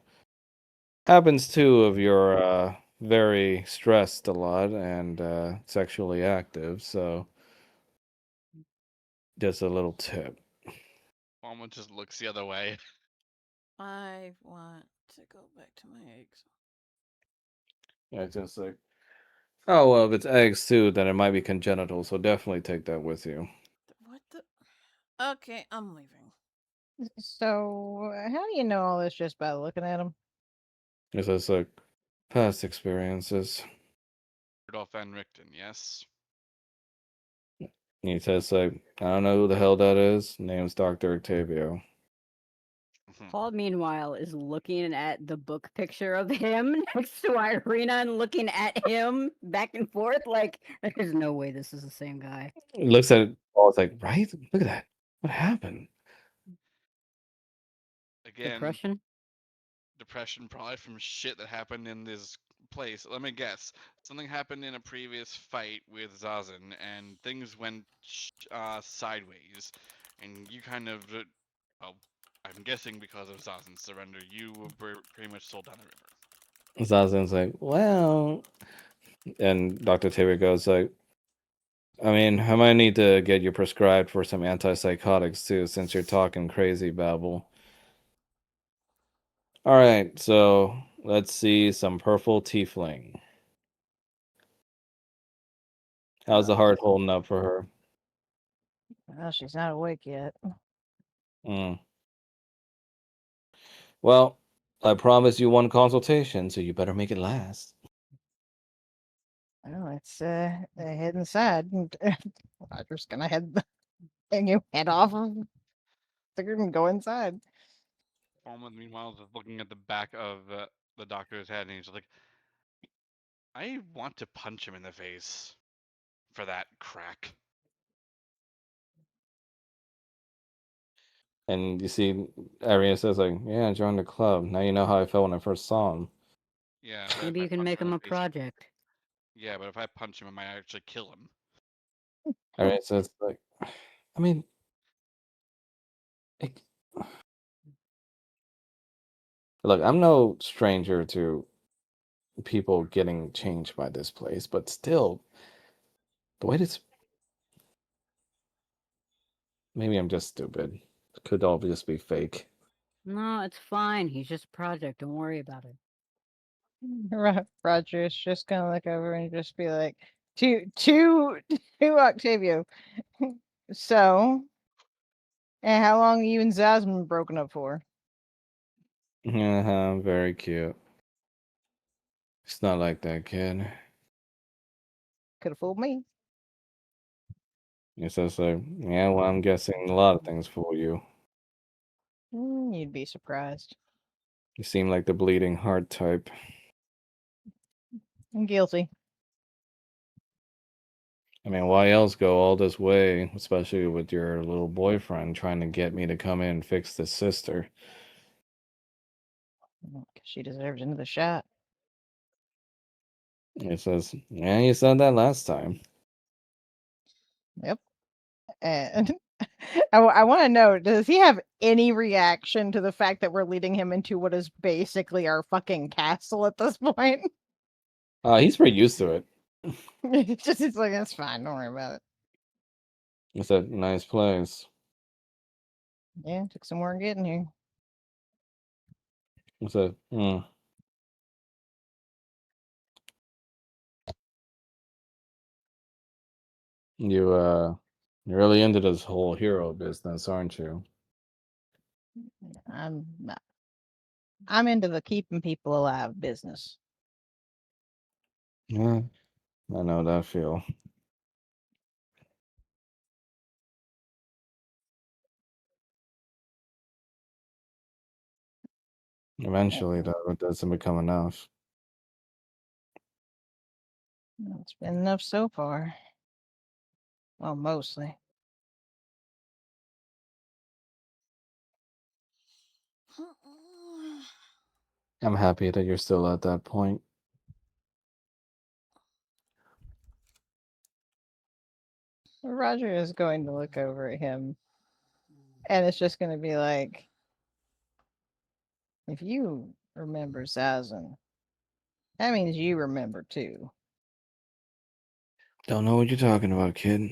happens too if you're very stressed a lot and sexually active. So just a little tip." Mama just looks the other way. I want to go back to my eggs. Yeah, just like, oh well, if it's eggs too, then it might be congenital. So definitely take that with you. What the? Okay, I'm leaving. So, how do you know all this just by looking at him? It's just like past experiences. Rudolph Van Richten, yes. And he says like, I don't know who the hell that is. Name's Dr. Octavio. Paul, meanwhile, is looking at the book picture of him next to Irina and looking at him back and forth. Like, there's no way this is the same guy. He looks at it all. It's like, right? Look at that. What happened? Again, Depression? probably from shit that happened in this place. Let me guess. Something happened in a previous fight with Zazen, and things went sideways, and you kind of, well, I'm guessing because of Zazen's surrender, you were pretty much sold down the river. Zazen's like, well, and Dr. Taylor goes like, I mean, I might need to get you prescribed for some antipsychotics too, since you're talking crazy babble. All right, so let's see some purple tiefling. How's the heart holding up for her? Well, she's not awake yet. Mm. Well, I promised you one consultation, so you better make it last. Well, let's head inside. And Roger's gonna head off of the group and go inside. Falmouth, meanwhile, is just looking at the back of the doctor's head, and he's like, I want to punch him in the face for that crack. And you see, Ariana says like, "Yeah, join the club. Now you know how I felt when I first saw him." Yeah, but if Maybe I you can punch make him in him the a face, project. yeah, but if I punch him, I might actually kill him. Ariana says like, I mean, it, look, I'm no stranger to people getting changed by this place, but still, the way this, maybe I'm just stupid. It could all just be fake. No, it's fine. He's just a project. Don't worry about it. Roger's just gonna look over and just be like, to Octavio. So, and how long you and Zaz been broken up for? Very cute. It's not like that, kid. Could have fooled me. He says like, yeah, well, I'm guessing a lot of things fool you. You'd be surprised. You seem like the bleeding heart type. I'm guilty. I mean, why else go all this way, especially with your little boyfriend trying to get me to come in and fix this sister? 'Cause she deserves another shot. He says, yeah, you said that last time. Yep. And I want to know, does he have any reaction to the fact that we're leading him into what is basically our fucking castle at this point? He's pretty used to it. It's like, that's fine. Don't worry about it. It's a nice place. Yeah, took some more getting here. It's a, you're really into this whole hero business, aren't you? I'm not. I'm into the keeping people alive business. Yeah, I know that feel. Eventually, though, it doesn't become enough. It's been enough so far. Well, mostly. I'm happy that you're still at that point. Roger is going to look over at him, and it's just going to be like, if you remember Zazen, that means you remember too. Don't know what you're talking about, kid.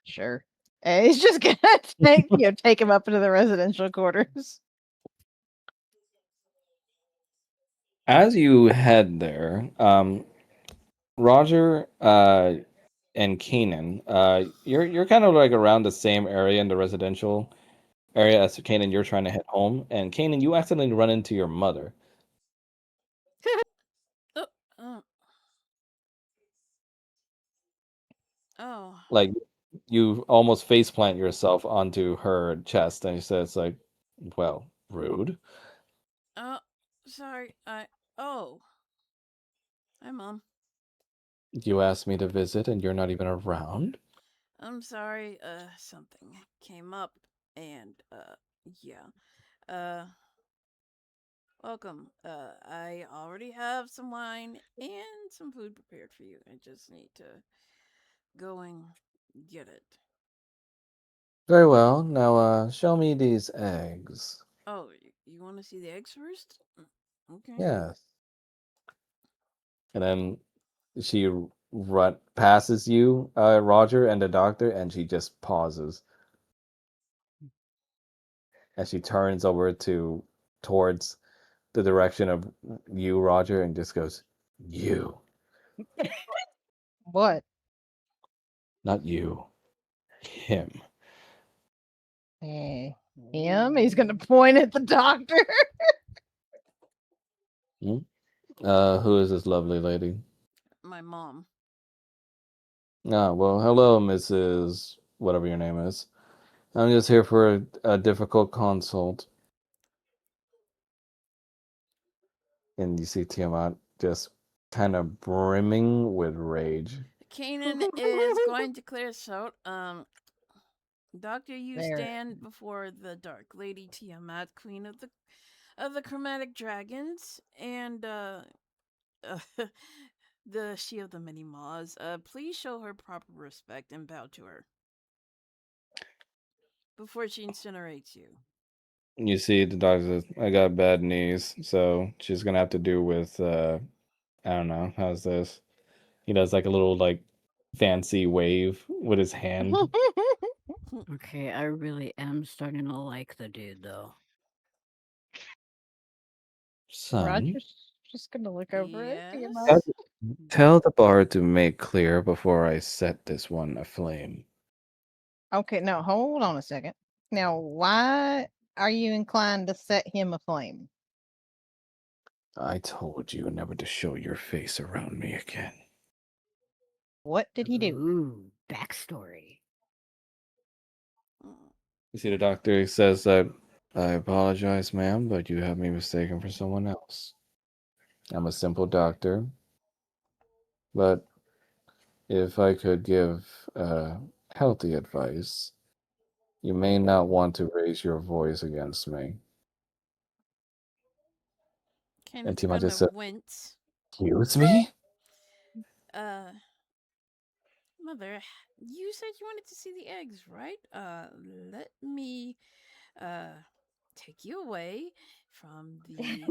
Sure. And he's just gonna take him up into the residential quarters. As you head there, Roger and Kanan, you're kind of like around the same area in the residential area as Kanan. You're trying to head home, and Kanan, you accidentally run into your mother. Oh, oh. Oh. Like you almost face plant yourself onto her chest, and she says like, "Well, rude." Oh. Sorry. Oh. Hi, Mom. You asked me to visit, and you're not even around. I'm sorry. Something came up, and yeah. Uh, welcome. I already have some wine and some food prepared for you. I just need to go and get it. Very well. Now, show me these eggs. Oh, you want to see the eggs first? Okay. Yes. And then she run passes you, Roger, and the doctor, and she just pauses. And she turns over towards the direction of you, Roger, and just goes, "You, What? not you, him." Him? He's gonna point at the doctor. Hmm? Who is this lovely lady? My mom. Ah, well, hello, Mrs. Whatever your name is. I'm just here for a difficult consult. And you see Tiamat just kind of brimming with rage. Kanan is going to clear his throat. Doctor, you There. stand before the Dark Lady Tiamat, Queen of the Chromatic Dragons, and the She of the Many Maws. Please show her proper respect and bow to her before she incinerates you. You see the doctor says, I got bad knees, so she's gonna have to do with I don't know, how's this? He does like a little like fancy wave with his hand. Okay, I really am starting to like the dude though. Son, Roger's just gonna look over it. Yes. tell the bar to make clear before I set this one aflame. Okay, now hold on a second. Now, why are you inclined to set him aflame? I told you never to show your face around me again. What did he do? Ooh, backstory. You see the doctor says that I apologize, ma'am, but you have me mistaken for someone else. I'm a simple doctor, but if I could give healthy advice, you may not want to raise your voice against me. And Kanan's Tima gonna just said, wince. excuse me? Uh, Mother, you said you wanted to see the eggs, right? Let me take you away from the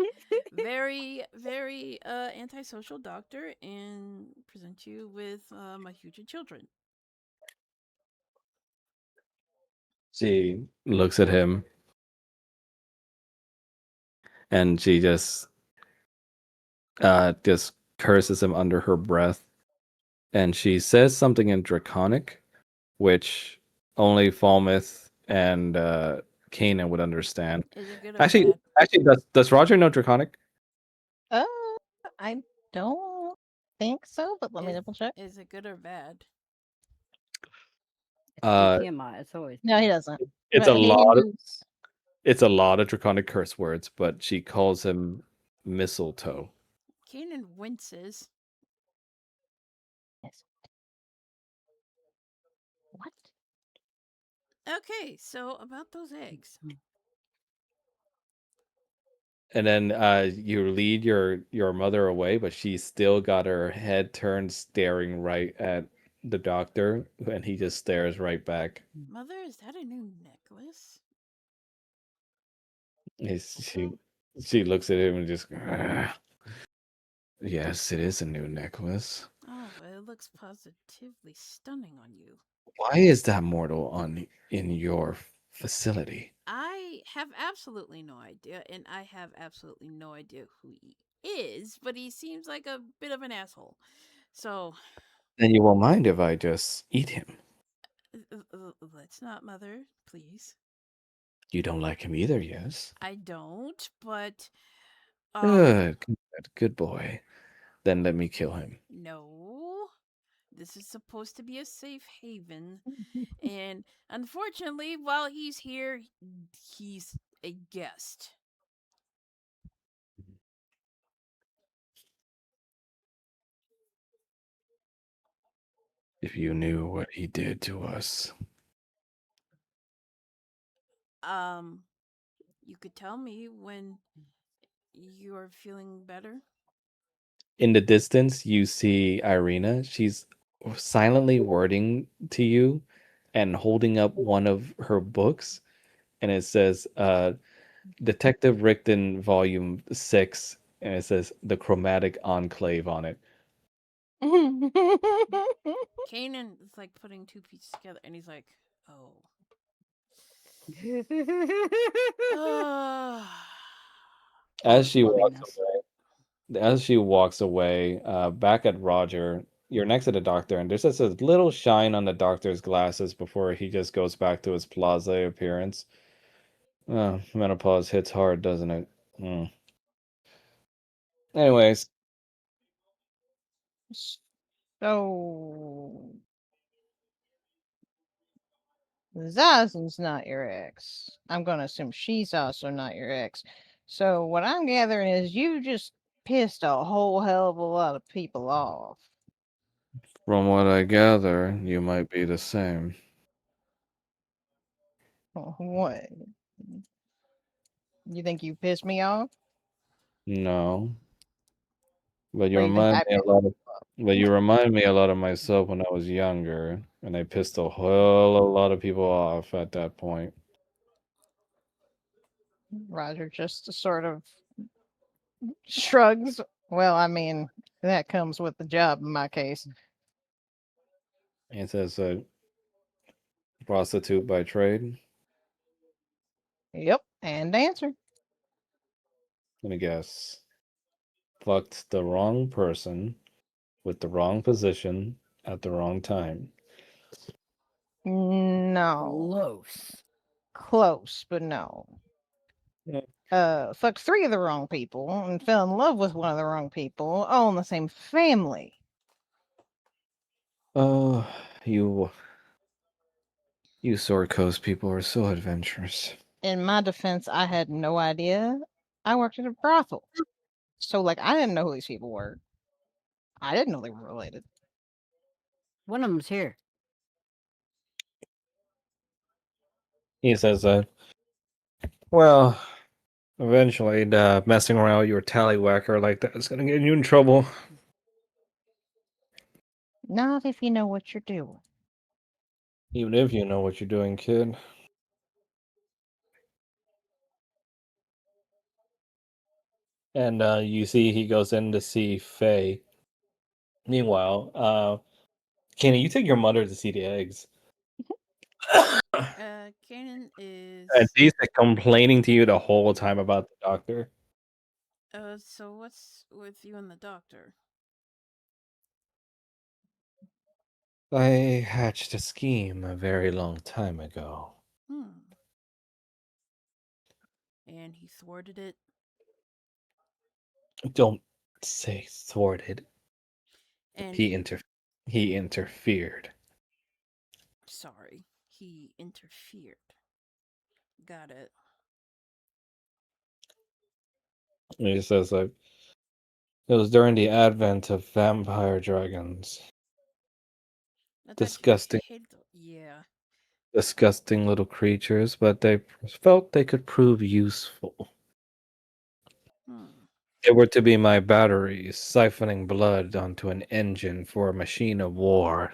very antisocial doctor and present you with my future children. She looks at him and she just curses him under her breath. And she says something in Draconic, which only Falmouth and Kanan would understand. Is it good or Actually, bad? actually, does Roger know Draconic? Uh, I don't think so, but let me Is, double check. is it good or bad? It's from Uh, Tiamat. It's always No, he doesn't. it's But a he lot. knows. It's a lot of Draconic curse words, but she calls him mistletoe. Kanan winces. Yes. What? Okay, so about those eggs. And then you lead your mother away, but she's still got her head turned, staring right at the doctor, and he just stares right back. Mother, is that a new necklace? She she looks at him and just, "Ugh. Yes, it is a new necklace. Oh, it looks positively stunning on you. Why is that mortal in your facility? I have absolutely no idea, and I have absolutely no idea who he is, but he seems like a bit of an asshole. So, Then you won't mind if I just eat him. let's not, Mother, please. You don't like him either, yes? I don't, but Good boy. Then let me kill him. no. This is supposed to be a safe haven, and unfortunately, while he's here, he's a guest. If you knew what he did to us. You could tell me when you're feeling better. In the distance, you see Irina. She's silently wording to you, and holding up one of her books, and it says Detective Rickton Volume 6, and it says The Chromatic Enclave on it. Kanan is like putting two pieces together, and he's like, "Oh, As she walks Lovingness. away, back at Roger, you're next to the doctor, and there's just a little shine on the doctor's glasses before he just goes back to his blase appearance. Menopause hits hard, doesn't it? Hmm. Anyways, So Zazen's not your ex. I'm gonna assume she's also not your ex. So what I'm gathering is you just pissed a whole hell of a lot of people off. from what I gather, you might be the same. What? You think you pissed me off? No, but you Or you think remind I me a pissed lot of, you off? myself when I was younger, and I pissed a whole a lot of people off at that point. Roger just sort of shrugs. Well, I mean, that comes with the job in my case. It says prostitute by trade. Yep, and answer. Let me guess. Fucked the wrong person with the wrong position at the wrong time. No. Close. Close, but no. Fucked three of the wrong people and fell in love with one of the wrong people, all in the same family. Oh, you Sword Coast people are so adventurous. In my defense, I had no idea. I worked at a brothel. So, like, I didn't know who these people were. I didn't know they were related. One of them's here. He says, well, eventually, messing around with your tallywhacker like that is gonna get you in trouble. Not if you know what you're doing. Even if you know what you're doing, kid. And you see he goes in to see Faye. Meanwhile, Kenny, you take your mother to see the eggs. Kanan is. And she's like, complaining to you the whole time about the doctor. So what's with you and the doctor? I hatched a scheme a very long time ago. And he thwarted it. Don't say thwarted. And He interfered. sorry, he interfered. Got it. And he says like it was during the advent of vampire dragons. That's Disgusting, yeah. disgusting little creatures, but they felt they could prove useful. They were to be my batteries, siphoning blood onto an engine for a machine of war.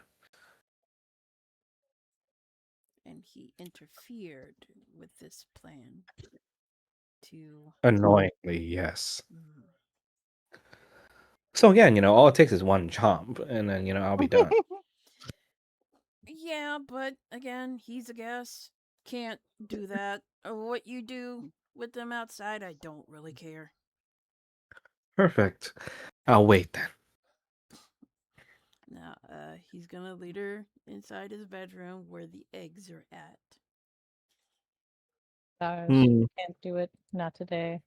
And he interfered with this plan to. Annoyingly, yes. So again, all it takes is one chomp, and then I'll be done. Yeah, but again, he's a guest. Can't do that. What you do with them outside, I don't really care. Perfect. I'll wait then. Now, he's gonna lead her inside his bedroom where the eggs are at. Can't do it. Not today.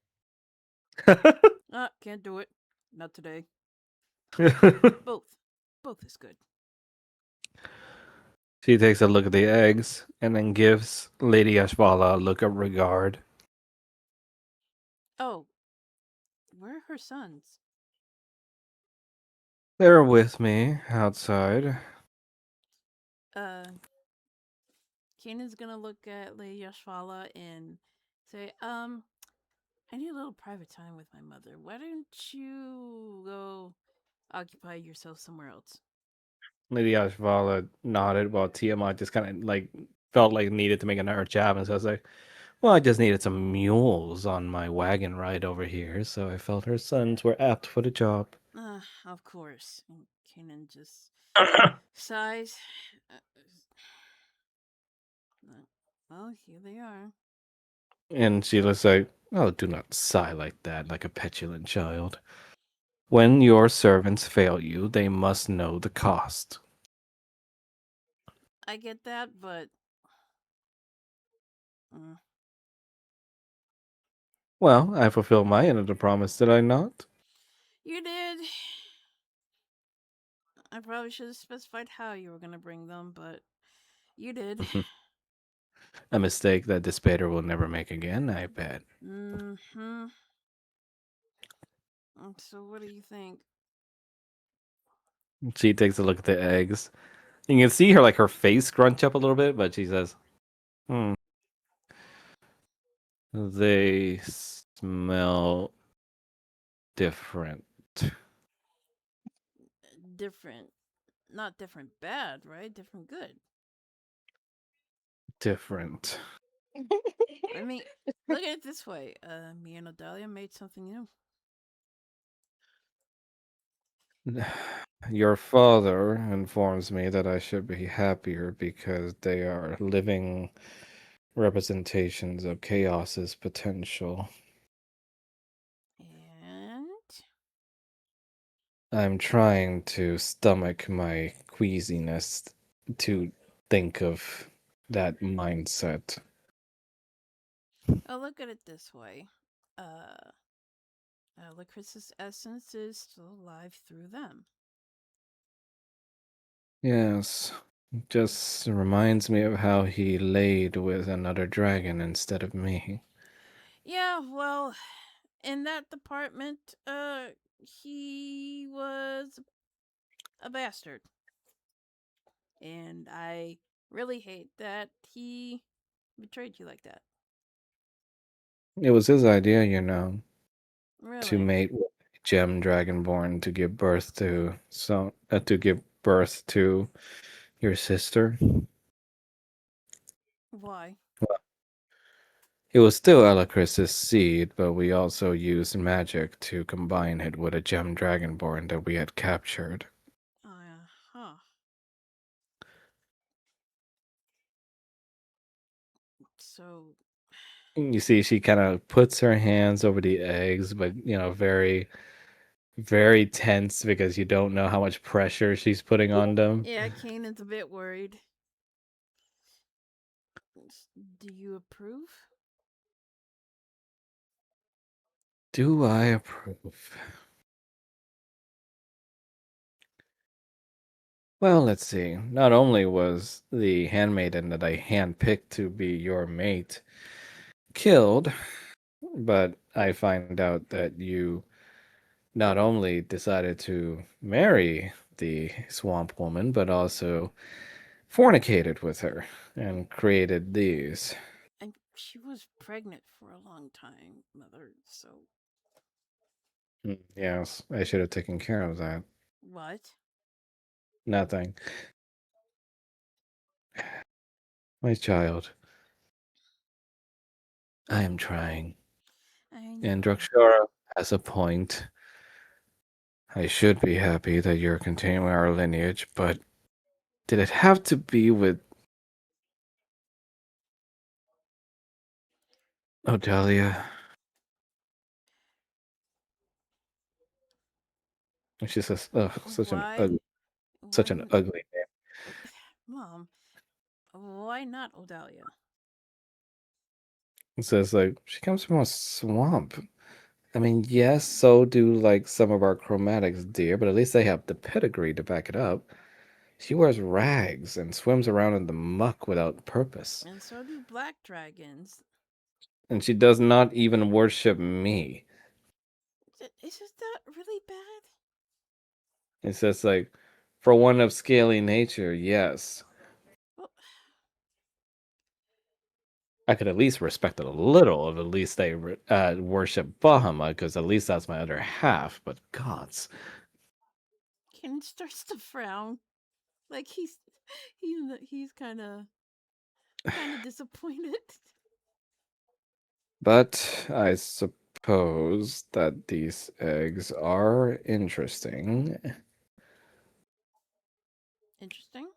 Can't do it. Not today. Both. Both is good. She takes a look at the eggs and then gives Lady Ashvala a look of regard. Oh, where are her sons? They're with me outside. Kanan's gonna look at Lady Yashvala and say, I need a little private time with my mother. Why don't you go occupy yourself somewhere else? Lady Ashvala nodded while Tiamat just kind of like felt like needed to make another jab, and so I was like, "Well, I just needed some mules on my wagon ride over here, so I felt her sons were apt for the job." Of course. And Kanan just sighs. Well, here they are. And she was like, "Oh, do not sigh like that, like a petulant child. When your servants fail you, they must know the cost." I get that, but mm, Well, I fulfilled my end of the promise, did I not? you did. I probably should have specified how you were going to bring them, but you did. A mistake that the Spader will never make again, I bet. Mm-hmm. So what do you think? She takes a look at the eggs. You can see her, like, her face scrunch up a little bit, but she says, "Hmm, they smell different." Different. Not different bad, right? Different good. Different. I mean, look at it this way. Me and Odalia made something new. Your father informs me that I should be happier because they are living representations of chaos's potential. And I'm trying to stomach my queasiness to think of that mindset. oh, look at it this way. Lakris's essence is still alive through them. Yes, just reminds me of how he laid with another dragon instead of me. Yeah, well, in that department, he was a bastard. And I really hate that he betrayed you like that. It was his idea, you know, to Really? mate with a gem dragonborn to give birth to your sister. Why? Well, it was still Elacris's seed, but we also used magic to combine it with a gem dragonborn that we had captured. Huh. So, You see, she kind of puts her hands over the eggs, but very, very tense because you don't know how much pressure she's putting on them. yeah, Kanan's a bit worried. Do you approve? Do I approve? Well, let's see. Not only was the handmaiden that I handpicked to be your mate killed, but I find out that you not only decided to marry the swamp woman, but also fornicated with her and created these. And she was pregnant for a long time, Mother, so. Yes, I should have taken care of that. What? Nothing. My child, I am trying. I And know. Drakshara has a point. I should be happy that you're continuing our lineage, but did it have to be with Odalia? And she says, "Oh, Why? such Why? an ugly name." Mom, why not Odalia? It says like she comes from a swamp. I mean, yes, so do like some of our chromatics, dear, but at least they have the pedigree to back it up. She wears rags and swims around in the muck without purpose. And so do black dragons. And she does not even worship me. Isn't that really bad? It says like, for one of scaly nature, yes. Well, I could at least respect it a little if at least they worship Bahamut, because at least that's my other half. But gods, Kanan starts to frown. Like he's kind of disappointed. But I suppose that these eggs are interesting. Interesting.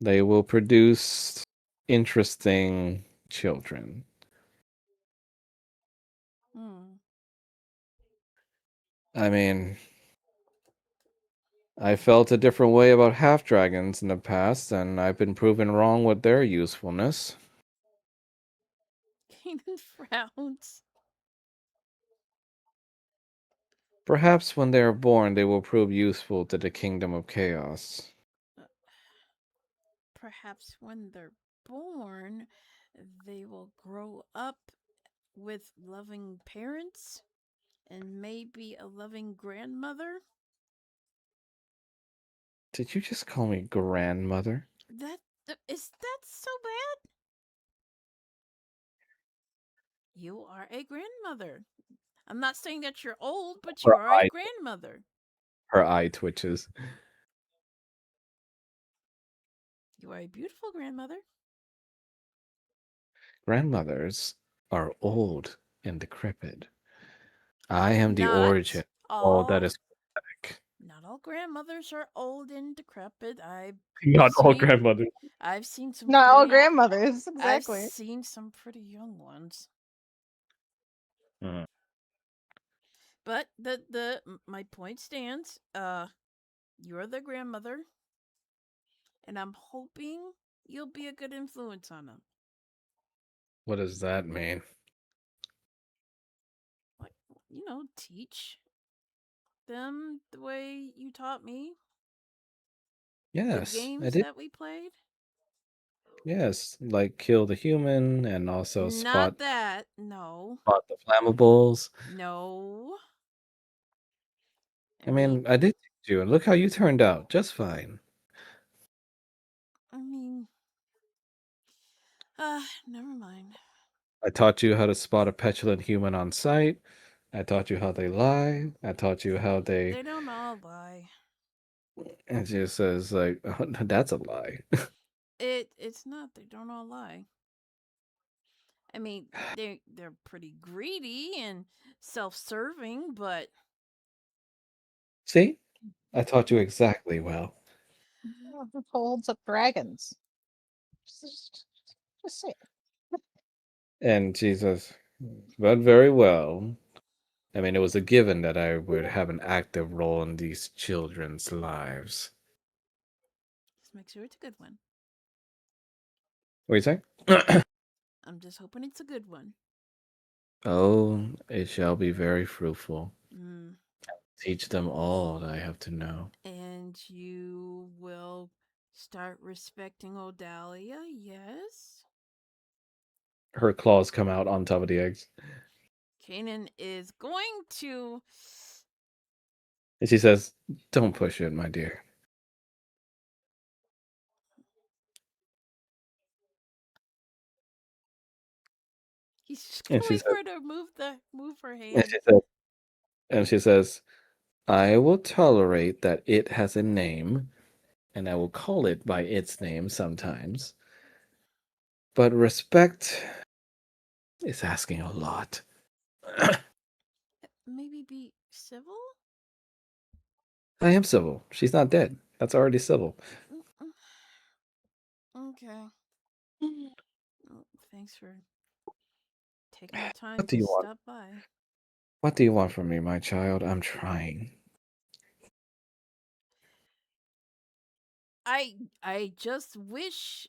They will produce interesting children. Hmm. I mean, I felt a different way about half dragons in the past, and I've been proven wrong with their usefulness. Kanan frowns. Perhaps when they are born, they will prove useful to the kingdom of chaos. Uh, Perhaps when they're born, they will grow up with loving parents and maybe a loving grandmother. Did you just call me grandmother? Is that so bad? You are a grandmother. I'm not saying that you're old, but you Her are a eye, grandmother. her eye twitches. You are a beautiful grandmother. Grandmothers are old and decrepit. I am the origin Not of all that all is pathetic. not all grandmothers are old and decrepit. Not all Seen grandmothers. I've seen some Not all pretty grandmothers, I've exactly. seen some pretty young ones. Mm. But my point stands. You're the grandmother, and I'm hoping you'll be a good influence on them. What does that mean? Like, teach them the way you taught me. The Yes, I games did. that we played. Yes, like kill the human and also Not that. No. spot the flammables. No. I I mean, mean, I did teach you, and look how you turned out, just fine. I mean, never mind. I taught you how to spot a petulant human on sight. I taught you how they lie. I taught you how they. They don't all lie. And she says, like, oh, that's a lie. It's not. They don't all lie. I mean, they're pretty greedy and self-serving, but See? I taught you exactly well. Who holds up dragons? Just, just say it. And she says, but very well. I mean, it was a given that I would have an active role in these children's lives. just make sure it's a good one. What are you saying? I'm just hoping it's a good one. Oh, it shall be very fruitful. Mm. Teach them all that I have to know. And you will start respecting Odalia, yes? Her claws come out on top of the eggs. Kanan is going to. And she says, don't push it, my dear. He's just And gonna she wait says, for her to move her and hand. she says, and she says, I will tolerate that it has a name, and I will call it by its name sometimes. But respect is asking a lot. Maybe be civil? I am civil. She's not dead. That's already civil. Okay. Well, thanks for taking the time What do to you want? stop by. What do you want from me, my child? I'm trying. I just wish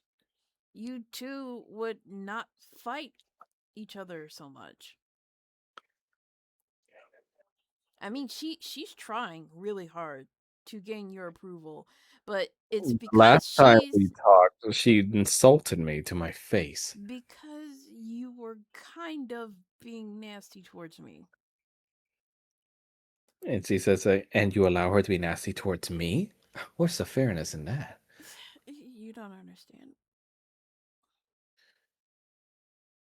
you two would not fight each other so much. I mean, she's trying really hard to gain your approval, but it's because Last time we talked, she insulted me to my face. because you were kind of being nasty towards me. And she says, and you allow her to be nasty towards me? What's the fairness in that? You don't understand.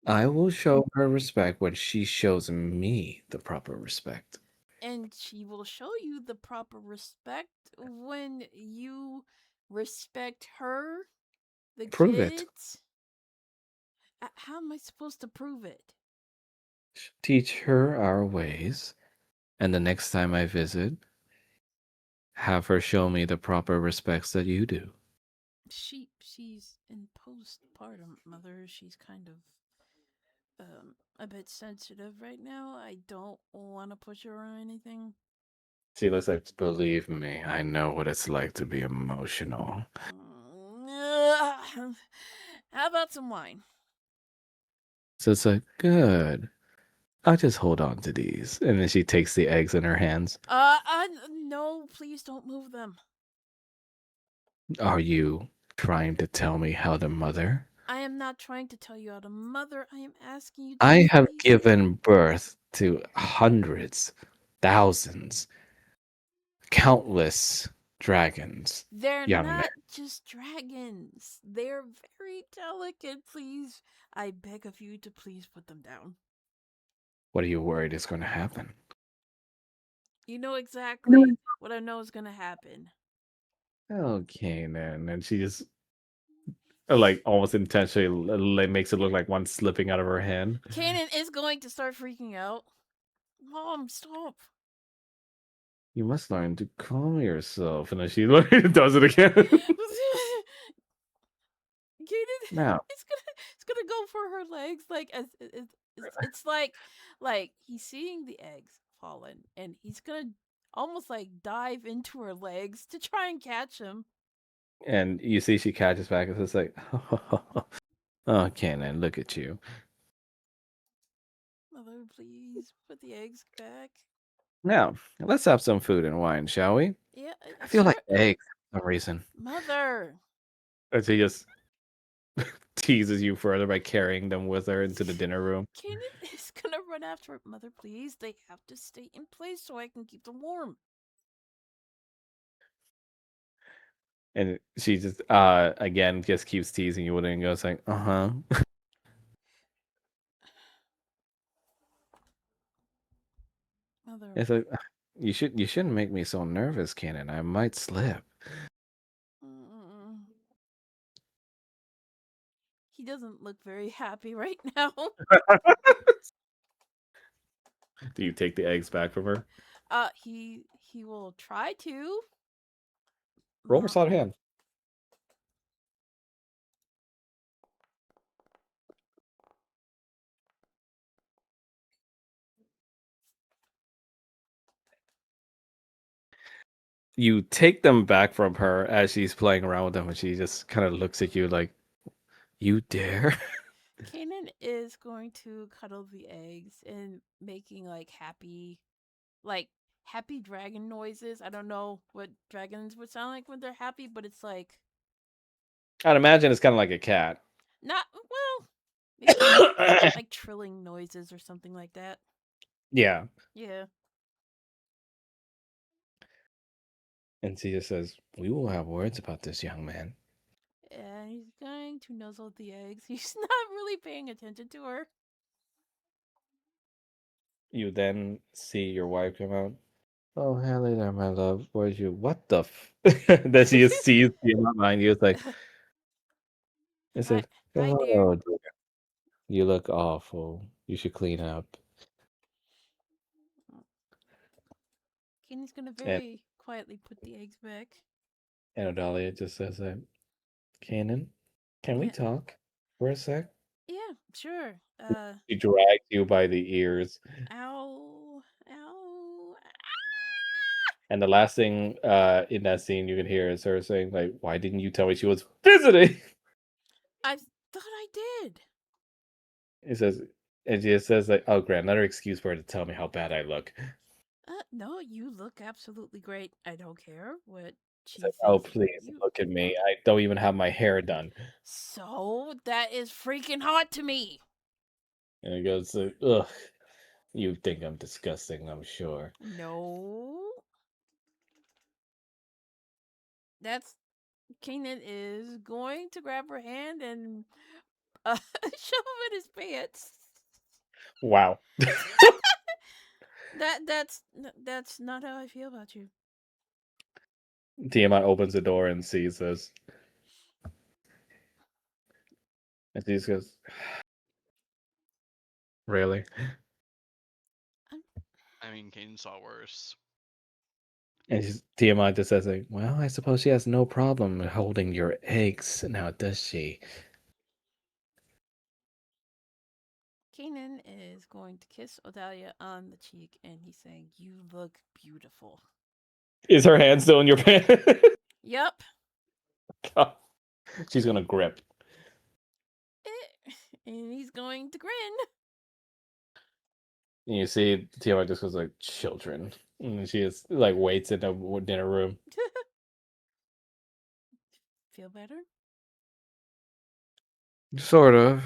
I will show her respect when she shows me the proper respect. and she will show you the proper respect when you respect her, the Prove it. kids. How am I supposed to prove it? Teach her our ways, and the next time I visit, have her show me the proper respects that you do. She's in postpartum, mother. She's kind of a bit sensitive right now. I don't want to push her or anything. She looks like, believe me, I know what it's like to be emotional. How about some wine? So it's like, good. I'll just hold on to these. And then she takes the eggs in her hands. No, please don't move them. Are you trying to tell me how to mother? I am not trying to tell you how to mother. I am asking you to I have please. given birth to hundreds, thousands, countless dragons. They're Young not man. just dragons. They're very delicate. Please, I beg of you to please put them down. What are you worried is going to happen? You know exactly what I know is going to happen. Okay, then. And she just, like, almost intentionally makes it look like one's slipping out of her hand. Kanan is going to start freaking out. Mom, stop. You must learn to calm yourself. And then she does it again. Kanan, Now, it's gonna go for her legs, like it's like he's seeing the eggs fallen, and he's gonna almost like dive into her legs to try and catch him. and you see she catches back. It's just like, okay, then look at you. Mother, please put the eggs back. Now, let's have some food and wine, shall we? Yeah, I feel like sure. eggs for some reason. Mother. And she just teases you further by carrying them with her into the dinner room. Kanan is gonna run after her. Mother, please. They have to stay in place so I can keep them warm. And she just again just keeps teasing you and goes like, uh-huh. Mother. It's like, you shouldn't make me so nervous, Cannon. I might slip. He doesn't look very happy right now. Do you take the eggs back from her? He will try to. Roll for sleight of hand. You take them back from her as she's playing around with them, and she just kind of looks at you like, you dare? Kanan is going to cuddle the eggs and making like happy dragon noises. I don't know what dragons would sound like when they're happy, but it's like I'd imagine it's kind of like a cat. not well, maybe like trilling noises or something like that. Yeah. Yeah. And she just says, we will have words about this, young man. And he's going to nuzzle the eggs. He's not really paying attention to her. You then see your wife come out. Oh, hello there, my love. Where's you? What the Then she just sees you behind you. It's like, it says, Hi, dear. oh, dear. You look awful. You should clean up. Kenny's gonna very quietly put the eggs back. And Odalia just says that, Kanan, can we talk for a sec? Yeah, sure. She drags you by the ears. Ow. Ow. And the last thing in that scene you can hear is her saying, like, why didn't you tell me she was visiting? I thought I did. It says, and she just says, like, oh, great, another excuse for her to tell me how bad I look. No, you look absolutely great. I don't care what she Like, thinks. oh, please, look at me. I don't even have my hair done. So, that is freaking hot to me. And it goes, ugh, you think I'm disgusting, I'm sure. No. That's Kanan is going to grab her hand and shove him in his pants. Wow. That's not how I feel about you. Tiamat opens the door and sees this. And she just goes, really? I mean, Kane saw worse. And Tiamat just says, like, well, I suppose she has no problem holding your eggs now, does she? Keenan is going to kiss Odalia on the cheek, and he's saying, "You look beautiful." Is her hand still in your pants? Yep. She's gonna grip. And he's going to grin. And you see Tiamat just goes like, children. And she just like waits in the dinner room. Feel better? Sort of.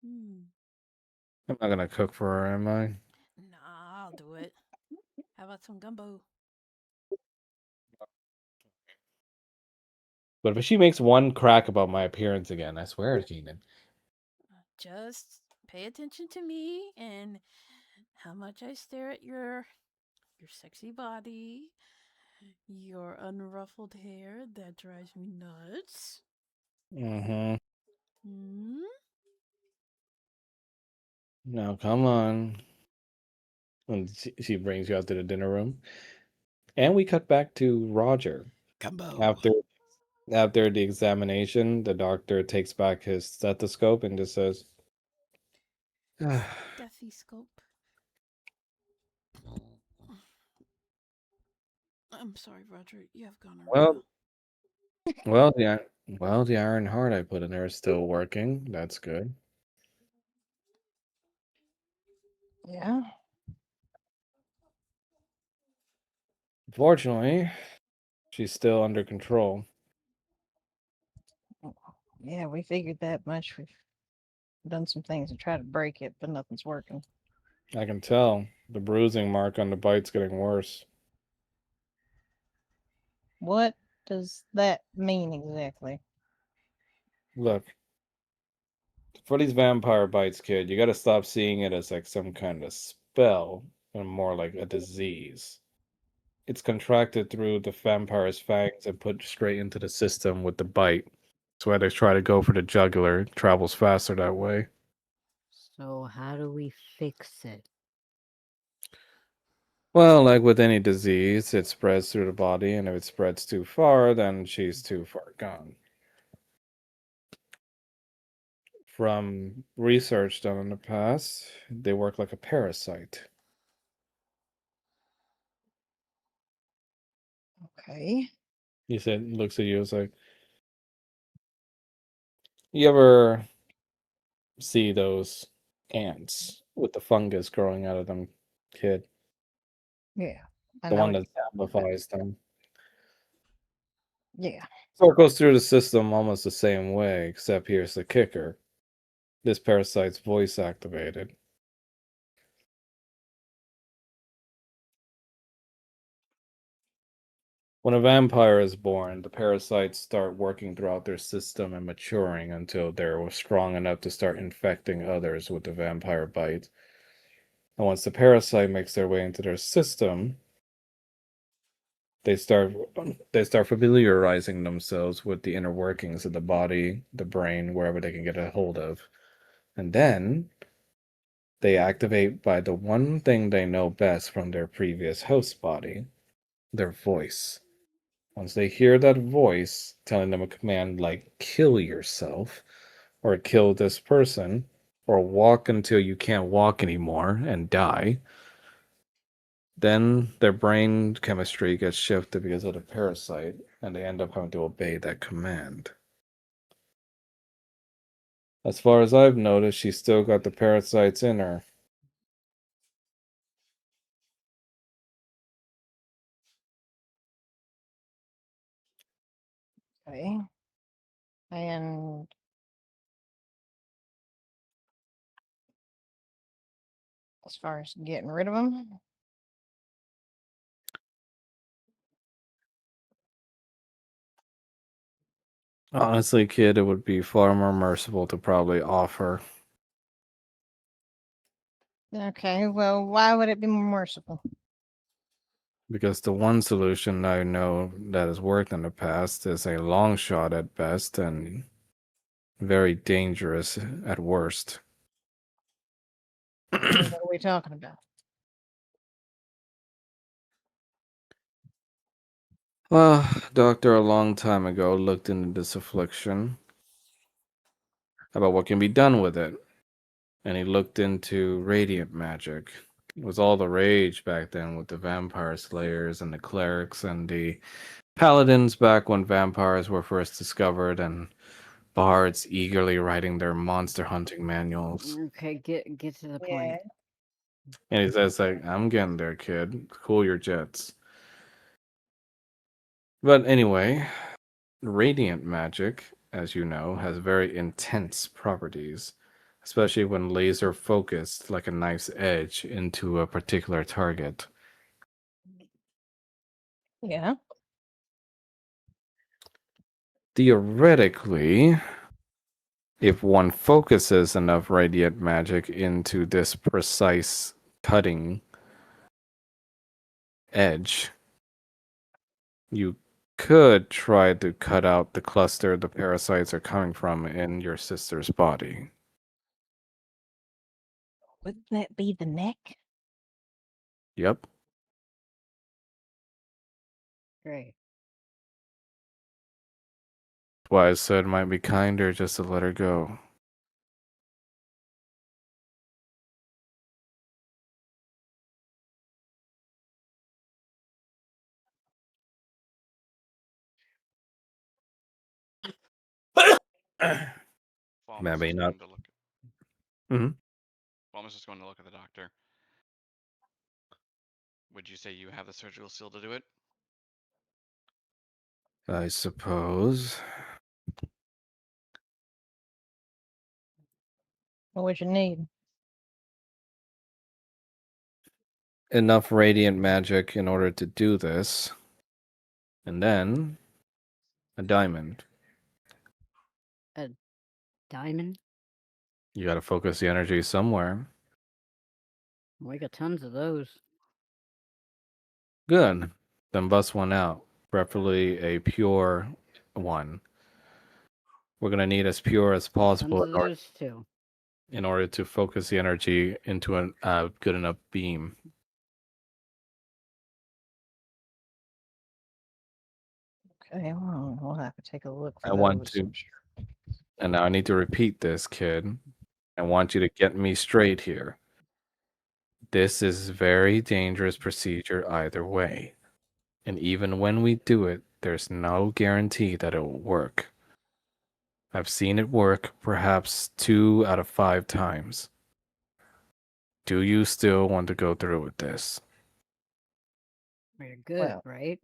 Hmm. I'm not gonna cook for her, am I? Nah, I'll do it. How about some gumbo? But if she makes one crack about my appearance again, I swear to Keenan. Just pay attention to me and how much I stare at your sexy body, your unruffled hair that drives me nuts. Mm-hmm. Hmm? Now come on. And she brings you out to the dinner room. And we cut back to Roger. Combo. After the examination, the doctor takes back his stethoscope and just says, Stethoscope. I'm sorry, Roger. You have gonorrhea. well, the iron heart I put in there is still working. That's good. Yeah. Fortunately, she's still under control. Yeah, we figured that much. We've done some things to try to break it, but nothing's working. I can tell. The bruising mark on the bite's getting worse. What does that mean exactly? Look, for these vampire bites, kid, you gotta stop seeing it as like some kind of spell and more like a disease. It's contracted through the vampire's fangs and put straight into the system with the bite. That's why they try to go for the jugular. It travels faster that way. So how do we fix it? Well, like with any disease, it spreads through the body, and if it spreads too far, then she's too far gone. From research done in the past, they work like a parasite. Okay. He said, looks at you, it's like, you ever see those ants with the fungus growing out of them, kid? Yeah. I The know one what that you're talking about. amplifies them. Yeah. So it goes through the system almost the same way, except here's the kicker. This parasite's voice activated. When a vampire is born, the parasites start working throughout their system and maturing until they're strong enough to start infecting others with the vampire bite. And once the parasite makes their way into their system, they start they start familiarizing themselves with the inner workings of the body, the brain, wherever they can get a hold of. And then they activate by the one thing they know best from their previous host body, their voice. Once they hear that voice telling them a command like kill yourself, or kill this person, or walk until you can't walk anymore and die, then their brain chemistry gets shifted because of the parasite, and they end up having to obey that command. As far as I've noticed, she's still got the parasites in her. Okay. And as far as getting rid of them, Honestly, kid, it would be far more merciful to probably offer. Okay, well, why would it be more merciful? Because the one solution I know that has worked in the past is a long shot at best and very dangerous at worst. What are we talking about? Well, doctor a long time ago looked into this affliction about what can be done with it, and he looked into radiant magic. It was all the rage back then with the vampire slayers and the clerics and the paladins back when vampires were first discovered and bards eagerly writing their monster hunting manuals. Okay, get to the Yeah. point. And he says like, I'm getting there, kid. Cool your jets. But anyway, radiant magic, as you know, has very intense properties, especially when laser focused like a knife's edge into a particular target. Yeah. Theoretically, if one focuses enough radiant magic into this precise cutting edge, you could try to cut out the cluster the parasites are coming from in your sister's body. Wouldn't that be the neck? Yep. Great. That's why I said it might be kinder just to let her go. Falma's Maybe just not. going to look. Hmm. Falma's just going to look at the doctor. Would you say you have the surgical skill to do it? I suppose. What would you need? Enough radiant magic in order to do this. And then a diamond. A diamond? You gotta focus the energy somewhere. We got tons of those. Good. Then bust one out. Preferably a pure one. We're gonna need as pure as Tons possible of those too. in order to focus the energy into a good enough beam. Okay, well, we'll have to take a look for I want those. to, and now I need to repeat this, kid. I want you to get me straight here. This is very dangerous procedure either way. And even when we do it, there's no guarantee that it will work. I've seen it work perhaps 2 out of 5 times. Do you still want to go through with this? We're good, Well, right?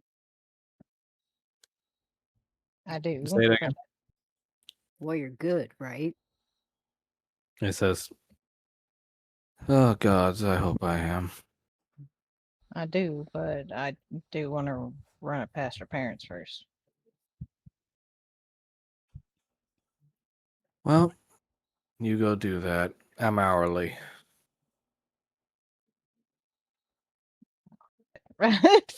I do. Say it but again. Well, you're good, right? It says, oh gods, I hope I am. I do, but I do want to run it past her parents first. Well, you go do that. I'm hourly. Right?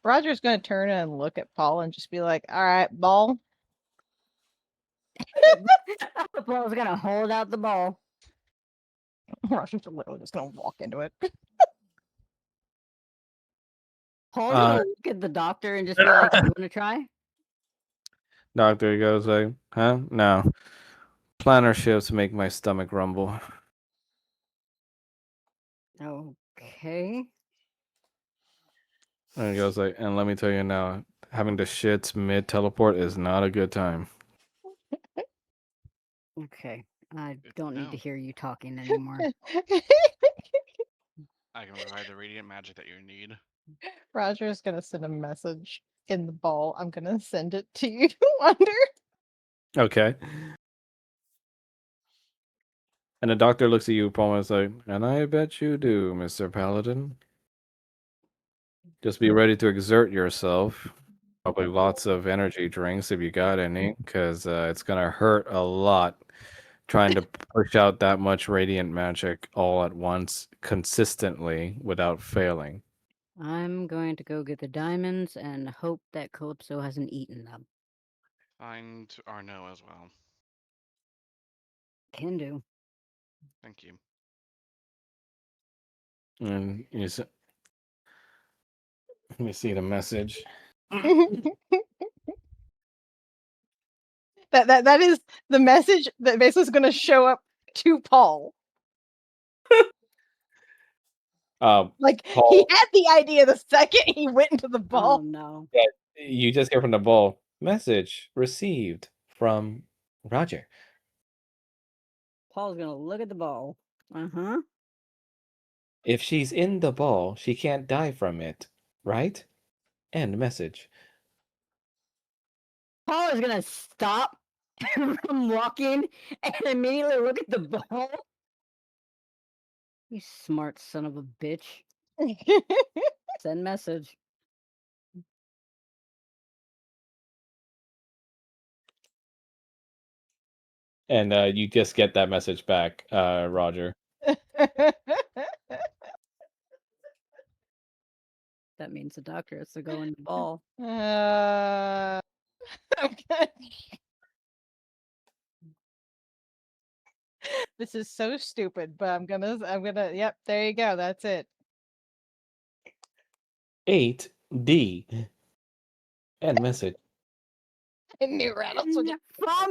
Roger's going to turn and look at Paul and just be like, all right, ball. Paul's gonna hold out the ball. Roger's literally just going to walk into it. Paul's gonna look at the doctor and just be like, "You want to try?" Doctor goes like, huh? No. Planner shifts make my stomach rumble. Okay. And he goes like, and let me tell you now, having the shits mid teleport is not a good time. Okay. I Good to don't need know. to hear you talking anymore. I can provide the radiant magic that you need. Roger's going to send a message in the ball. I'm going to send it to you under. Okay. And the doctor looks at you, Paul, and is like, and I bet you do, Mr. Paladin. Just be ready to exert yourself. Probably lots of energy drinks if you got any, because it's going to hurt a lot trying to push out that much radiant magic all at once, consistently, without failing. I'm going to go get the diamonds and hope that Calypso hasn't eaten them. Find Arno as well. Can do. Thank you. And let me see the message. that is the message that basically is going to show up to Paul. Like he Paul, had the idea the second he went into the Oh ball. no. you just hear from the ball. Message received from Roger. Paul's gonna look at the ball. Uh-huh. If she's in the ball, she can't die from it, right? End message. Paul is gonna stop from walking and immediately look at the ball. You smart son of a bitch. Send message. And you just get that message back, Roger. That means the doctor has to go in the ball. Okay. This is so stupid, but I'm gonna yep, there you go, that's it. 8D. End message. I knew Rattles would get Fall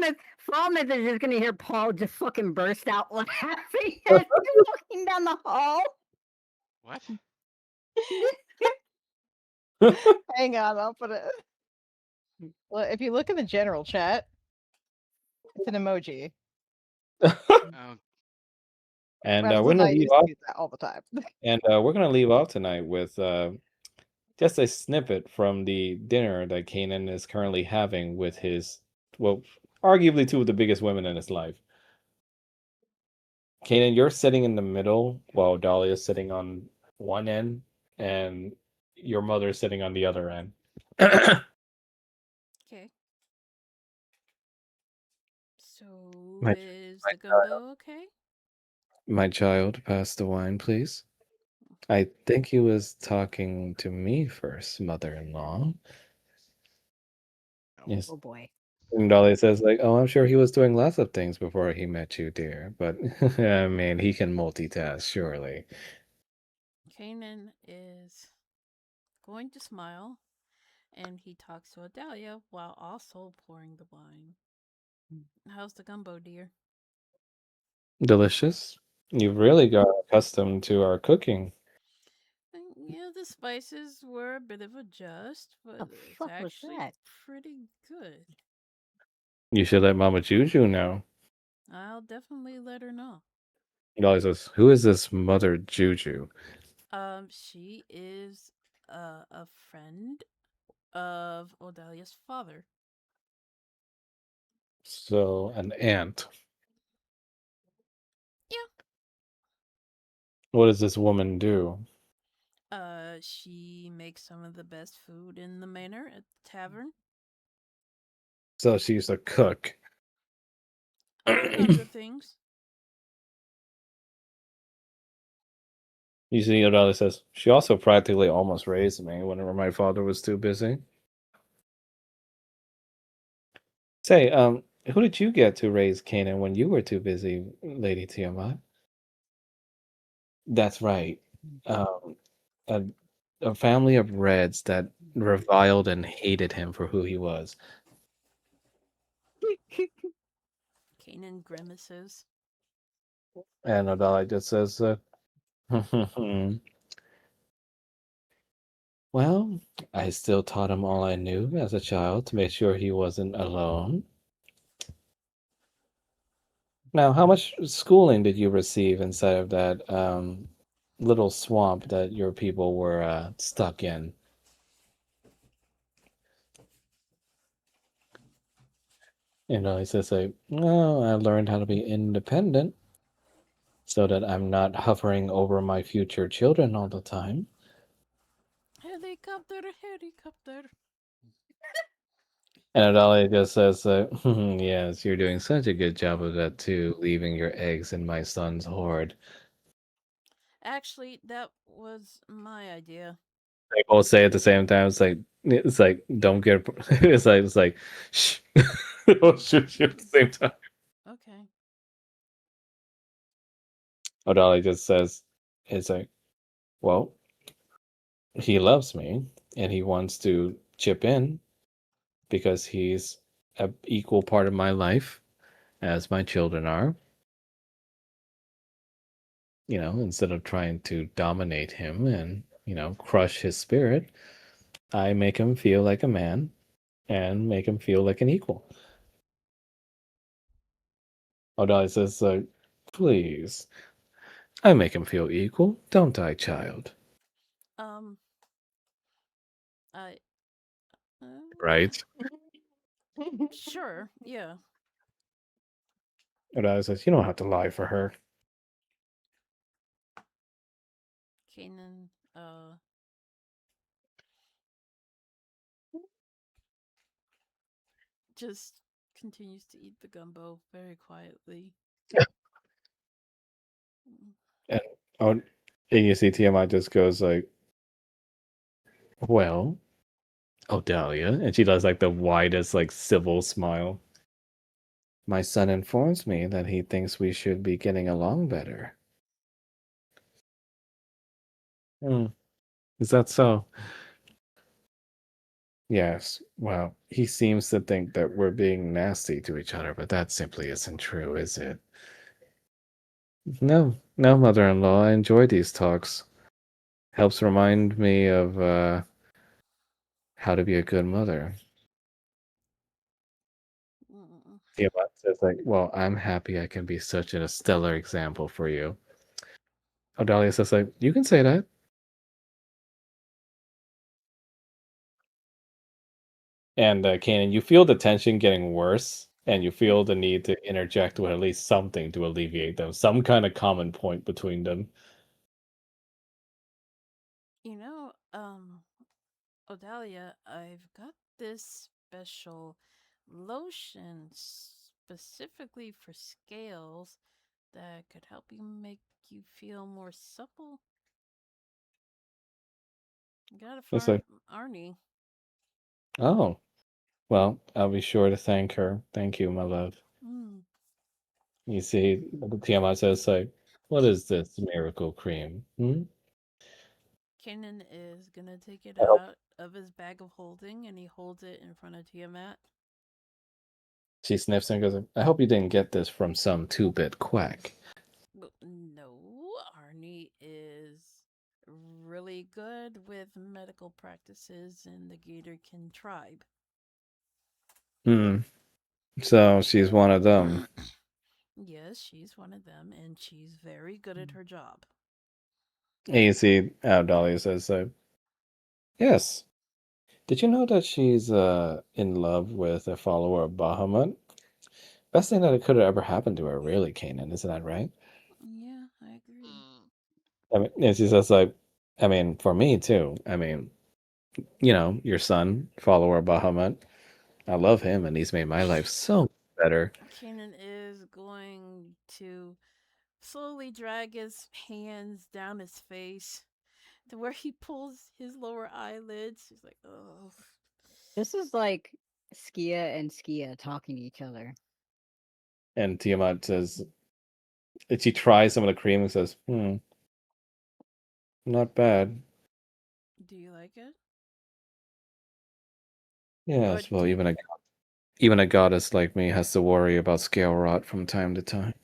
Myth is just gonna hear Paul just fucking burst out laughing as he's walking down the hall. What? hang on, I'll put it. Well, if you look in the general chat, it's an emoji. Oh, And Rattles we're and gonna I leave used to off. use that all the time. And we're gonna leave off tonight with just a snippet from the dinner that Kanan is currently having with his, well, arguably two of the biggest women in his life. Kanan, you're sitting in the middle while Dahlia's sitting on one end, and your mother's sitting on the other end. Okay. So My- is my the gumbo okay? My child, pass the wine, please. I think he was talking to me first, mother-in-law. Yes. Oh boy. And Dolly says, like, oh, I'm sure he was doing lots of things before he met you, dear. But, I mean, he can multitask, surely. Kanan is going to smile, and he talks to Adalia while also pouring the wine. How's the gumbo, dear? Delicious. You've really got accustomed to our cooking. Yeah, the spices were a bit of a just, but The it's fuck was actually that? pretty good. You should let Mama Juju know. I'll definitely let her know. Dolly says, who is this Mother Juju? She is a friend of Odalia's father. So, an aunt. Yeah. What does this woman do? She makes some of the best food in the manor at the tavern. So she's a cook. Among other things. You see, Odalia says, she also practically almost raised me whenever my father was too busy. Say, who did you get to raise Kanan when you were too busy, Lady Tiamat? That's right. Um, a, a family of Reds that reviled and hated him for who he was. Kanan grimaces. And Odalia just says, well, I still taught him all I knew as a child to make sure he wasn't alone. Now, how much schooling did you receive inside of that little swamp that your people were stuck in? And he says, like, oh, I learned how to be independent so that I'm not hovering over my future children all the time. Helicopter, helicopter. And Adalia just says, yes, you're doing such a good job of that too, leaving your eggs in my son's hoard. Actually, that was my idea. They both say at the same time. It's like don't get. It's like shh. Don't shoot you at the same time. Okay. Adalia just says, it's like, well, he loves me and he wants to chip in because he's an equal part of my life as my children are. Instead of trying to dominate him and, crush his spirit, I make him feel like a man and make him feel like an equal. Odalia says, please, I make him feel equal, don't I, child? Um, I. Uh, Right? sure. Yeah. Odalia says, you don't have to lie for her. Kanan. Just continues to eat the gumbo very quietly. Mm. And, oh, and you see Tiamat just goes like, well, Odalia, and she does like the widest, like civil smile. My son informs me that he thinks we should be getting along better. Hmm. Is that so? Yes. Well, he seems to think that we're being nasty to each other, but that simply isn't true, is it? No, no, mother-in-law. I enjoy these talks. Helps remind me of how to be a good mother. Mm. Tiamat says, like, well, I'm happy I can be such a stellar example for you. Odalia says, like, you can say that. And Kanan, you feel the tension getting worse, and you feel the need to interject with at least something to alleviate them, some kind of common point between them. You know, Odalia, I've got this special lotion specifically for scales that could help you make you feel more supple. You gotta It's find like, Arnie. oh, well, I'll be sure to thank her. Thank you, my love. Mm. You see, Tiamat says, like, what is this miracle cream? Hmm? Kanan is gonna take it I hope out of his bag of holding and he holds it in front of Tiamat. she sniffs and goes, I hope you didn't get this from some two-bit quack. No, Arnie is really good with medical practices in the Gatorkin tribe. Hmm. So she's one of them. Yes, she's one of them, and she's very good at her job. And you see, Dahlia says, yes. Did you know that she's in love with a follower of Bahamut? Best thing that could have ever happened to her, really, Kanan. Isn't that right? Yeah, I agree. Mm. I mean, and she says, like, I mean, for me too. I mean, your son, follower of Bahamut. I love him, and he's made my life so much better. Kanan is going to slowly drag his hands down his face to where he pulls his lower eyelids. He's like, oh. This is like Skia and Skia talking to each other. And Tiamat says, and she tries some of the cream and says, not bad. Do you like it? Or Yes, well, do you, even a goddess like me has to worry about scale rot from time to time.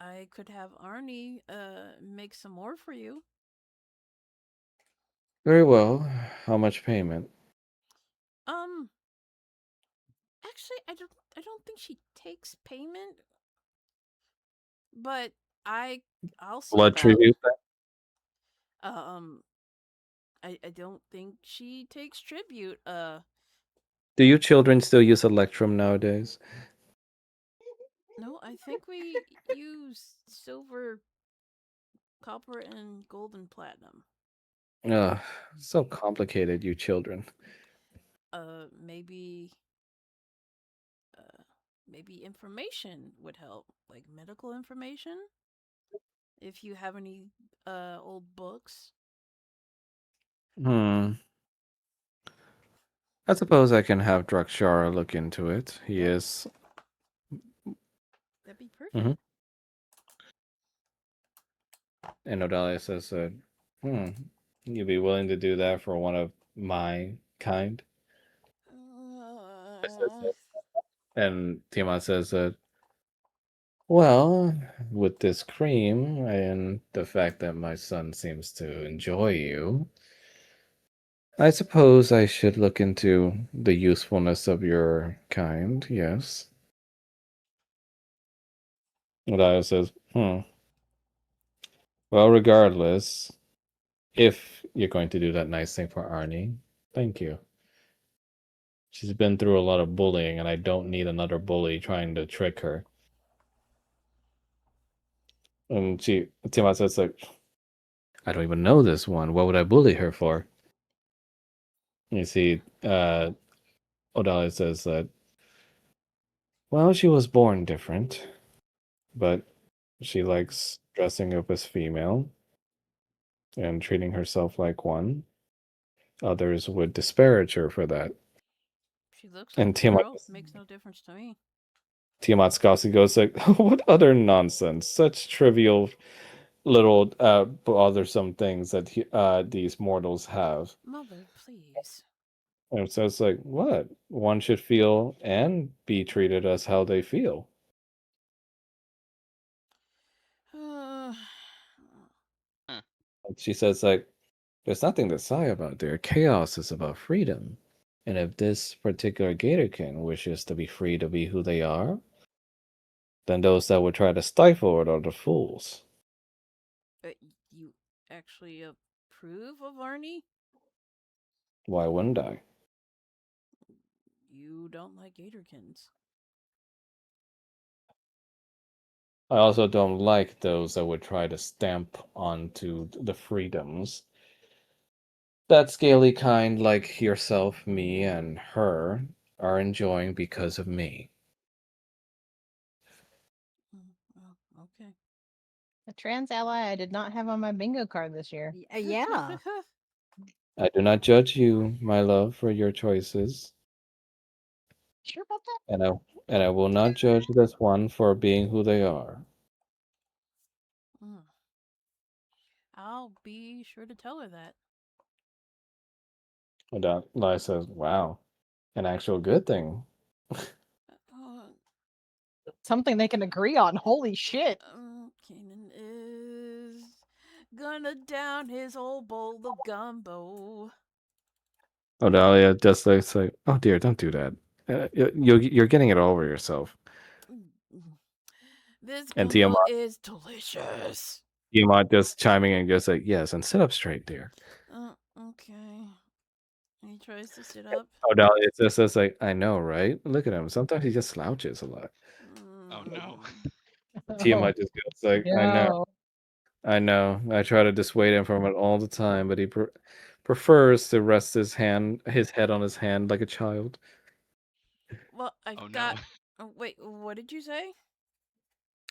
I could have Arnie make some more for you. Very well. How much payment? Um, actually, I don't think she takes payment, but I'll Blood swap out. tribute? Um, I don't think she takes tribute. Do you children still use Electrum nowadays? No, I think we use silver, copper, and gold and platinum. Ugh, so complicated, you children. Maybe maybe information would help, like medical information. If you have any old books. Hmm. I suppose I can have Drakshara look into it. He Yeah. is. That'd be perfect. Mhm. And Odalia says, "Hmm, you'd be willing to do that for one of my kind?" I says Uh, that. And Tiamat says that, well, with this cream and the fact that my son seems to enjoy you, I suppose I should look into the usefulness of your kind, yes. Odalia says, well, regardless, if you're going to do that nice thing for Arnie, thank you. She's been through a lot of bullying, and I don't need another bully trying to trick her. And Tiamat says, like, I don't even know this one. What would I bully her for? You see, Odalia says that, well, she was born different, but she likes dressing up as female and treating herself like one. Others would disparage her for that. she looks like And a girl. Makes no difference to me. Tiamat Scossi goes like, what other nonsense? Such trivial little bothersome things that these mortals have. Mother, please. And so it's like, what? One should feel and be treated as how they feel. Uh, She says, like, there's nothing to sigh about there. Chaos is about freedom. And if this particular Gatorkin wishes to be free to be who they are, then those that would try to stifle it are the fools. you actually approve of Arnie? Why wouldn't I? You don't like Gatorkins. I also don't like those that would try to stamp onto the freedoms that scaly kind like yourself, me, and her are enjoying because of me. Oh, okay. A trans ally I did not have on my bingo card this year. Yeah. I do not judge you, my love, for your choices, Sure about that? and I will not judge this one for being who they are. I'll be sure to tell her that. And Lai says, wow, an actual good thing. Something they can agree on. Holy shit. Kanan is gonna down his old bowl of gumbo. Odalia just like, oh dear, don't do that. You're getting it all over yourself. This And gumbo is delicious. Tiamat just chiming in, just like, yes, and sit up straight, dear. Okay. He tries to sit up. Odalia just says like, I know, right? Look at him. Sometimes he just slouches a lot. Oh no. Tiamat just goes like, No. I know. I try to dissuade him from it all the time, but he prefers to rest his head on his hand like a child. Well, I got. No. Oh, wait, what did you say?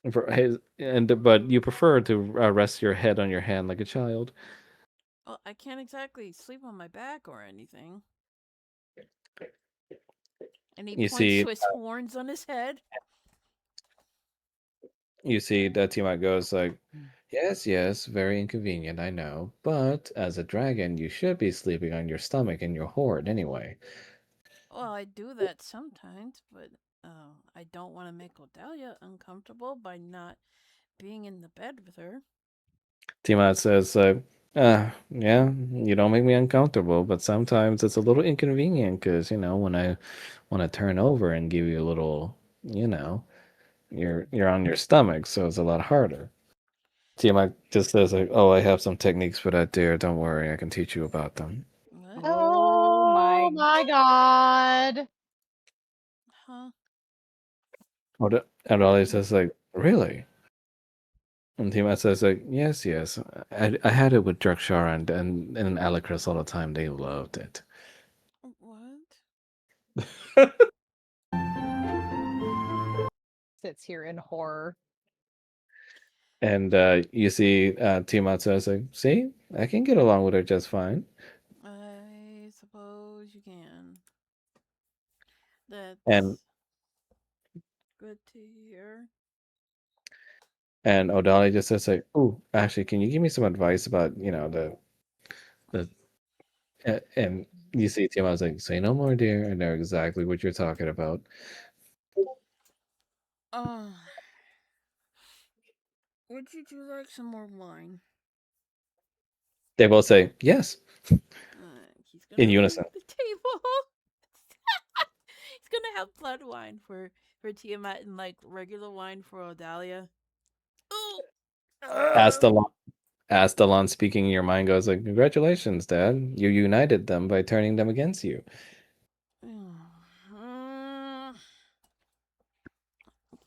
But you prefer to rest your head on your hand like a child. Well, I can't exactly sleep on my back or anything. And he You points see, to his horns on his head. You see that Tiamat goes like, yes, very inconvenient, I know. But as a dragon, you should be sleeping on your stomach in your hoard anyway. Well, I do that sometimes, but I don't want to make Odalia uncomfortable by not being in the bed with her. Tiamat says, yeah, you don't make me uncomfortable, but sometimes it's a little inconvenient because, when I want to turn over and give you a little, you're on your stomach, so it's a lot harder. Tiamat just says, like, oh, I have some techniques for that, dear. Don't worry, I can teach you about them. What? Oh my god. Huh? And Ollie says, like, really? And Tiamat says, like, yes. I had it with Drakshar and Alicris all the time. They loved it. What? sits here in horror. And you see Tiamat says, like, see, I can get along with her just fine. I suppose you can. That's And good to hear. O'Donnell just says, like, oh, actually, can you give me some advice about, the and you see Tiamat's like, say no more, dear. I know exactly what you're talking about. Uh, would you like some more wine? They both say yes He's gonna in leave unison. the table. He's gonna have blood wine for Tiamat and like regular wine for Odalia. Ooh. Astalon speaking in your mind goes like, congratulations, Dad. You united them by turning them against you.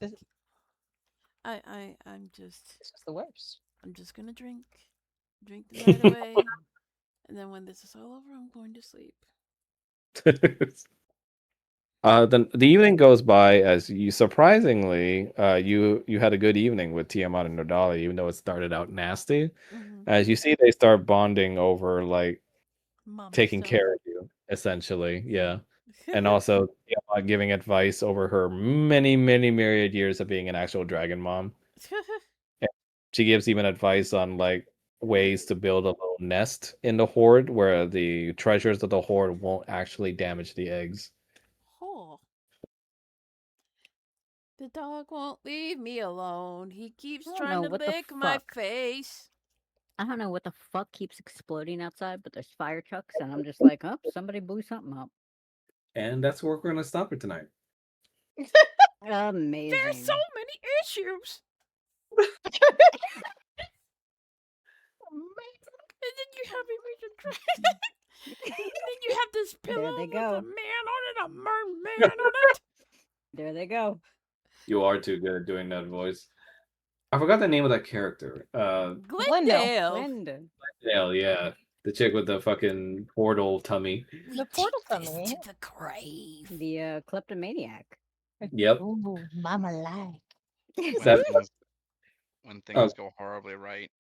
This I'm just is the worst. I'm just gonna drink the night away, and then when this is all over, I'm going to sleep. The evening goes by as you surprisingly you had a good evening with Tiamat and Nodali, even though it started out nasty. As you see, they start bonding over like Mommy taking stuff. care of you, essentially. Yeah. And also Tiamat giving advice over her many, many myriad years of being an actual dragon mom. She gives even advice on like ways to build a little nest in the horde where the treasures of the horde won't actually damage the eggs. Oh. The dog won't leave me alone. He keeps I don't trying know to what the lick my fuck. face. I don't know what the fuck keeps exploding outside, but there's fire trucks, and I'm just like, oh, somebody blew something up. And that's where we're going to stop it tonight. Amazing. There's so many issues. And then you have and then you have this pillow There they with go. a man on it, a merman on it. There they go. You are too good at doing that voice. I forgot the name of that character. Glendale. Glendale, yeah. The chick with the fucking portal tummy. The portal tummy. To the grave. The kleptomaniac. Yep. Ooh, mama like. When things go horribly right.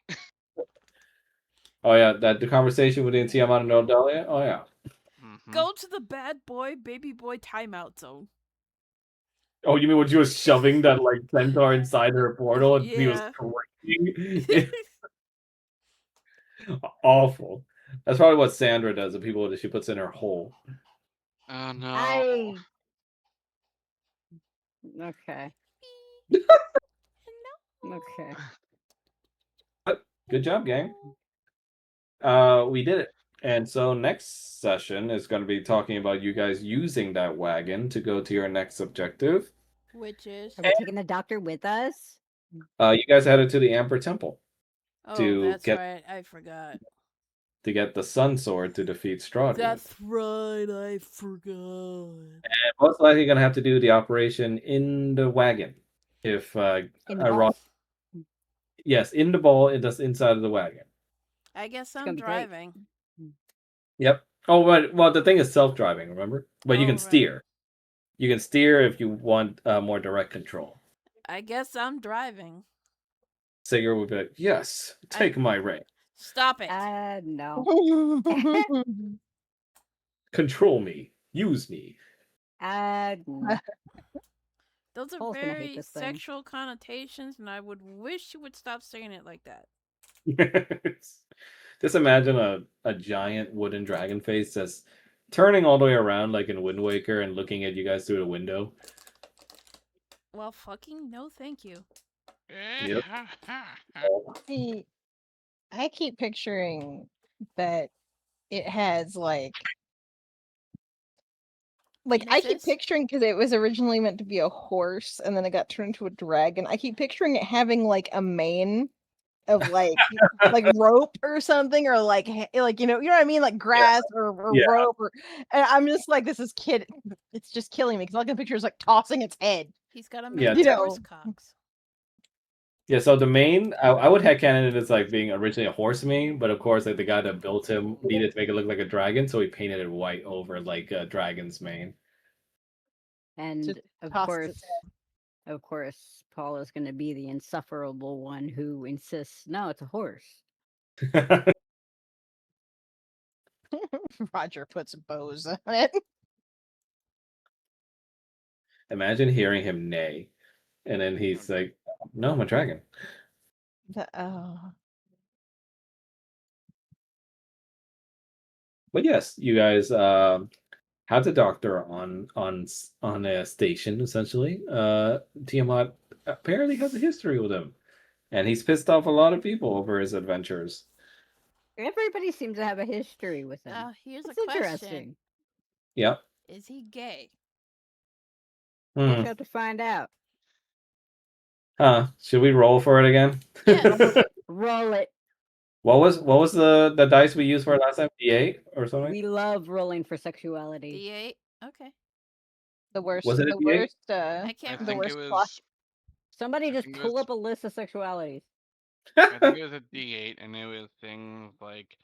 Oh yeah, the conversation between Tiamat and Odalia. Oh yeah. Go to the bad boy, baby boy timeout zone. Oh, you mean when she was shoving that like centaur inside her portal and he was Yeah. crying? Awful. That's probably what Sandra does. The people that she puts in her hole. Oh no. Okay. Okay. Good job, gang. We did it. And so next session is going to be talking about you guys using that wagon to go to your next objective. Which is? Are we taking the doctor with us? You guys headed to the Amber Temple. Oh, that's right. I forgot. To get the Sun Sword to defeat Strahd. That's right. I forgot. And most likely going to have to do the operation in the wagon. If in the ball. Yes, in the ball, inside of the wagon. I guess I'm driving. Yep. Oh, well, the thing is self-driving, remember? But you can steer. You can steer if you want more direct control. I guess I'm driving. Sigurd would be like, yes, take my rein. Stop it. No. Control me. Use me. No. Those are very sexual connotations, and I would wish you would stop saying it like that. Just imagine a giant wooden dragon face that's turning all the way around like in Wind Waker and looking at you guys through the window. Well, fucking no, thank you. Yep. See, I keep picturing that it has like I keep picturing, because it was originally meant to be a horse and then it got turned into a dragon. I keep picturing it having like a mane of like rope or something, or like you know what I mean, like grass or rope, and I'm just like, this is it's just killing me because all I can picture is like tossing its head. He's got a mane of horse cocks. Yeah, so the main, I would headcanon it as like being originally a horse mane, but of course, like the guy that built him needed to make it look like a dragon, so he painted it white over like a dragon's mane. And of course, Of course, Paul is going to be the insufferable one who insists, no, it's a horse. Roger puts bows on it. Imagine hearing him neigh, and then he's like, "No, I'm a dragon." Oh. But yes, you guys have the doctor on a station essentially. Tiamat apparently has a history with him, and he's pissed off a lot of people over his adventures. Everybody seems to have a history with him. Here's That's a question. interesting. Yep. Is he gay? Guess you have to find out. Huh? Should we roll for it again? Yes. Roll it. What was the dice we used for it last time? D8 or something? We love rolling for sexuality. D8. Okay. The worst. Was it a the D8? worst. I I can't the think worst it plot. was. Somebody I just think it pull was- up a list of sexualities. I think it was a D8, and it was things like,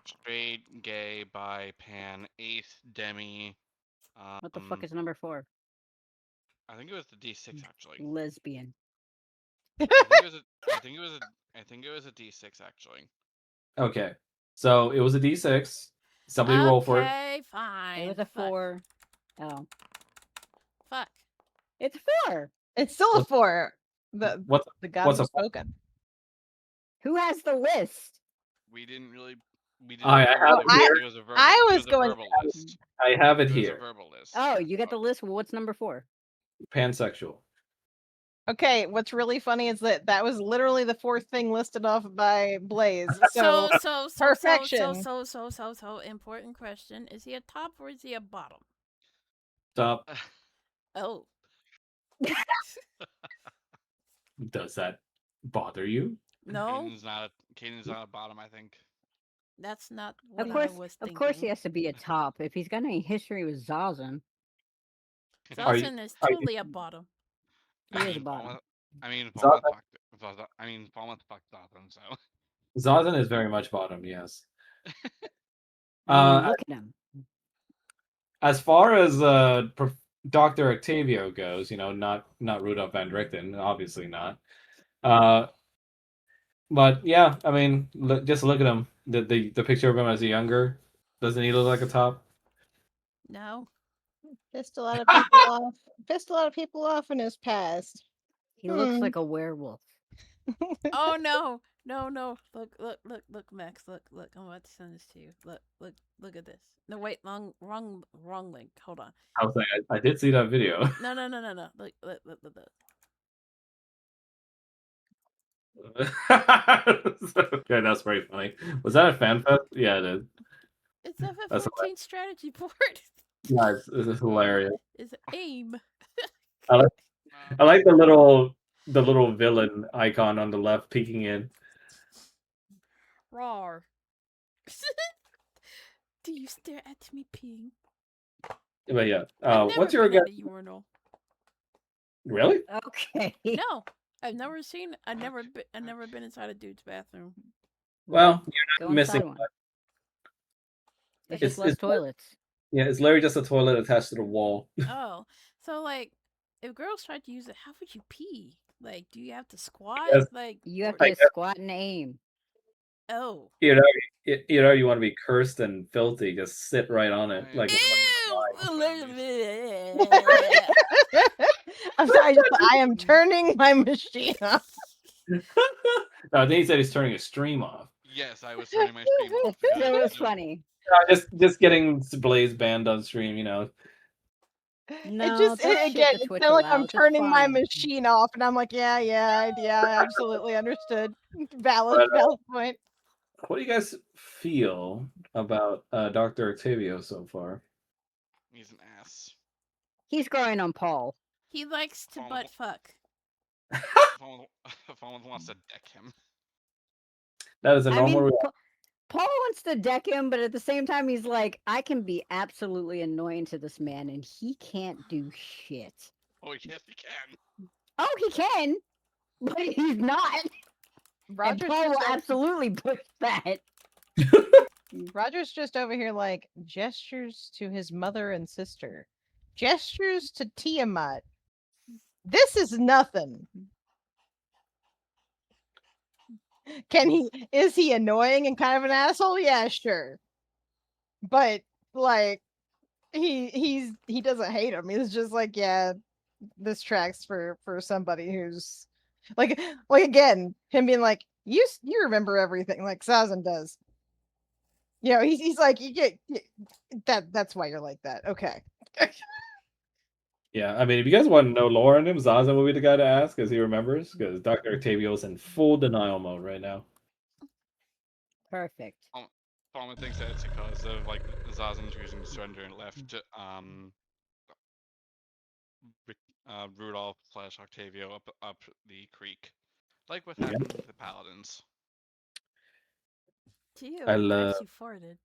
straight, gay, bi, pan, ace, demi. What the fuck is number 4? I think it was the D6 actually. Lesbian. I think it was a D6 actually. Okay, so it was a D6. Somebody roll for it. Okay, fine. It was a Fuck. 4. Oh, Fuck. it's 4. It's still a What's- 4. What's The what's gods a have spoken. Who has the list? We didn't really. We didn't. I have really it here. It was a verbal. I it was was going- a verbal list. I have it It was a here. verbal list. Oh, you got the list. Well, what's number 4? Pansexual. Okay, what's really funny is that was literally the 4th thing listed off by Blaze. So perfection. So important question. Is he a top or is he a bottom? Stop. Oh. Does that bother you? No, Caden's not a bottom, I think. that's not what Of I course, was of thinking. course, he has to be a top. If he's got any history with Zazen, Are you- Dawson is are you- totally a bottom. he is a bottom. Zazen- Falmouth fucked Zazen, so. Zazen is very much bottom. Yes. I mean, look at him. As far as Dr. Octavio goes, not Rudolph Van Richten, obviously not. But yeah, I mean, just look at him. The picture of him as a younger, doesn't he look like a top? No. Pissed a lot of people off. Pissed a lot of people off in his past. He looks like a werewolf. Oh no. No. Look, Max. Look. I'm about to send this to you. Look at this. No, wait. Wrong link. Hold on. I was like, I did see that video. No. Look. Okay, that's very funny. Was that a fan fest? Yeah, it is. It's a That's 14 strategy board. Yeah, it's hilarious. It's AIM. I like the little villain icon on the left peeking in. Rawr. Do you stare at me peeing? But yeah, I've never what's your been guess? at a urinal. Really? Okay. No, I've never been inside a dude's bathroom. Well, Go you're missing. inside one. There's just less toilets. Yeah, it's literally just a toilet attached to the wall. Oh, so like, if girls try to use it, how would you pee? Like, do you have to squat? Yes. Like, You have I to guess- squat and aim. oh, You want to be cursed and filthy, just sit right on it. Like, I'm sorry, I am turning my machine off. no, I think he said he's turning his stream off. Yes, I was turning my stream off. It was funny. Just getting Blaze banned on stream, No, It that shit again, the it's Twitch not like I'm allows, it's turning my fine. machine off, and I'm like, yeah, absolutely understood. Valid point. What do you guys feel about Dr. Octavio so far? He's an ass. He's growing on Paul. he likes to butt fuck. Falmouth wants to deck him. That is a I normal. mean, Paul wants to deck him, but at the same time, he's like, I can be absolutely annoying to this man, and he can't do shit. Oh yes, he can. Oh, he can, but he's not. And Roger's Paul will just, absolutely push that. Roger's just over here like gestures to his mother and sister, gestures to Tiamat. This is nothing. Is he annoying and kind of an asshole? Yeah, sure. But like he doesn't hate him. He's just like, yeah, this tracks for somebody who's like again, him being like, you remember everything like Sazin does. You know, he's like, you get that's why you're like that. Okay. Yeah, I mean, if you guys want to know lore on him, Zazen will be the guy to ask, because he remembers, because Dr. Octavio's in full denial mode right now. Perfect. Palmer thinks that it's because of like Zazen choosing to surrender and left Rudolph / Octavio up the creek, like what happened with the Paladins. Gee, I I'm glad love. you farted.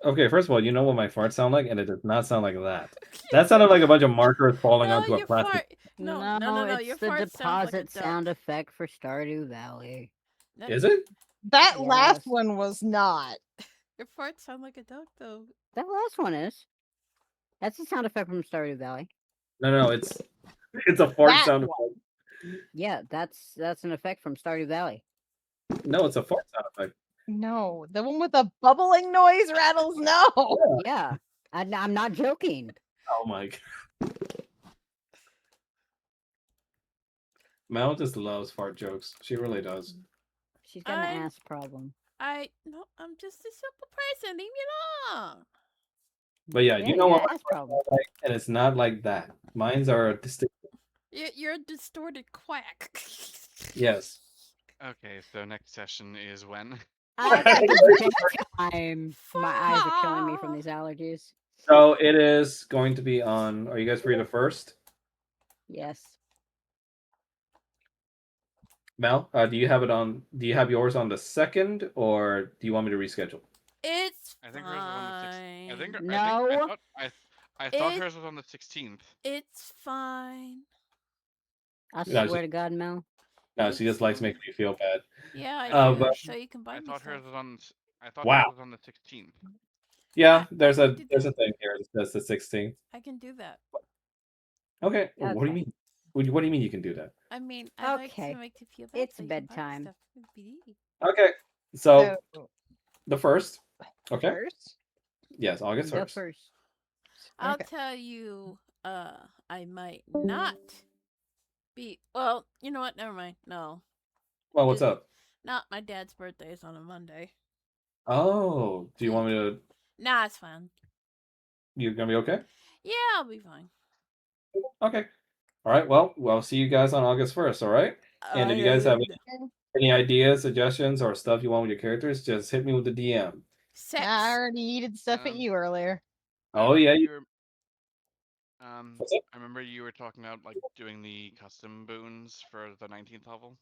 Okay, first of all, you know what my farts sound like, and it does not sound like that. That sounded like a bunch of markers falling No, onto a your plastic. fart. No, it's your the fart sounds like a deposit sound duck. effect for Stardew Valley. No, Is it? That last Yes. one was not. Your farts sound like a duck, though. That last one is. That's the sound effect from Stardew Valley. No, it's a fart That sound one. effect. Yeah, that's an effect from Stardew Valley. No, it's a fart sound effect. No, the one with the bubbling noise rattles. No. Yeah, I'm not joking. Oh my god. Mel just loves fart jokes. She really does. She's got an ass problem. No, I'm just a simple person. Leave me alone. But yeah, Yeah, you know you what got my ass farts problem. sound like, and it's not like that. Mine's are distinct. You're a distorted quack. Yes. Okay, so next session is when? I'm my eyes are killing me from these allergies. So it is going to be on. Are you guys free the 1st? Yes. Mel, do you have it on? Do you have yours on the 2nd, or do you want me to reschedule? It's I think hers was on the 16th. I think No. I thought hers was on the 16th. It's fine. I No, swear to God, Mel. No, she just likes making me feel bad. Yeah, I do. But So you can buy I me thought stuff. hers was on. I thought Wow. hers was on the 16th. yeah, there's I a can do there's a that. thing here that says the 16th. I can do that. Okay. What do Okay. you mean? What do you mean you can do that? I mean, I like Okay. to make you feel bad. It's so you can buy me bedtime. stuff with BD. Okay. So the 1st. Okay. First? Yes, August The 1st. first. I'll tell you, I might not be. Well, you know what? Never mind. No. Well, what's up? Not my dad's birthday is on a Monday. Oh, do you want me to? Nah, it's fine. You're gonna be okay? Yeah, I'll be fine. Okay. All right. Well, I'll see you guys on August 1st. All right. And if you guys have any ideas, suggestions, or stuff you want with your characters, just hit me with the DM. Sex. I already eated stuff at you earlier. Oh yeah. I remember you were talking about like doing the custom boons for the 19th level.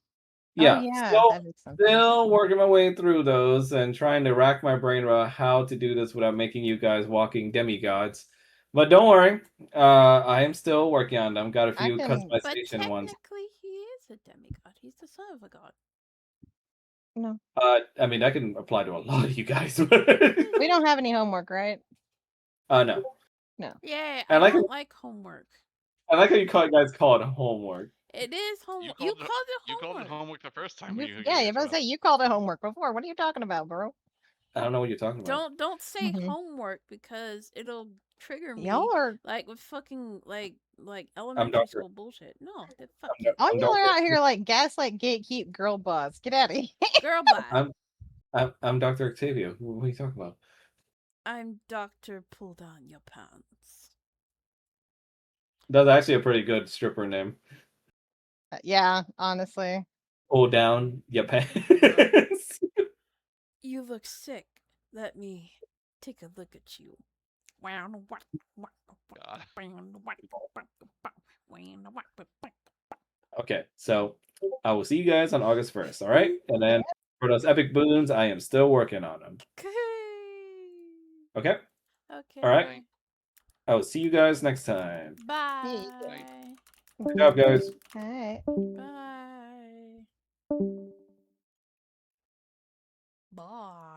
Yeah. Yeah, that makes sense. Still working my way through those and trying to rack my brain about how to do this without making you guys walking demigods. But don't worry, I am still working on them. Got a few customization ones. Technically, he is a demigod. He's the son of a god. No. I mean that can apply to a lot of you guys. We don't have any homework, right? No. No. Yeah, I I like don't like homework. I like how you guys call it homework. It is homework. You called it homework the first time. Yeah, you're about to say you called it homework before. What are you talking about, bro? I don't know what you're talking about. Don't say homework because it'll trigger me. Y'all are like with fucking like elementary school bullshit. No, fuck you. All y'all are out here like gaslight, gatekeep, girl boss. Get out of here. Girl boss. I'm Dr. Octavio. What are you talking about? I'm Doctor Pull Down Your Pants. That's actually a pretty good stripper name. Yeah, honestly. Pull down your pants. You look sick. Let me take a look at you. Okay, so I will see you guys on August 1st, all right? And then for those epic boons, I am still working on them. Okay? Okay. All right. I will see you guys next time. Bye. Good job, guys. All right. Bye. Bye.